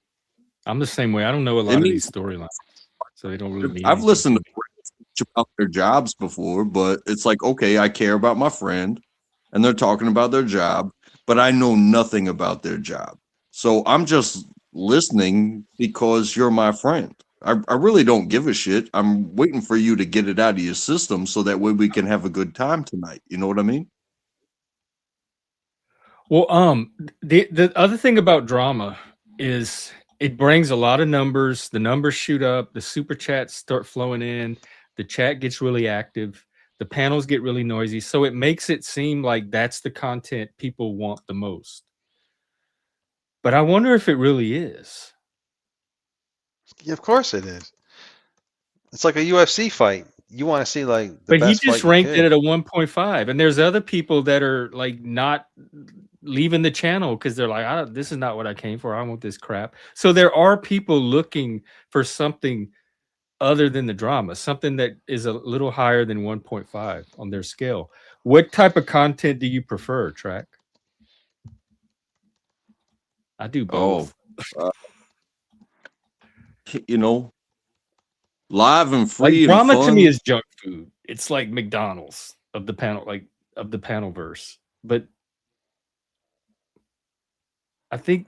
I'm the same way. I don't know a lot of these storylines, so they don't really mean I've anything listened to to friends about their jobs before, but it's like, okay, I care about my friend and they're talking about their job, but I know nothing about their job. So I'm just listening because you're my friend. I really don't give a shit. I'm waiting for you to get it out of your system so that way we can have a good time tonight. You know what I mean? Well, the other thing about drama is it brings a lot of numbers. The numbers shoot up. The super chats start flowing in. The chat gets really active. The panels get really noisy. So it makes it seem like that's the content people want the most. But I wonder if it really is. Yeah, of course it is. It's like a UFC fight. You want to see like the But he best just fight you ranked it can. at a 1.5, and there's other people that are like not leaving the channel because they're like, this is not what I came for. I want this crap. So there are people looking for something other than the drama, something that is a little higher than 1.5 on their scale. What type of content do you prefer, Track? I do both. You know, live and Like free and drama to me fun. is junk food. It's like McDonald's of the panel, like of the panel verse. But I think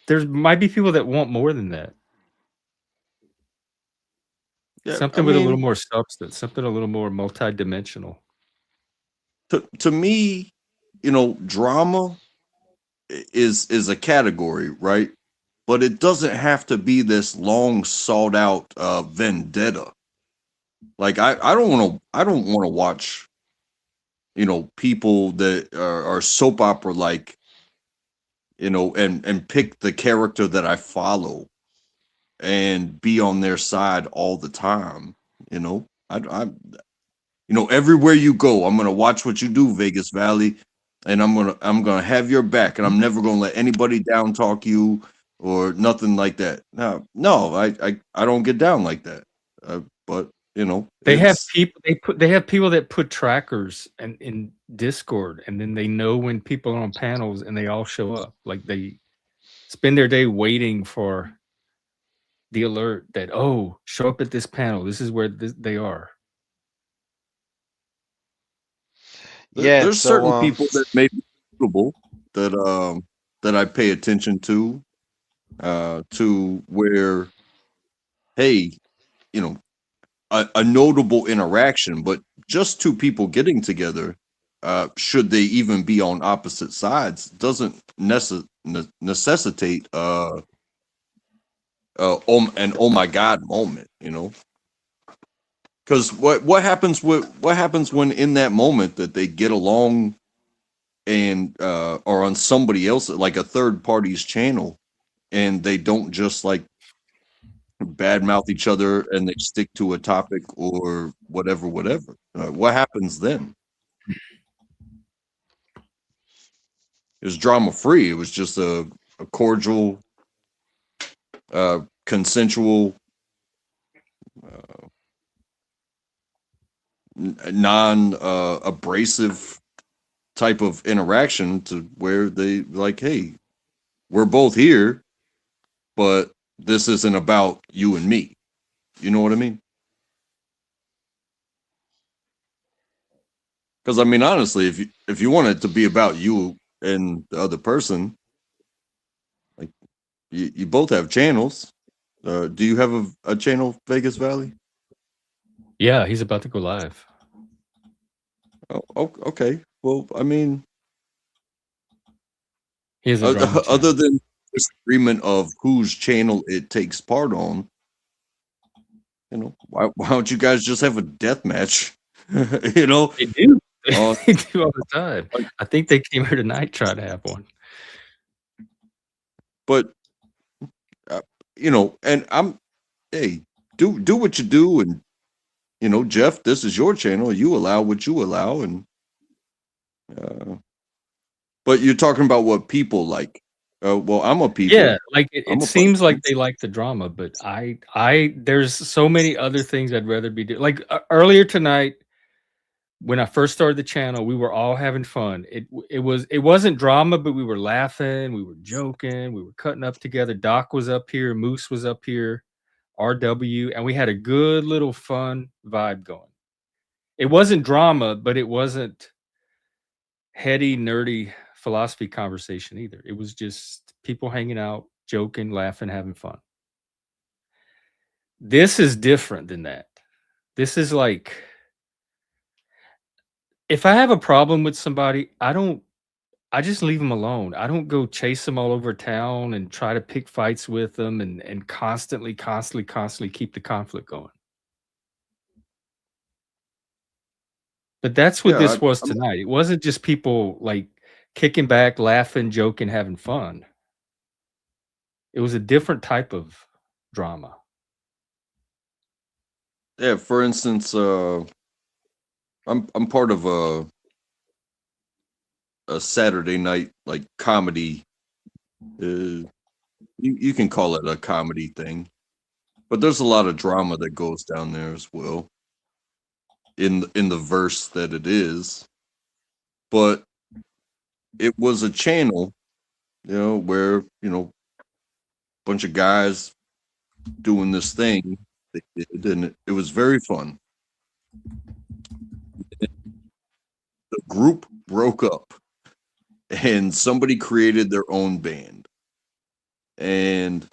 there might be people that want more than that. Yeah, Something with a little more substance, something a little more multidimensional. To me, you know, drama is a category, right? But it doesn't have to be this long sought out vendetta. Like I don't want to watch, you know, people that are soap opera like, you know, and pick the character that I follow and be on their side all the time. You know, you know, everywhere you go, I'm gonna watch what you do, Vegas Valley, and I'm gonna have your back, and I'm never gonna let anybody down talk you or nothing like that. No, I don't get down like that. But you know, They have it's people they have people that put trackers and in Discord, and then they know when people are on panels and they all show up. Like they spend their day waiting for the alert that, oh, show up at this panel. This is where they are. Yeah, there's so certain people that may be suitable that I pay attention to where, hey, you know, a notable interaction, but just two people getting together, should they even be on opposite sides, doesn't necessitate an oh my god moment, you know. Because what happens when in that moment that they get along and are on somebody else, like a third party's channel, and they don't just like badmouth each other and they stick to a topic or whatever. What happens then? It was drama free. It was just a cordial, consensual, non abrasive type of interaction to where they like, hey, we're both here, but this isn't about you and me. You know what I mean? Because I mean, honestly, if you want it to be about you and the other person, like you both have channels. Do you have a channel, Vegas Valley? Yeah, he's about to go live. Oh, okay. Well, I mean, He has a drama channel. other than disagreement of whose channel it takes part on, you know, why don't you guys just have a death match? You know, They do. uh, They do all the time. I think they came here tonight trying to have one. but you know, and hey, do what you do, and you know, Jeff, this is your channel. You allow what you allow, and but you're talking about what people like. Well, I'm a people. Yeah, like it I'm a seems like they like the drama, but there's so many other things I'd rather be doing. Like earlier tonight, when I first started the channel, we were all having fun. It wasn't drama, but we were laughing, we were joking, we were cutting up together. Doc was up here, Moose was up here, RW, and we had a good little fun vibe going. It wasn't drama, but it wasn't heady, nerdy philosophy conversation either. It was just people hanging out, joking, laughing, having fun. This is different than that. This is like, if I have a problem with somebody, I just leave them alone. I don't go chase them all over town and try to pick fights with them and constantly keep the conflict going. But that's what this was tonight. It wasn't just people like kicking back, laughing, joking, having fun. It was a different type of drama. Yeah, for instance, I'm part of a Saturday night like comedy. You can call it a comedy thing, but there's a lot of drama that goes down there as well. In the verse that it is, but it was a channel, you know, where you know, a bunch of guys doing this thing they did, and it was very fun. The group broke up, and somebody created their own band, and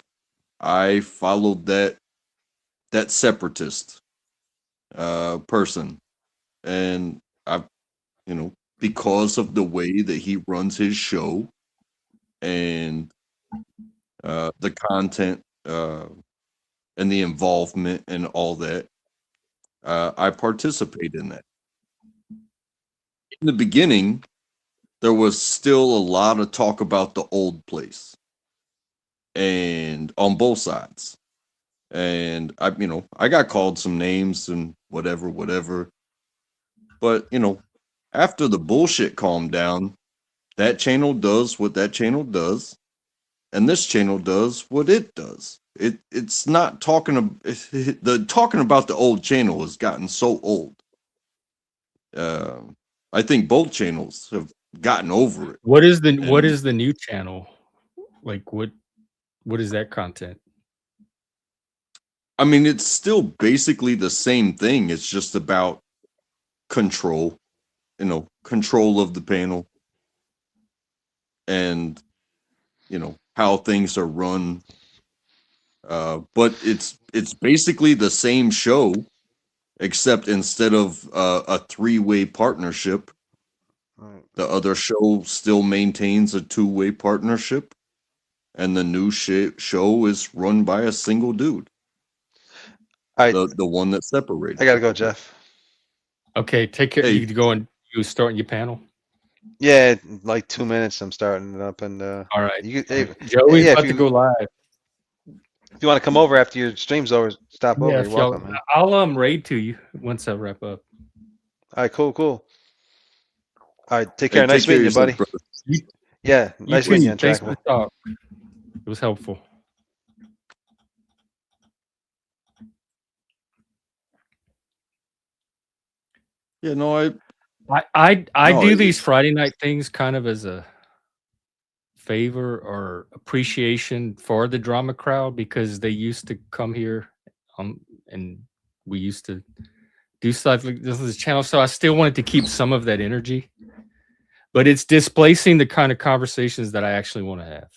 I followed that separatist person, and I, you know, because of the way that he runs his show and the content and the involvement and all that, I participate in that. In the beginning, there was still a lot of talk about the old place, and on both sides. And you know, I got called some names and whatever. But you know, after the bullshit calmed down, that channel does what that channel does, and this channel does what it does. It's not talking the talking about the old channel has gotten so old. I think both channels have gotten over it. What is the new channel? Like what is that content? I mean, it's still basically the same thing. It's just about control, you know, control of the panel, and you know how things are run. But it's basically the same show, except instead of a three-way partnership, the other show still maintains a two-way partnership, and the new show is run by a single dude. The one that separated. I gotta go, Jeff. Okay, take care. Hey. You go and you starting your panel. Yeah, like 2 minutes. I'm starting it up, and All right. Joey's Joey's about to go live. If you want to come over after your stream's over, stop over. You're welcome, man. I'll raid to you once I wrap up. All right, cool. All right, take care. Nice meeting you, buddy. Yeah, nice meeting you. Thanks for the talk. It was helpful. Yeah, no, I do these Friday night things kind of as a favor or appreciation for the drama crowd, because they used to come here and we used to do stuff like this is a channel. So I still wanted to keep some of that energy, but it's displacing the kind of conversations that I actually want to have.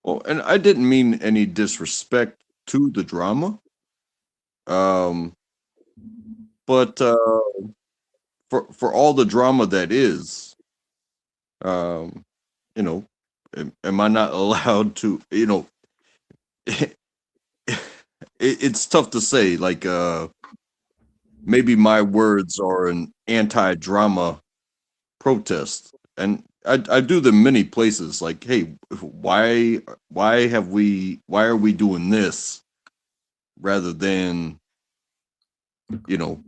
Well, and I didn't mean any disrespect to the drama. But for all the drama that is, you know, am I not allowed to, you know, it's tough to say, like, maybe my words are an anti-drama protest, and I do them many places, like, hey, why are we doing this rather than, you know,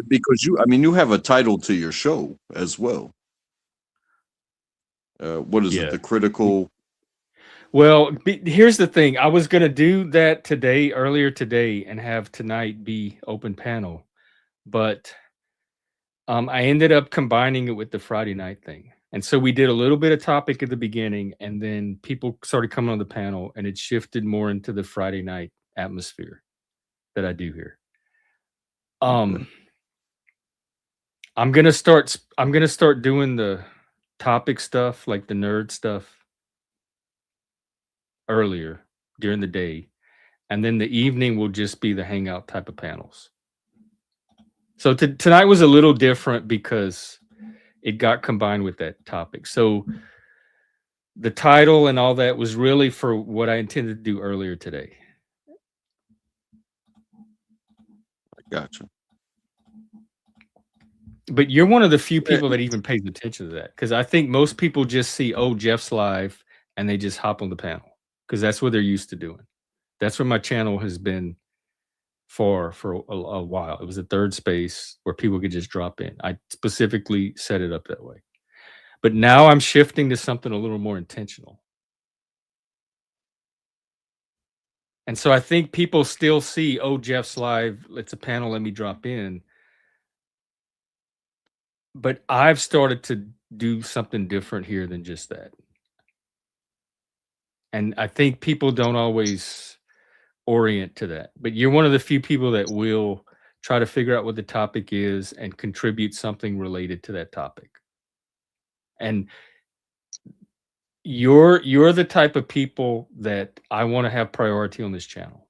because you have a title to your show as well. What is it? The critical. Well, here's the thing. I was going to do that earlier today, and have tonight be open panel. But I ended up combining it with the Friday night thing. And so we did a little bit of topic at the beginning, and then people started coming on the panel, and it shifted more into the Friday night atmosphere that I do here. I'm gonna start doing the topic stuff, like the nerd stuff, earlier during the day, and then the evening will just be the hangout type of panels. So tonight was a little different because it got combined with that topic. So the title and all that was really for what I intended to do earlier today. I gotcha. But you're one of the few people that even pays attention to that, because I think most people just see, oh, Jeff's live, and they just hop on the panel because that's what they're used to doing. That's what my channel has been for a while. It was a third space where people could just drop in. I specifically set it up that way. But now I'm shifting to something a little more intentional. And so I think people still see, oh, Jeff's live, it's a panel, let me drop in. But I've started to do something different here than just that. And I think people don't always orient to that. But you're one of the few people that will try to figure out what the topic is and contribute something related to that topic. And you're the type of people that I want to have priority on this channel.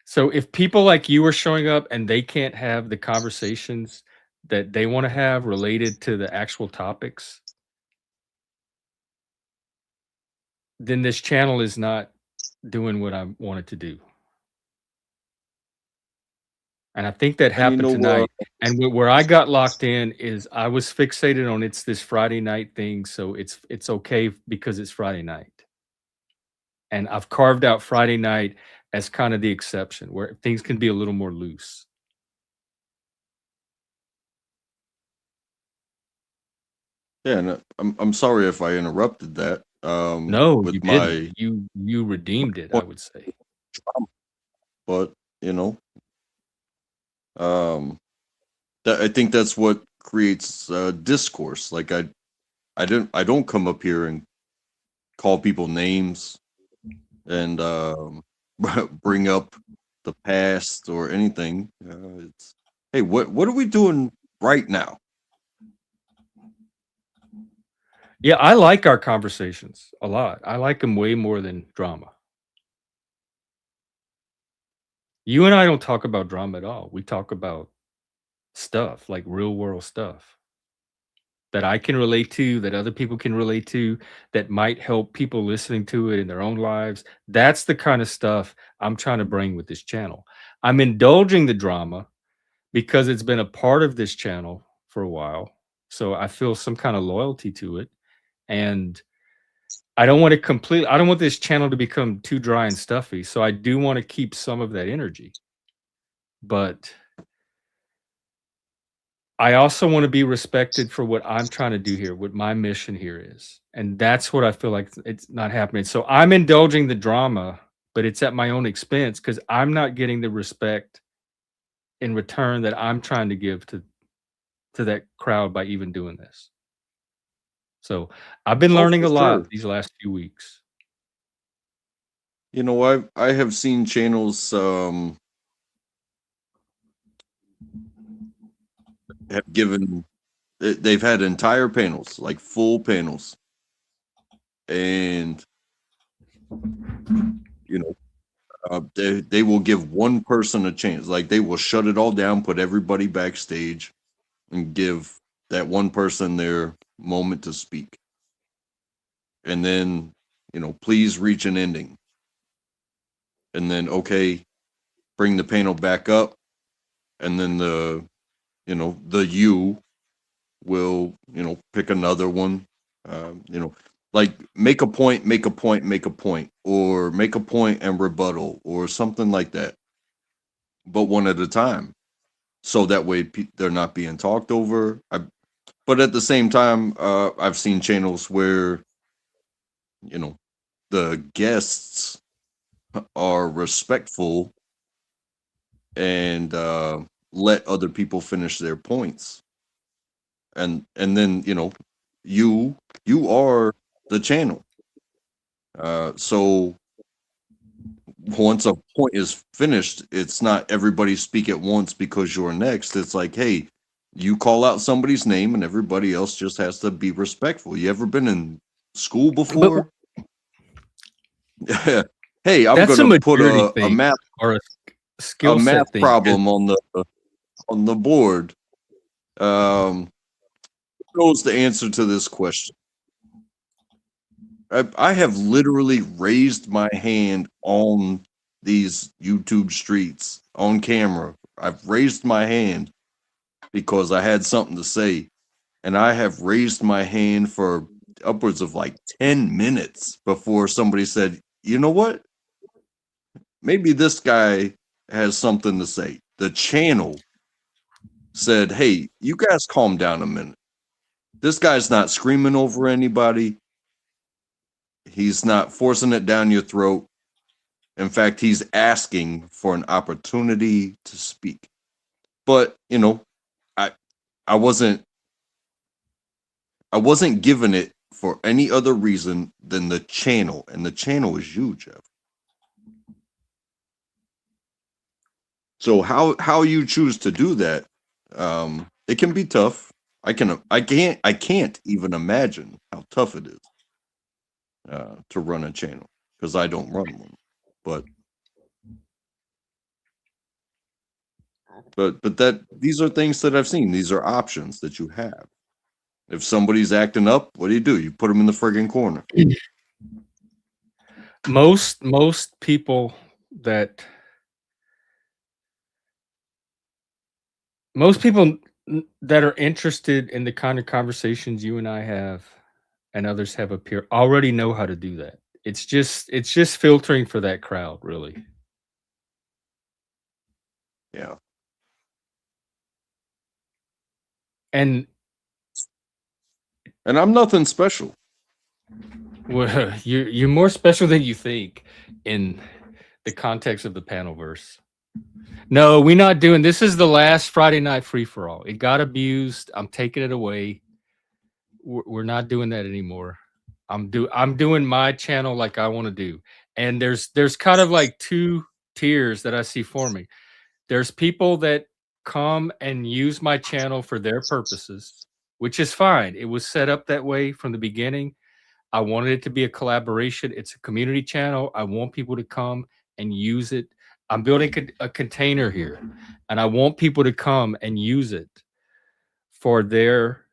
So if people like you are showing up and they can't have the conversations that they want to have related to the actual topics, then this channel is not doing what I want it to do. And I think that happened tonight. And where I got locked in is I was fixated on it's this Friday night thing, so it's okay because it's Friday night. And I've carved out Friday night as kind of the exception where things can be a little more loose. Yeah, and I'm sorry if I interrupted that. No, with you my didn't. You redeemed it, I would say. But I think that's what creates discourse. Like I don't come up here and call people names and bring up the past or anything. It's, hey, what are we doing right now? Yeah, I like our conversations a lot. I like them way more than drama. You and I don't talk about drama at all. We talk about stuff, like real world stuff that I can relate to, that other people can relate to, that might help people listening to it in their own lives. That's the kind of stuff I'm trying to bring with this channel. I'm indulging the drama because it's been a part of this channel for a while. So I feel some kind of loyalty to it. And I don't want this channel to become too dry and stuffy. So I do want to keep some of that energy. But I also want to be respected for what I'm trying to do here, what my mission here is. And that's what I feel like it's not happening. So I'm indulging the drama, but it's at my own expense because I'm not getting the respect in return that I'm trying to give to that crowd by even doing this. So I've been learning a lot these last few weeks. You know, I have seen channels have given they've had entire panels, like full panels, and you know, they will give one person a chance. Like they will shut it all down, put everybody backstage, and give that one person their moment to speak, and then please reach an ending, and then okay, bring the panel back up, and then the you will pick another one, like make a point, make a point, make a point, or make a point and rebuttal, or something like that, but one at a time, so that way they're not being talked over. But at the same time, I've seen channels where the guests are respectful and let other people finish their points, and then you are the channel. So once a point is finished, it's not everybody speak at once because you're next. It's like, hey, you call out somebody's name and everybody else just has to be respectful. You ever been in school before? Hey, I'm That's going a to put maturity a thing math or a skill set math thing. problem on the board. Knows the answer to this question. I have literally raised my hand on these YouTube streets on camera. I've raised my hand because I had something to say, and I have raised my hand for upwards of like 10 minutes before somebody said, you know what? Maybe this guy has something to say. The channel said, hey, you guys calm down a minute. This guy's not screaming over anybody. He's not forcing it down your throat. In fact, he's asking for an opportunity to speak. But, I wasn't given it for any other reason than the channel, and the channel is you, Jeff. So how you choose to do that, it can be tough. I can't even imagine how tough it is to run a channel, because I don't run one. But these are things that I've seen. These are options that you have. If somebody's acting up, what do? You put them in the friggin' corner. Most people that are interested in the kind of conversations you and I have and others have up here already know how to do that. It's just filtering for that crowd, really. Yeah. And I'm nothing special. Well, you're more special than you think in the context of the panel verse. No, we're not doing this. Is the last Friday night free for all. It got abused. I'm taking it away. We're not doing that anymore. I'm doing my channel like I want to do. And there's kind of like two tiers that I see forming. There's people that come and use my channel for their purposes, which is fine. It was set up that way from the beginning. I wanted it to be a collaboration. It's a community channel. I want people to come and use it. I'm building a container here, and I want people to come and use it for their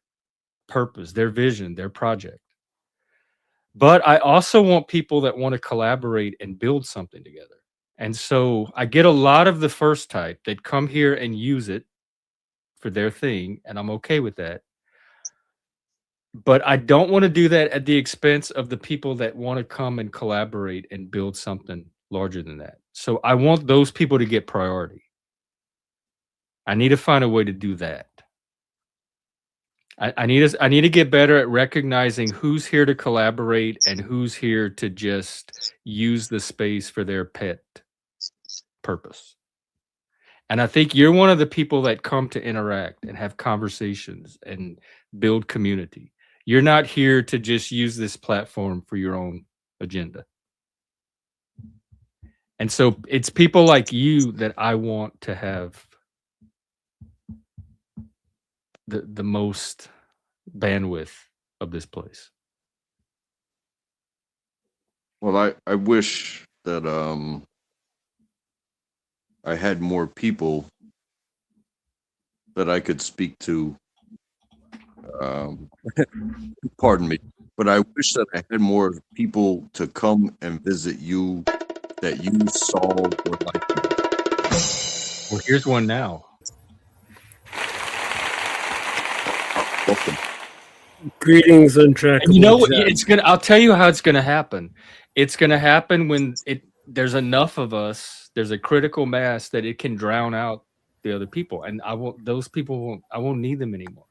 purpose, their vision, their project. But I also want people that want to collaborate and build something together. And so I get a lot of the first type that come here and use it for their thing, and I'm okay with that. But I don't want to do that at the expense of the people that want to come and collaborate and build something larger than that. So I want those people to get priority. I need to find a way to do that. I need to get better at recognizing who's here to collaborate and who's here to just use the space for their pet purpose. And I think you're one of the people that come to interact and have conversations and build community. You're not here to just use this platform for your own agenda. And so it's people like you that I want to have the most bandwidth of this place. Well, I wish that I had more people that I could speak to. Pardon me, but I wish that I had more people to come and visit you that you saw were like me. Well, here's one now. Welcome. Greetings, untrackable. And you know what? Jeff. It's gonna. I'll tell you how it's gonna happen. It's gonna happen when there's enough of us. There's a critical mass that it can drown out the other people, and I won't. Those people won't. I won't need them anymore.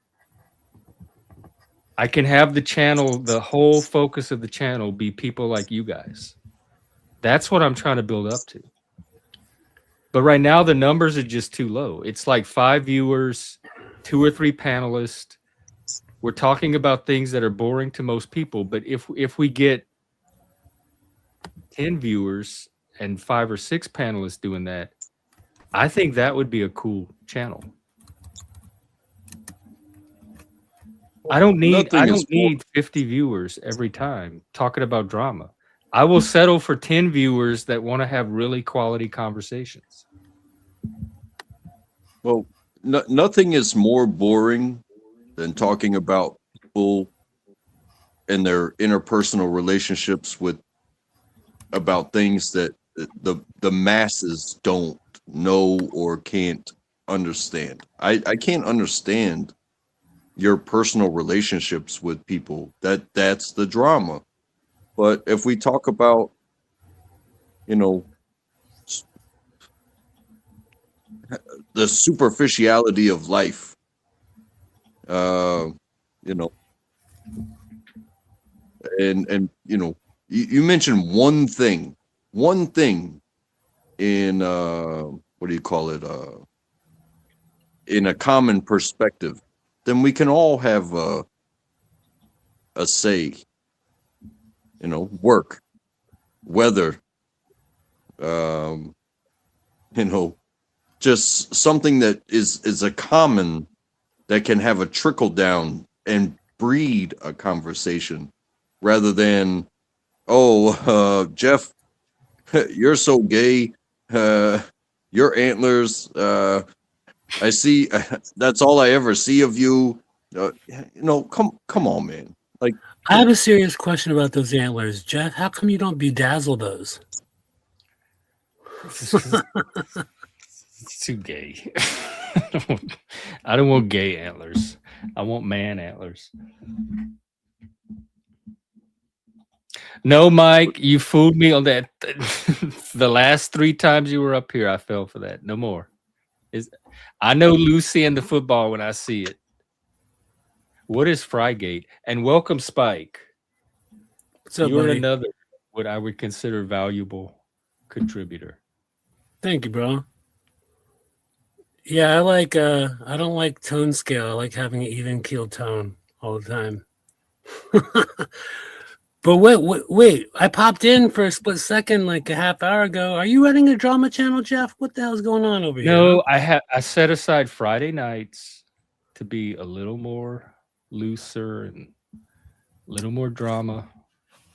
I can have the channel. The whole focus of the channel be people like you guys. That's what I'm trying to build up to. But right now the numbers are just too low. It's like 5 viewers, 2 or 3 panelists. We're talking about things that are boring to most people, but if we get 10 viewers and 5 or 6 panelists doing that, I think that would be a cool channel. I don't need 50 viewers every time talking about drama. I will settle for 10 viewers that want to have really quality conversations. Well, nothing is more boring than talking about people and their interpersonal relationships about things that the masses don't know or can't understand. I can't understand your personal relationships with people. That's the drama. But if we talk about, the superficiality of life, and you mentioned one thing in what do you call it, in a common perspective, then we can all have a say. Work, weather, just something that is a common, that can have a trickle down and breed a conversation, rather than, Jeff, you're so gay, your antlers, I see, that's all I ever see of you. Come on, man. Like, I have a serious question about those antlers, Jeff. How come you don't bedazzle those? It's too gay. I don't want gay antlers. I want man antlers. No, Mike, you fooled me on that. The last 3 times you were up here, I fell for that. No more. I know Lucy and the football when I see it. What is Frygate? And welcome, Spike. What's up, You're buddy? another what I would consider valuable contributor. Thank you, bro. Yeah, I don't like tone scale. I like having an even keel tone all the time. But wait, I popped in for a split second like a half hour ago. Are you running a drama channel, Jeff? What the hell's going on over here? No, I set aside Friday nights to be a little more looser and a little more drama.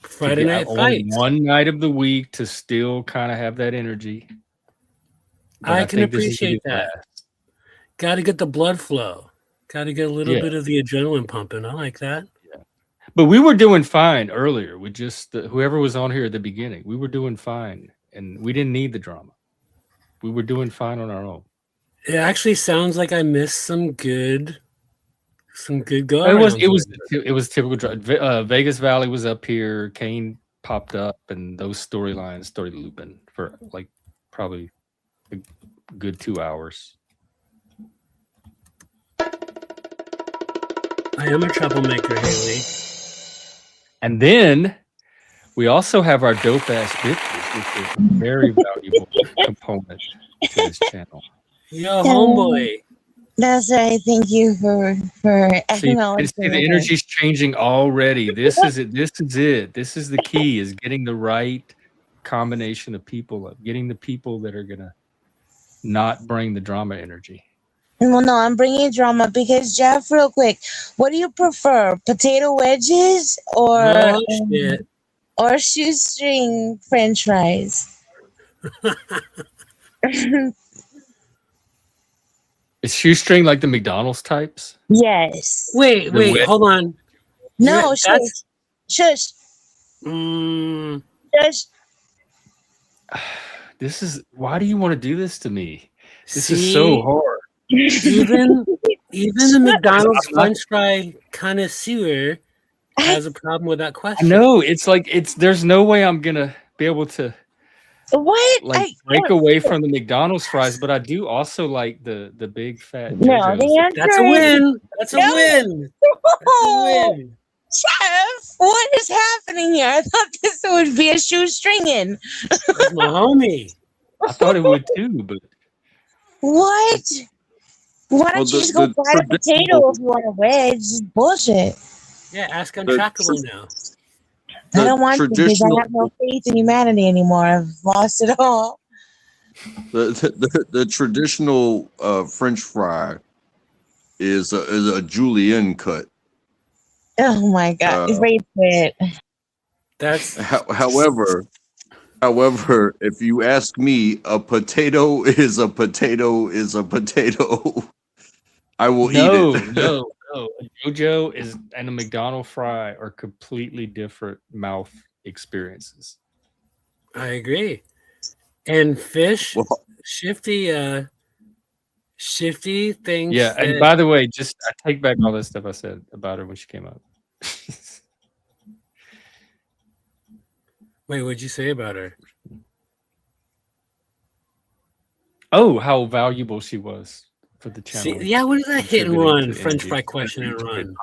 Friday night fights. One night of the week to still kind of have that energy. But I can think this is appreciate gonna be that. fast. Got to get the blood flow. Got to get a little Yeah. bit of the adrenaline pumping. I like that. But we were doing fine earlier with just whoever was on here at the beginning. We were doing fine, and we didn't need the drama. We were doing fine on our own. It actually sounds like I missed some good go. It was typical. Vegas Valley was up here. Kane popped up, and those storylines started looping for like probably a good 2 hours. I am a troublemaker, Haley. And then we also have our dope ass bitches, which is a very valuable component to this channel. Yo, homeboy. That's right. Thank you for acknowledging. See, the energy's changing already. This is it. This is the key, is getting the right combination of people, of getting the people that are gonna not bring the drama energy. Well, no, I'm bringing drama because Jeff, real quick, what do you prefer, potato wedges Oh shit. or shoestring French fries? Is shoestring like the McDonald's types? Yes. Wait, The wait, wet- hold on. No, That's shush. mm, Shush. This is why do you want to do this to me? This is see, so hard. even the McDonald's French fry connoisseur has a problem with that I question. know it's like there's no way I'm gonna be able to What? like break away from the McDonald's fries, but I do also like the big fat No, JoJo's. the answer That's a win. That's a No. win. That's a win. Jeff, what is happening here? I thought this would be a shoestringing. That's my homie. I thought it would too, but What? Why don't Well, you just go buy a potato if you want a wedge? It's bullshit. Yeah, ask Untrackable now. I don't want to because I traditional- have no faith in humanity anymore. I've lost it all. The traditional French fry is a julienne cut. Oh my god, erase it. That's However, if you ask me, a potato is a potato is a potato. I will eat it. No. A JoJo and a McDonald's fry are completely different mouth experiences. I agree. And Fish, Shifty thinks. Yeah, and that- by the way, just I take back all that stuff I said about her when she came up. Wait, what'd you say about her? Oh, how valuable she was for the channel. See, yeah, what is that hit and Contributing run? to French energy. fry question and run.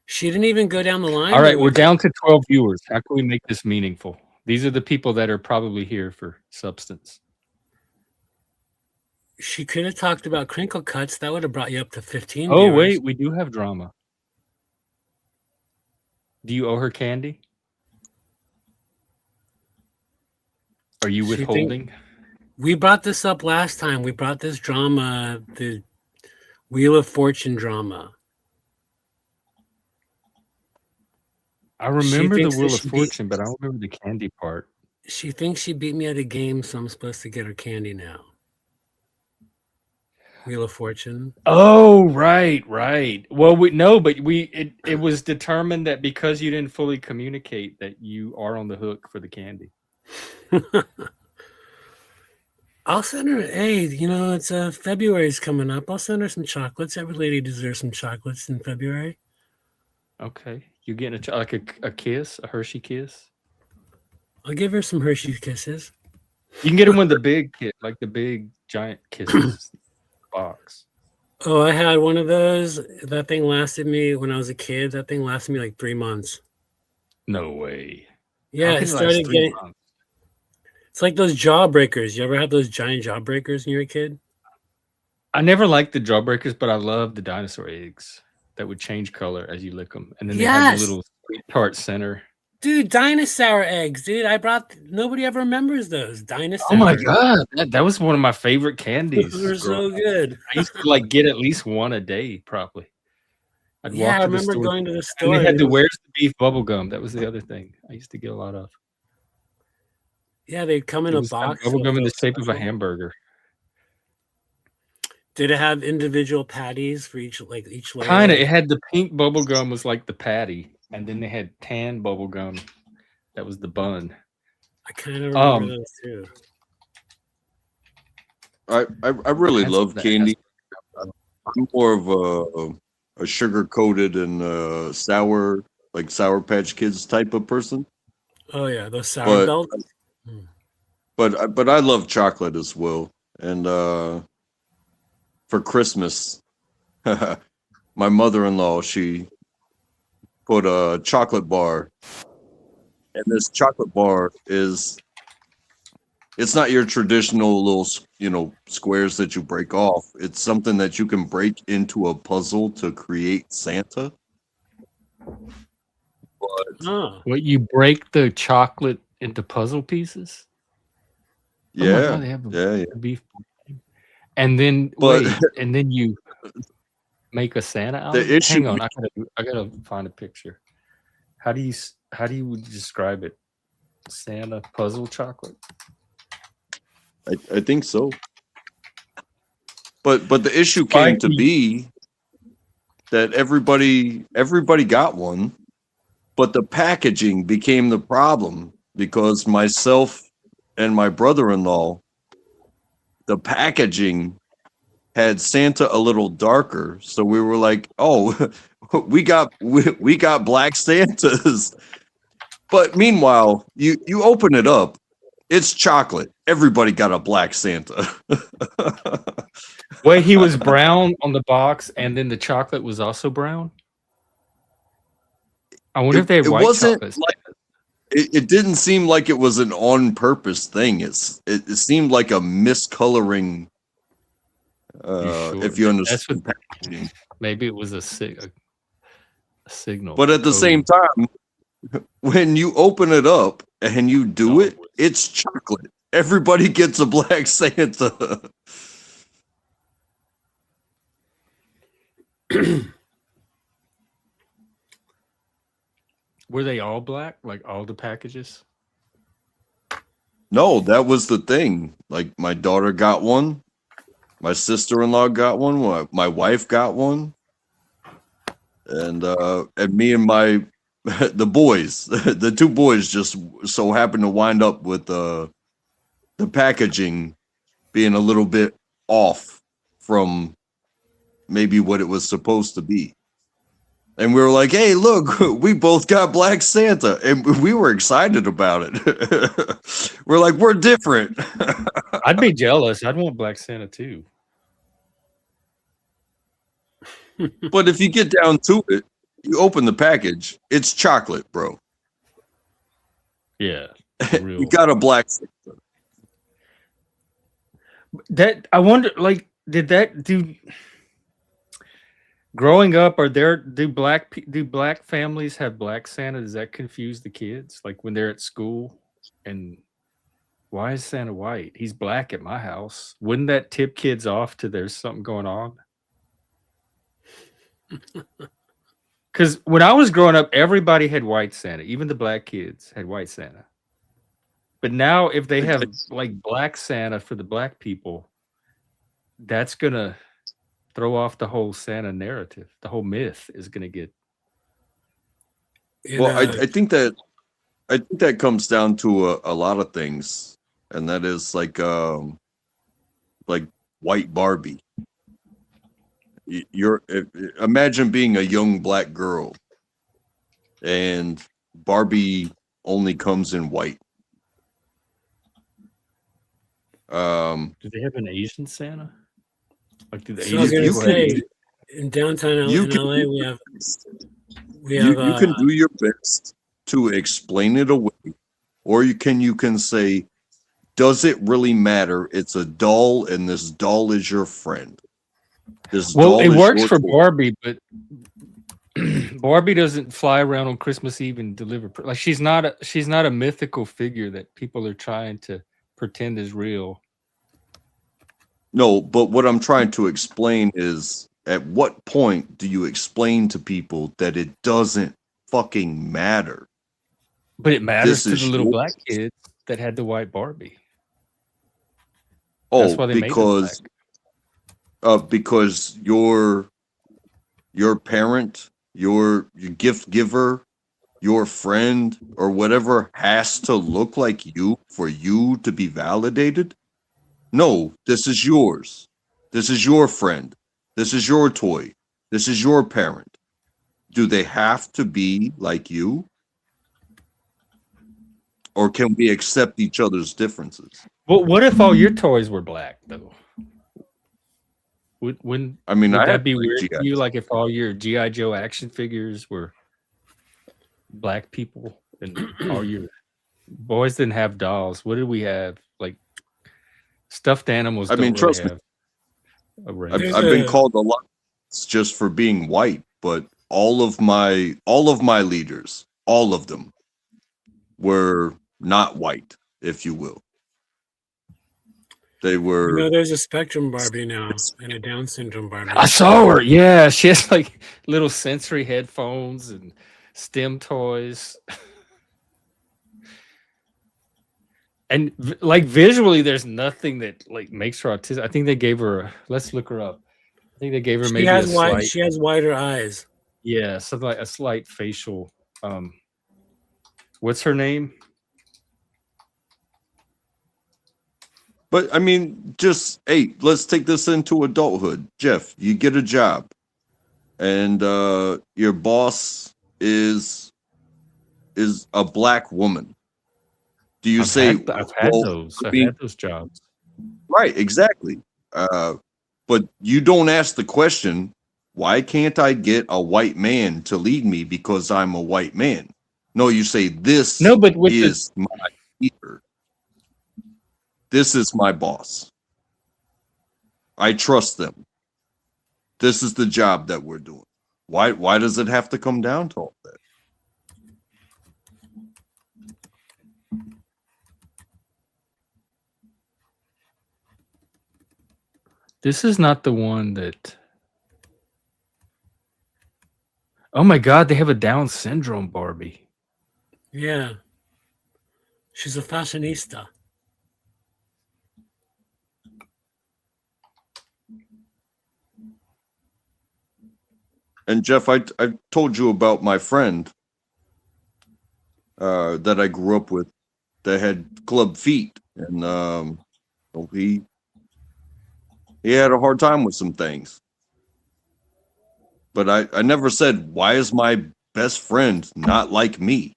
She didn't even go down the line. All right, or we're down to 12 viewers. How can we make this meaningful? These are the people that are probably here for substance. She could have talked about crinkle cuts. That would have brought you up to 15. Oh, viewers. wait, we do have drama. Do you owe her candy? Are you She think- withholding? We brought this up last time. We brought this drama, the Wheel of Fortune drama. I remember the thinks that Wheel of she beat- Fortune, but I don't remember the candy part. She thinks she beat me at a game, so I'm supposed to get her candy now. Wheel of Fortune. Oh, right. Well, it was determined that because you didn't fully communicate that you are on the hook for the candy. I'll send her. Hey, it's February's coming up. I'll send her some chocolates. Every lady deserves some chocolates in February. Okay, you getting a kiss, a Hershey kiss? I'll give her some Hershey kisses. You can get them with the big kit, like the big giant kisses box. Oh, I had one of those. That thing lasted me when I was a kid. That thing lasted me like 3 months. No way. Yeah, How it can it last started 3 getting. months? It's like those jawbreakers. You ever had those giant jawbreakers when you were a kid? I never liked the jawbreakers, but I loved the dinosaur eggs that would change color as you lick them, and then they had Yes! the little sweet tart center. Dude, dinosaur eggs, dude. Nobody ever remembers those. Dinosaur. Oh my god, that was one of my favorite candies. Those were so growing up. good. I used to get at least one a day, probably. I'd Yeah, walk I to the remember store, going to the and store. they had the and- Where's the Beef bubble gum. That was the other thing I used to get a lot of. Yeah, they'd come in It a was that box. bubble with gum in the those shape of a special- hamburger. Did it have individual patties for each layer? Kind of. It had the pink bubble gum was like the patty, and then they had tan bubble gum. That was the bun. I kind of remember those too. I really That's- love that candy. I'm more of a sugar coated and sour, like Sour Patch Kids type of person. Oh yeah, those sour But- belts. But I love chocolate as well. And for Christmas, my mother-in-law, she put a chocolate bar, and this chocolate bar it's not your traditional little squares that you break off. It's something that you can break into a puzzle to create Santa. Oh. What, you break the chocolate into puzzle pieces? Oh my Yeah, god, they have yeah. a beef. And then But wait, and then you make a Santa out the of it? issue, Hang on, I gotta find a picture. How do you describe it? Santa puzzle chocolate? I think so. But the issue came to Spiky. be that everybody got one, but the packaging became the problem because myself and my brother-in-law, the packaging had Santa a little darker, so we were like, "Oh, we got black Santas." But meanwhile, you open it up, it's chocolate. Everybody got a black Santa. Wait, he was brown on the box, and then the chocolate was also brown. I wonder if they have It white wasn't chocolates. like it didn't seem like it was an on purpose thing. It seemed like a miscoloring. Sure? If you That's what. understand packaging. Maybe it was a signal. But at the same time, when you open it up and you do it, it's chocolate. Everybody gets a black Santa. Were they all black? Like all the packages? No, that was the thing. Like my daughter got one, my sister-in-law got one, my wife got one, and me and my the boys, the two boys just so happened to wind up with the packaging being a little bit off from maybe what it was supposed to be. And we were like, "Hey, look, we both got black Santa." And we were excited about it. We're like, "We're different." I'd be jealous. I'd want black Santa too. But if you get down to it, you open the package, it's chocolate, bro. Yeah. You got a black Santa. That I wonder, like, did that do growing up? Do black families have black Santa? Does that confuse the kids? Like when they're at school, and why is Santa white? He's black at my house. Wouldn't that tip kids off to there's something going on? Because when I was growing up, everybody had white Santa. Even the black kids had white Santa. But now, if they have like black Santa for the black people, that's gonna throw off the whole Santa narrative. The whole myth is gonna get. Well, I think that comes down to a lot of things, and that is like white Barbie. Imagine being a young black girl, and Barbie only comes in white. Do they have an Asian Santa? Like, do the So I was Asian gonna people say, in downtown LA, you in can LA do we your have best. we You have can do your best to explain it away, or you can say, does it really matter? It's a doll, and this doll is your friend. This Well, doll it is works your for toy. Barbie, but Barbie doesn't fly around on Christmas Eve and deliver. Like she's not a mythical figure that people are trying to pretend is real. No, but what I'm trying to explain is, at what point do you explain to people that it doesn't fucking matter? But it matters This to the is little yours. black kids that had the white Barbie. That's Oh, why they made them black. because your parent, your gift giver, your friend, or whatever has to look like you for you to be validated. No, this is yours. This is your friend. This is your toy. This is your parent. Do they have to be like you? Or can we accept each other's differences? Well, what if all your toys were black though? Would I mean, I that have be three weird to GIs. you? Like if all your GI Joe action figures were black people, and all your boys didn't have dolls. What did we have? Like stuffed animals. I mean, don't really trust me. have a race. I've been called a lot just for being white, but all of my leaders all of them were not white, if you will. They were. There's a spectrum Barbie now and a Down syndrome Barbie. I saw her. Yeah, she has like little sensory headphones and STEM toys. And like visually, there's nothing that like makes her autistic. I think they gave her. Let's look her up. I think they gave her maybe a slight. She has wider eyes. Yeah, something like a slight facial. What's her name? But I mean, just hey, let's take this into adulthood. Jeff, you get a job, and your boss is a black woman. Do you say I've had those? I've had those jobs. Right, exactly. But you don't ask the question, why can't I get a white man to lead me because I'm a white man? No, you say this is my leader. This is my boss. I trust them. This is the job that we're doing. Why does it have to come down to all that? This is not the one that. Oh my God, they have a Down syndrome Barbie. Yeah. She's a fashionista. And Jeff, I told you about my friend that I grew up with that had club feet, and he had a hard time with some things. But I never said, why is my best friend not like me?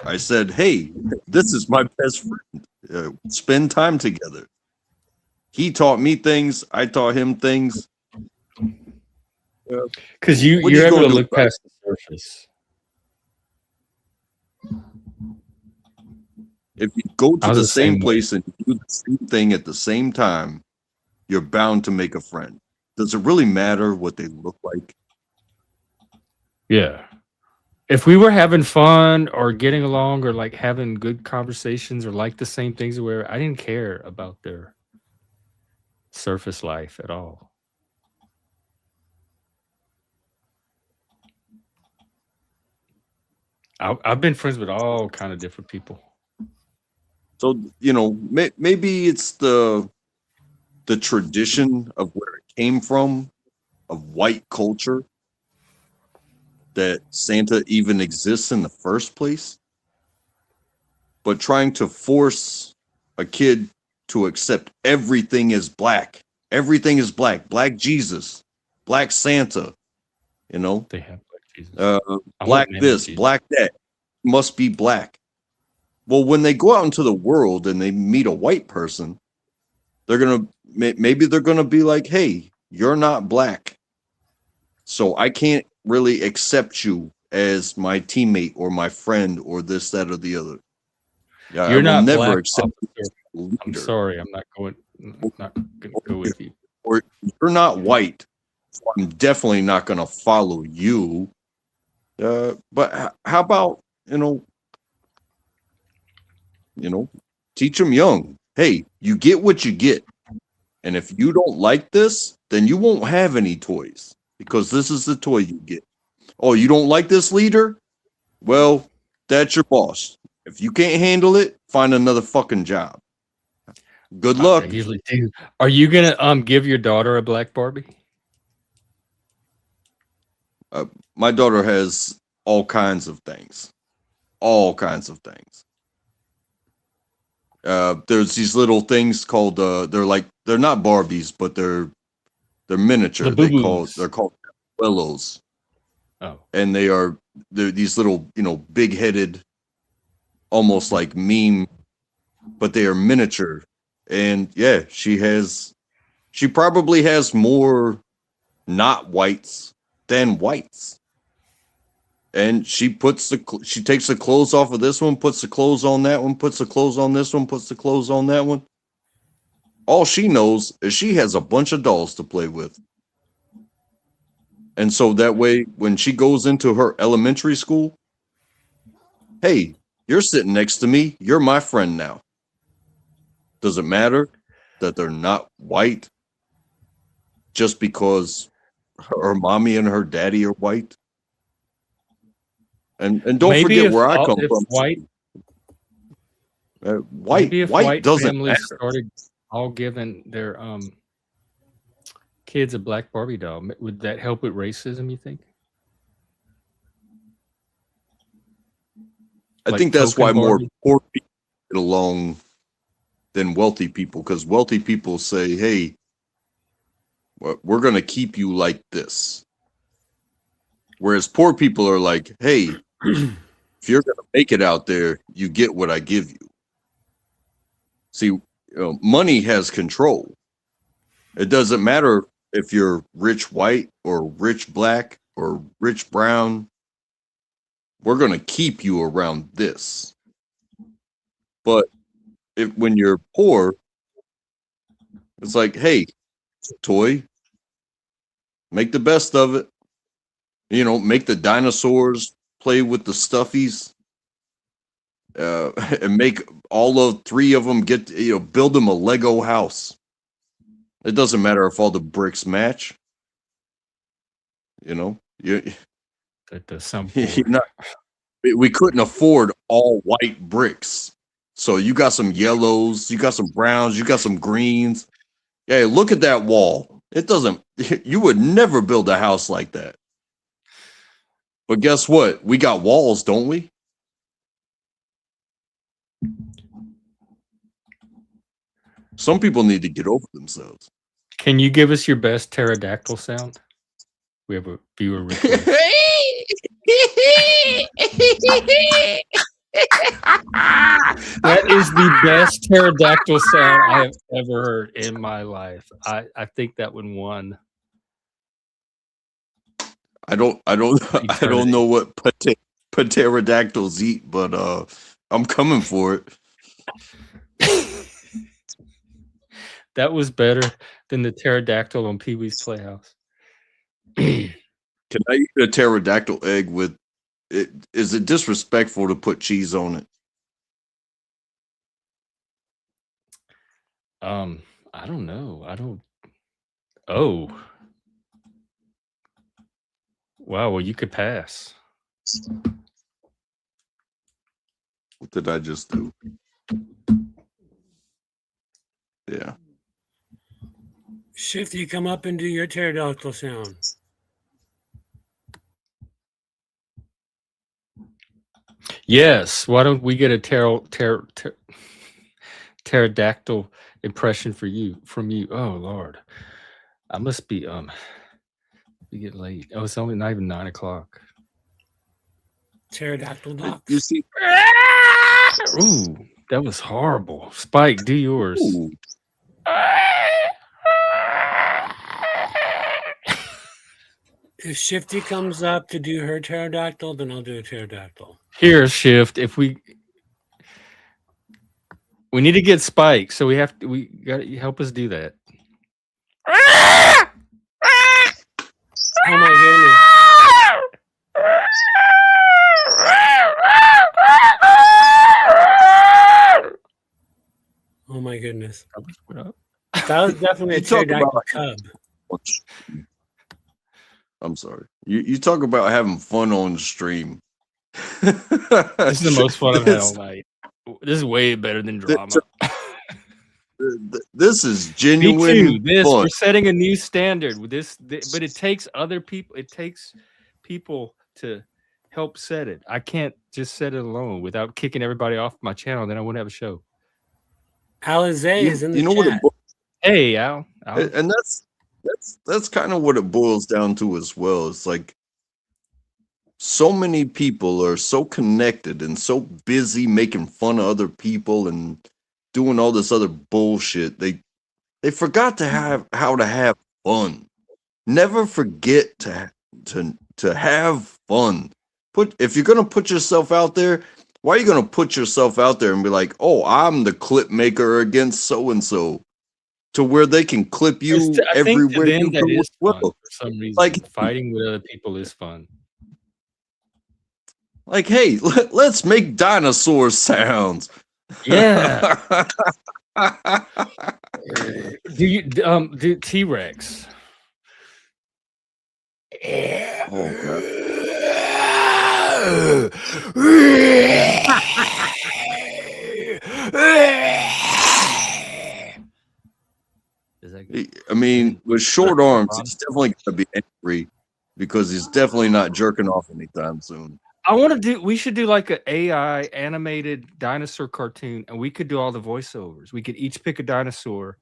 I said, hey, this is my best friend. Spend time together. He taught me things. I taught him things. Because you're able to look past the surface. If you go to the same place and do the same thing at the same time, you're bound to make a friend. Does it really matter what they look like? Yeah. If we were having fun or getting along or like having good conversations or like the same things, where I didn't care about their surface life at all. I've been friends with all kind of different people. So, maybe it's the tradition of where it came from, of white culture, that Santa even exists in the first place. But trying to force a kid to accept everything as black. Everything is black. Black Jesus. Black Santa. They have black Jesus. Black this, black that. Must be black. Well, when they go out into the world and they meet a white person, maybe they're gonna be like, hey, you're not black, so I can't really accept you as my teammate or my friend or this, that, or the other. Yeah, you're not never black, accept. I'm sorry, I'm not going to go with you. Or you're not white, so I'm definitely not gonna follow you. But how about teach them young. Hey, you get what you get. And if you don't like this, then you won't have any toys, because this is the toy you get. Oh, you don't like this leader? Well, that's your boss. If you can't handle it, find another fucking job. Good luck. I usually do. Are you gonna give your daughter a black Barbie? My daughter has all kinds of things. All kinds of things. There's these little things called they're not Barbies, but they're miniature. They're called Willows. Oh. And they're these little, big-headed, almost like meme, but they are miniature. And yeah, she probably has more not whites than whites. And she takes the clothes off of this one, puts the clothes on that one, puts the clothes on this one, puts the clothes on that one. All she knows is she has a bunch of dolls to play with. And so that way, when she goes into her elementary school, hey, you're sitting next to me. You're my friend now. Does it matter that they're not white just because her mommy and her daddy are white? And don't Maybe forget if where I all, come if from. white, maybe if White white doesn't families matter. started all giving their kids a black Barbie doll, would that help with racism, you think? I Like think that's why token more Barbie? poor people get along than wealthy people, because wealthy people say, hey, we're going to keep you like this. Whereas poor people are like, hey, if you're going to make it out there, you get what I give you. See, money has control. It doesn't matter if you're rich white or rich black or rich brown. We're going to keep you around this. But when you're poor, it's like, hey, toy, make the best of it. You know, make the dinosaurs play with the stuffies, and make all of 3 of them get, build them a Lego house. It doesn't matter if all the bricks match. You That does sound poor. We couldn't afford all white bricks. So you got some yellows, you got some browns, you got some greens. Hey, look at that wall. It doesn't, you would never build a house like that. But guess what? We got walls, don't we? Some people need to get over themselves. Can you give us your best pterodactyl sound? We have a viewer request. That is the best pterodactyl sound I have ever heard in my life. I think that one won. I don't know what pterodactyls eat, but I'm coming for it. That was better than the pterodactyl on Pee-wee's Playhouse. Can I eat a pterodactyl egg with it? Is it disrespectful to put cheese on it? I don't know. Oh. Wow, well, you could pass. What did I just do? Yeah. Shifty, come up and do your pterodactyl sound. Yes. Why don't we get a pterodactyl impression from you? Oh Lord, I must be we get late. Oh, it's only not even 9 o'clock. Pterodactyl docs. You see? Ooh, that was horrible. Spike, do yours. Ooh. If Shifty comes up to do her pterodactyl, then I'll do a pterodactyl. Here, Shift. If we need to get Spike, so we got to help us do that. Oh my goodness. Oh my goodness. That was definitely a pterodactyl cub. I'm sorry. You talk about having fun on the stream. This is the most fun I've had all night. This is way better than drama. This is genuine fun. We're setting a new standard with this, but it takes other people. It takes people to help set it. I can't just set it alone without kicking everybody off my channel. Then I wouldn't have a show. Alizé is in the chat. Hey, Al. And that's kind of what it boils down to as well. It's like so many people are so connected and so busy making fun of other people and doing all this other bullshit. They forgot to have how to have fun. Never forget to have fun. If you're gonna put yourself out there, why are you gonna put yourself out there and be like, oh, I'm the clip maker against so and so, to where they can clip you everywhere you go as well. For some reason, like fighting with other people is fun. Like, hey, let's make dinosaur sounds. Yeah. Do you do T-Rex? Oh god. Is that good? I mean, with short arms, he's definitely gonna be angry because he's definitely not jerking off anytime soon. We should do like an AI animated dinosaur cartoon, and we could do all the voiceovers. We could each pick a dinosaur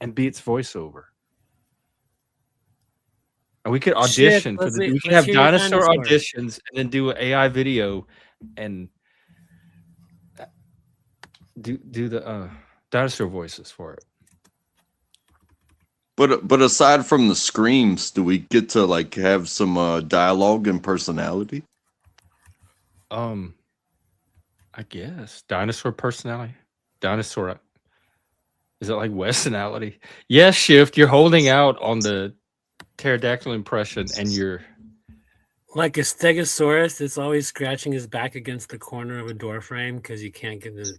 and be its voiceover. And we could audition for the. We could have dinosaur auditions and then do an AI video and do the dinosaur voices for it. But aside from the screams, do we get to like have some dialogue and personality? I guess dinosaur personality. Dinosaur. Is it like Westonality? Yes, Shift. You're holding out on the pterodactyl impression, and you're like a stegosaurus that's always scratching his back against the corner of a door frame because you can't get the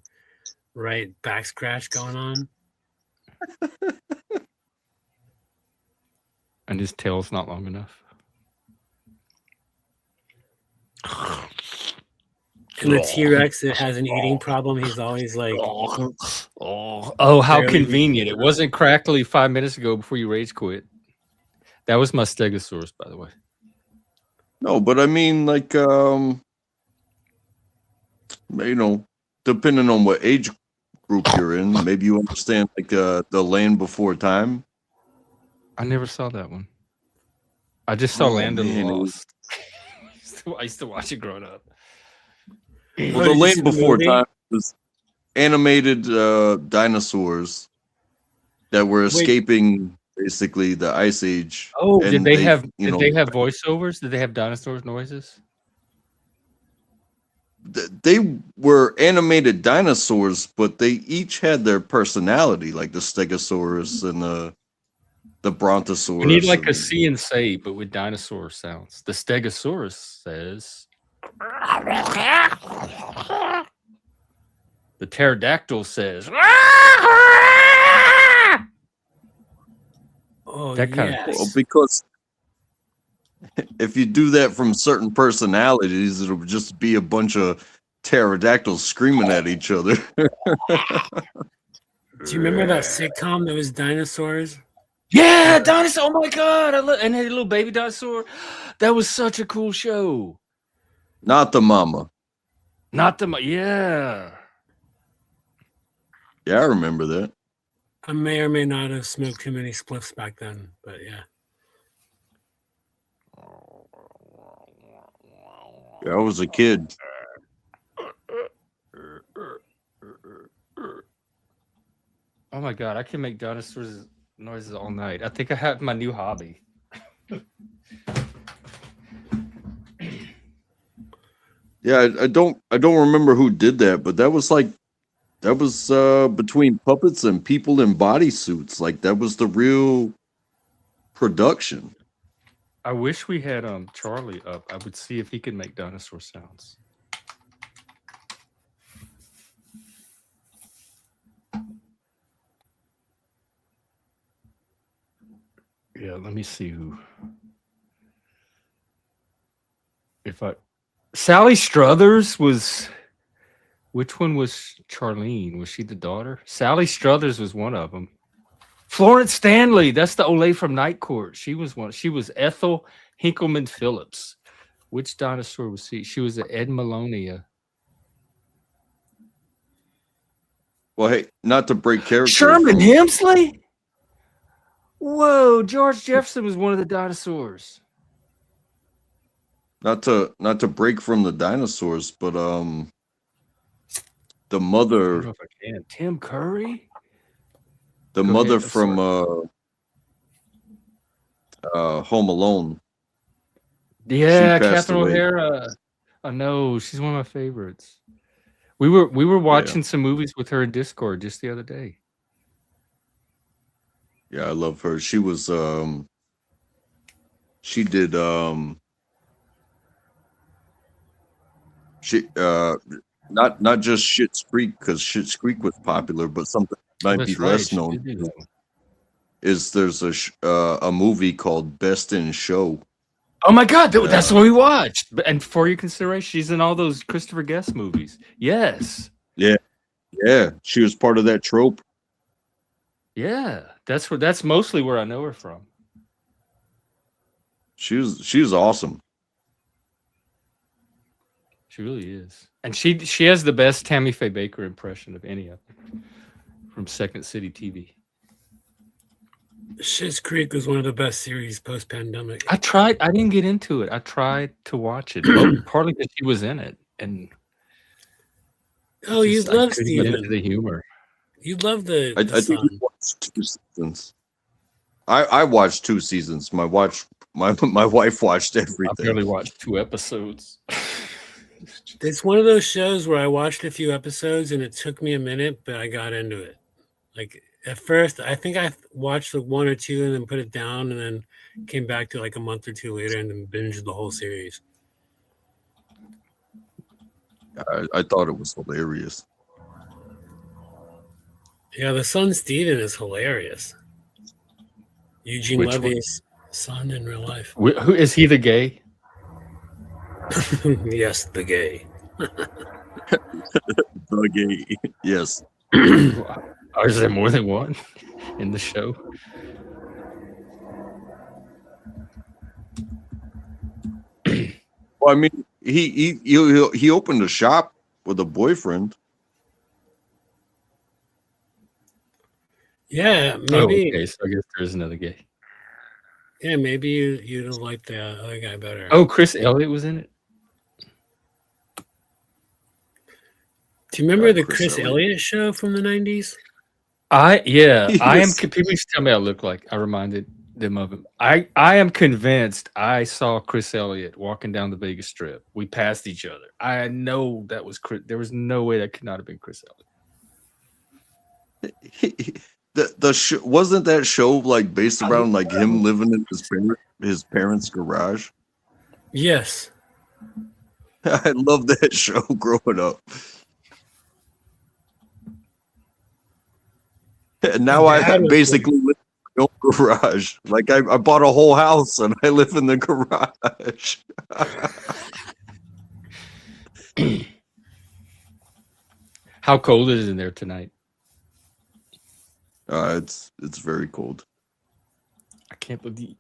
right back scratch going on. And his tail's not long enough. And the T-Rex that has an eating problem, he's always like, oh, how convenient. It wasn't crackly 5 minutes ago before you rage quit. That was my stegosaurus, by the way. No, but I mean, like, you know, depending on what age group you're in, maybe you understand like the Land Before Time. I never saw that one. I just saw Land of the Lost. I used to watch it growing up. Well, the Land Before Time was animated dinosaurs that were escaping basically the Ice Age. Oh, and did they have voiceovers? Did they have dinosaurs noises? They were animated dinosaurs, but they each had their personality, like the Stegosaurus and the Brontosaurus. We need like a see and say, but with dinosaur sounds. The Stegosaurus says. The pterodactyl says. Oh, that kind yes. of well, because if you do that from certain personalities, it'll just be a bunch of pterodactyls screaming at each other. Do you remember that sitcom that was dinosaurs? Yeah, dinosaur. Oh my god! And had a little baby dinosaur. That was such a cool show. Not the mama. Yeah. Yeah, I remember that. I may or may not have smoked too many spliffs back then, but yeah. Yeah, I was a kid. Oh my god, I can make dinosaurs noises all night. I think I have my new hobby. Yeah, I don't remember who did that, but that was between puppets and people in bodysuits. Like that was the real production. I wish we had Charlie up. I would see if he could make dinosaur sounds. Yeah, let me see who. Sally Struthers was. Which one was Charlene? Was she the daughter? Sally Struthers was one of them. Florence Stanley, that's the Olay from Night Court. She was one. She was Ethel Hinkleman Phillips. Which dinosaur was she? She was an Ed Malonia. Well, hey, not to break character. Sherman Hemsley? Whoa, George Jefferson was one of the dinosaurs. Not to break from the dinosaurs, but the mother. I don't know if I can. Tim Curry? The Go mother ahead, from Home Alone. Yeah, She passed Catherine away. O'Hara. I know, she's one of my favorites. We were watching some movies with her in Discord just the other day. Yeah, I love her. She was she did not just Schitt's Creek, because Schitt's Creek was popular, but something might be That's right. less She known did do that one. is there's a movie called Best in Show. Oh my God, that's what we watched. And for your consideration, she's in all those Christopher Guest movies. Yes. Yeah, she was part of that trope. Yeah, that's mostly where I know her from. She was awesome. She really is, and she has the best Tammy Faye Baker impression of any of them from Second City TV. Schitt's Creek was one of the best series post-pandemic. I didn't get into it. I tried to watch it, partly because she was in it, and you love Steven. Steven. The humor. You love the I think we watched 2 seasons. I watched 2 seasons. My wife watched everything. I barely watched 2 episodes. It's one of those shows where I watched a few episodes and it took me a minute, but I got into it. Like at first, I think I watched 1 or 2 and then put it down, and then came back to like a month or 2 later and then binged the whole series. I thought it was hilarious. Yeah, the son Steven is hilarious. Eugene Which Levy's son in real life. Who is he? The gay? Yes, the gay. The gay. Yes. Or is there more than one in the show? Well, I mean, he opened a shop with a boyfriend. Yeah, maybe. Oh, okay, so I guess there is another gay. Yeah, maybe you'd have liked the other guy better. Oh, Chris Elliott was in it. Do you remember the Chris Elliott show from the 90s? I am. Yes. People used to tell me I look like. I reminded them of him. I am convinced I saw Chris Elliott walking down the Vegas Strip. We passed each other. I know that was Chris. There was no way that could not have been Chris Elliott. The show, wasn't that show like based around like him living in his parents' garage? Yes. I love that show growing up. And now I basically live in my own garage. Like I bought a whole house and I live in the garage. How cold is it in there tonight? It's very cold. I can't believe.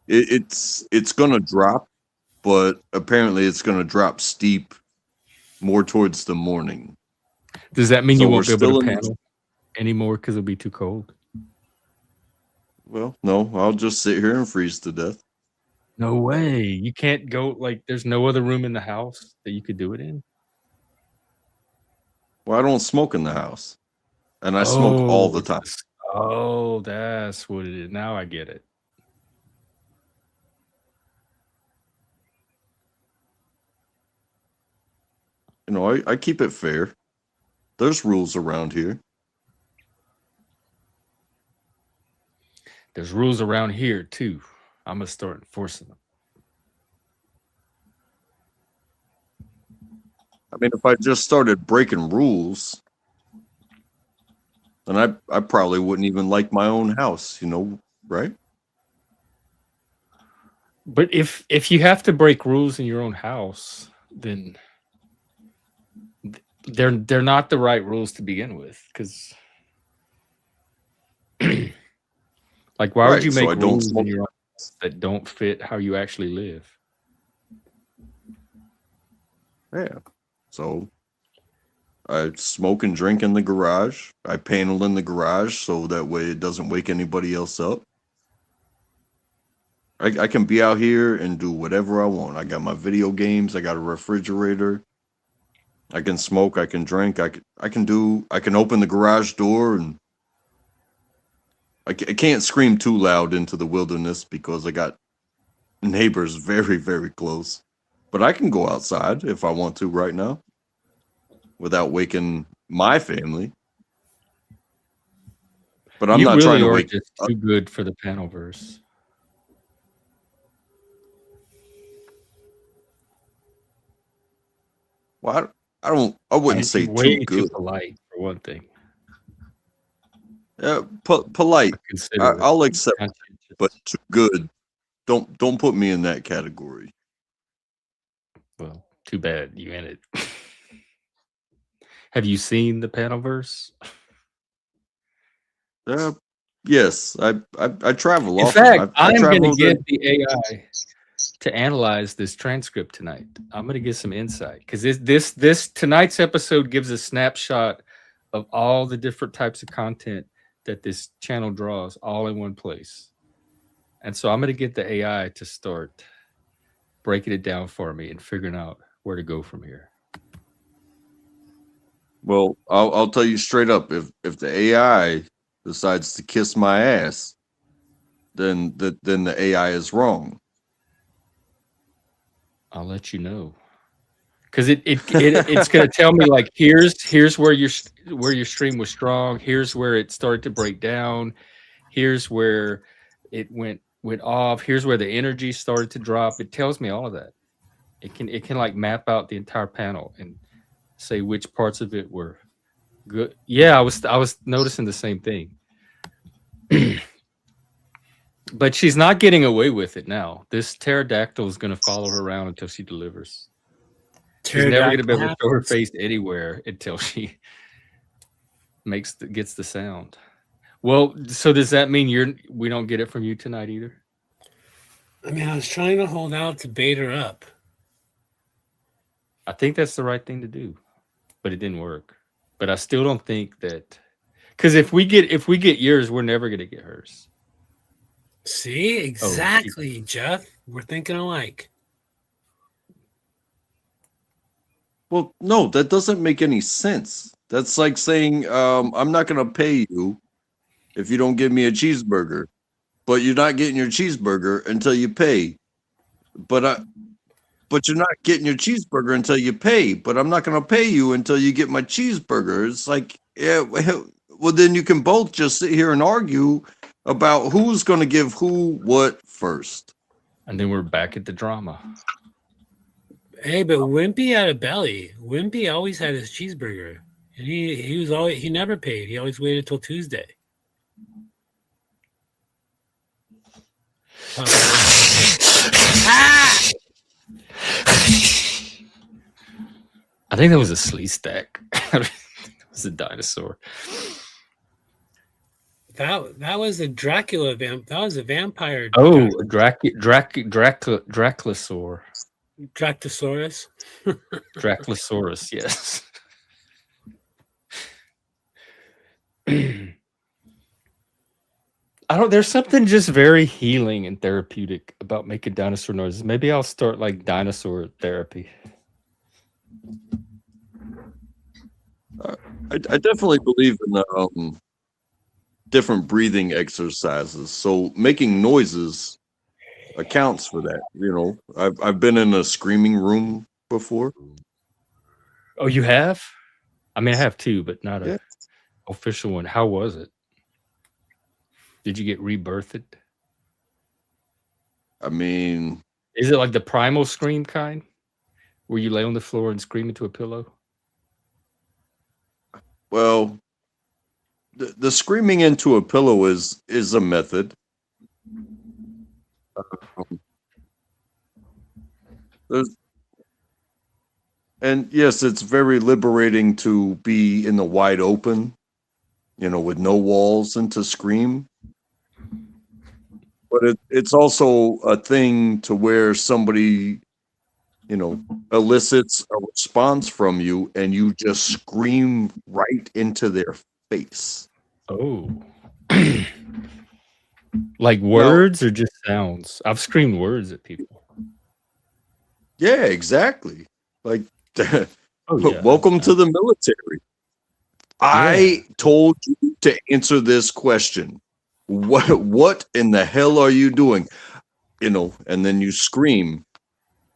It's gonna drop, but apparently it's gonna drop steep more towards the morning. Does that mean So you won't we're be able still to in- panel anymore because it'll be too cold? Well, no, I'll just sit here and freeze to death. No way. You can't go, like, there's no other room in the house that you could do it in? Well, I don't smoke in the house, and I smoke all the time. Oh, that's what it is. Now I get it. You know, I keep it fair. There's rules around here. There's rules around here, too. I'm going to start enforcing them. I mean, if I just started breaking rules, then I probably wouldn't even like my own house, you know, right? But if you have to break rules in your own house, then they're not the right rules to begin with. Because, like, why would you make rules in your own house that don't fit how you actually live? Yeah. So I smoke and drink in the garage. I panel in the garage so that way it doesn't wake anybody else up. I can be out here and do whatever I want. I got my video games. I got a refrigerator. I can smoke. I can drink. I can open the garage door, and I can't scream too loud into the wilderness because I got neighbors very, very close. But I can go outside if I want to right now without waking my family. But I'm not trying to wake just too good for the panelverse. Well, I wouldn't say way too too good. polite for one thing. Polite. Considerate. I'll accept, Conscientious. but too good. Don't put me in that category. Well, too bad you in it. Have you seen the Panelverse? Yes, I travel In often. fact, I I'm going to traveled get in- the AI to analyze this transcript tonight. I'm going to get some insight because this tonight's episode gives a snapshot of all the different types of content that this channel draws all in one place. And so I'm going to get the AI to start breaking it down for me and figuring out where to go from here. Well, I'll tell you straight up. If the AI decides to kiss my ass, then the AI is wrong. I'll let you know. Because it's going to tell me like here's where your stream was strong. Here's where it started to break down. Here's where it went off. Here's where the energy started to drop. It tells me all of that. It can like map out the entire panel and say which parts of it were good. Yeah, I was noticing the same thing. But she's not getting away with it now. This pterodactyl is going to follow her around until she delivers. She's never going to be able to show her face anywhere until she gets the sound. Well, so does that mean we don't get it from you tonight either? I mean, I was trying to hold out to bait her up. I think that's the right thing to do, but it didn't work. But I still don't think that, because if we get yours, we're never going to get hers. See, exactly, Jeff. We're thinking alike. Well, no, that doesn't make any sense. That's like saying, I'm not going to pay you if you don't give me a cheeseburger, but you're not getting your cheeseburger until you pay. But you're not getting your cheeseburger until you pay. But I'm not going to pay you until you get my cheeseburger. It's like, yeah, well, then you can both just sit here and argue about who's going to give who what first. And then we're back at the drama. Hey, but Wimpy had a belly. Wimpy always had his cheeseburger, and he never paid. He always waited till Tuesday. I think that was a slee stack. It was a dinosaur. That was a Dracula vamp. That was a vampire. Oh, Draculasaur. Dractosaurus. Draculasaurus, yes. There's something just very healing and therapeutic about making dinosaur noises. Maybe I'll start like dinosaur therapy. I definitely believe in different breathing exercises. So making noises accounts for that. You know, I've been in a screaming room before. Oh, you have? I mean, I have too, but not a official one. How was it? Did you get rebirthed? I mean, is it like the primal scream kind, where you lay on the floor and scream into a pillow? Well, the screaming into a pillow is a method. And yes, it's very liberating to be in the wide open, you know, with no walls and to scream. But it's also a thing to where somebody, you know, elicits a response from you and you just scream right into their face. Oh. Like words or just sounds? I've screamed words at people. Yeah, exactly. Like, welcome to the military. I told you to answer this question. What in the hell are you doing? You know, and then you scream,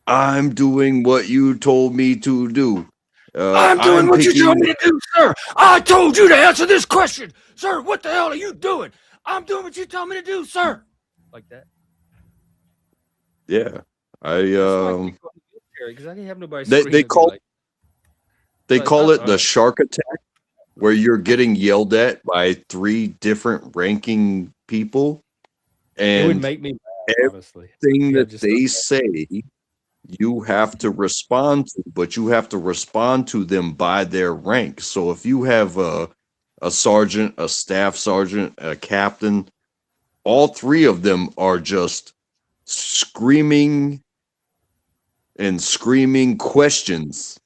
I'm doing what you told me to do. I'm doing what you told me to do, sir. I told you to answer this question. Sir, what the hell are you doing? I'm doing what you told me to do, sir. Like that. Yeah. Because I didn't have nobody they call like, They Like, call it the shark attack, where you're getting yelled at by 3 different ranking people, it would and make me laugh, honestly. everything Yeah, that just they say, you have to respond to, but you have to respond to them by their rank. So if you have a sergeant, a staff sergeant, a captain, all 3 of them are just screaming and screaming questions.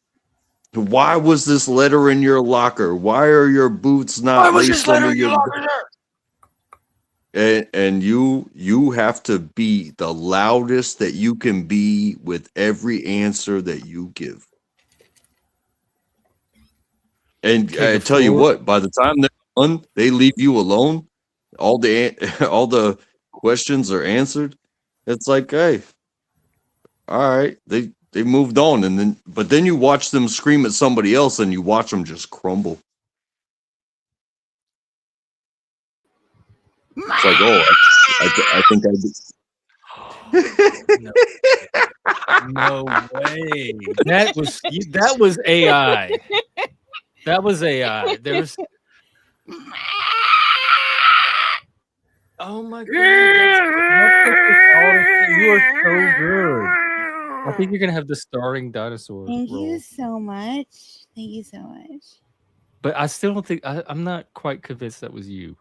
Why was this letter in your locker? Why are your boots not laced under your belt? And you have to be the loudest that you can be with every answer that you give. And Okay, I tell you before what, by the time they're done, they leave you alone. All the questions are answered. It's like, hey, all right, they moved on, and then you watch them scream at somebody else, and you watch them just crumble. It's like, oh, I think I no, no way. That was AI. That was AI. There was. Oh my god! You are so good. I think you're gonna have the starring dinosaur Thank role. you so much. Thank you so much. But I still don't think I'm not quite convinced that was you.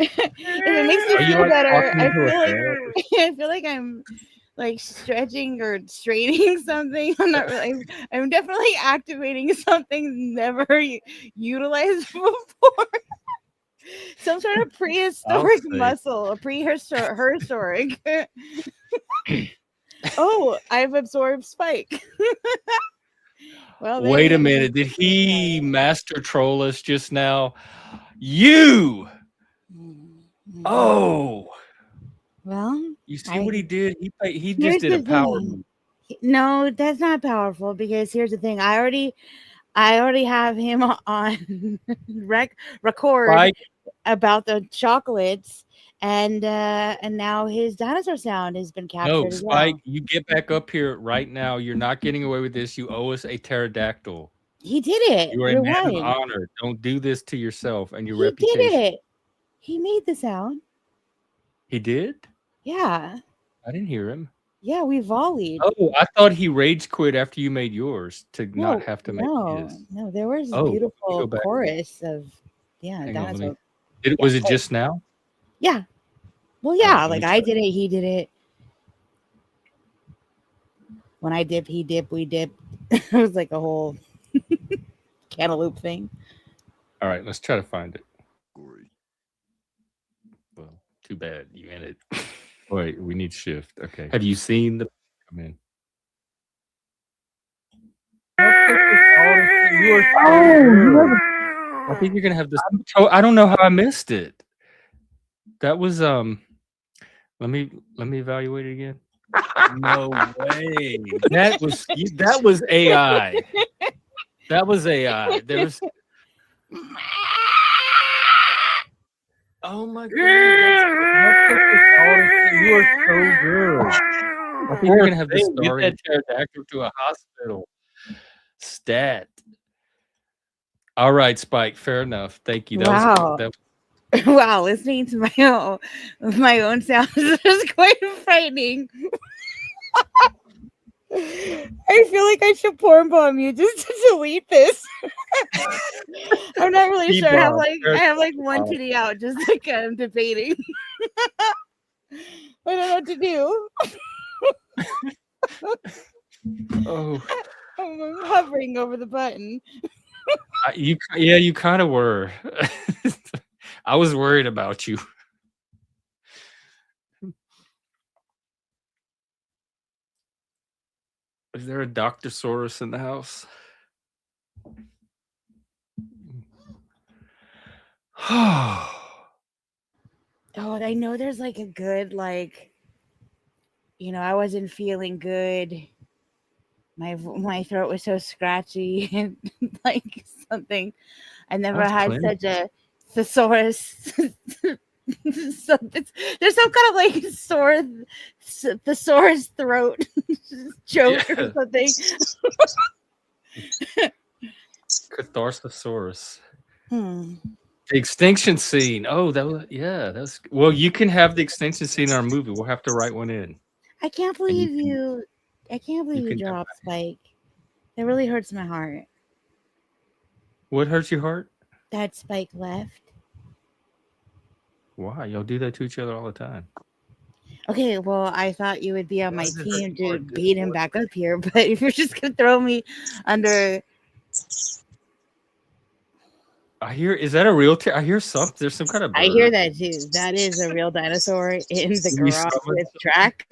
If it makes me Are you feel like better, talking I into a feel like head? I feel like I'm like stretching or straining something. I'm not really. I'm definitely activating something never utilized before. Some sort of prehistoric muscle, a prehistoric. Oh, I've absorbed Spike. Well, Wait a minute. Did he master troll us just now? You. Oh. Well, You see what he did? He just here's did a the power thing. move. No, that's not powerful because here's the thing. I already have him on record Spike. about the chocolates, and now his dinosaur sound has been captured No, as Spike, well. you get back up here right now. You're not getting away with this. You owe us a pterodactyl. He did it. You are a man of Rewind. honor. Don't do this to yourself and your He reputation. did it. He made the sound. He did? Yeah. I didn't hear him. Yeah, we volleyed. Oh, I thought he rage quit after you made yours to not have to make his. No, there was Oh, let me beautiful go back. chorus of Hang on, dinosaur. was it just now? Yeah. Well, All yeah, right, let like me I try. did it, he did it. When I dip, he dip, we dip. It was like a whole cantaloupe thing. All right, let's try to find it. Well, too bad you ended. Wait, we need shift. Okay. Have you seen the come in? You are so good. I think you're gonna have this. I don't know how I missed it. That was let me evaluate it again. No way. That was AI. That was AI. There's oh my god. You are so good. I think you're gonna have this get that pterodactyl to a hospital. Stat. All right, Spike. Fair enough. Thank you. Wow. Wow, listening to my own sounds is quite frightening. I feel like I should porn bomb you just to delete this. I'm not really sure. I have like one titty out, just like I'm debating. I don't know what to do. Oh, I'm hovering over the button. You kind of were. I was worried about you. Is there a Doctorsaurus in the house? Oh, I know there's like a good, like, I wasn't feeling good. My throat was so scratchy and like something. I never had such a thesaurus So there's some kind of like thesaurus throat joke or something. Catharsosaurus. Hmm. The extinction scene. Oh, that was well. You can have the extinction scene in our movie. We'll have to write one in. I can't believe you. I can't believe you can dropped Spike. That really hurts my heart. What hurts your heart? That Spike left. Why? Y'all do that to each other all the time. Okay, well, I thought you would be on my team to beat him back up here, but if you're just gonna throw me under. I hear. Is that a real? I hear something. There's some kind of. I hear that too. That is a real dinosaur in the garage with track.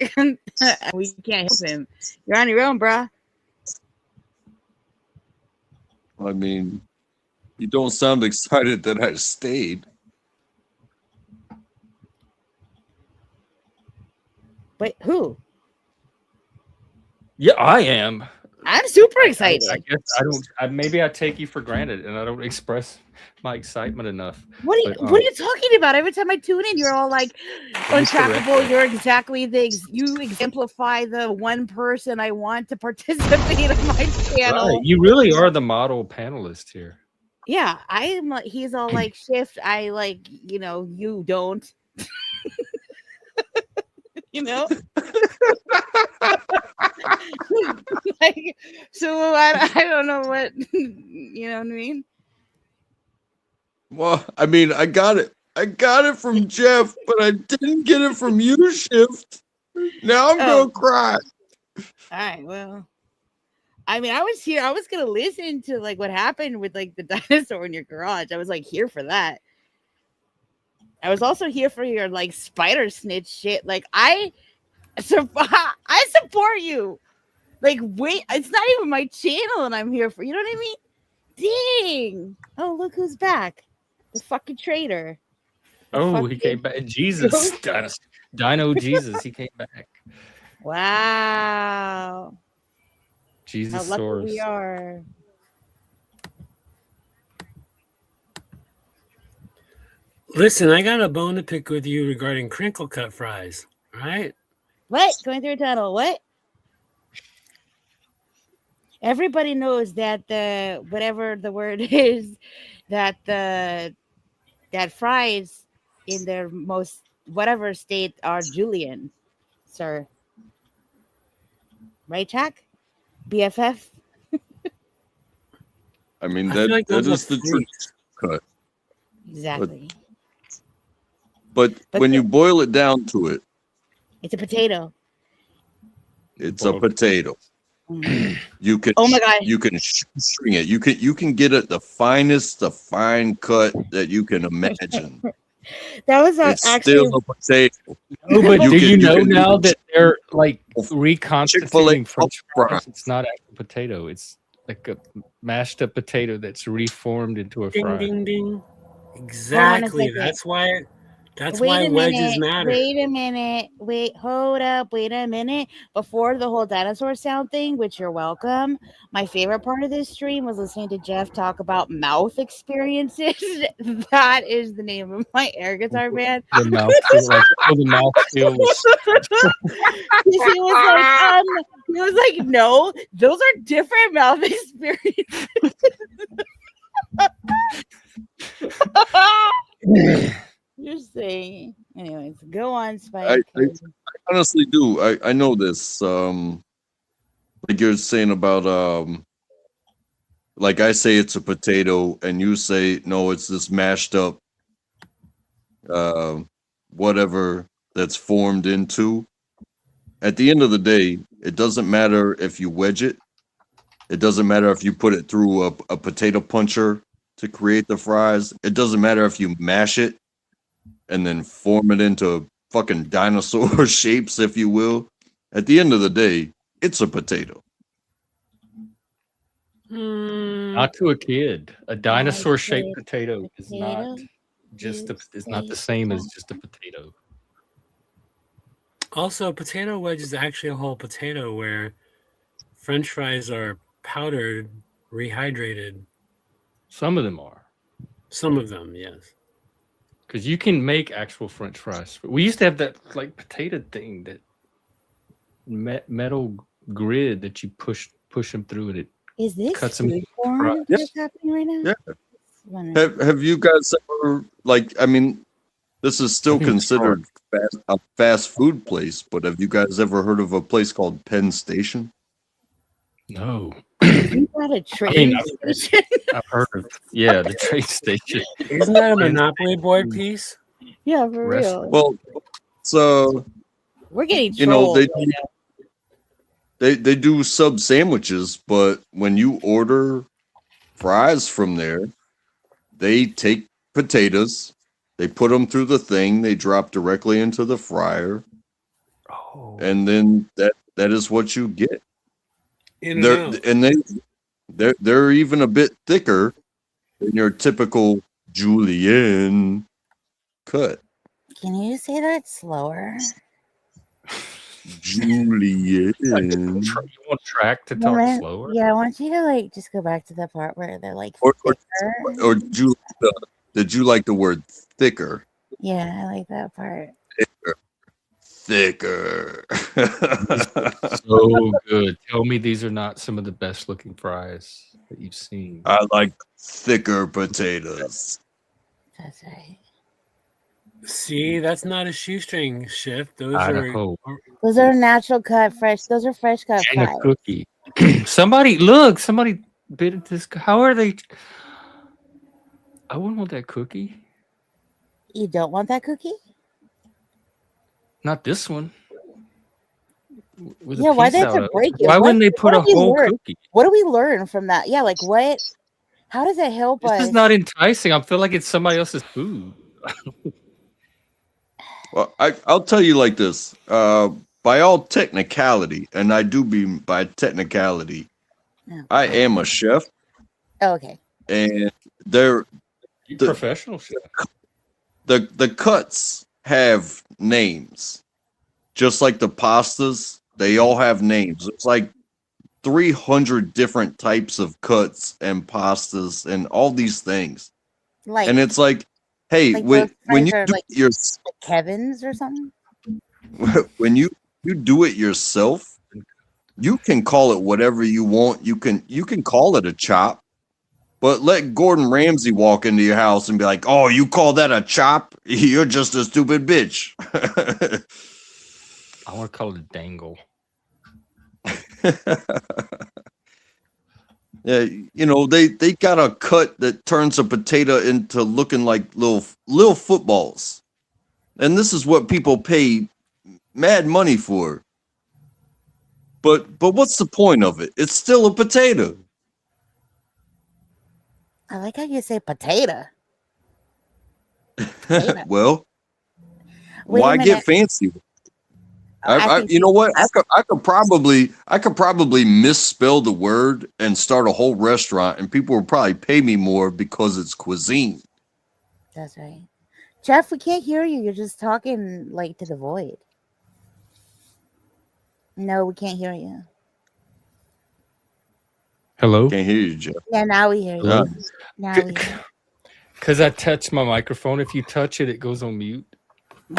We can't help him. You're on your own, bruh. I mean, you don't sound excited that I stayed. Wait, who? Yeah, I am. I'm super excited. I guess I don't. Maybe I take you for granted, and I don't express my excitement enough. What are you talking about? Every time I tune in, you're all like untrackable. You're exactly you exemplify the one person I want to participate on my channel. Right. You really are the model panelist here. Yeah, he's all like shift. I like, you don't. Like, so I don't know what you know what I mean. Well, I mean, I got it from Jeff, but I didn't get it from you, Shift. Now I'm gonna cry. All right, well, I mean, I was gonna listen to like what happened with like the dinosaur in your garage. I was like here for that. I was also here for your like spider snitch shit. Like I support you. Like, wait, it's not even my channel, and I'm here for, you know what I mean? Dang! Oh, look who's back. The fucking traitor. He came back. Jesus. Dino Jesus. He came back. Wow. Jesus. How lucky we are. Listen, I got a bone to pick with you regarding crinkle cut fries. All right? What? Going through a tunnel. What? Everybody knows that the whatever the word is, that fries in their most whatever state are Julian, sir. Right, Jack? BFF. I mean that is the truth cut. Exactly. But when you boil it down to it, it's a potato. It's a potato. You can. Oh my God. You can string it. You can get it the fine cut that you can imagine. That was it's actually still a potato. No, but do you know now that they're like reconstituting French fries? It's not actual potato. It's like a mashed up potato that's reformed into a fry. Ding, ding, ding. Exactly. That's why wedges matter. Wait a minute. Hold up. Wait a minute. Before the whole dinosaur sound thing, which you're welcome, my favorite part of this stream was listening to Jeff talk about mouth experiences. That is the name of my air guitar band. The mouth feel the mouth feels. He was like, no, those are different mouth experiences. You're saying, anyways, go on, Spike. I honestly do. I know this. Like you're saying about like I say it's a potato, and you say no, it's this mashed up whatever that's formed into. At the end of the day, it doesn't matter if you wedge it. It doesn't matter if you put it through a potato puncher to create the fries. It doesn't matter if you mash it and then form it into fucking dinosaur shapes, if you will. At the end of the day, it's a potato. Not to a kid. A dinosaur-shaped potato is not the same as just a potato. Also, a potato wedge is actually a whole potato where French fries are powdered, rehydrated. Some of them are. Some of them, yes. Because you can make actual French fries. We used to have that like potato thing, that metal grid that you push them through, and it Is this cuts them food into porn fries. that's happening right now? Yeah. Wondering. Have you guys ever, like, I mean, this is still I think it's considered a fast food place, but have you guys ever heard of a place called Penn Station? No. Isn't that a train station? I've heard of the train station. Isn't that a Monopoly board piece? Yeah, for real. Well, so We're getting you know trolled. they do sub sandwiches, but when you order fries from there, they take potatoes, they put them through the thing, they drop directly into the fryer, and then that is what you get. They're even a bit thicker than your typical julienne cut. Can you say that slower? Julienne. You want track to talk slower? Yeah, I want you to like just go back to the part where they're like Or thicker. did you like the word thicker? Yeah, I like that part. Thicker. So good. Tell me these are not some of the best looking fries that you've seen. I like thicker potatoes. That's right. See, that's not a shoestring shift. Idaho. Those are natural cut, fresh. Those are fresh cut And a fries. cookie. Somebody bit at this. How are they? I wouldn't want that cookie. You don't want that cookie? Not this one. With a Yeah, why piece they have out to of it. break it? Why wouldn't they What put a do we whole learn? cookie? What do we learn from that? Yeah, like what? How does it help us? This is not enticing. I feel like it's somebody else's food. Well, I'll tell you like this. By all technicality, and I do mean by technicality, I am a chef, Oh, okay. and Professional chef. the cuts have names, just like the pastas. They all have names. It's like 300 different types of cuts and pastas and all these things. Like, And it's like, hey, like when those you fries are do like your Kevin's or something. when you do it yourself, you can call it whatever you want. You can call it a chop, but let Gordon Ramsay walk into your house and be like, "Oh, you call that a chop? You're just a stupid bitch." I want to call it a dangle. Yeah, you know, they got a cut that turns a potato into looking like little footballs. And this is what people pay mad money for. But what's the point of it? It's still a potato. I like how you say potato. Well, Wait a why get minute. fancy? I think You know what? I could probably misspell the word and start a whole restaurant, and people would probably pay me more because it's cuisine. That's right. Jeff, we can't hear you. You're just talking like to the void. No, we can't hear you. Hello? Can't hear you, Jeff. Yeah, now we hear you. Hello? Now we hear you. Because I touched my microphone. If you touch it, it goes on mute.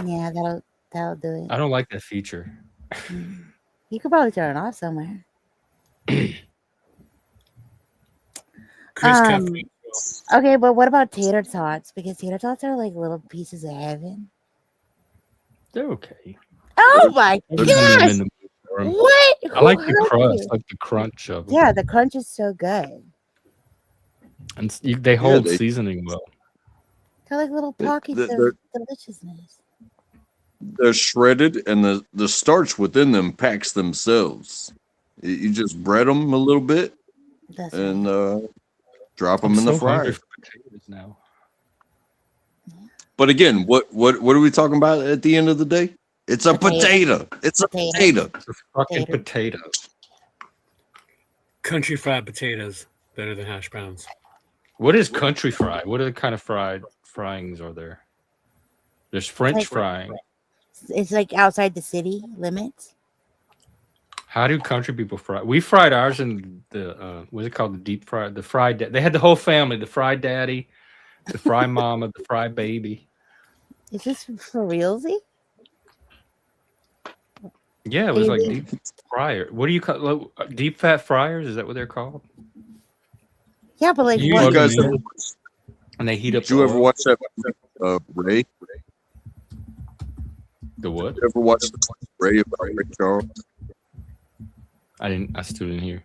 Yeah, that'll do it. I don't like that feature. You could probably turn it off somewhere. Okay, but what about tater tots? Because tater tots are like little pieces of heaven. They're okay. Oh my They're gosh! in the mood for 'em. What? I like Who the hurt crust, you? like the crunch of them. Yeah, the crunch is so good. And they hold they- seasoning well. They're like little pockets they're- of deliciousness. They're shredded, and the starch within them packs themselves. You just bread them a little bit, That's and drop them I'm in the so hungry fryer. for potatoes now. But again, what are we talking about at the end of the day? It's a potato. It's a potato. It's a fucking potato. Country fried potatoes better than hash browns. What is country fry? What other kind of fryings are there? There's French Like- frying. It's like outside the city limits. How do country people fry? We fried ours in the what's it called? The deep fried, the fried. They had the whole family: the fried daddy, the fried mama, the fried baby. Is this for realsy? Yeah, it was like Maybe. deep fryer. What do you call deep fat fryers? Is that what they're called? Yeah, but like You what? guys Plug 'em ever, in, and they heat up Did the you ever oil. watch that Ray? The what? Did you ever watch the Ray about Ray Charles? I didn't. I still didn't hear.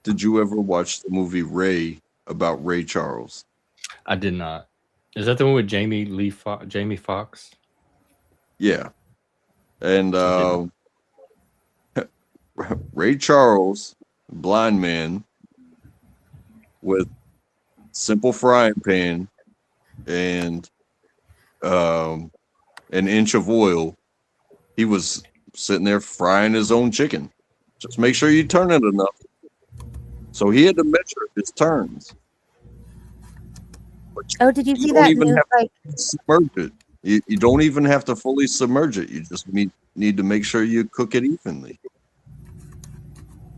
Did you ever watch the movie Ray about Ray Charles? I did not. Is that the one with Jamie Foxx? Yeah. And I Ray Charles, blind man with simple frying pan and an inch of oil. He was sitting there frying his own chicken. Just make sure you turn it enough. So he had to measure his turns. Oh, did you see don't that even news? have Like, to submerge it. You don't even have to fully submerge it. You just need to make sure you cook it evenly.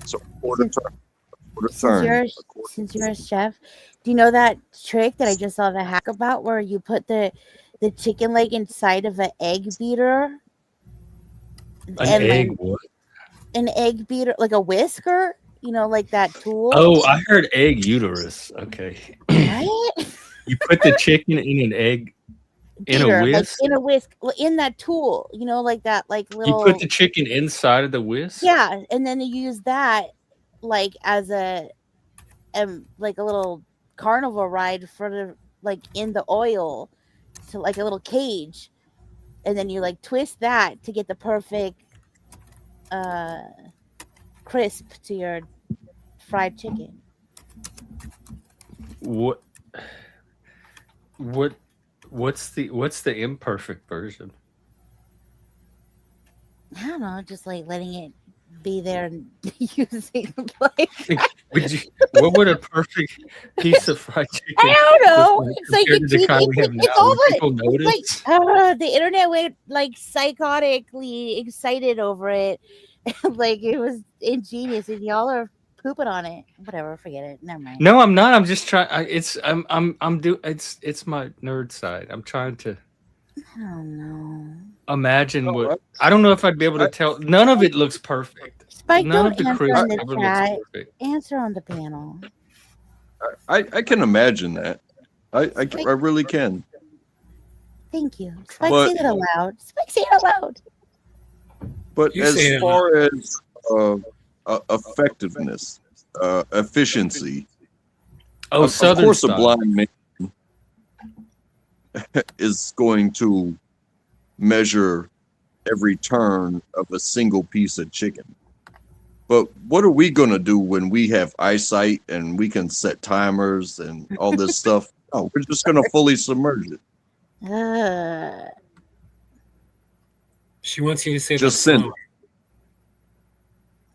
So quarter turn. since you're a chef, do you know that trick that I just saw the hack about, where you put the chicken leg inside of an egg beater, An and egg then what? an egg beater, like a whisker, like that tool? Oh, I heard egg uterus. Okay. What? You put the chicken in an egg in a Beater, like whisk. in a whisk, in that tool, like that, like You little. put the chicken inside of the whisk. Yeah, and then you use that like as a like a little carnival ride for the like in the oil to like a little cage, and then you like twist that to get the perfect crisp to your fried chicken. What? What's the imperfect version? I don't know, just like letting it be there and using like What would a perfect piece of fried chicken? I don't know. look like It's like compared to the kind we have it's now? all Would people the notice? like the internet went like psychotically excited over it. Like it was ingenious, and y'all are pooping on it. Whatever, forget it. Never mind. No, I'm not. I'm just trying. It's my nerd side. I'm trying to I don't know. imagine what. I don't know if I'd be able to tell. None of it looks perfect. Spike, None don't of the answer crisp in the ever looks chat. perfect. Answer on the panel. I can imagine that. I really can. Thank you. Spike, But- say that aloud. Spike, say it out loud. But You as say it far as effectiveness, efficiency, of Southern course, a style. blind man is going to measure every turn of a single piece of chicken. But what are we going to do when we have eyesight and we can set timers and all this stuff? Oh, we're just going to fully submerge it. She wants you to say Just that send song.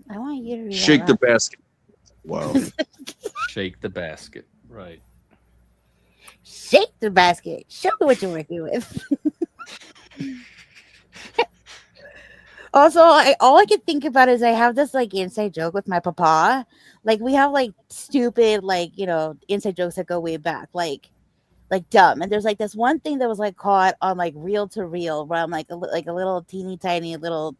I want you to read Shake out the loud. basket. Wow. Shake the basket. Right. Shake the basket. Show me what you're working with. Also, all I can think about is I have this like inside joke with my papa. Like we have like stupid like inside jokes that go way back, like dumb. And there's like this one thing that was like caught on like reel to reel, where I'm like a little teeny tiny little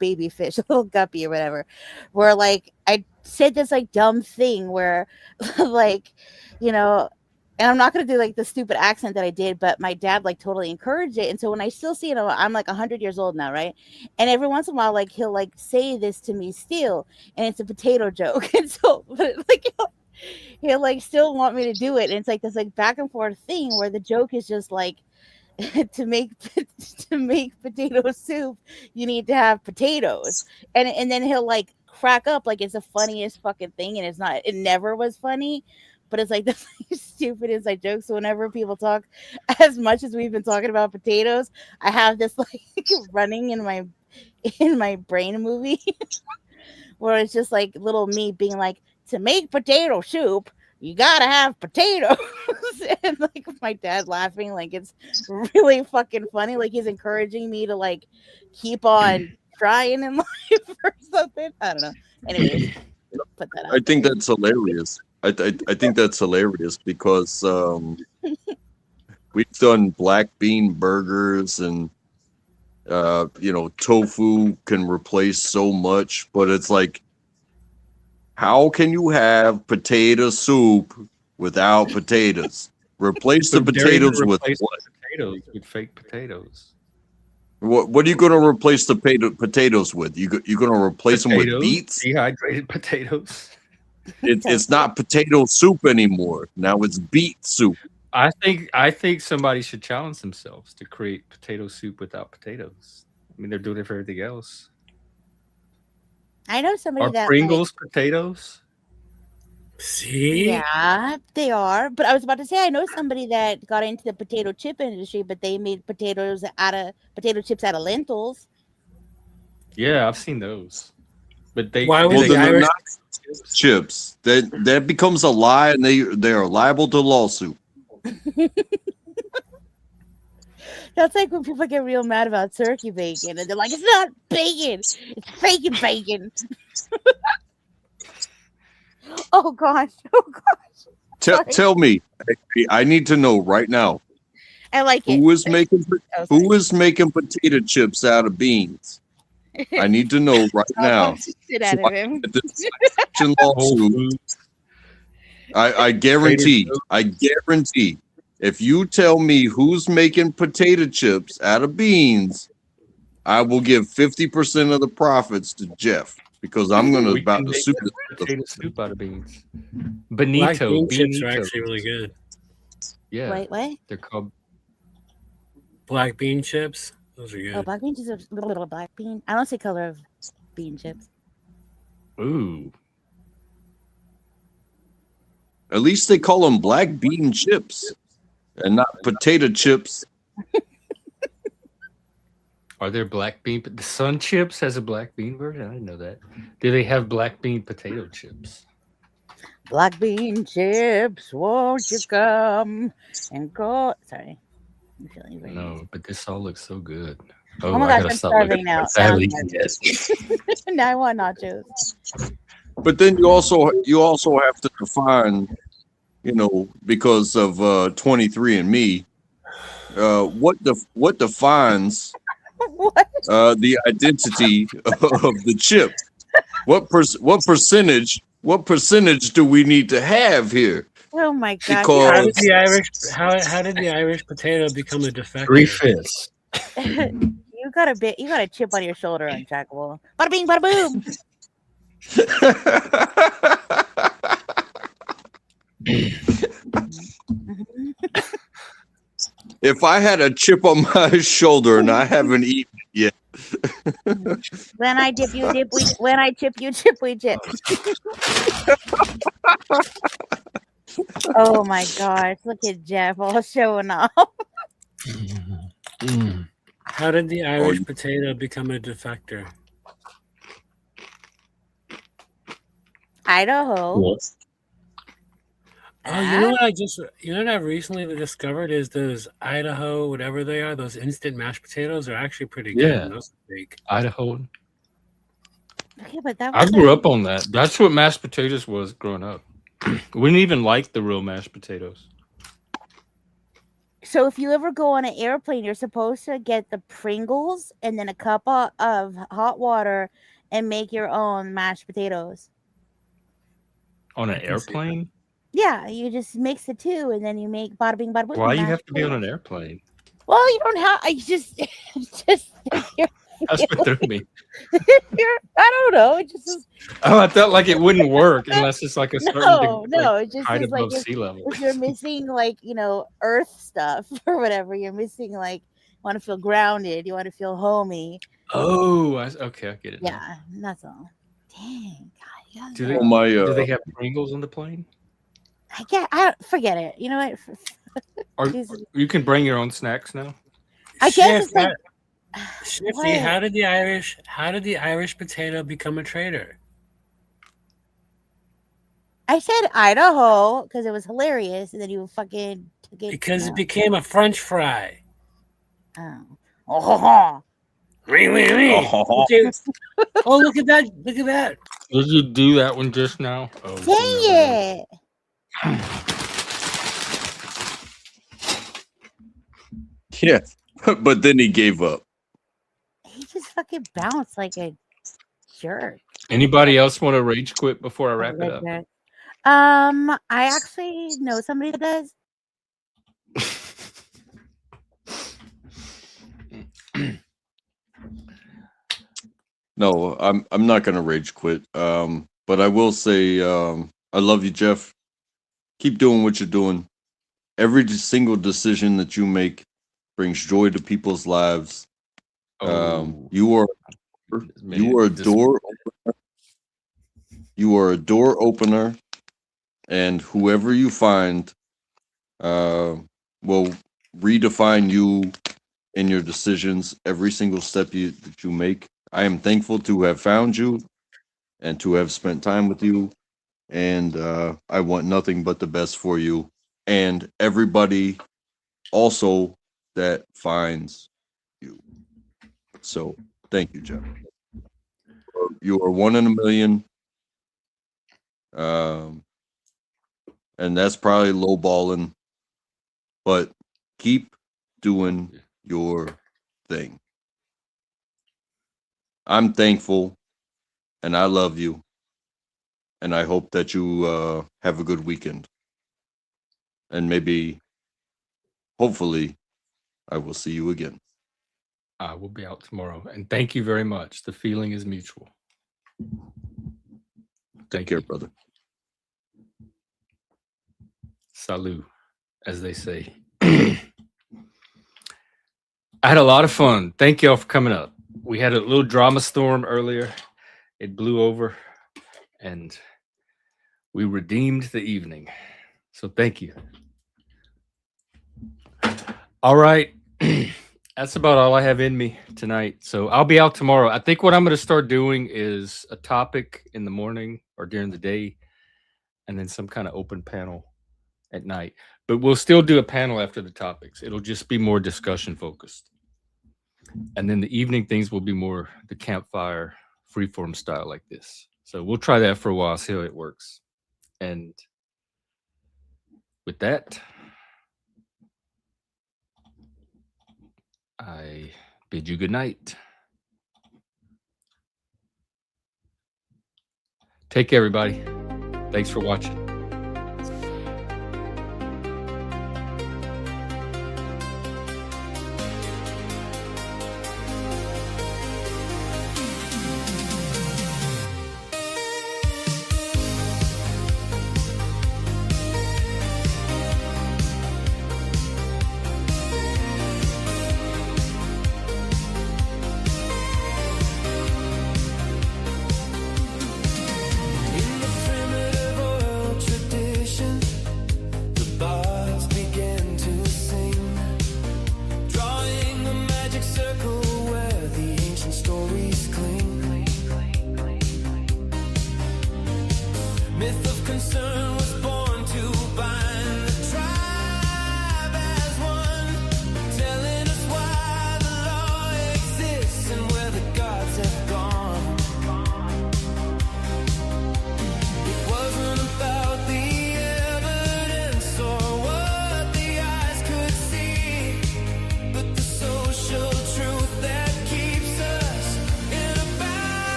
baby fish, a little guppy or whatever, where like I said this like dumb thing where like and I'm not going to do like the stupid accent that I did, but my dad like totally encouraged it. And so when I still see it, I'm like 100 years old now, right? And every once in a while, like he'll like say this to me still, and it's a potato joke. And so like he'll like still want me to do it. And it's like this like back and forth thing where the joke is just like to make potato soup, you need to have potatoes. And then he'll like crack up like it's the funniest fucking thing, and it's not. It never was funny. But it's like the stupid inside joke. So whenever people talk, as much as we've been talking about potatoes, I have this like running in my brain movie where it's just like little me being like, to make potato soup, you gotta have potatoes. And like my dad laughing, like it's really fucking funny. Like he's encouraging me to like keep on trying in life or something. I don't know. Anyways, put that out. I think that's hilarious. I think that's hilarious because We've done black bean burgers and tofu can replace so much, but it's like, how can you have potato soup without potatoes? Replace the But they're even potatoes with replacing what? potatoes with fake potatoes. What are you going to replace the potatoes with? You're going to replace them with Potatoes, beets? dehydrated potatoes. It's not potato soup anymore. Now it's beet soup. I think somebody should challenge themselves to create potato soup without potatoes. I mean, they're doing it for everything else. I know somebody Are that Pringles potatoes? See? Yeah, they are. But I was about to say I know somebody that got into the potato chip industry, but they made potato chips out of lentils. Yeah, I've seen those. But Why Well, would then the they're Irish? not chips. That becomes a lie, and they are liable to lawsuit. That's like when people get real mad about turkey bacon, and they're like, "It's not bacon, it's bacon bacon." Oh gosh, oh gosh. Sorry. Tell me, I need to know right now. I like it. Who is making Oh, sorry. who is making potato chips out of beans? I need to know right I'll now. bump the shit out of him. At this action lawsuit, I guarantee, if you tell me who's making potato chips out of beans, I will give 50% of the profits to Jeff because I'm going to We about can to make sue potato soup out of beans. Black Benito bean chips are Benito. actually really good. Yeah, Wait, what? they're called. Black bean chips, those are Oh, good. black beans is a little black bean. I don't see color of bean chips. Ooh, At least they call them black bean chips and not potato chips. are there black bean? The Sun Chips has a black bean version. I didn't know that. Do they have black bean potato chips? Black bean chips, won't you come and go? Sorry, I'm feeling very. No, but this all looks so good. Oh Oh, my I gosh, gotta I'm stop starving looking at now. my Now I'm belly. starving. Now I want nachos. But then you also have to define, because of 23andMe, what defines the identity of the chip? What percentage do we need to have here? Oh my god! How did Because how did the Irish potato become a defector? 3/5. You got a chip on your shoulder, untrackable. Bada bing, bada boom. if I had a chip on my shoulder and I haven't eaten it yet. When I dip, you dip. When I chip, you chip. We chip. Oh my gosh! Look at Jeff all showing off. How did the Irish potato become a defector? Idaho. Oh, you know what I recently discovered is those Idaho, whatever they are, those instant mashed potatoes are actually pretty good. Yeah. And those are big. Idaho. Okay, but that I was grew up on that. That's what mashed potatoes was growing up. We didn't even like the real mashed potatoes. So if you ever go on an airplane, you're supposed to get the Pringles and then a cup of hot water and make your own mashed potatoes. On an airplane? Yeah, you just mix the two and then you make bada bing, bada boom. Why you mashed have to be on an potatoes. airplane? Well, you don't have. I just That's what threw me. I don't know. It just is, Oh, I felt like it wouldn't work unless it's like a certain no. It just height is like above sea level. if you're missing like Earth stuff or whatever, you're missing like want to feel grounded, you want to feel homey. Oh, okay, I get it. Yeah, that's all. Dang, God, Do they, do they have Pringles on the plane? I forget it. You know what? Or you can bring your own snacks now. I guess it's like. Shifty, how did the Irish potato become a traitor? I said Idaho because it was hilarious, and then you fucking took it. Because it became a French fry. Oh. Okay. Oh, look at that! Look at that! Did you do that one just now? Oh, Dang it! Yeah, but then he gave up. He just fucking bounced like a jerk. Anybody else want to rage quit before I wrap it up? I actually know somebody that does. No, I'm not gonna rage quit. But I will say, I love you, Jeff. Keep doing what you're doing. Every single decision that you make brings joy to people's lives. You are a door opener. You are a door opener, and whoever you find will redefine you in your decisions every single step that you make. I am thankful to have found you and to have spent time with you, and I want nothing but the best for you and everybody also that finds you. So thank you, Jeff. You are one in a million. And that's probably lowballing, but keep doing your thing. I'm thankful and I love you. And I hope that you have a good weekend. And maybe, hopefully, I will see you again. I will be out tomorrow. And thank you very much. The feeling is mutual. Take care, brother. Salut, as they say. I had a lot of fun. Thank y'all for coming up. We had a little drama storm earlier. It blew over and we redeemed the evening. So thank you. All right. That's about all I have in me tonight. So I'll be out tomorrow. I think what I'm going to start doing is a topic in the morning or during the day, and then some kind of open panel at night. But we'll still do a panel after the topics. It'll just be more discussion focused. And then the evening things will be more the campfire freeform style like this. So we'll try that for a while, see how it works. And with that, I bid you good night. Take care, everybody. Thanks for watching.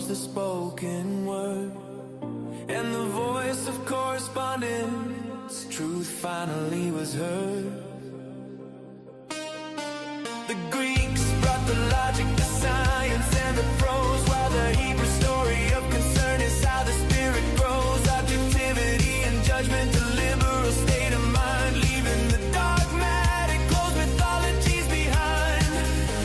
The spoken word and the voice of correspondence, truth finally was heard. The Greeks brought the logic, the science, and the prose, while the Hebrew story of concern is how the spirit grows. Objectivity and judgment, the liberal state of mind, leaving the dogmatic closed mythologies behind.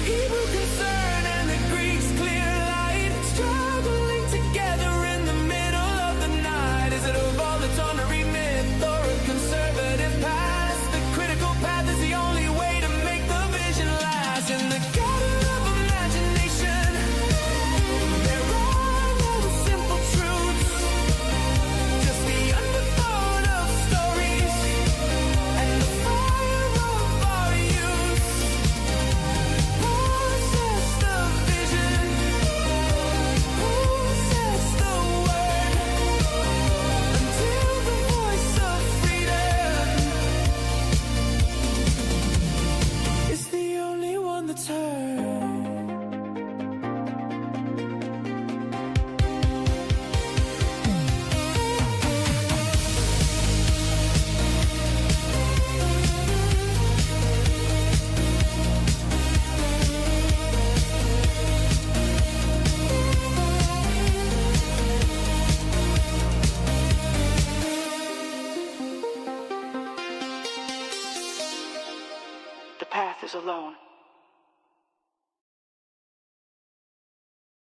Hebrew concern and the Greeks' clear light, struggling together in the middle of the night. Is it a voluntary myth or a conservative past? The critical path is the only way to make the vision last. In the garden of imagination, there are no simple truths, just the undertone of stories and the fire of our youth. Possess the vision, possess the word, until the voice of freedom is the only one that's heard. The path is alone.